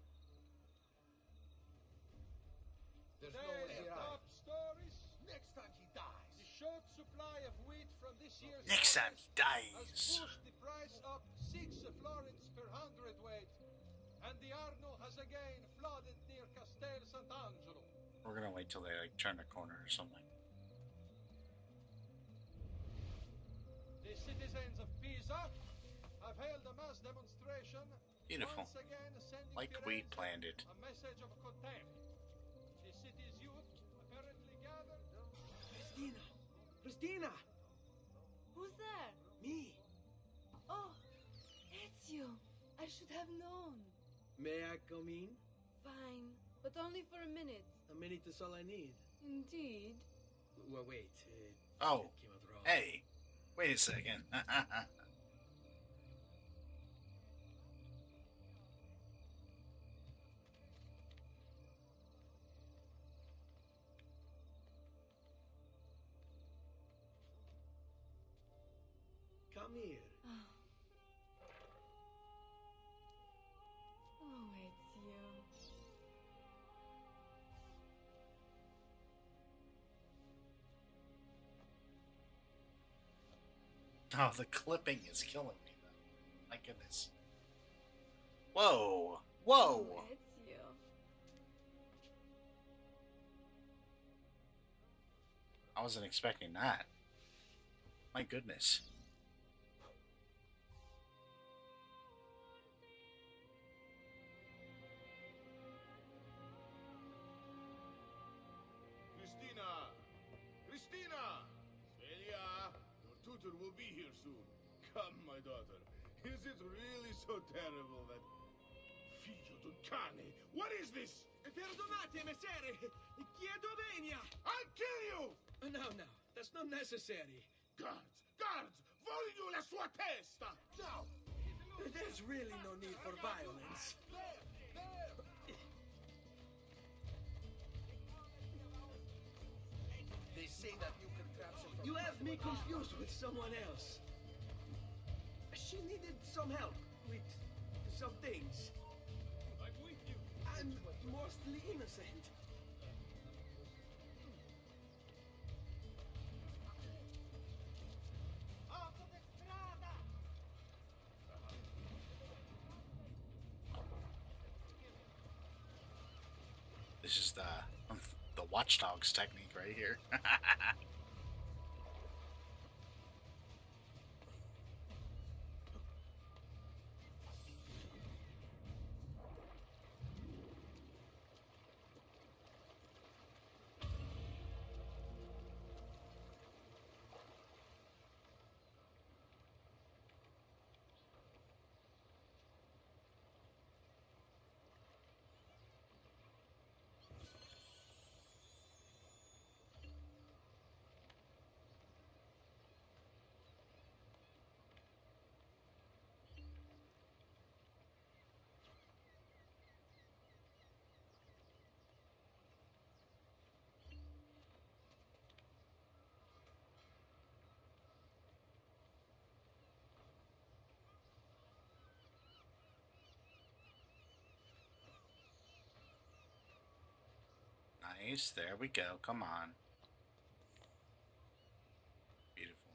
There's no Today's way top stories. Next time he dies. The short supply of wheat from this year's Next time he harvest has dies. pushed the price up 6 florins per hundredweight, and the Arno has again flooded near Castel Sant'Angelo. We're gonna wait till they like turn the corner or something. The citizens of Pisa have held a mass demonstration. Beautiful. Once again sending Like we Firenze planned it. a message of contempt. The city's youth apparently gathered. Christina! Christina! Who's there? Me! Oh, it's you. I should have known. May I come in? Fine, but only for a minute. A minute is all I need. Indeed. Well, wait. Oh, Came out wrong. hey, wait a second. Come here. Oh, it's you. Oh, the clipping is killing me though. My goodness. Whoa, whoa. Oh, it's you. I wasn't expecting that. My goodness. Christina! Christina! Celia! Your tutor will be here soon. Come, my daughter. Is it really so terrible that... Figlio d'un cane! What is this? Perdonate, messere! Chiedo venia! I'll kill you! No, no, that's not necessary. Guards! Guards! Voglio la sua testa! Now! There's really no need for violence. They say that new contraption from You have me confused with someone else. She needed some help with some things. I'm with you. I'm mostly innocent. Autostrada! 'Cause the strada! This is the Watchdogs technique right here. Nice, there we go. Come on. Beautiful.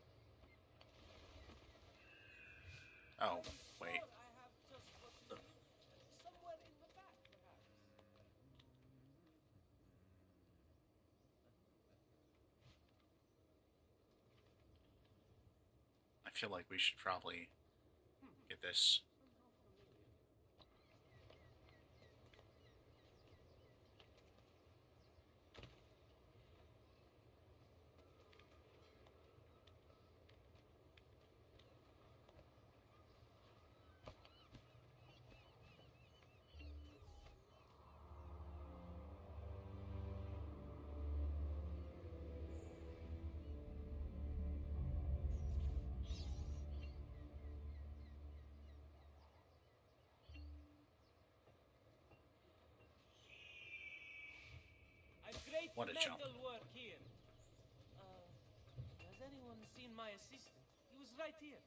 Oh, wait. I feel like we should probably get this. What a jump. Work here. Has anyone seen my assistant? He was right here.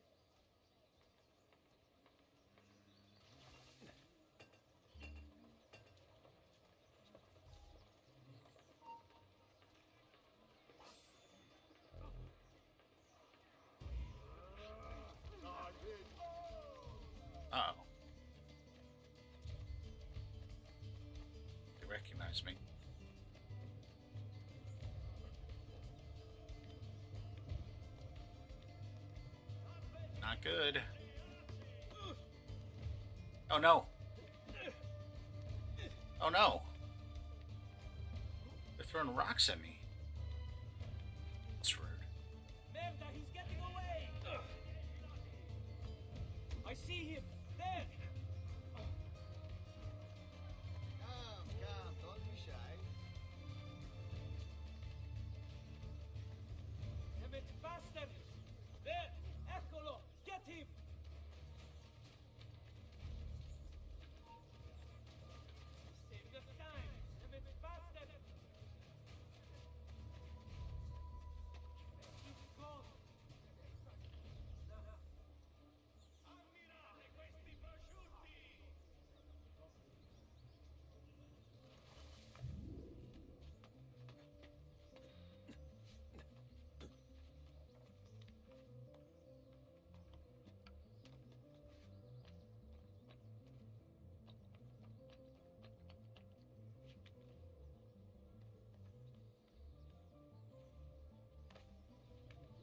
Uh-oh. They recognize me. Not good. Oh no. Oh no. They're throwing rocks at me. That's rude. Merda, he's getting away! I see him! There! Come, don't be shy. Damn it, bastard! There! Eccolo! Get him! Save us time! Damn it, bastard! He's gone! Ammirate questi prosciutti!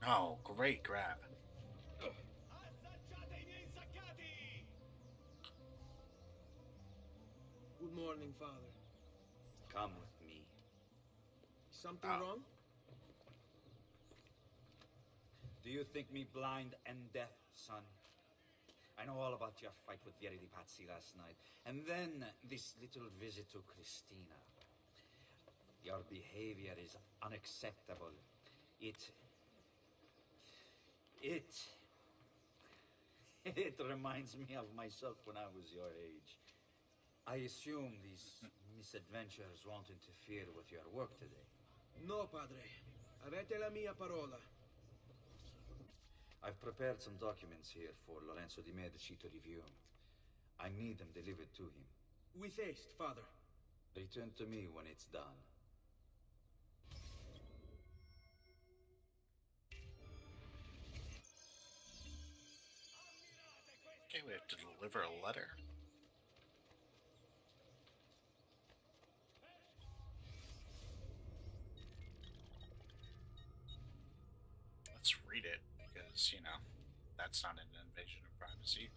Oh, great grab. Good morning, Father. Come with me. Something wrong? Do you think me blind and deaf, son? I know all about your fight with DiJaDi last night. And then this little visit to Christina. Your behavior is unacceptable. It reminds me of myself when I was your age. I assume these misadventures won't interfere with your work today. No, Padre. Avete la mia parola. I've prepared some documents here for Lorenzo di Medici to review. I need them delivered to him. With haste, Father. Return to me when it's done. Okay, we have to deliver a letter. because, that's not an invasion of privacy.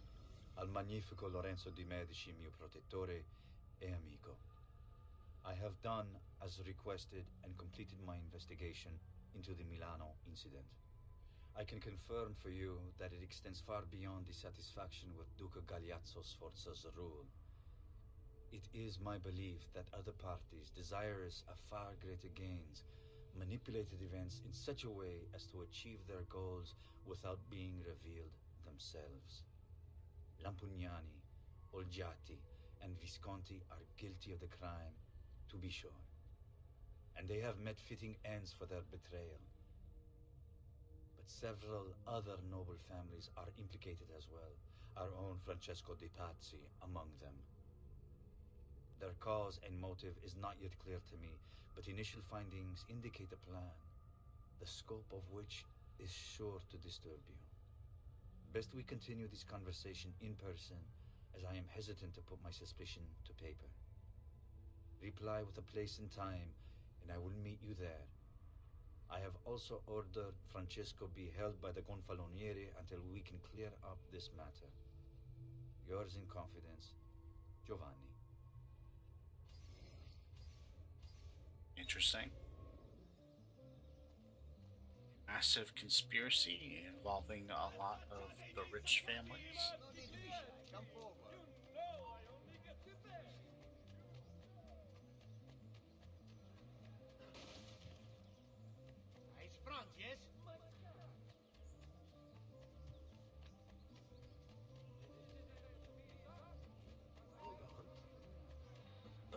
Al magnifico Lorenzo di Medici, mio protettore e amico. I have done as requested and completed my investigation into the Milano incident. I can confirm for you that it extends far beyond dissatisfaction with Duca Galeazzo Sforza's rule. It is my belief that other parties, desirous of far greater gains, manipulated events in such a way as to achieve their goals without being revealed themselves. Lampugnani, Olgiati, and Visconti are guilty of the crime, to be sure. And they have met fitting ends for their betrayal. But several other noble families are implicated as well, our own Francesco de Pazzi among them. Their cause and motive is not yet clear to me, but initial findings indicate a plan, the scope of which is sure to disturb you. Best we continue this conversation in person, as I am hesitant to put my suspicion to paper. Reply with a place and time, and I will meet you there. I have also ordered Francesco be held by the Gonfaloniere until we can clear up this matter. Yours in confidence, Giovanni. Interesting. Massive conspiracy involving a lot of the rich families. It's Franz, yes? Hold on.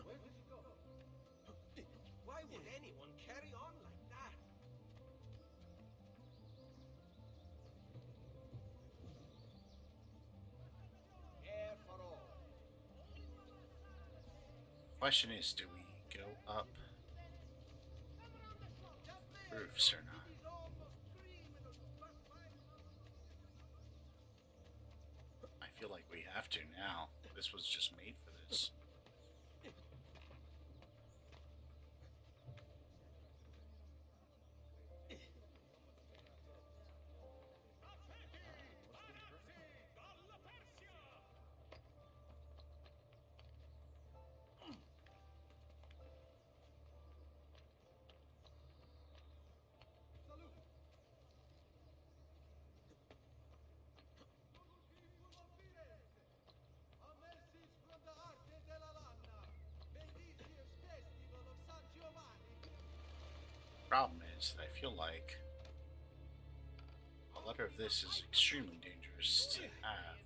Where did he go? Why would anyone carry on like that? Air for all. Question is, do we go up roofs or not? I feel like we have to now. This was just made for this. Problem is that I feel like a letter of this is extremely dangerous to have.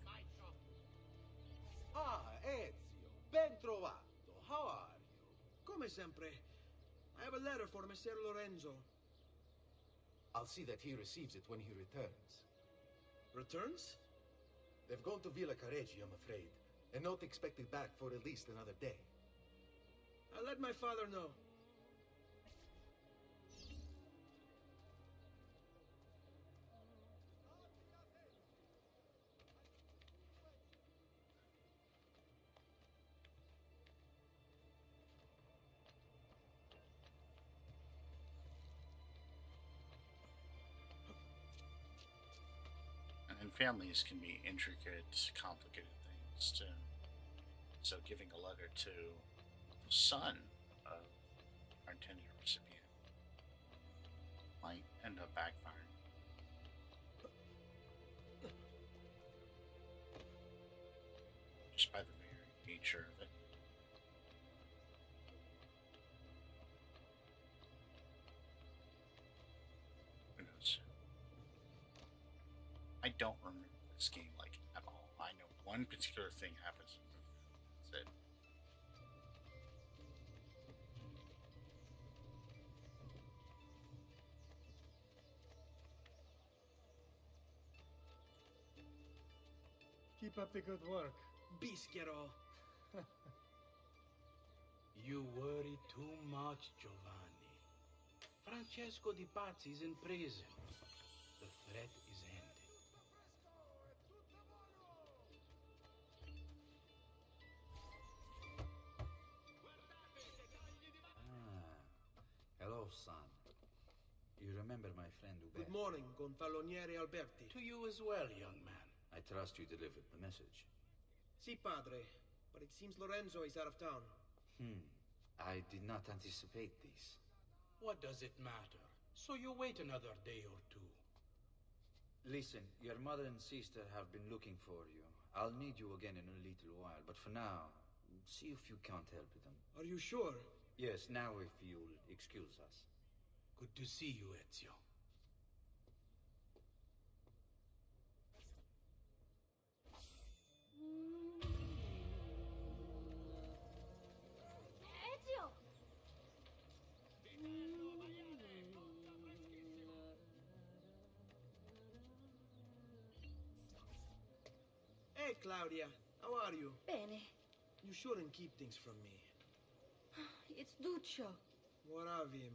Ah, Ezio, ben trovato. How are you? Come sempre. I have a letter for Messer Lorenzo. I'll see that he receives it when he returns. Returns? They've gone to Villa Careggi, I'm afraid, and not expected back for at least another day. I'll let my father know. And families can be intricate, complicated things too. So giving a letter to the son of our intended recipient might end up backfiring. Just by the very nature of it. Who knows? I don't remember this game like at all. I know one particular thing happens. That's it. Keep up the good work. Bischero. You worry too much, Giovanni. Francesco Di Pazzi's in prison. The threat is ended. Hello, son. You remember my friend Hubert? Good morning, Gonfaloniere Alberti. To you as well, young man. I trust you delivered the message. Si, padre. But it seems Lorenzo is out of town. I did not anticipate this. What does it matter? So you wait another day or two. Listen, your mother and sister have been looking for you. I'll need you again in a little while, but for now, see if you can't help them. Are you sure? Yes, now if you'll excuse us. Good to see you, Ezio. Ezio! Hey, Claudia. How are you? Bene. You shouldn't keep things from me. It's Duccio. What of him?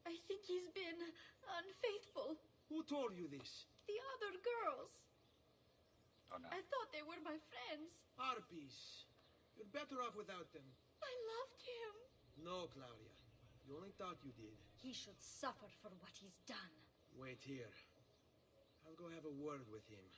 I think he's been unfaithful. Who told you this? The other girls. Oh no. I thought they were my friends. Harpies. You're better off without them. I loved him. No, Claudia. You only thought you did. He should suffer for what he's done. Wait here. I'll go have a word with him.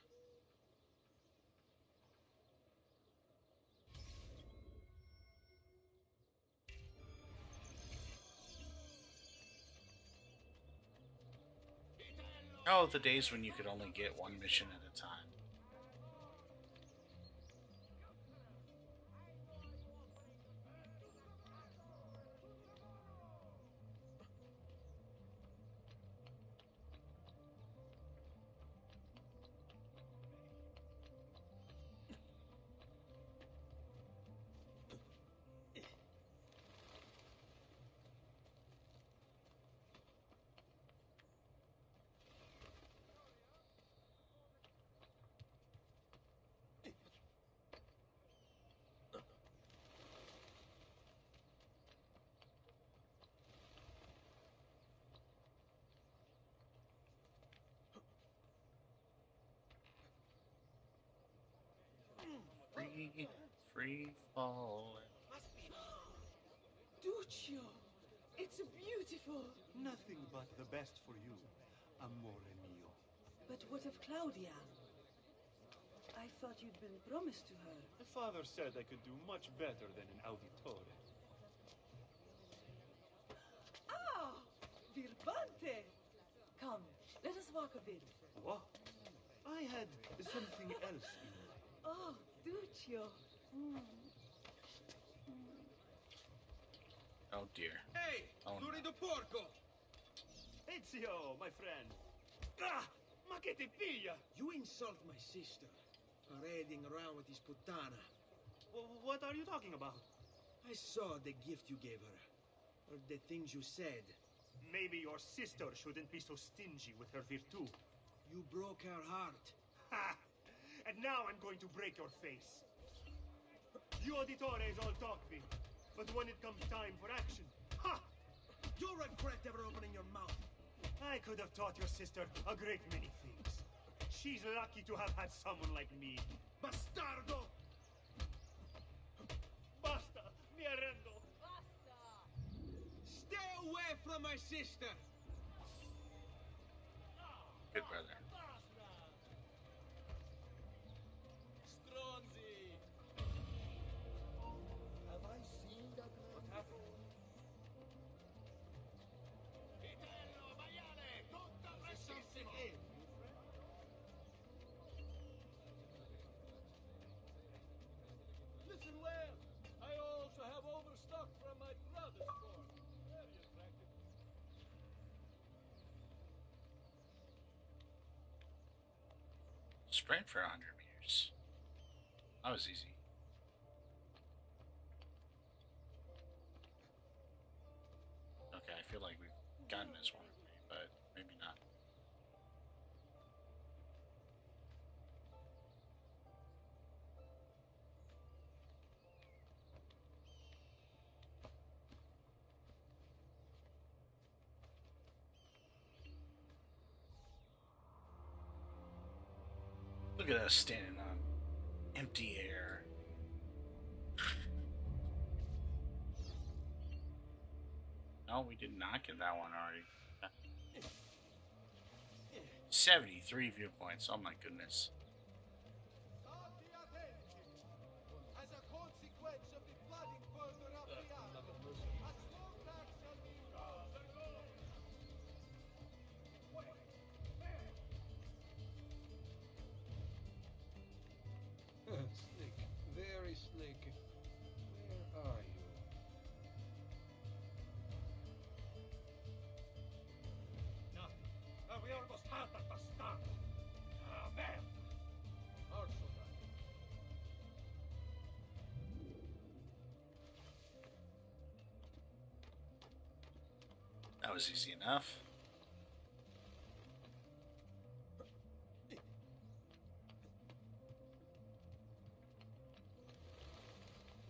Oh, the days when you could only get one mission at a time. Free falling. Duccio! It's beautiful. Nothing but the best for you, amore mio. But what of Claudia? I thought you'd been promised to her. My father said I could do much better than an auditore. Ah! Birbante! Come, let us walk a bit. What? I had something else in mind. Oh, Duccio. Oh dear. Hey! Oh, no. Florido Porco! Ezio, my friend. Ah! Ma che ti piglia? You insult my sister. Parading around with this puttana. What are you talking about? I saw the gift you gave her. Heard the things you said. Maybe your sister shouldn't be so stingy with her virtù. You broke her heart. Ha! And now I'm going to break your face. You auditores all talk big, but when it comes time for action, ha! You'll regret ever opening your mouth. I could have taught your sister a great many things. She's lucky to have had someone like me. Bastardo! Basta! Mi arrendo! Stay away from my sister! Good brother. Have I seen that man? What happened? Listen well. I also have overstock from my brother's farm. Very attractive. Sprint for 100 meters. That was easy. Okay, I feel like we've gotten this one, but maybe not. Look at us standing on empty air. No, we did not get that one already. 73 viewpoints. Oh my goodness. As a consequence of the flooding further up the island, a small tax shall be imposed. Slick. Very slick. Where are you? Nothing. We almost had at the start. Ah, man. Also done. That was easy enough.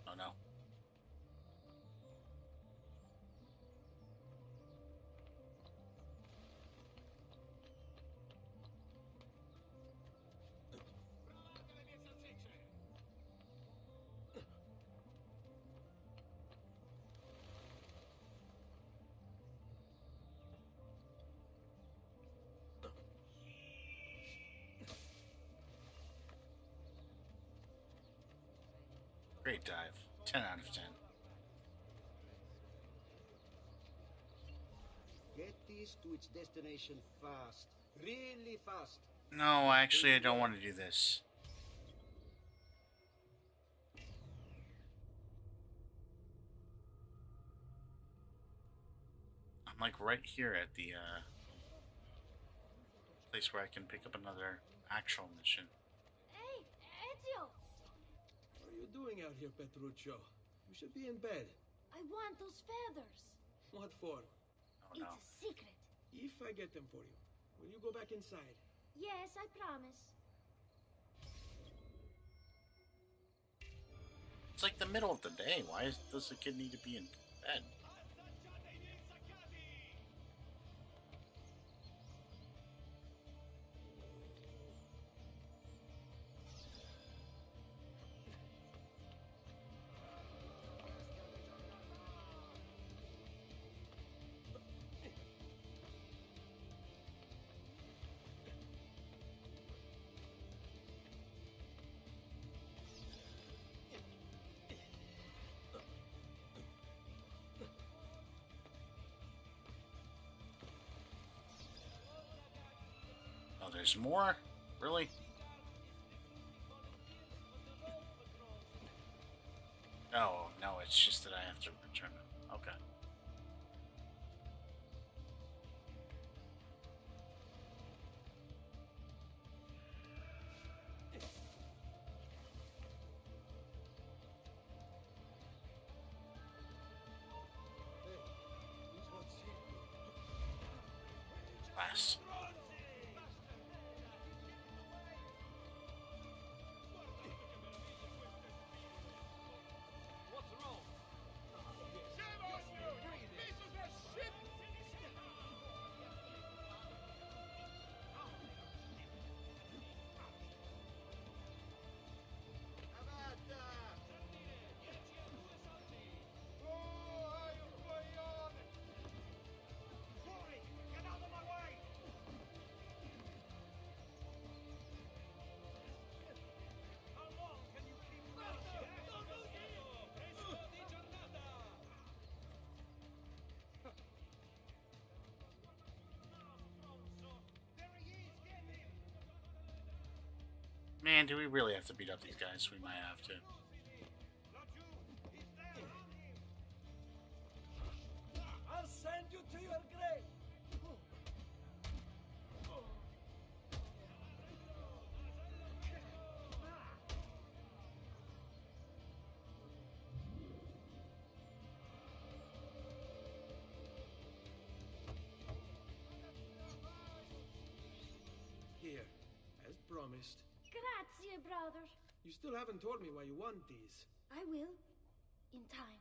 Oh no. Great dive. 10 out of 10. Get this to its destination fast. Really fast. No, actually, I don't want to do this. I'm like right here at the place where I can pick up another actual mission. Hey, Ezio! What are you doing out here, Petruccio? You should be in bed. I want those feathers. What for? Oh It's no. a secret. If I get them for you, will you go back inside? Yes, I promise. It's like the middle of the day. Why does the kid need to be in bed? Oh, there's more? Really? Oh, no, it's just that I have to return it. Okay. Last. Man, do we really have to beat up these guys? We might have to. I'll send you to your grave. Here, as promised. Grazie, brother. You still haven't told me why you want these. I will. In time.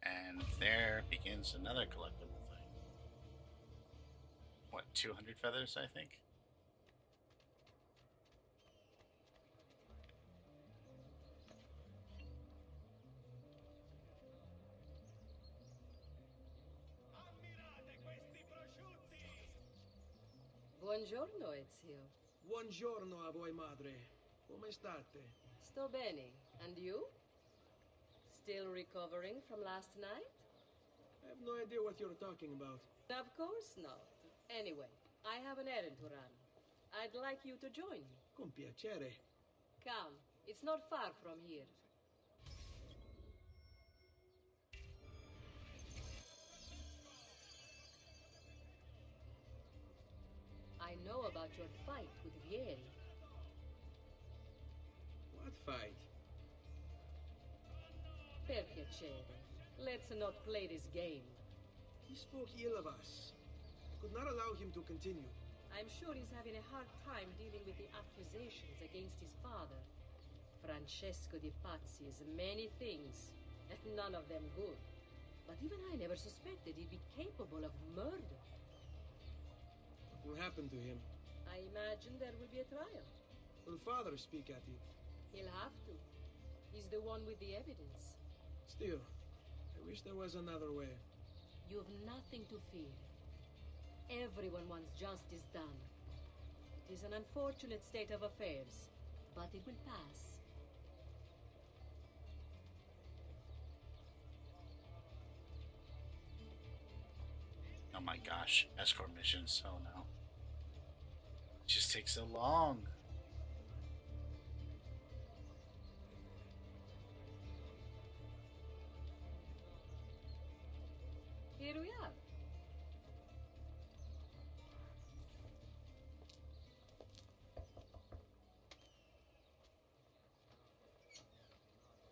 And there begins another collectible thing. What, 200 feathers, I think? Buongiorno, Ezio. Buongiorno a voi, madre. Come state? Sto bene. And you? Still recovering from last night? I have no idea what you're talking about. Of course not. Anyway, I have an errand to run. I'd like you to join me. Con piacere. Come, it's not far from here. I know about your fight with Vieri. What fight? Per piacere. Let's not play this game. He spoke ill of us. I could not allow him to continue. I'm sure he's having a hard time dealing with the accusations against his father. Francesco di Pazzi is many things, and none of them good. But even I never suspected he'd be capable of murder. What will happen to him? I imagine there will be a trial. Will father speak at it? He'll have to. He's the one with the evidence. Still, I wish there was another way. You've nothing to fear. Everyone wants justice done. It is an unfortunate state of affairs, but it will pass. Oh my gosh, escort missions. Oh no. It just takes so long. Here we are.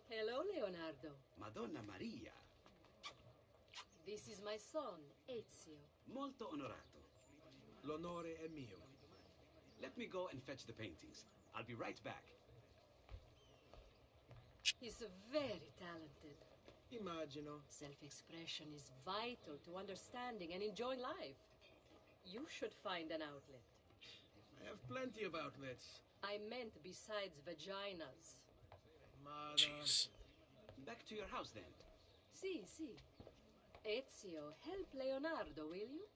Hello, Leonardo. Madonna Maria. This is my son, Ezio. Molto onorato. L'onore è mio. Let me go and fetch the paintings. I'll be right back. He's very talented. Immagino. Self-expression is vital to understanding and enjoying life. You should find an outlet. I have plenty of outlets. I meant besides vaginas. Jeez. Back to your house then. Si, si. Ezio, help Leonardo, will you?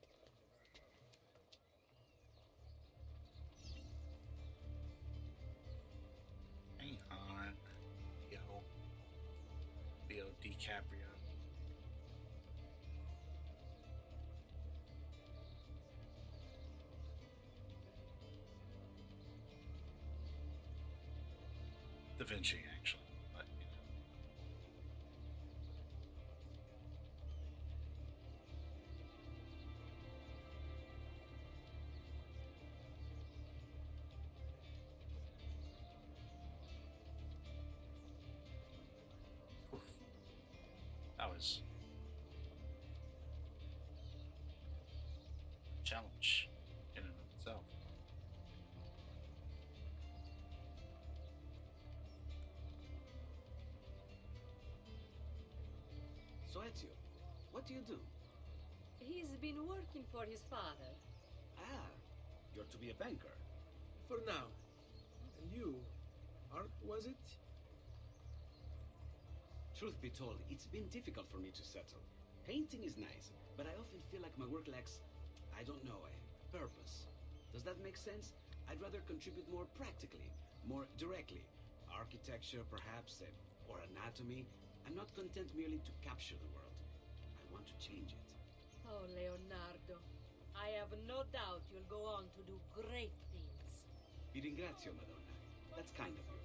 Hang on. Leo DiCaprio. Da Vinci, actually, but you know. Oof. That was a challenge in and of itself. So Ezio, what do you do? He's been working for his father. Ah, you're to be a banker. For now. And you? Art, was it? Truth be told, it's been difficult for me to settle. Painting is nice, but I often feel like my work lacks, I don't know, a purpose. Does that make sense? I'd rather contribute more practically, more directly. Architecture, perhaps, or anatomy. I'm not content merely to capture the world. I want to change it. Oh, Leonardo. I have no doubt you'll go on to do great things. Vi ringrazio, Madonna. That's kind of you.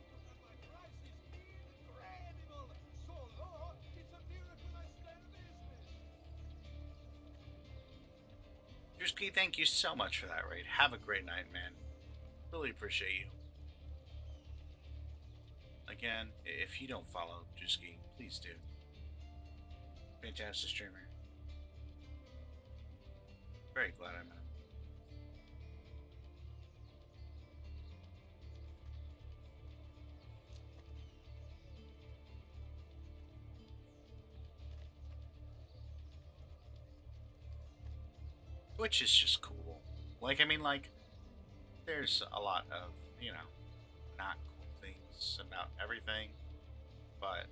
Drewski, thank you so much for that raid. Have a great night, man. Really appreciate you. Again, if you don't follow Drewski, please do. Fantastic streamer. Very glad I met him. Which is just cool. Like, I mean, like, there's a lot of, you know, not cool things about everything, but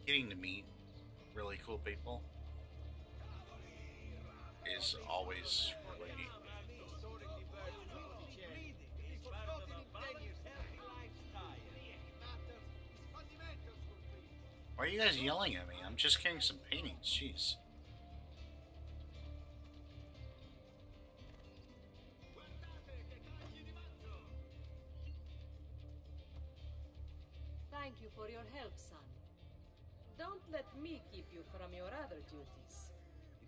getting to meet really cool people is always really. Why are you guys yelling at me? I'm just carrying some paintings. Jeez. Thank you for your help, son. Don't let me keep you from your other duties.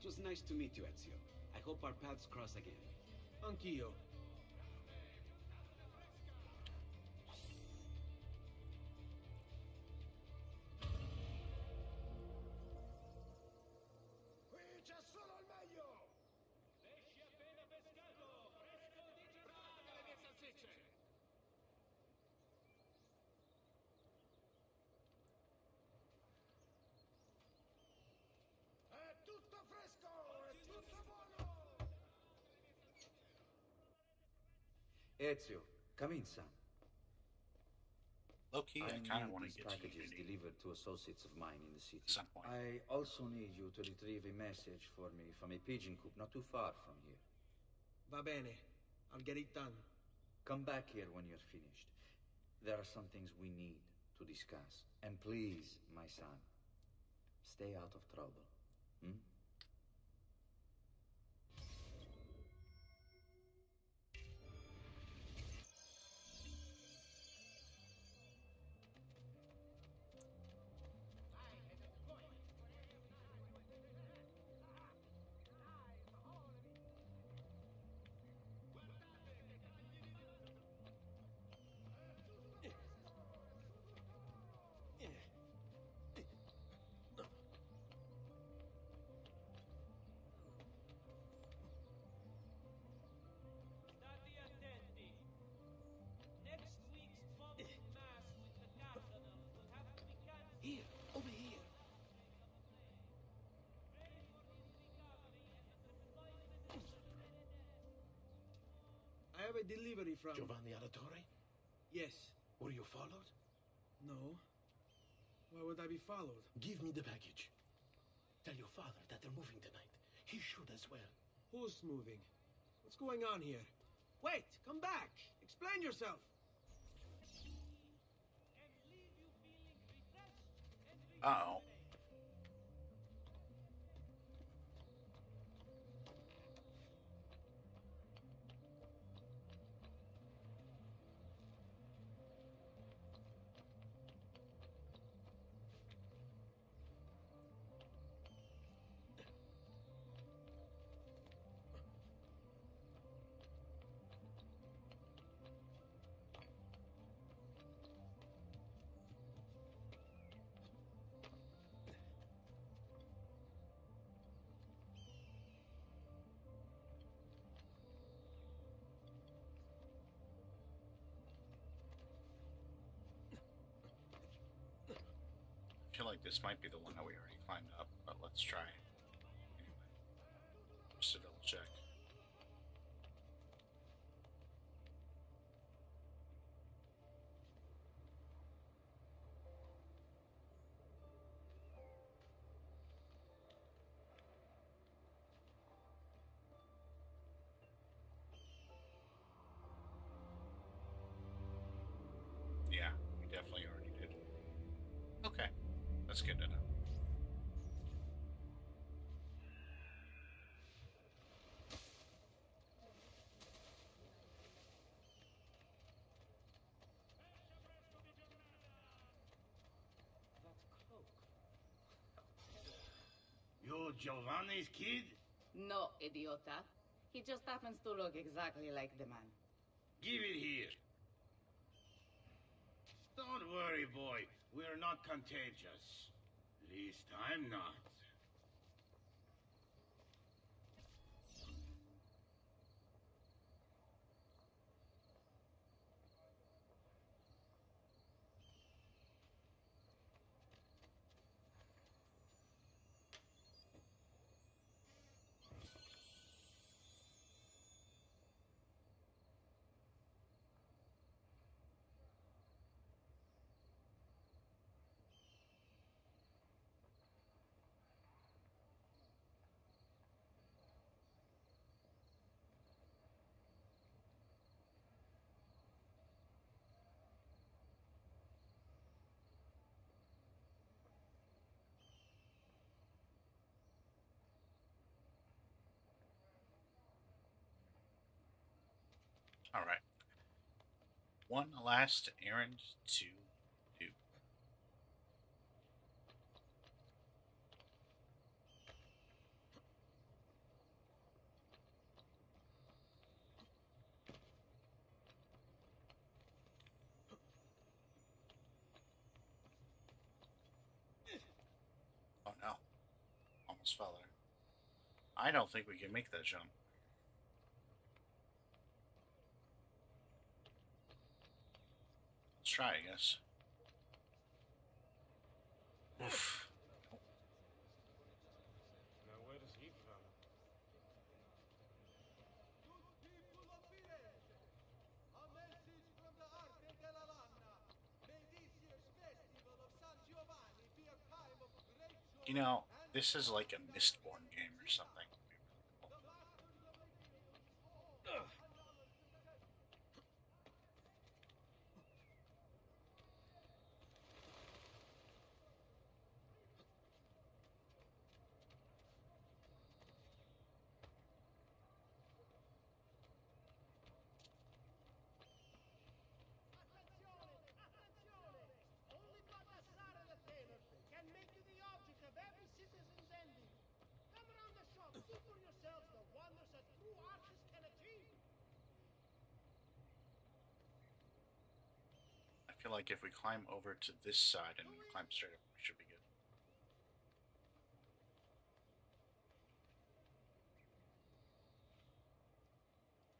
It was nice to meet you, Ezio. I hope our paths cross again. Anch'io. Qui c'è solo il meglio! Pesce appena pescato! Fresco di giornata! Le mie salsicce! È tutto fresco! È tutto buono! Ezio, come in, son. Low-key, I kind of want to these get to packages Unity delivered to associates of mine in the city. at some point. I also need you to retrieve a message for me from a pigeon coop not too far from here. Va bene. I'll get it done. Come back here when you're finished. There are some things we need to discuss. And please, my son, stay out of trouble. Hmm? State attenti. Next week's public mass with the cardinal will have to be cancelled. Here, over here. I have a delivery from... Giovanni Auditore? Yes. Were you followed? No. Why would I be followed? Give me the package. Tell your father that they're moving tonight. He should as well. Who's moving? What's going on here? Wait! Come back! Explain yourself! Uh-oh. I feel like this might be the one that we already climbed up, but let's try. Anyway, just to double check. Yeah, we definitely already did. Okay, that's good to know. You Giovanni's kid? No, idiota. He just happens to look exactly like the man. Give it here. Don't worry, boy. We're not contagious. Least I'm not. All right. One last errand to do. Oh no. Almost fell there. I don't think we can make that jump. Let's try, I guess. Oof. Now where is he from? A message from the Arte della Lana. May this year's festival of San Giovanni be a time of great joy. You know, this is like a Mistborn game or something. Only Baldassare the tailor can make you the object of every citizen's envy. Come around the shop, see for yourselves the wonders a true artist can achieve. I feel like if we climb over to this side and climb straight up, we should be good.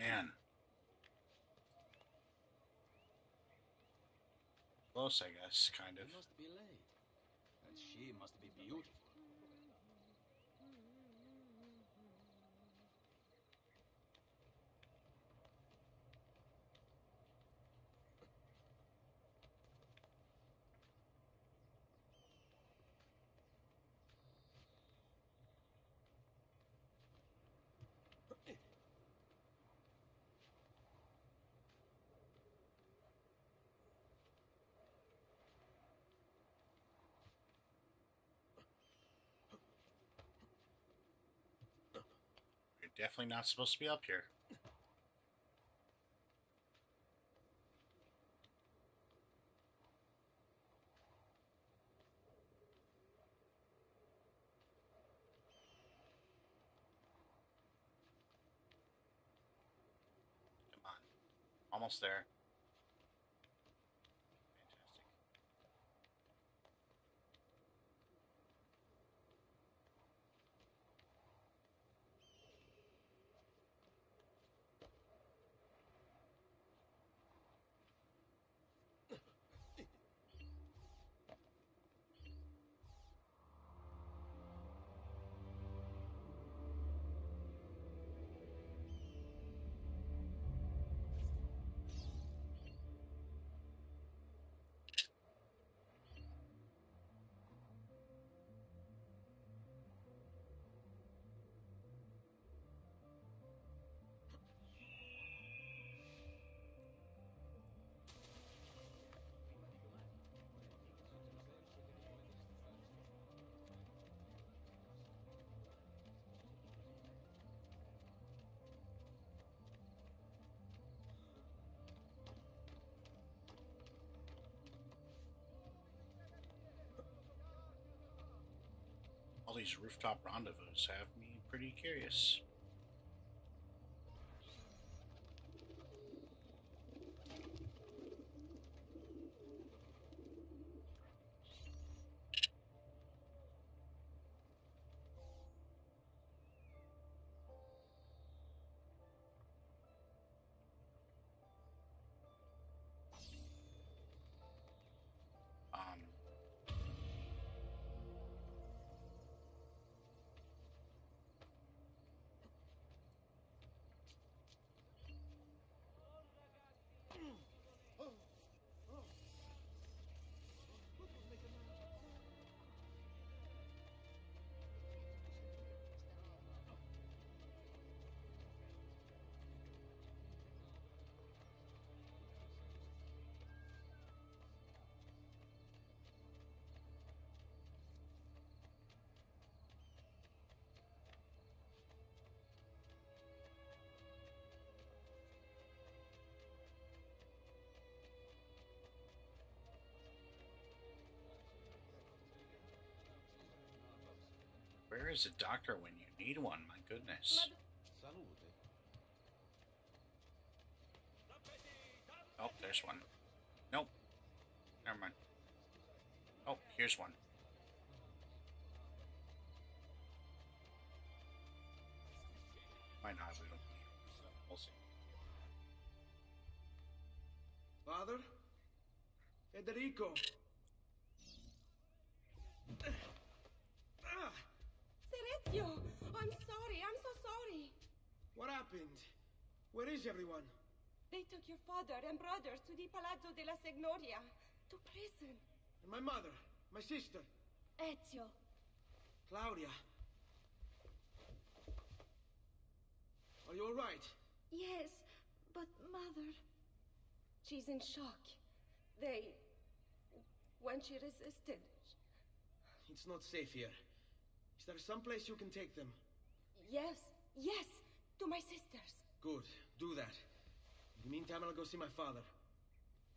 Man. Close, I guess, kind of. You must be late. And she must be beautiful. We're definitely not supposed to be up here. Come on. Almost there. All these rooftop rendezvous have me pretty curious. Where is a doctor when you need one? My goodness. Salute. Oh, there's one. Nope. Never mind. Oh, here's one. Might not. We don't. We'll see. Father? Federico! Serezio! I'm sorry, I'm so sorry. What happened? Where is everyone? They took your father and brothers to the Palazzo della Signoria, to prison. And my mother, my sister. Ezio. Claudia. Are you all right? Yes, but Mother... She's in shock. When she resisted... It's not safe here. Is there some place you can take them? Yes, to my sisters. Good, do that. In the meantime, I'll go see my father.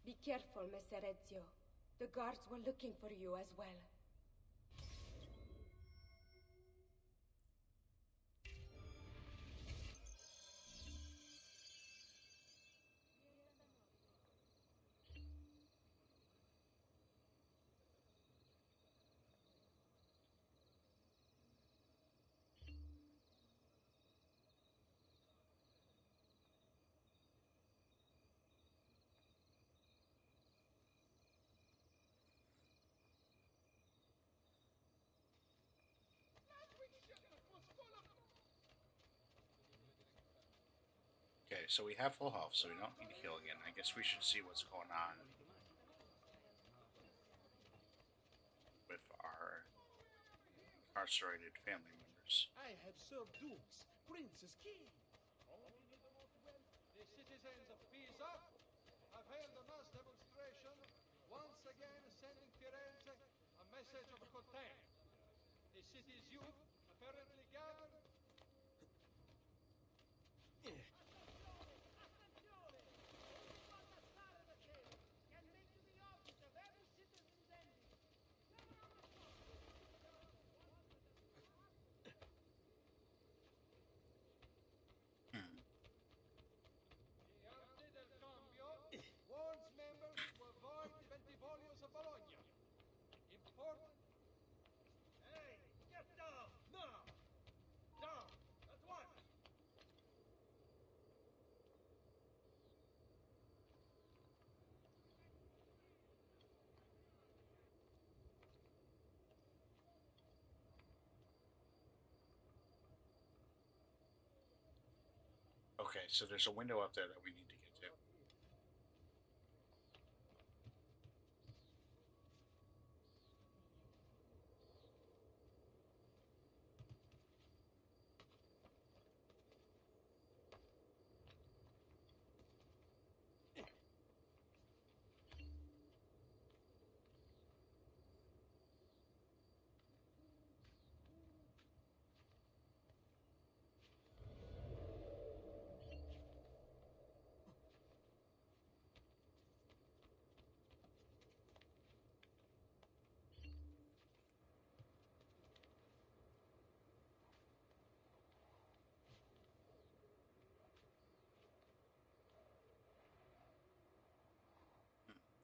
Be careful, Messer Ezio. The guards were looking for you as well. Okay, so we have full health, so we don't need to heal again. I guess we should see what's going on with our incarcerated family members. I have served dukes, princes, kings. The citizens of Pisa have held a mass demonstration, once again sending Firenze a message of contempt. The city's youth apparently gathered. Warns members to avoid the Bentivolios of Bologna. Important. Hey, get down! Now! Down! At once! Okay, so there's a window up there that we need to get to.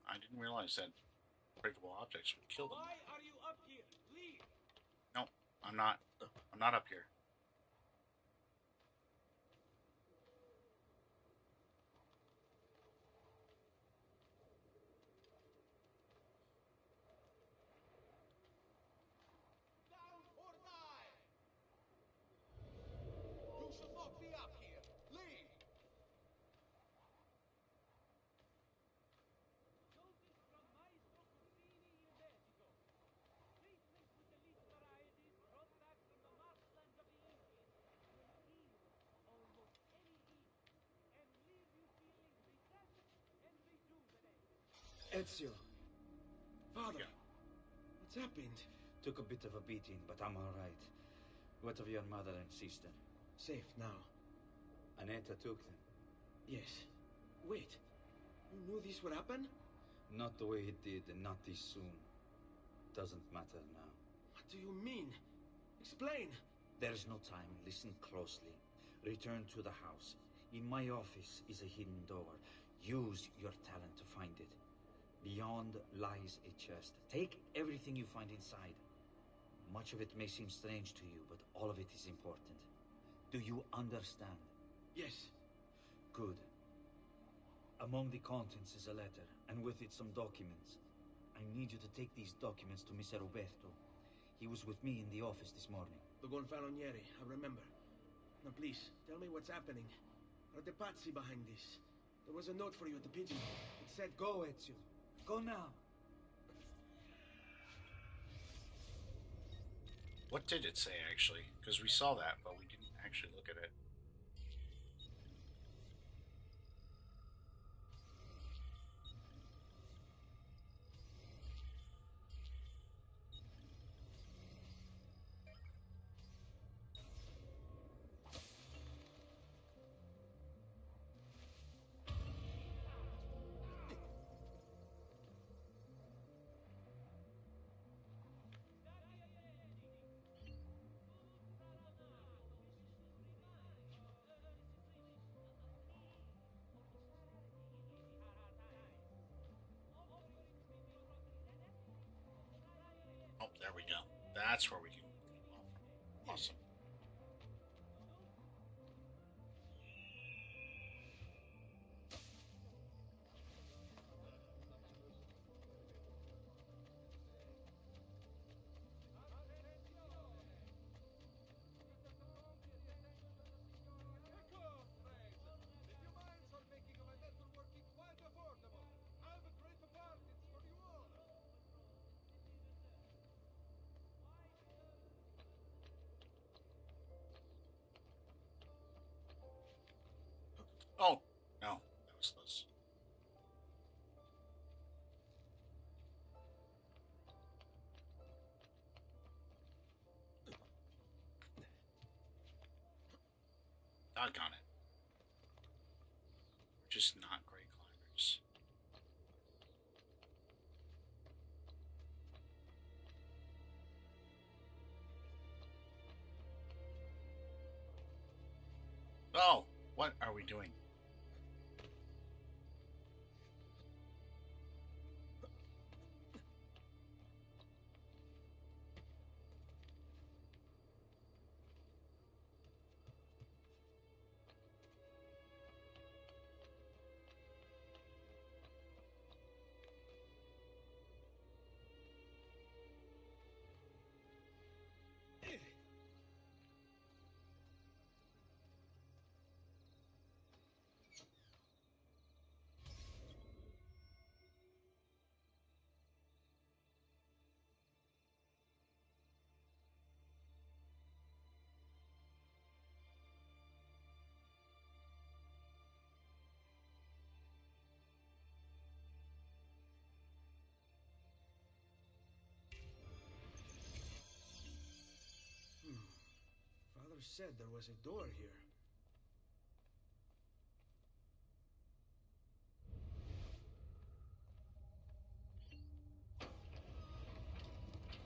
I didn't realize that breakable objects would kill them. Why are you up here? Leave! No, I'm not. I'm not up here. Down or die! You should not be up here. Leave! Ezio. Father. What's happened? Took a bit of a beating, but I'm all right. What of your mother and sister? Safe now. Annetta took them. Yes. Wait. You knew this would happen? Not the way it did, and not this soon. Doesn't matter now. What do you mean? Explain. There's no time. Listen closely. Return to the house. In my office is a hidden door. Use your talent to find it. Beyond lies a chest. Take everything you find inside. Much of it may seem strange to you, but all of it is important. Do you understand? Yes. Good. Among the contents is a letter, and with it some documents. I need you to take these documents to Mr. Roberto. He was with me in the office this morning. The Gonfaloniere, I remember. Now please, tell me what's happening. Are the Pazzi behind this? There was a note for you at the pigeon. It said, "Go, Ezio. Go now." What did it say, actually? Because we saw that, but we didn't actually look at it. Oh, there we go. That's where we can leave off. Awesome. Oh, no. That was close. Doggone it. We're just not great climbers. Oh, what are we doing? Father said there was a door here.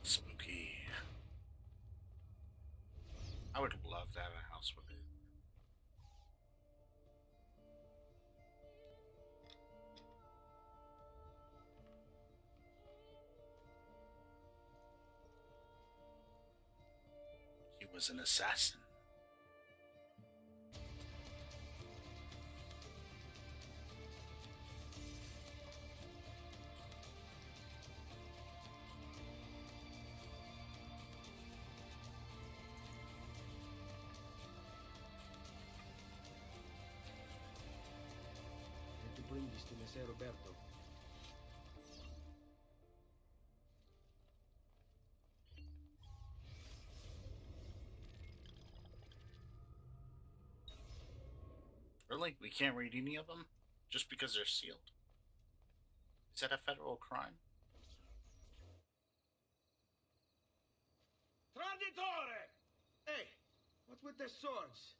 Spooky. I would love to have a house with it. He was an assassin. Bring this to Messer Roberto. Really? We can't read any of them? Just because they're sealed? Is that a federal crime? Traditore! Hey, what's with the swords?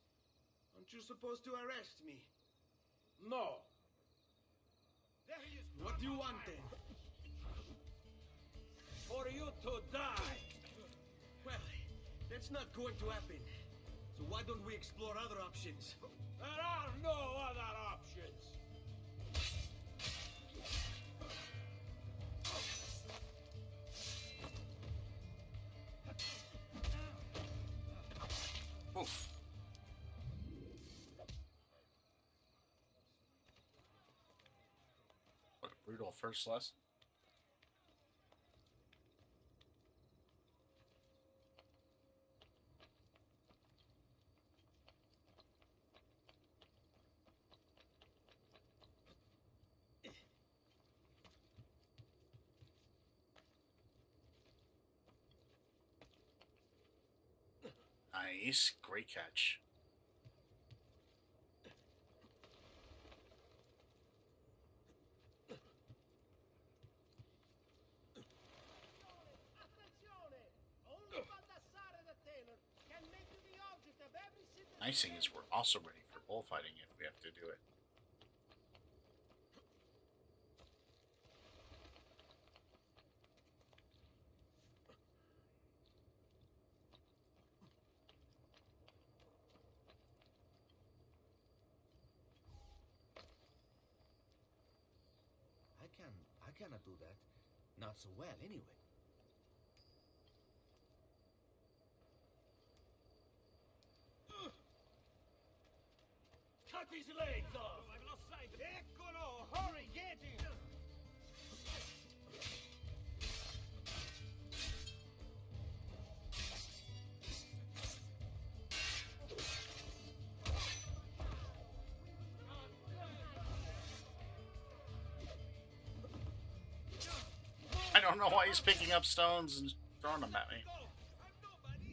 Aren't you supposed to arrest me? No. What do you want then? For you to die! Well, then That's not going to happen. So why don't we explore other options? There are no other options. Oof. What a brutal first lesson. Nice. Great catch. Nice thing is we're also ready for bullfighting if we have to do it. I cannot do that. Not so well, anyway. Cut his legs off! I've lost sight. Eccolo! Hurry, get him! I don't know why he's picking up stones and throwing them at me.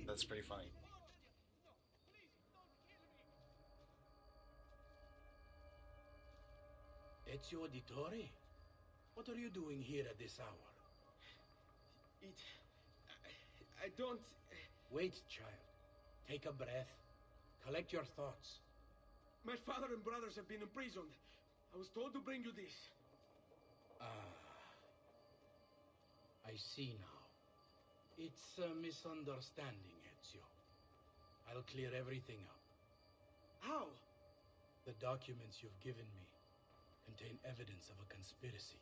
That's pretty funny. Ezio Auditore? What are you doing here at this hour? I don't... Wait, child. Take a breath. Collect your thoughts. My father and brothers have been imprisoned. I was told to bring you this. I see now. It's a misunderstanding, Ezio. I'll clear everything up. How? The documents you've given me contain evidence of a conspiracy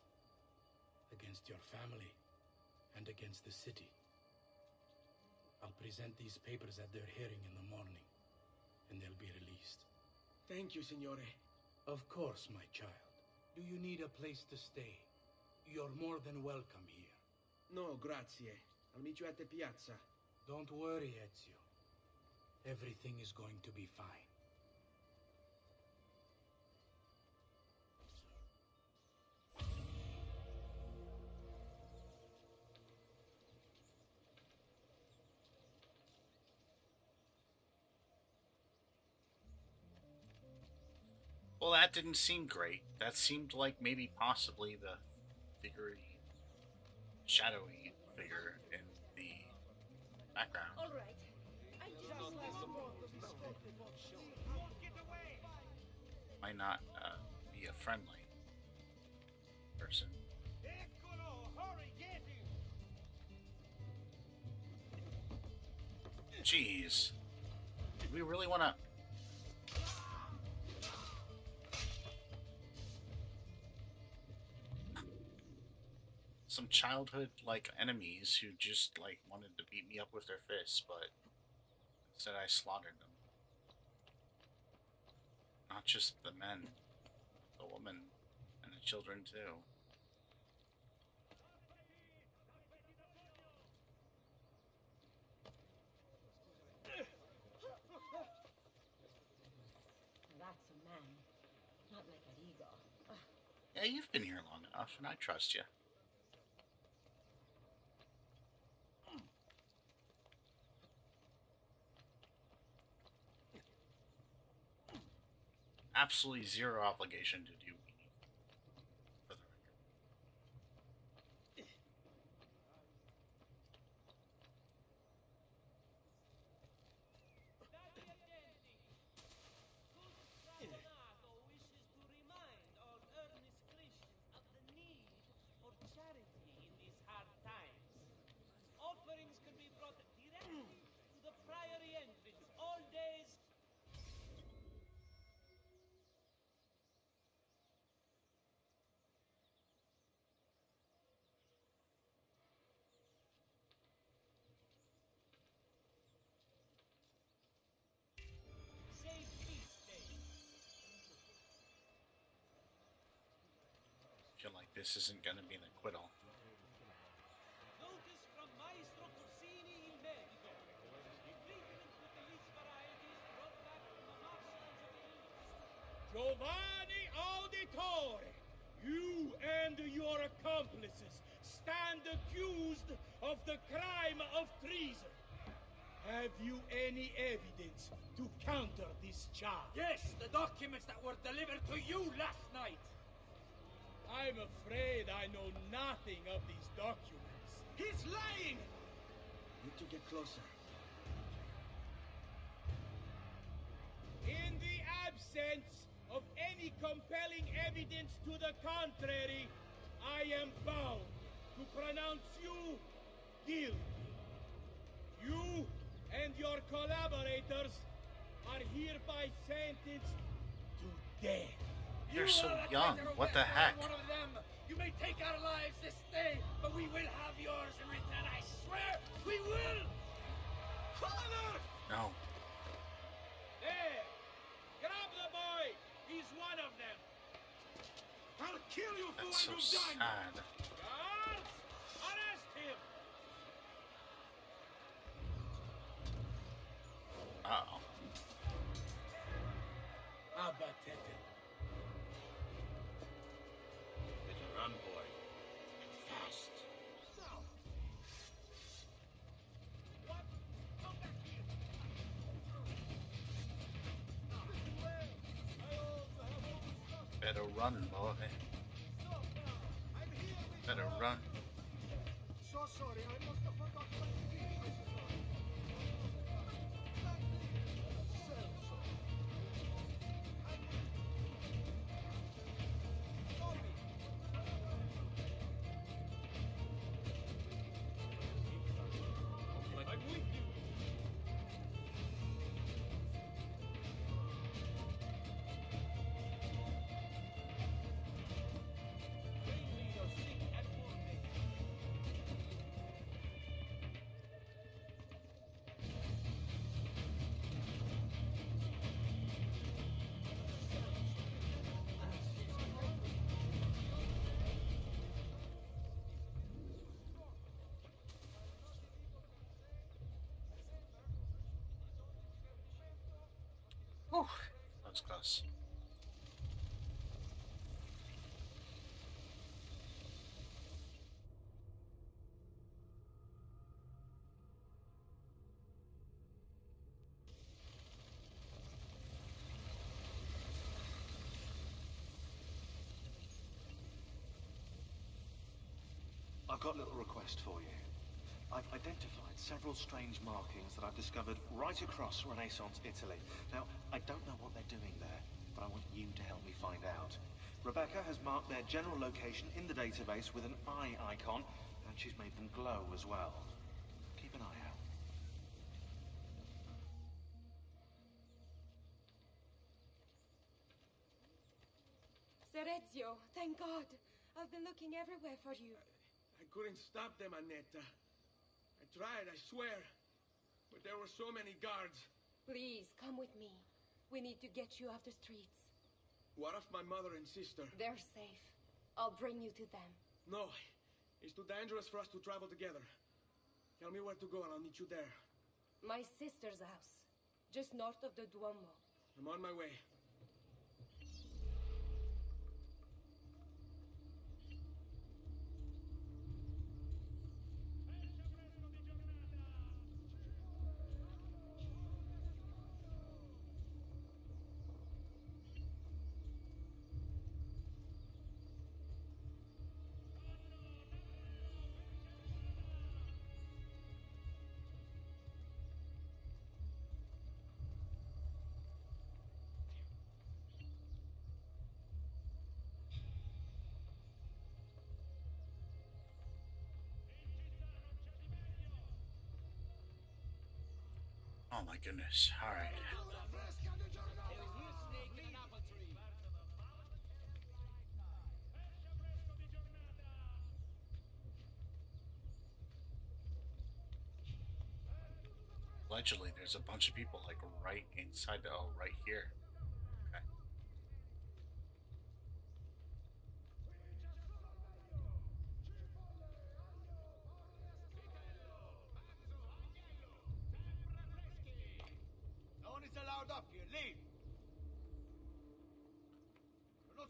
against your family and against the city. I'll present these papers at their hearing in the morning, and they'll be released. Thank you, Signore. Of course, my child. Do you need a place to stay? You're more than welcome here. No, grazie. I'll meet you at the piazza. Don't worry, Ezio. Everything is going to be fine. Well, that didn't seem great. That seemed like maybe possibly the shadowy figure in the background. All right. I just Might not be a friendly person. Jeez. Do we really want to... Some childhood like enemies who just like wanted to beat me up with their fists, but instead I slaughtered them. Not just the men, the women, and the children too. That's a man, not like an ego. Yeah, you've been here long enough, and I trust you. Absolutely zero obligation to do anything, for the record. Offerings can be brought directly to the private this isn't going to be an acquittal. Notice from Maestro Corsini in Medico. The treatment with the least varieties brought back from the marshlands of Illinois. Giovanni Auditore, you and your accomplices stand accused of the crime of treason. Have you any evidence to counter this charge? Yes, the documents that were delivered to you last night. I'm afraid I know nothing of these documents. He's lying! Need to get closer. In the absence of any compelling evidence to the contrary, I am bound to pronounce you guilty. You and your collaborators are hereby sentenced to death. You're so young. What the heck? One of them. You may take our lives this day, but we will have yours in return. I swear, we will. Father! No. There! Grab the boy! He's one of them! I'll kill you for That's what so you've done! sad. Guards! Arrest him! Uh-oh. Abatete. Better run, boy. And fast. What? Come back here! Better run, boy. Better run. So sorry, I must have forgotten my keys, Mrs. Lawrence. I'm with you. Mainly you're sick and wounded. Whew. That was close. I've got a little request for you. I've identified several strange markings that I've discovered right across Renaissance Italy. Now, I don't know what they're doing there, but I want you to help me find out. Rebecca has marked their general location in the database with an eye icon, and she's made them glow as well. Keep an eye out. Serezio, thank God. I've been looking everywhere for you. I couldn't stop them, Annetta. I tried, I swear. But there were so many guards. Please, come with me. We need to get you off the streets. What of my mother and sister? They're safe. I'll bring you to them. No. It's too dangerous for us to travel together. Tell me where to go and I'll meet you there. My sister's house. Just north of the Duomo. I'm on my way. Oh my goodness. Alright. Allegedly, there's a bunch of people like right inside the, oh, right here. Okay.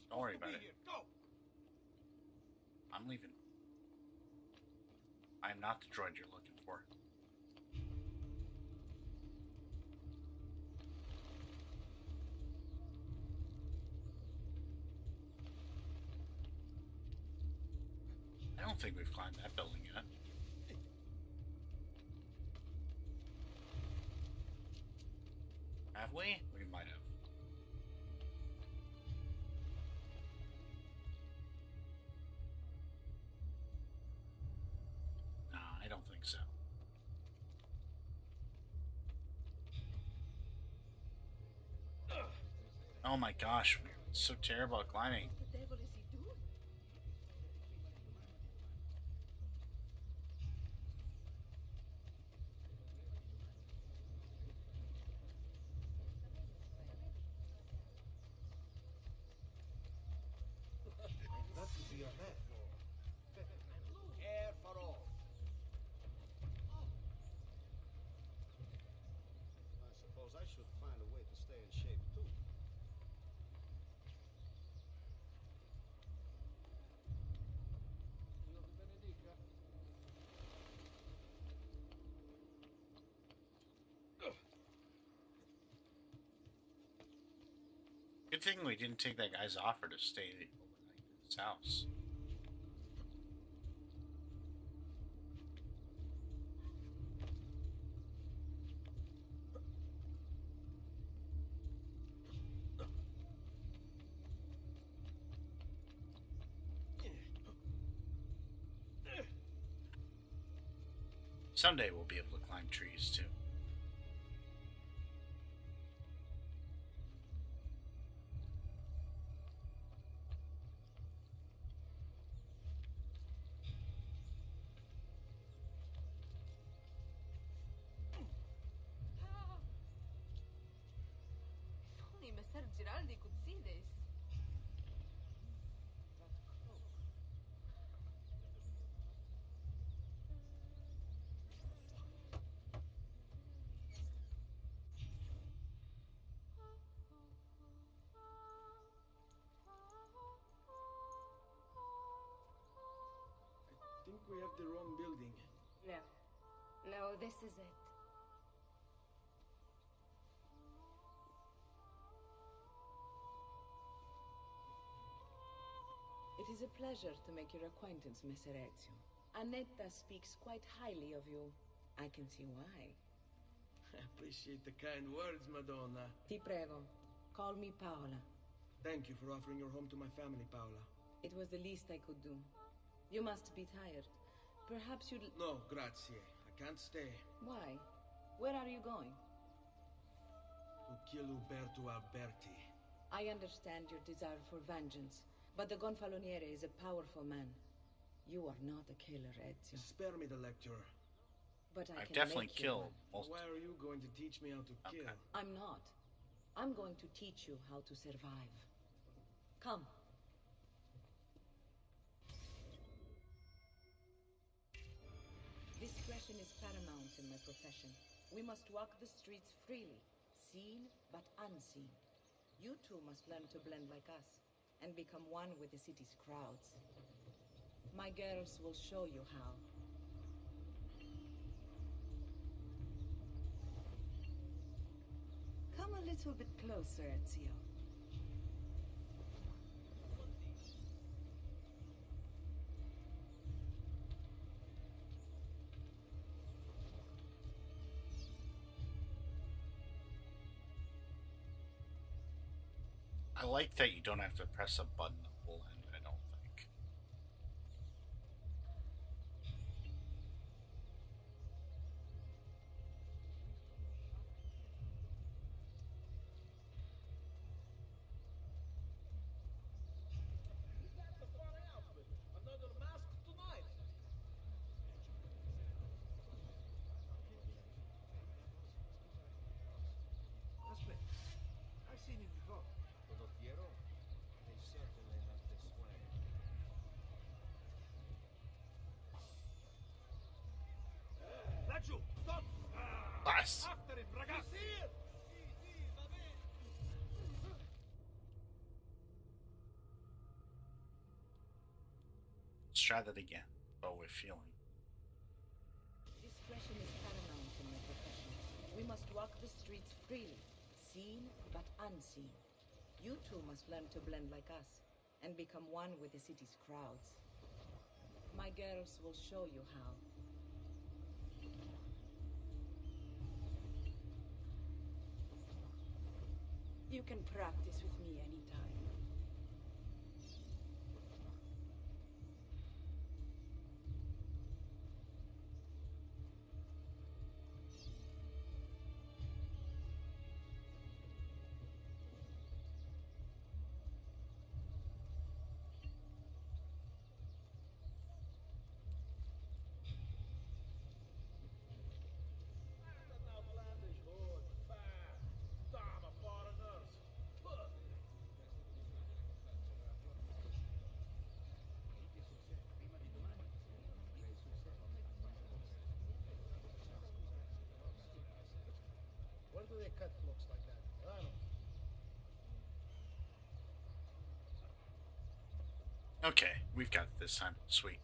Don't worry about it. I'm leaving. I am not the droid you're looking for. I don't think we've climbed that building yet. Have we? We might have. Nah, I don't think so. Oh my gosh, we're so terrible at climbing. What the devil is he doing? That could be our man. Air for all. I suppose I should find a way to stay in shape too. Dio vi benedica. Good thing we didn't take that guy's offer to stay overnight at his house. Someday we'll be able to climb trees too. If only Messer DiJaDi could see this. I think we have the wrong building. No. No, this is it. It is a pleasure to make your acquaintance, Messer Ezio. Annetta speaks quite highly of you. I can see why. I appreciate the kind words, Madonna. Ti prego. Call me Paola. Thank you for offering your home to my family, Paola. It was the least I could do. You must be tired. Perhaps you'd... No, grazie. I can't stay. Why? Where are you going? To kill Uberto Alberti. I understand your desire for vengeance, but the Gonfaloniere is a powerful man. You are not a killer, Ezio. Spare me the lecture. But I I've can definitely make you killed one. most. Why are you going to teach me how to kill? I'm not. I'm going to teach you how to survive. Come. Discretion is paramount in my profession. We must walk the streets freely, seen but unseen. You too must learn to blend like us and become one with the city's crowds. My girls will show you how. Come a little bit closer, Ezio. I like that you don't have to press a button to pull in, I don't think. Another mask tonight. Aspetta, I've seen him before. Condottiero? They certainly have. try that again, but with feeling. Discretion is paramount in my profession. We must walk the streets freely, seen but unseen. You two must learn to blend like us, and become one with the city's crowds. My girls will show you how. You can practice with me anytime. Where do they cut clocks like that? Milano. Okay, we've got it this time. Sweet.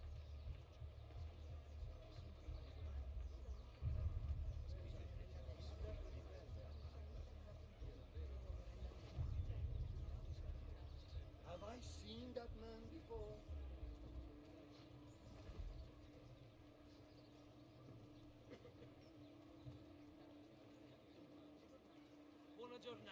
Have I seen that man before? Buona giornata.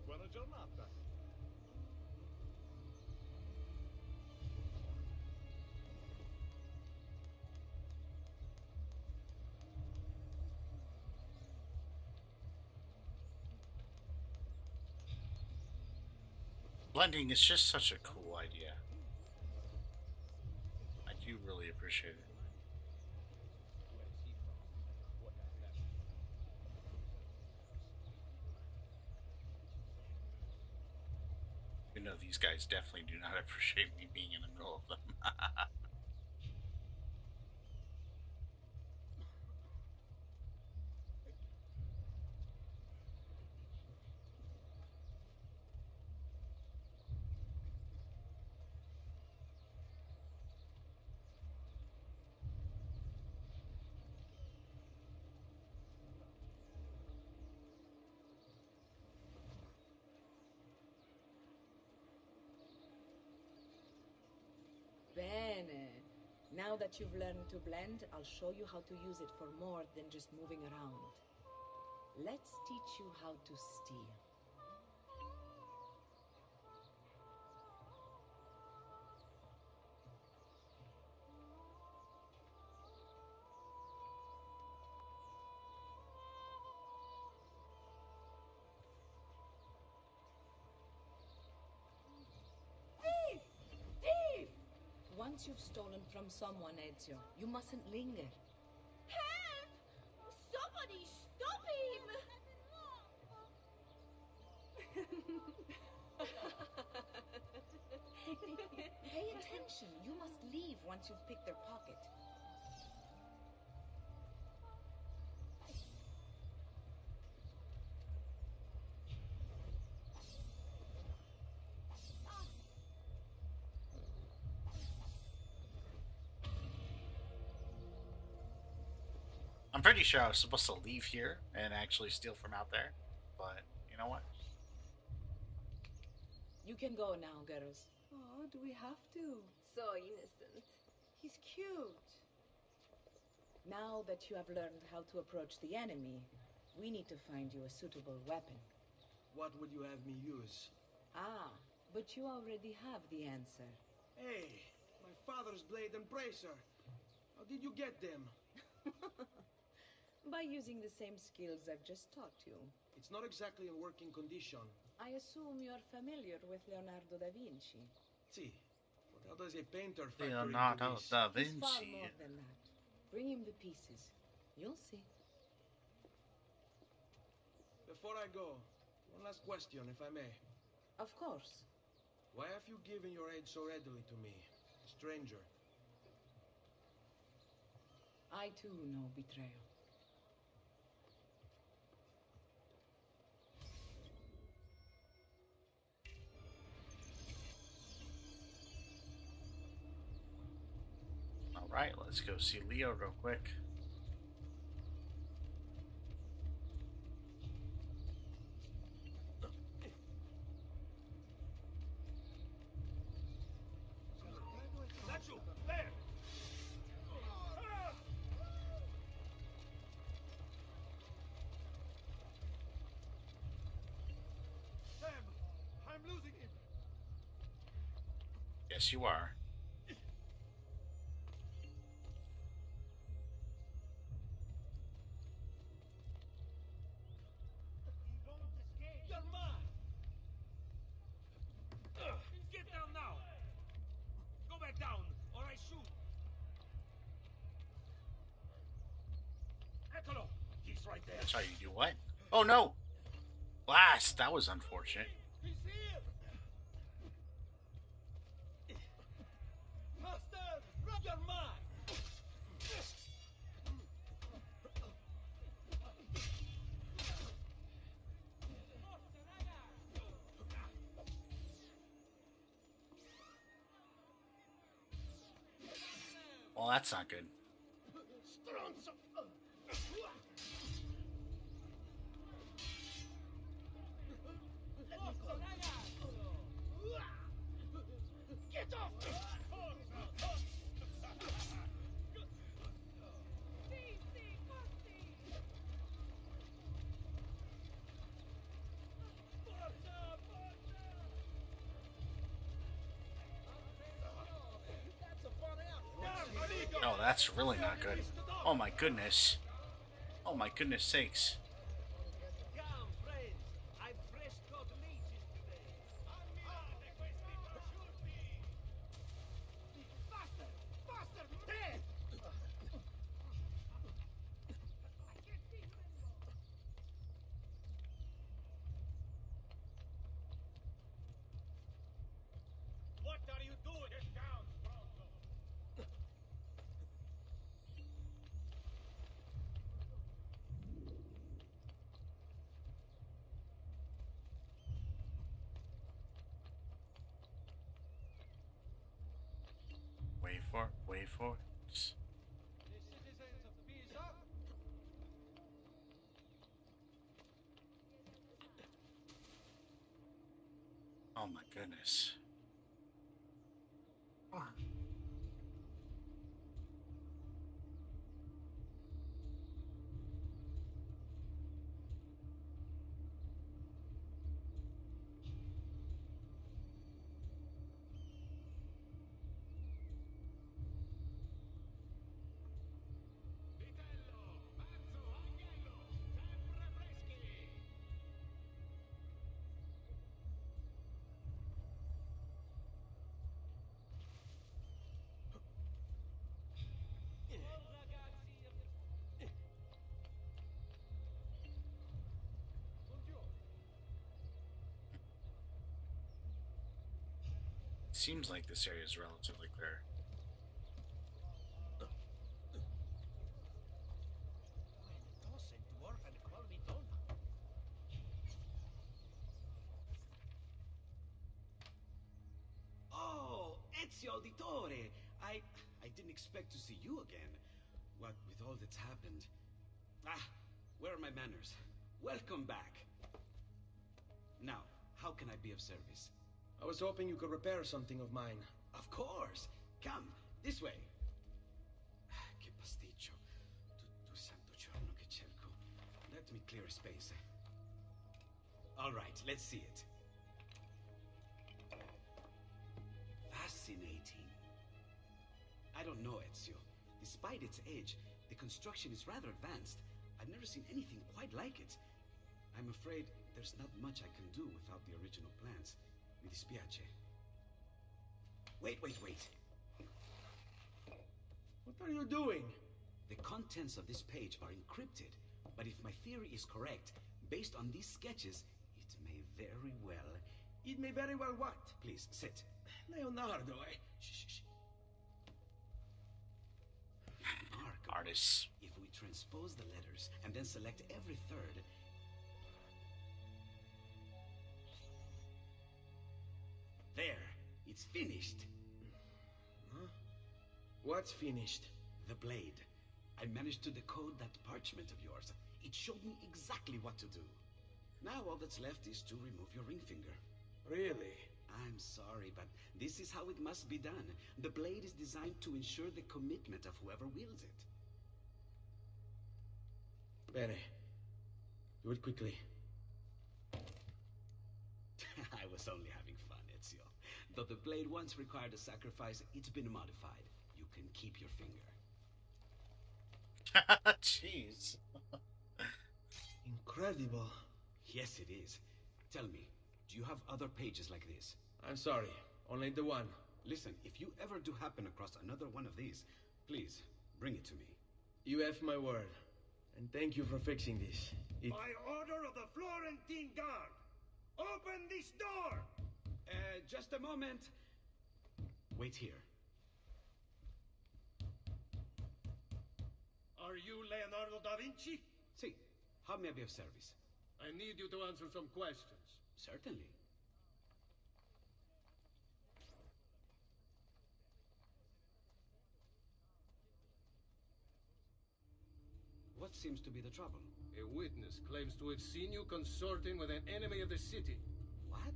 Buona giornata. Blending is just such a cool idea. I do really appreciate it. You know, these guys definitely do not appreciate me being in the middle of them. Bene. Now that you've learned to blend, I'll show you how to use it for more than just moving around. Let's teach you how to steal. Thief! Thief! Once you've stolen from someone, Ezio, you mustn't linger. Help! Somebody stop Pay attention. You must leave once you've picked their pocket. I'm pretty sure I was supposed to leave here and actually steal from out there, but you know what? You can go now, girls. Oh, do we have to? So innocent. He's cute. Now that you have learned how to approach the enemy, we need to find you a suitable weapon. What would you have me use? Ah, but you already have the answer. Hey, my father's blade and bracer. How did you get them? By using the same skills I've just taught you. It's not exactly in working condition. I assume you're familiar with Leonardo da Vinci. See, but how does a painter factor Leonardo into this? da He's far Vinci. more than that. Bring him the pieces. You'll see. Before I go, one last question, if I may. Of course. Why have you given your aid so readily to me, a stranger? I too know betrayal. All right, let's go see Leo real quick. Yes, you are. You're mine! Get down now! Go back down, or I shoot! Eccolo! He's right there! Sorry, you do what? Oh no! Blast! That was unfortunate. He's here! Master! You're mine! Well, that's not good. Get off me! Oh, that's really not good. Oh my goodness. Oh my goodness sakes. Come, friends. I've fresh caught leeches today. Faster! Faster! Dead! What are you doing? Get down, Pronto! Wait for it. The citizens of Pisa, Oh my goodness. Seems like this area is relatively clear. Oh, Ezio Auditore! I didn't expect to see you again. What with all that's happened. Ah, where are my manners? Welcome back. Now, how can I be of service? I was hoping you could repair something of mine. Of course! Come, this way! Che pasticcio. Tu santo giorno che cerco. Let me clear a space. Alright, let's see it. Fascinating. I don't know, Ezio. Despite its age, the construction is rather advanced. I've never seen anything quite like it. I'm afraid there's not much I can do without the original plans. Mi dispiace. Wait. What are you doing? The contents of this page are encrypted, but if my theory is correct, based on these sketches, it may very well It may very well what? Please, sit. Leonardo, Shh. Artists. If we transpose the letters and then select every third... There! It's finished! Huh? What's finished? The blade. I managed to decode that parchment of yours. It showed me exactly what to do. Now all that's left is to remove your ring finger. Really? I'm sorry, but this is how it must be done. The blade is designed to ensure the commitment of whoever wields it. Bene. Do it quickly. I was only having fun, Ezio. Though the blade once required a sacrifice, it's been modified. You can keep your finger. Jeez. Incredible. Yes, it is. Tell me, do you have other pages like this? I'm sorry, only the one. Listen, if you ever do happen across another one of these, please, bring it to me. You have my word. And thank you for fixing this. By order of the Florentine Guard, open this door! Just a moment. Wait here. Are you Leonardo da Vinci? Si. How may I be of service? I need you to answer some questions. Certainly. What seems to be the trouble? A witness claims to have seen you consorting with an enemy of the city. What?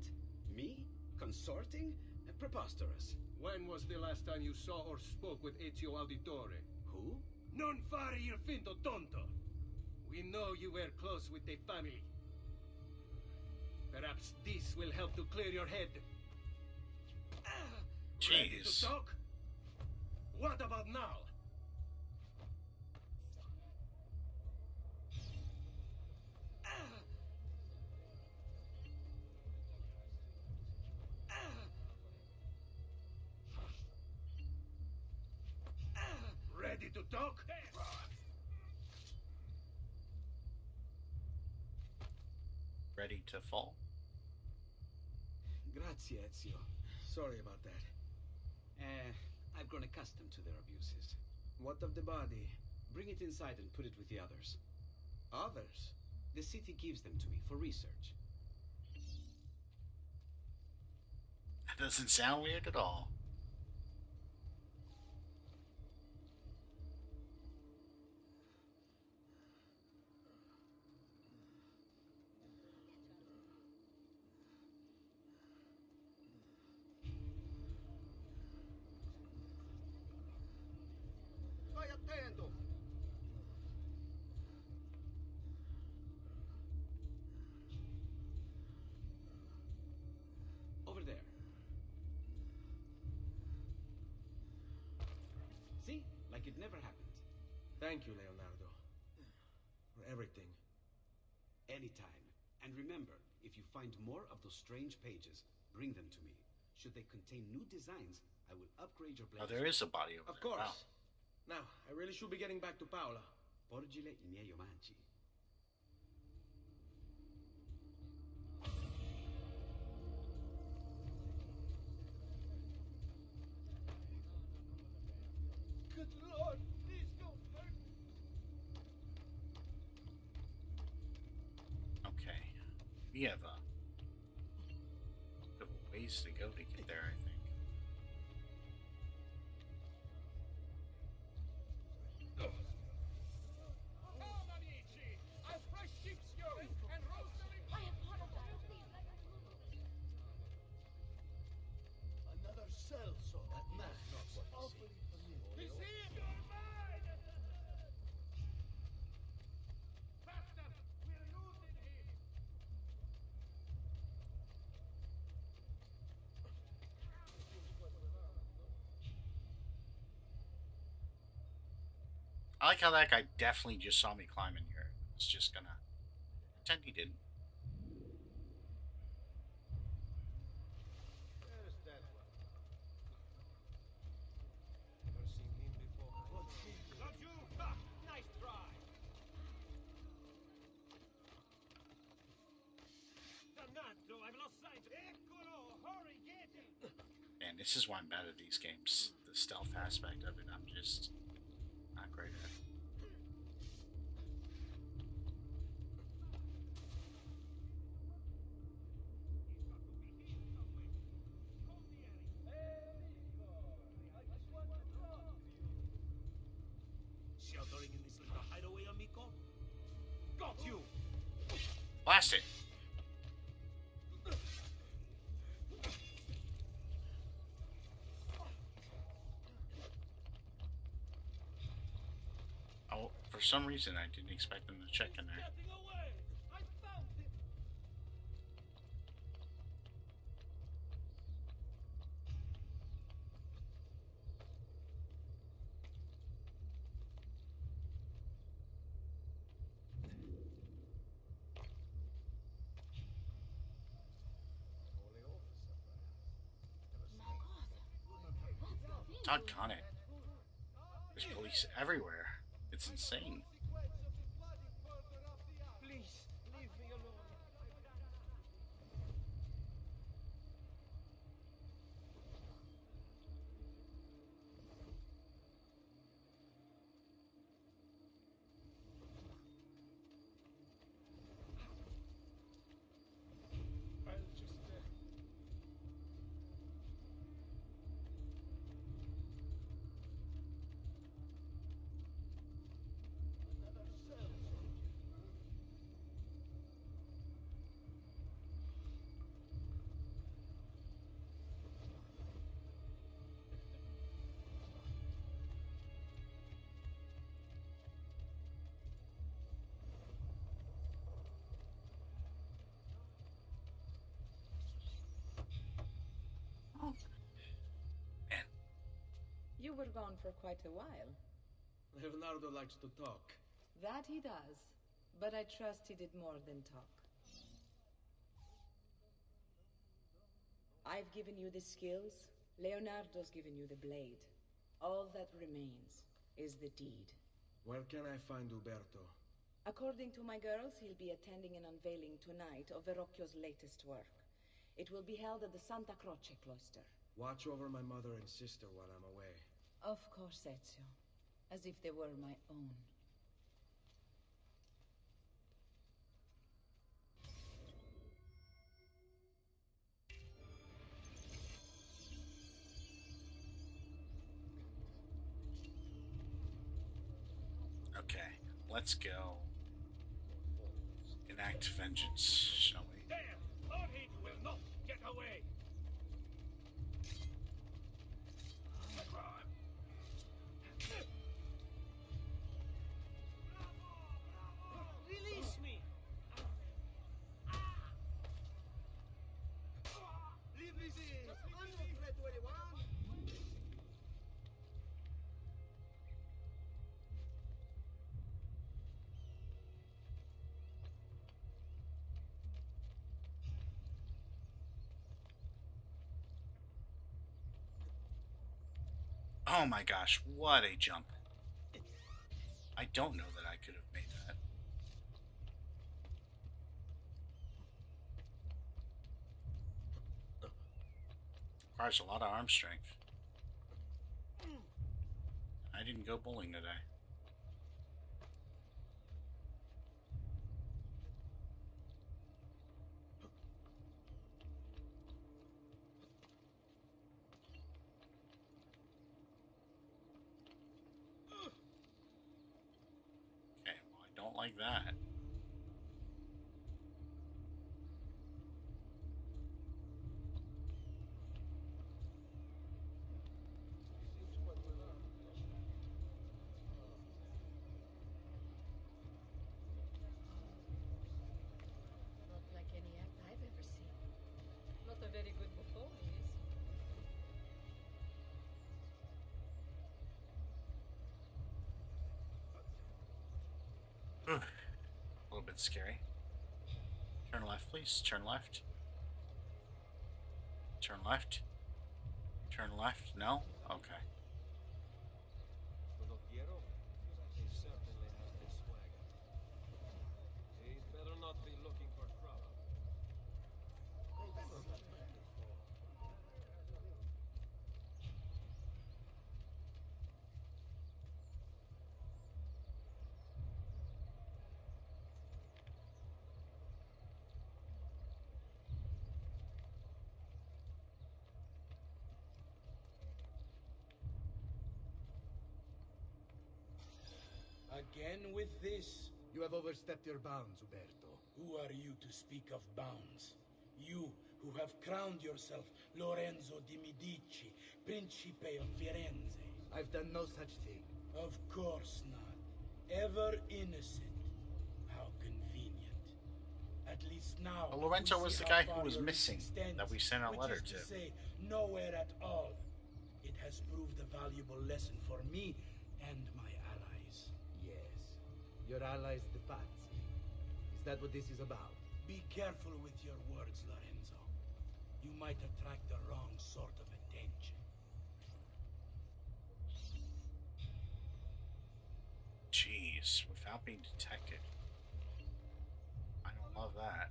Me? Consorting? Preposterous. When was the last time you saw or spoke with Ezio Auditore? Who? Non fare il finto tonto. We know you were close with the family. Perhaps this will help to clear your head. Ready to Jeez. talk? What about now? Ready to talk? Ready to fall? Grazie, Ezio. Sorry about that. I've grown accustomed to their abuses. What of the body? Bring it inside and put it with the others. Others? The city gives them to me for research. That doesn't sound weird at all. Stai attento! Over there. See? Like it never happened. Thank you, Leonardo. For everything. Anytime. And remember, if you find more of those strange pages, bring them to me. Should they contain new designs, I will upgrade your blade. Oh, there is a body over Of there. course. Wow. Now, I really should be getting back to Paola. Porgile I miei omaggi. Good Lord, please don't hurt. Okay. We have a bit of a ways to go to get there, I think. Come, amici! A fresh sheep's urine and roasted. I apologize. Another cell, so that man. Not what he He's here! You're mine! Faster! We're losing him! I like how that guy definitely just saw me climbing here. It's just gonna pretend he didn't. There's that one. Never seen him before. What's he doing? Not you! Ha! Nice try! Dannato! I've lost sight! Eccolo! This is why I'm bad at these games. The stealth aspect of it, I'm just not great at. Sheltering in this little hideaway, amigo? Got you! Blast it! Oh, for some reason I didn't expect them to check in there. Getting away! I found him! Doggone it. There's police everywhere. It's insane. Please, leave me alone. I'll just... Man. You were gone for quite a while. Leonardo likes to talk. That he does. But I trust he did more than talk. I've given you the skills. Leonardo's given you the blade. All that remains is the deed. Where can I find Uberto? According to my girls, he'll be attending an unveiling tonight of Verrocchio's latest work. It will be held at the Santa Croce cloister. Watch over my mother and sister while I'm away. Of course, Ezio. As if they were my own. Okay, let's go. Enact vengeance, shall we? There! Our heat will not get away! Release me! Leave me there! I'm not threat to anyone! Oh my gosh, what a jump. I don't know that I could have made that. Requires a lot of arm strength. I didn't go bowling today. Okay, well, I don't like that. Not like any act I've ever seen. Not a very good buffoon, he is. Ugh. A little bit scary. Turn left, please. Turn left. Turn left. Turn left. No? Okay. He certainly has the swagger. He'd better not be looking for trouble. Again with this? You have overstepped your bounds, Uberto. Who are you to speak of bounds? You who have crowned yourself Lorenzo di Medici, Principe of Firenze. I've done no such thing. Of course not. Ever innocent. How convenient. At least now. Well, Lorenzo we was see the how guy far who was your missing reach extends, that we sent our which letter is to. Say, nowhere at all. It has proved a valuable lesson for me and my allies. Yes. Your allies, the Pazzi. Is that what this is about? Be careful with your words, Lorenzo. You might attract the wrong sort of attention. Jeez, without being detected. I don't love that.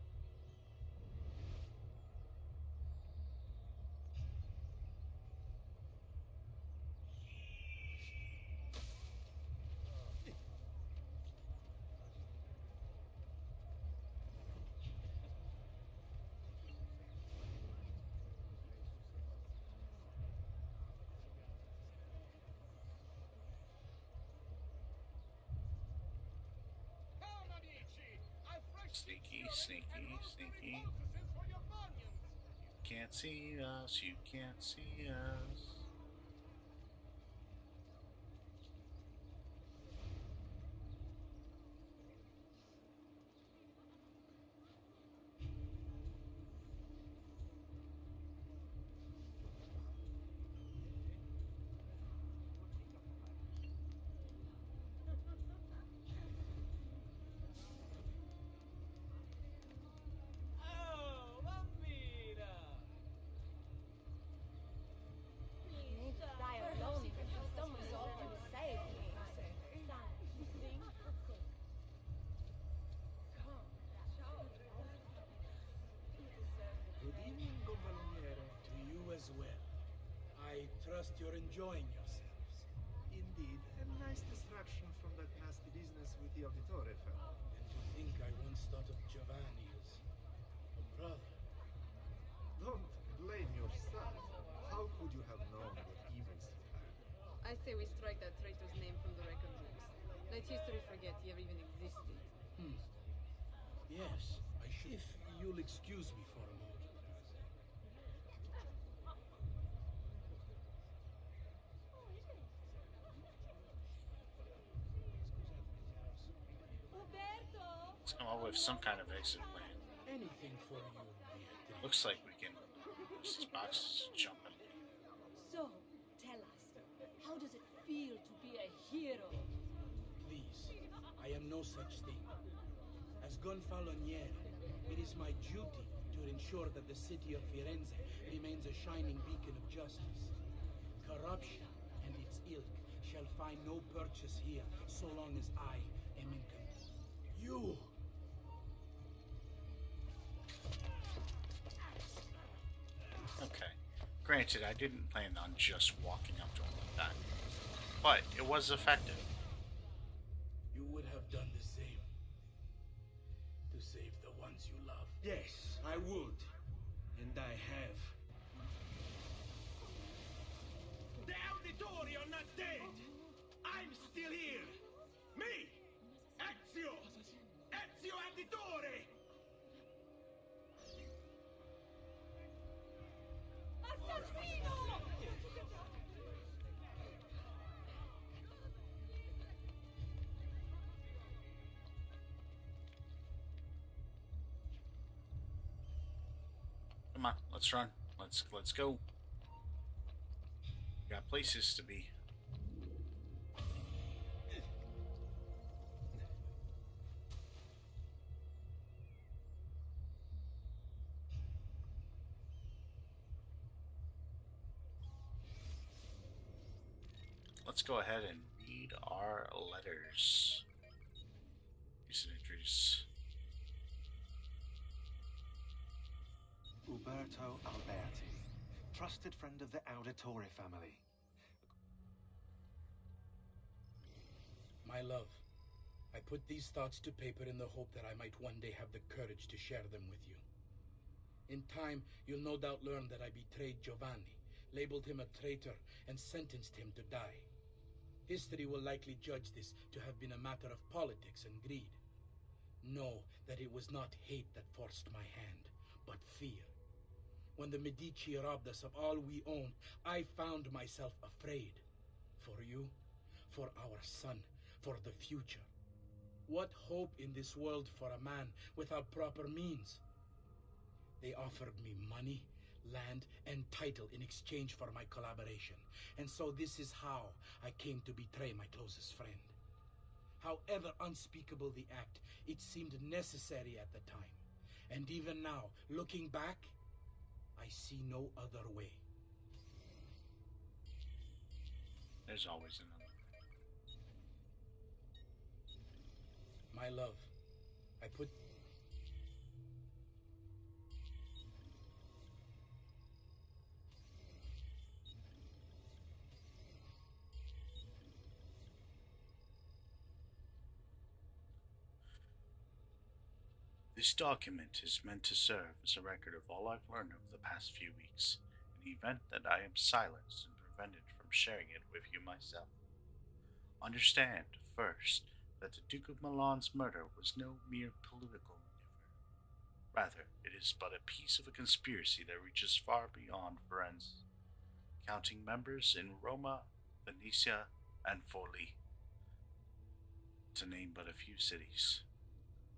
Sneaky, sneaky, sneaky. You can't see us, you can't see us. Trust you're enjoying yourselves. Indeed, a nice distraction from that nasty business with the Auditore fellow. And to think I once thought of Giovanni as a brother. Don't blame yourself. How could you have known what evils he had? I say we strike that traitor's name from the record books. Let history forget he ever even existed. Yes, I should. If you'll excuse me for a moment. Let's come up with some kind of exit plan. Anything for you, Beatrice. Looks like we can use these boxes to jump in. So, tell us, how does it feel to be a hero? Please, I am no such thing. As Gonfaloniere, it is my duty to ensure that the city of Firenze remains a shining beacon of justice. Corruption and its ilk shall find no purchase here so long as I am in control. You! Okay. Granted, I didn't plan on just walking up to him like that. But it was effective. You would have done the same. To save the ones you love. Yes, I would. And I have. The Auditori are not dead! I'm still here! Me! Ezio! Ezio Auditore! Assassino! Come on, let's run. Let's go. We got places to be. Let's go ahead and read our letters. Recent entries. Uberto Alberti, trusted friend of the Auditore family. My love, I put these thoughts to paper in the hope that I might one day have the courage to share them with you. In time, you'll no doubt learn that I betrayed Giovanni, labeled him a traitor, and sentenced him to die. History will likely judge this to have been a matter of politics and greed. Know that it was not hate that forced my hand, but fear. When the Medici robbed us of all we owned, I found myself afraid. For you, for our son, for the future. What hope in this world for a man without proper means? They offered me money, land, and title in exchange for my collaboration. And so this is how I came to betray my closest friend. However unspeakable the act, it seemed necessary at the time. And even now, looking back, I see no other way. There's always another way. My love, I put... This document is meant to serve as a record of all I've learned over the past few weeks, in the event that I am silenced and prevented from sharing it with you myself. Understand, first, that the Duke of Milan's murder was no mere political maneuver. Rather, it is but a piece of a conspiracy that reaches far beyond Firenze, counting members in Roma, Venetia, and Forlì, to name but a few cities.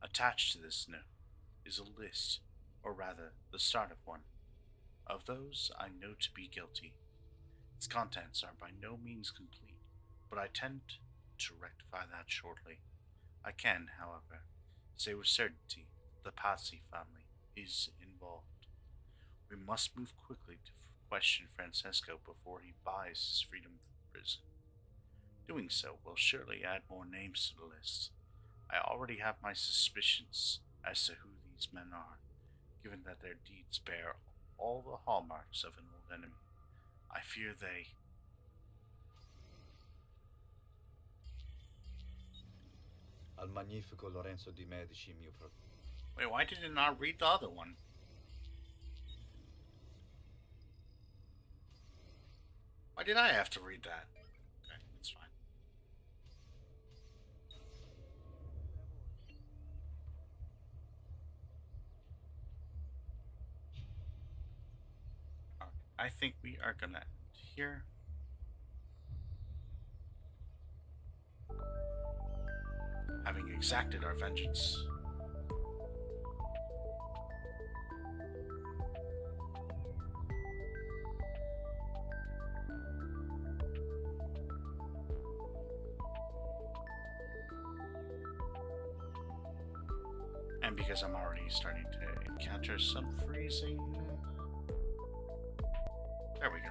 Attached to this note is a list, or rather, the start of one, of those I know to be guilty. Its contents are by no means complete, but I tend to rectify that shortly. I can, however, say with certainty the Pazzi family is involved. We must move quickly to question Francesco before he buys his freedom from prison. Doing so will surely add more names to the list. I already have my suspicions as to who these men are, given that their deeds bear all the hallmarks of an old enemy. I fear they... Al magnifico Lorenzo di Medici mio pro... Wait, why did it not read the other one? Why did I have to read that? Okay, that's fine. I think we are gonna end here. Having exacted our vengeance. And because I'm already starting to encounter some freezing. There we go.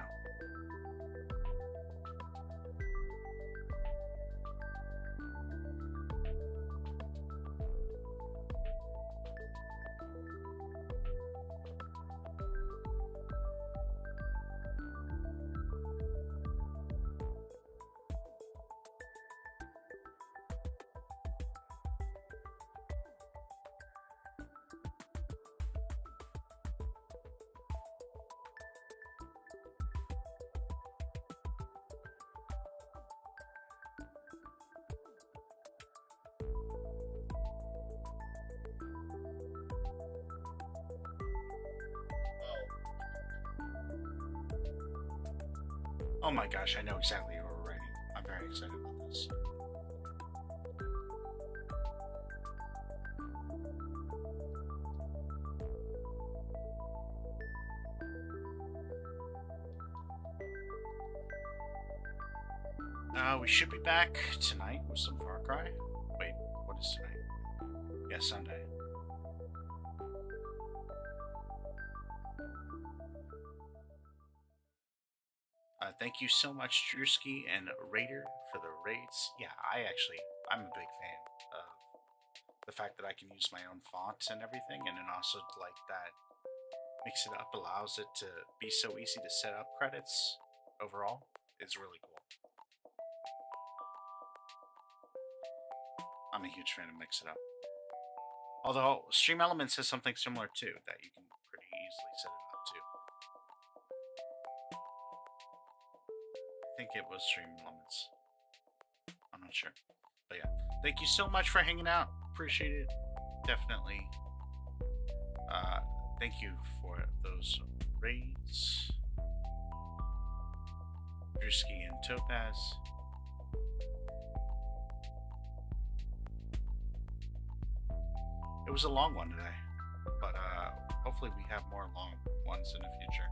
Oh my gosh, I know exactly what we're writing. I'm very excited about this. We should be back tonight with some Far Cry. Wait, what is tonight? Yeah, Sunday. Thank you so much, Drewski and Raider, for the raids. Yeah, I'm a big fan of the fact that I can use my own fonts and everything, and then also like that Mix It Up allows it to be so easy to set up credits overall. It's really cool. I'm a huge fan of Mix It Up. Although Stream Elements has something similar too, that you can pretty easily set it up too. I think it was Stream Elements. not sure. But yeah, thank you so much for hanging out. Appreciate it. Definitely. Thank you for those raids. Drusky and Topaz. It was a long one today, but hopefully we have more long ones in the future.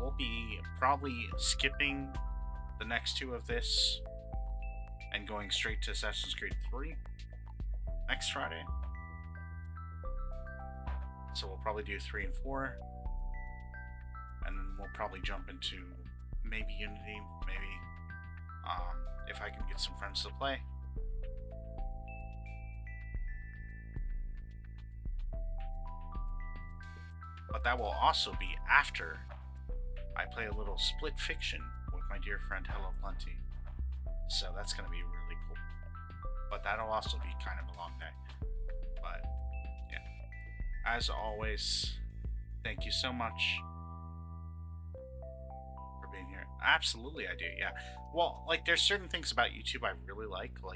We'll be probably skipping the next two of this and going straight to Assassin's Creed 3 next Friday. So we'll probably do 3 and 4, and then we'll probably jump into maybe Unity, maybe if I can get some friends to play. But that will also be after I play a little split fiction with my dear friend Hello Plenty. So that's going to be really cool. But that'll also be kind of a long day. But yeah, as always, thank you so much for being here. Absolutely, I do. Yeah. Well, like there's certain things about YouTube I really like the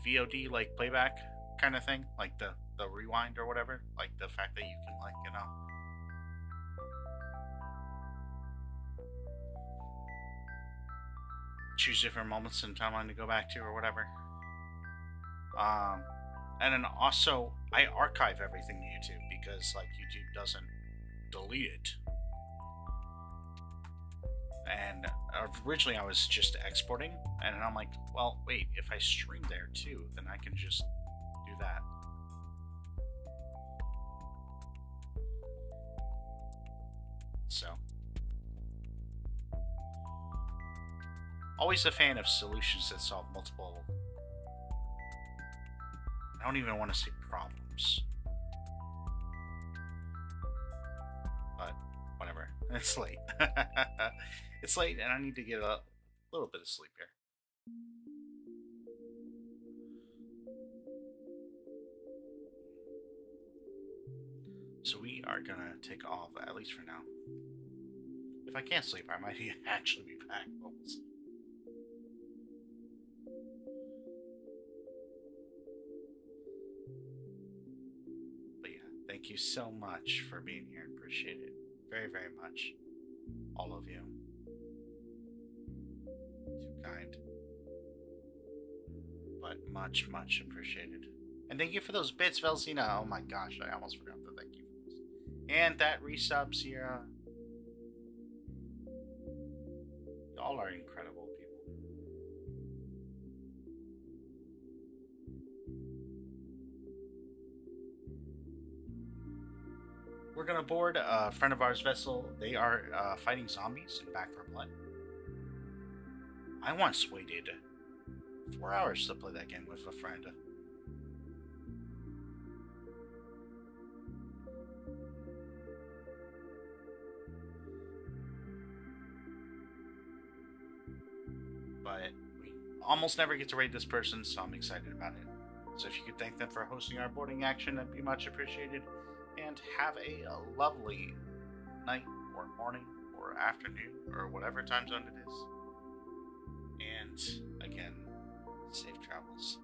VOD like playback kind of thing, like the rewind or whatever, like the fact that you can like, you know, choose different moments in timeline to go back to or whatever. And then also I archive everything to YouTube because like YouTube doesn't delete it. And originally I was just exporting, and I'm like, well, wait, if I stream there too, then I can just do that. So, always a fan of solutions that solve multiple, I don't even want to say problems, but whatever. It's late. It's late and I need to get a little bit of sleep here. So we are gonna take off, at least for now. If I can't sleep, I might actually be back. But we'll see. But yeah, thank you so much for being here. Appreciate it very, very much. All of you. Too kind. But much, much appreciated. And thank you for those bits, Velsina. Oh my gosh, I almost forgot to thank you for those. And that resub, Sierra. Y'all are incredible people. We're gonna board a friend of ours vessel. They are fighting zombies in Back for Blood. I once waited 4 hours to play that game with a friend. But we almost never get to raid this person, so I'm excited about it. So if you could thank them for hosting our boarding action, that'd be much appreciated. And have a lovely night, or morning, or afternoon, or whatever time zone it is. And again, safe travels.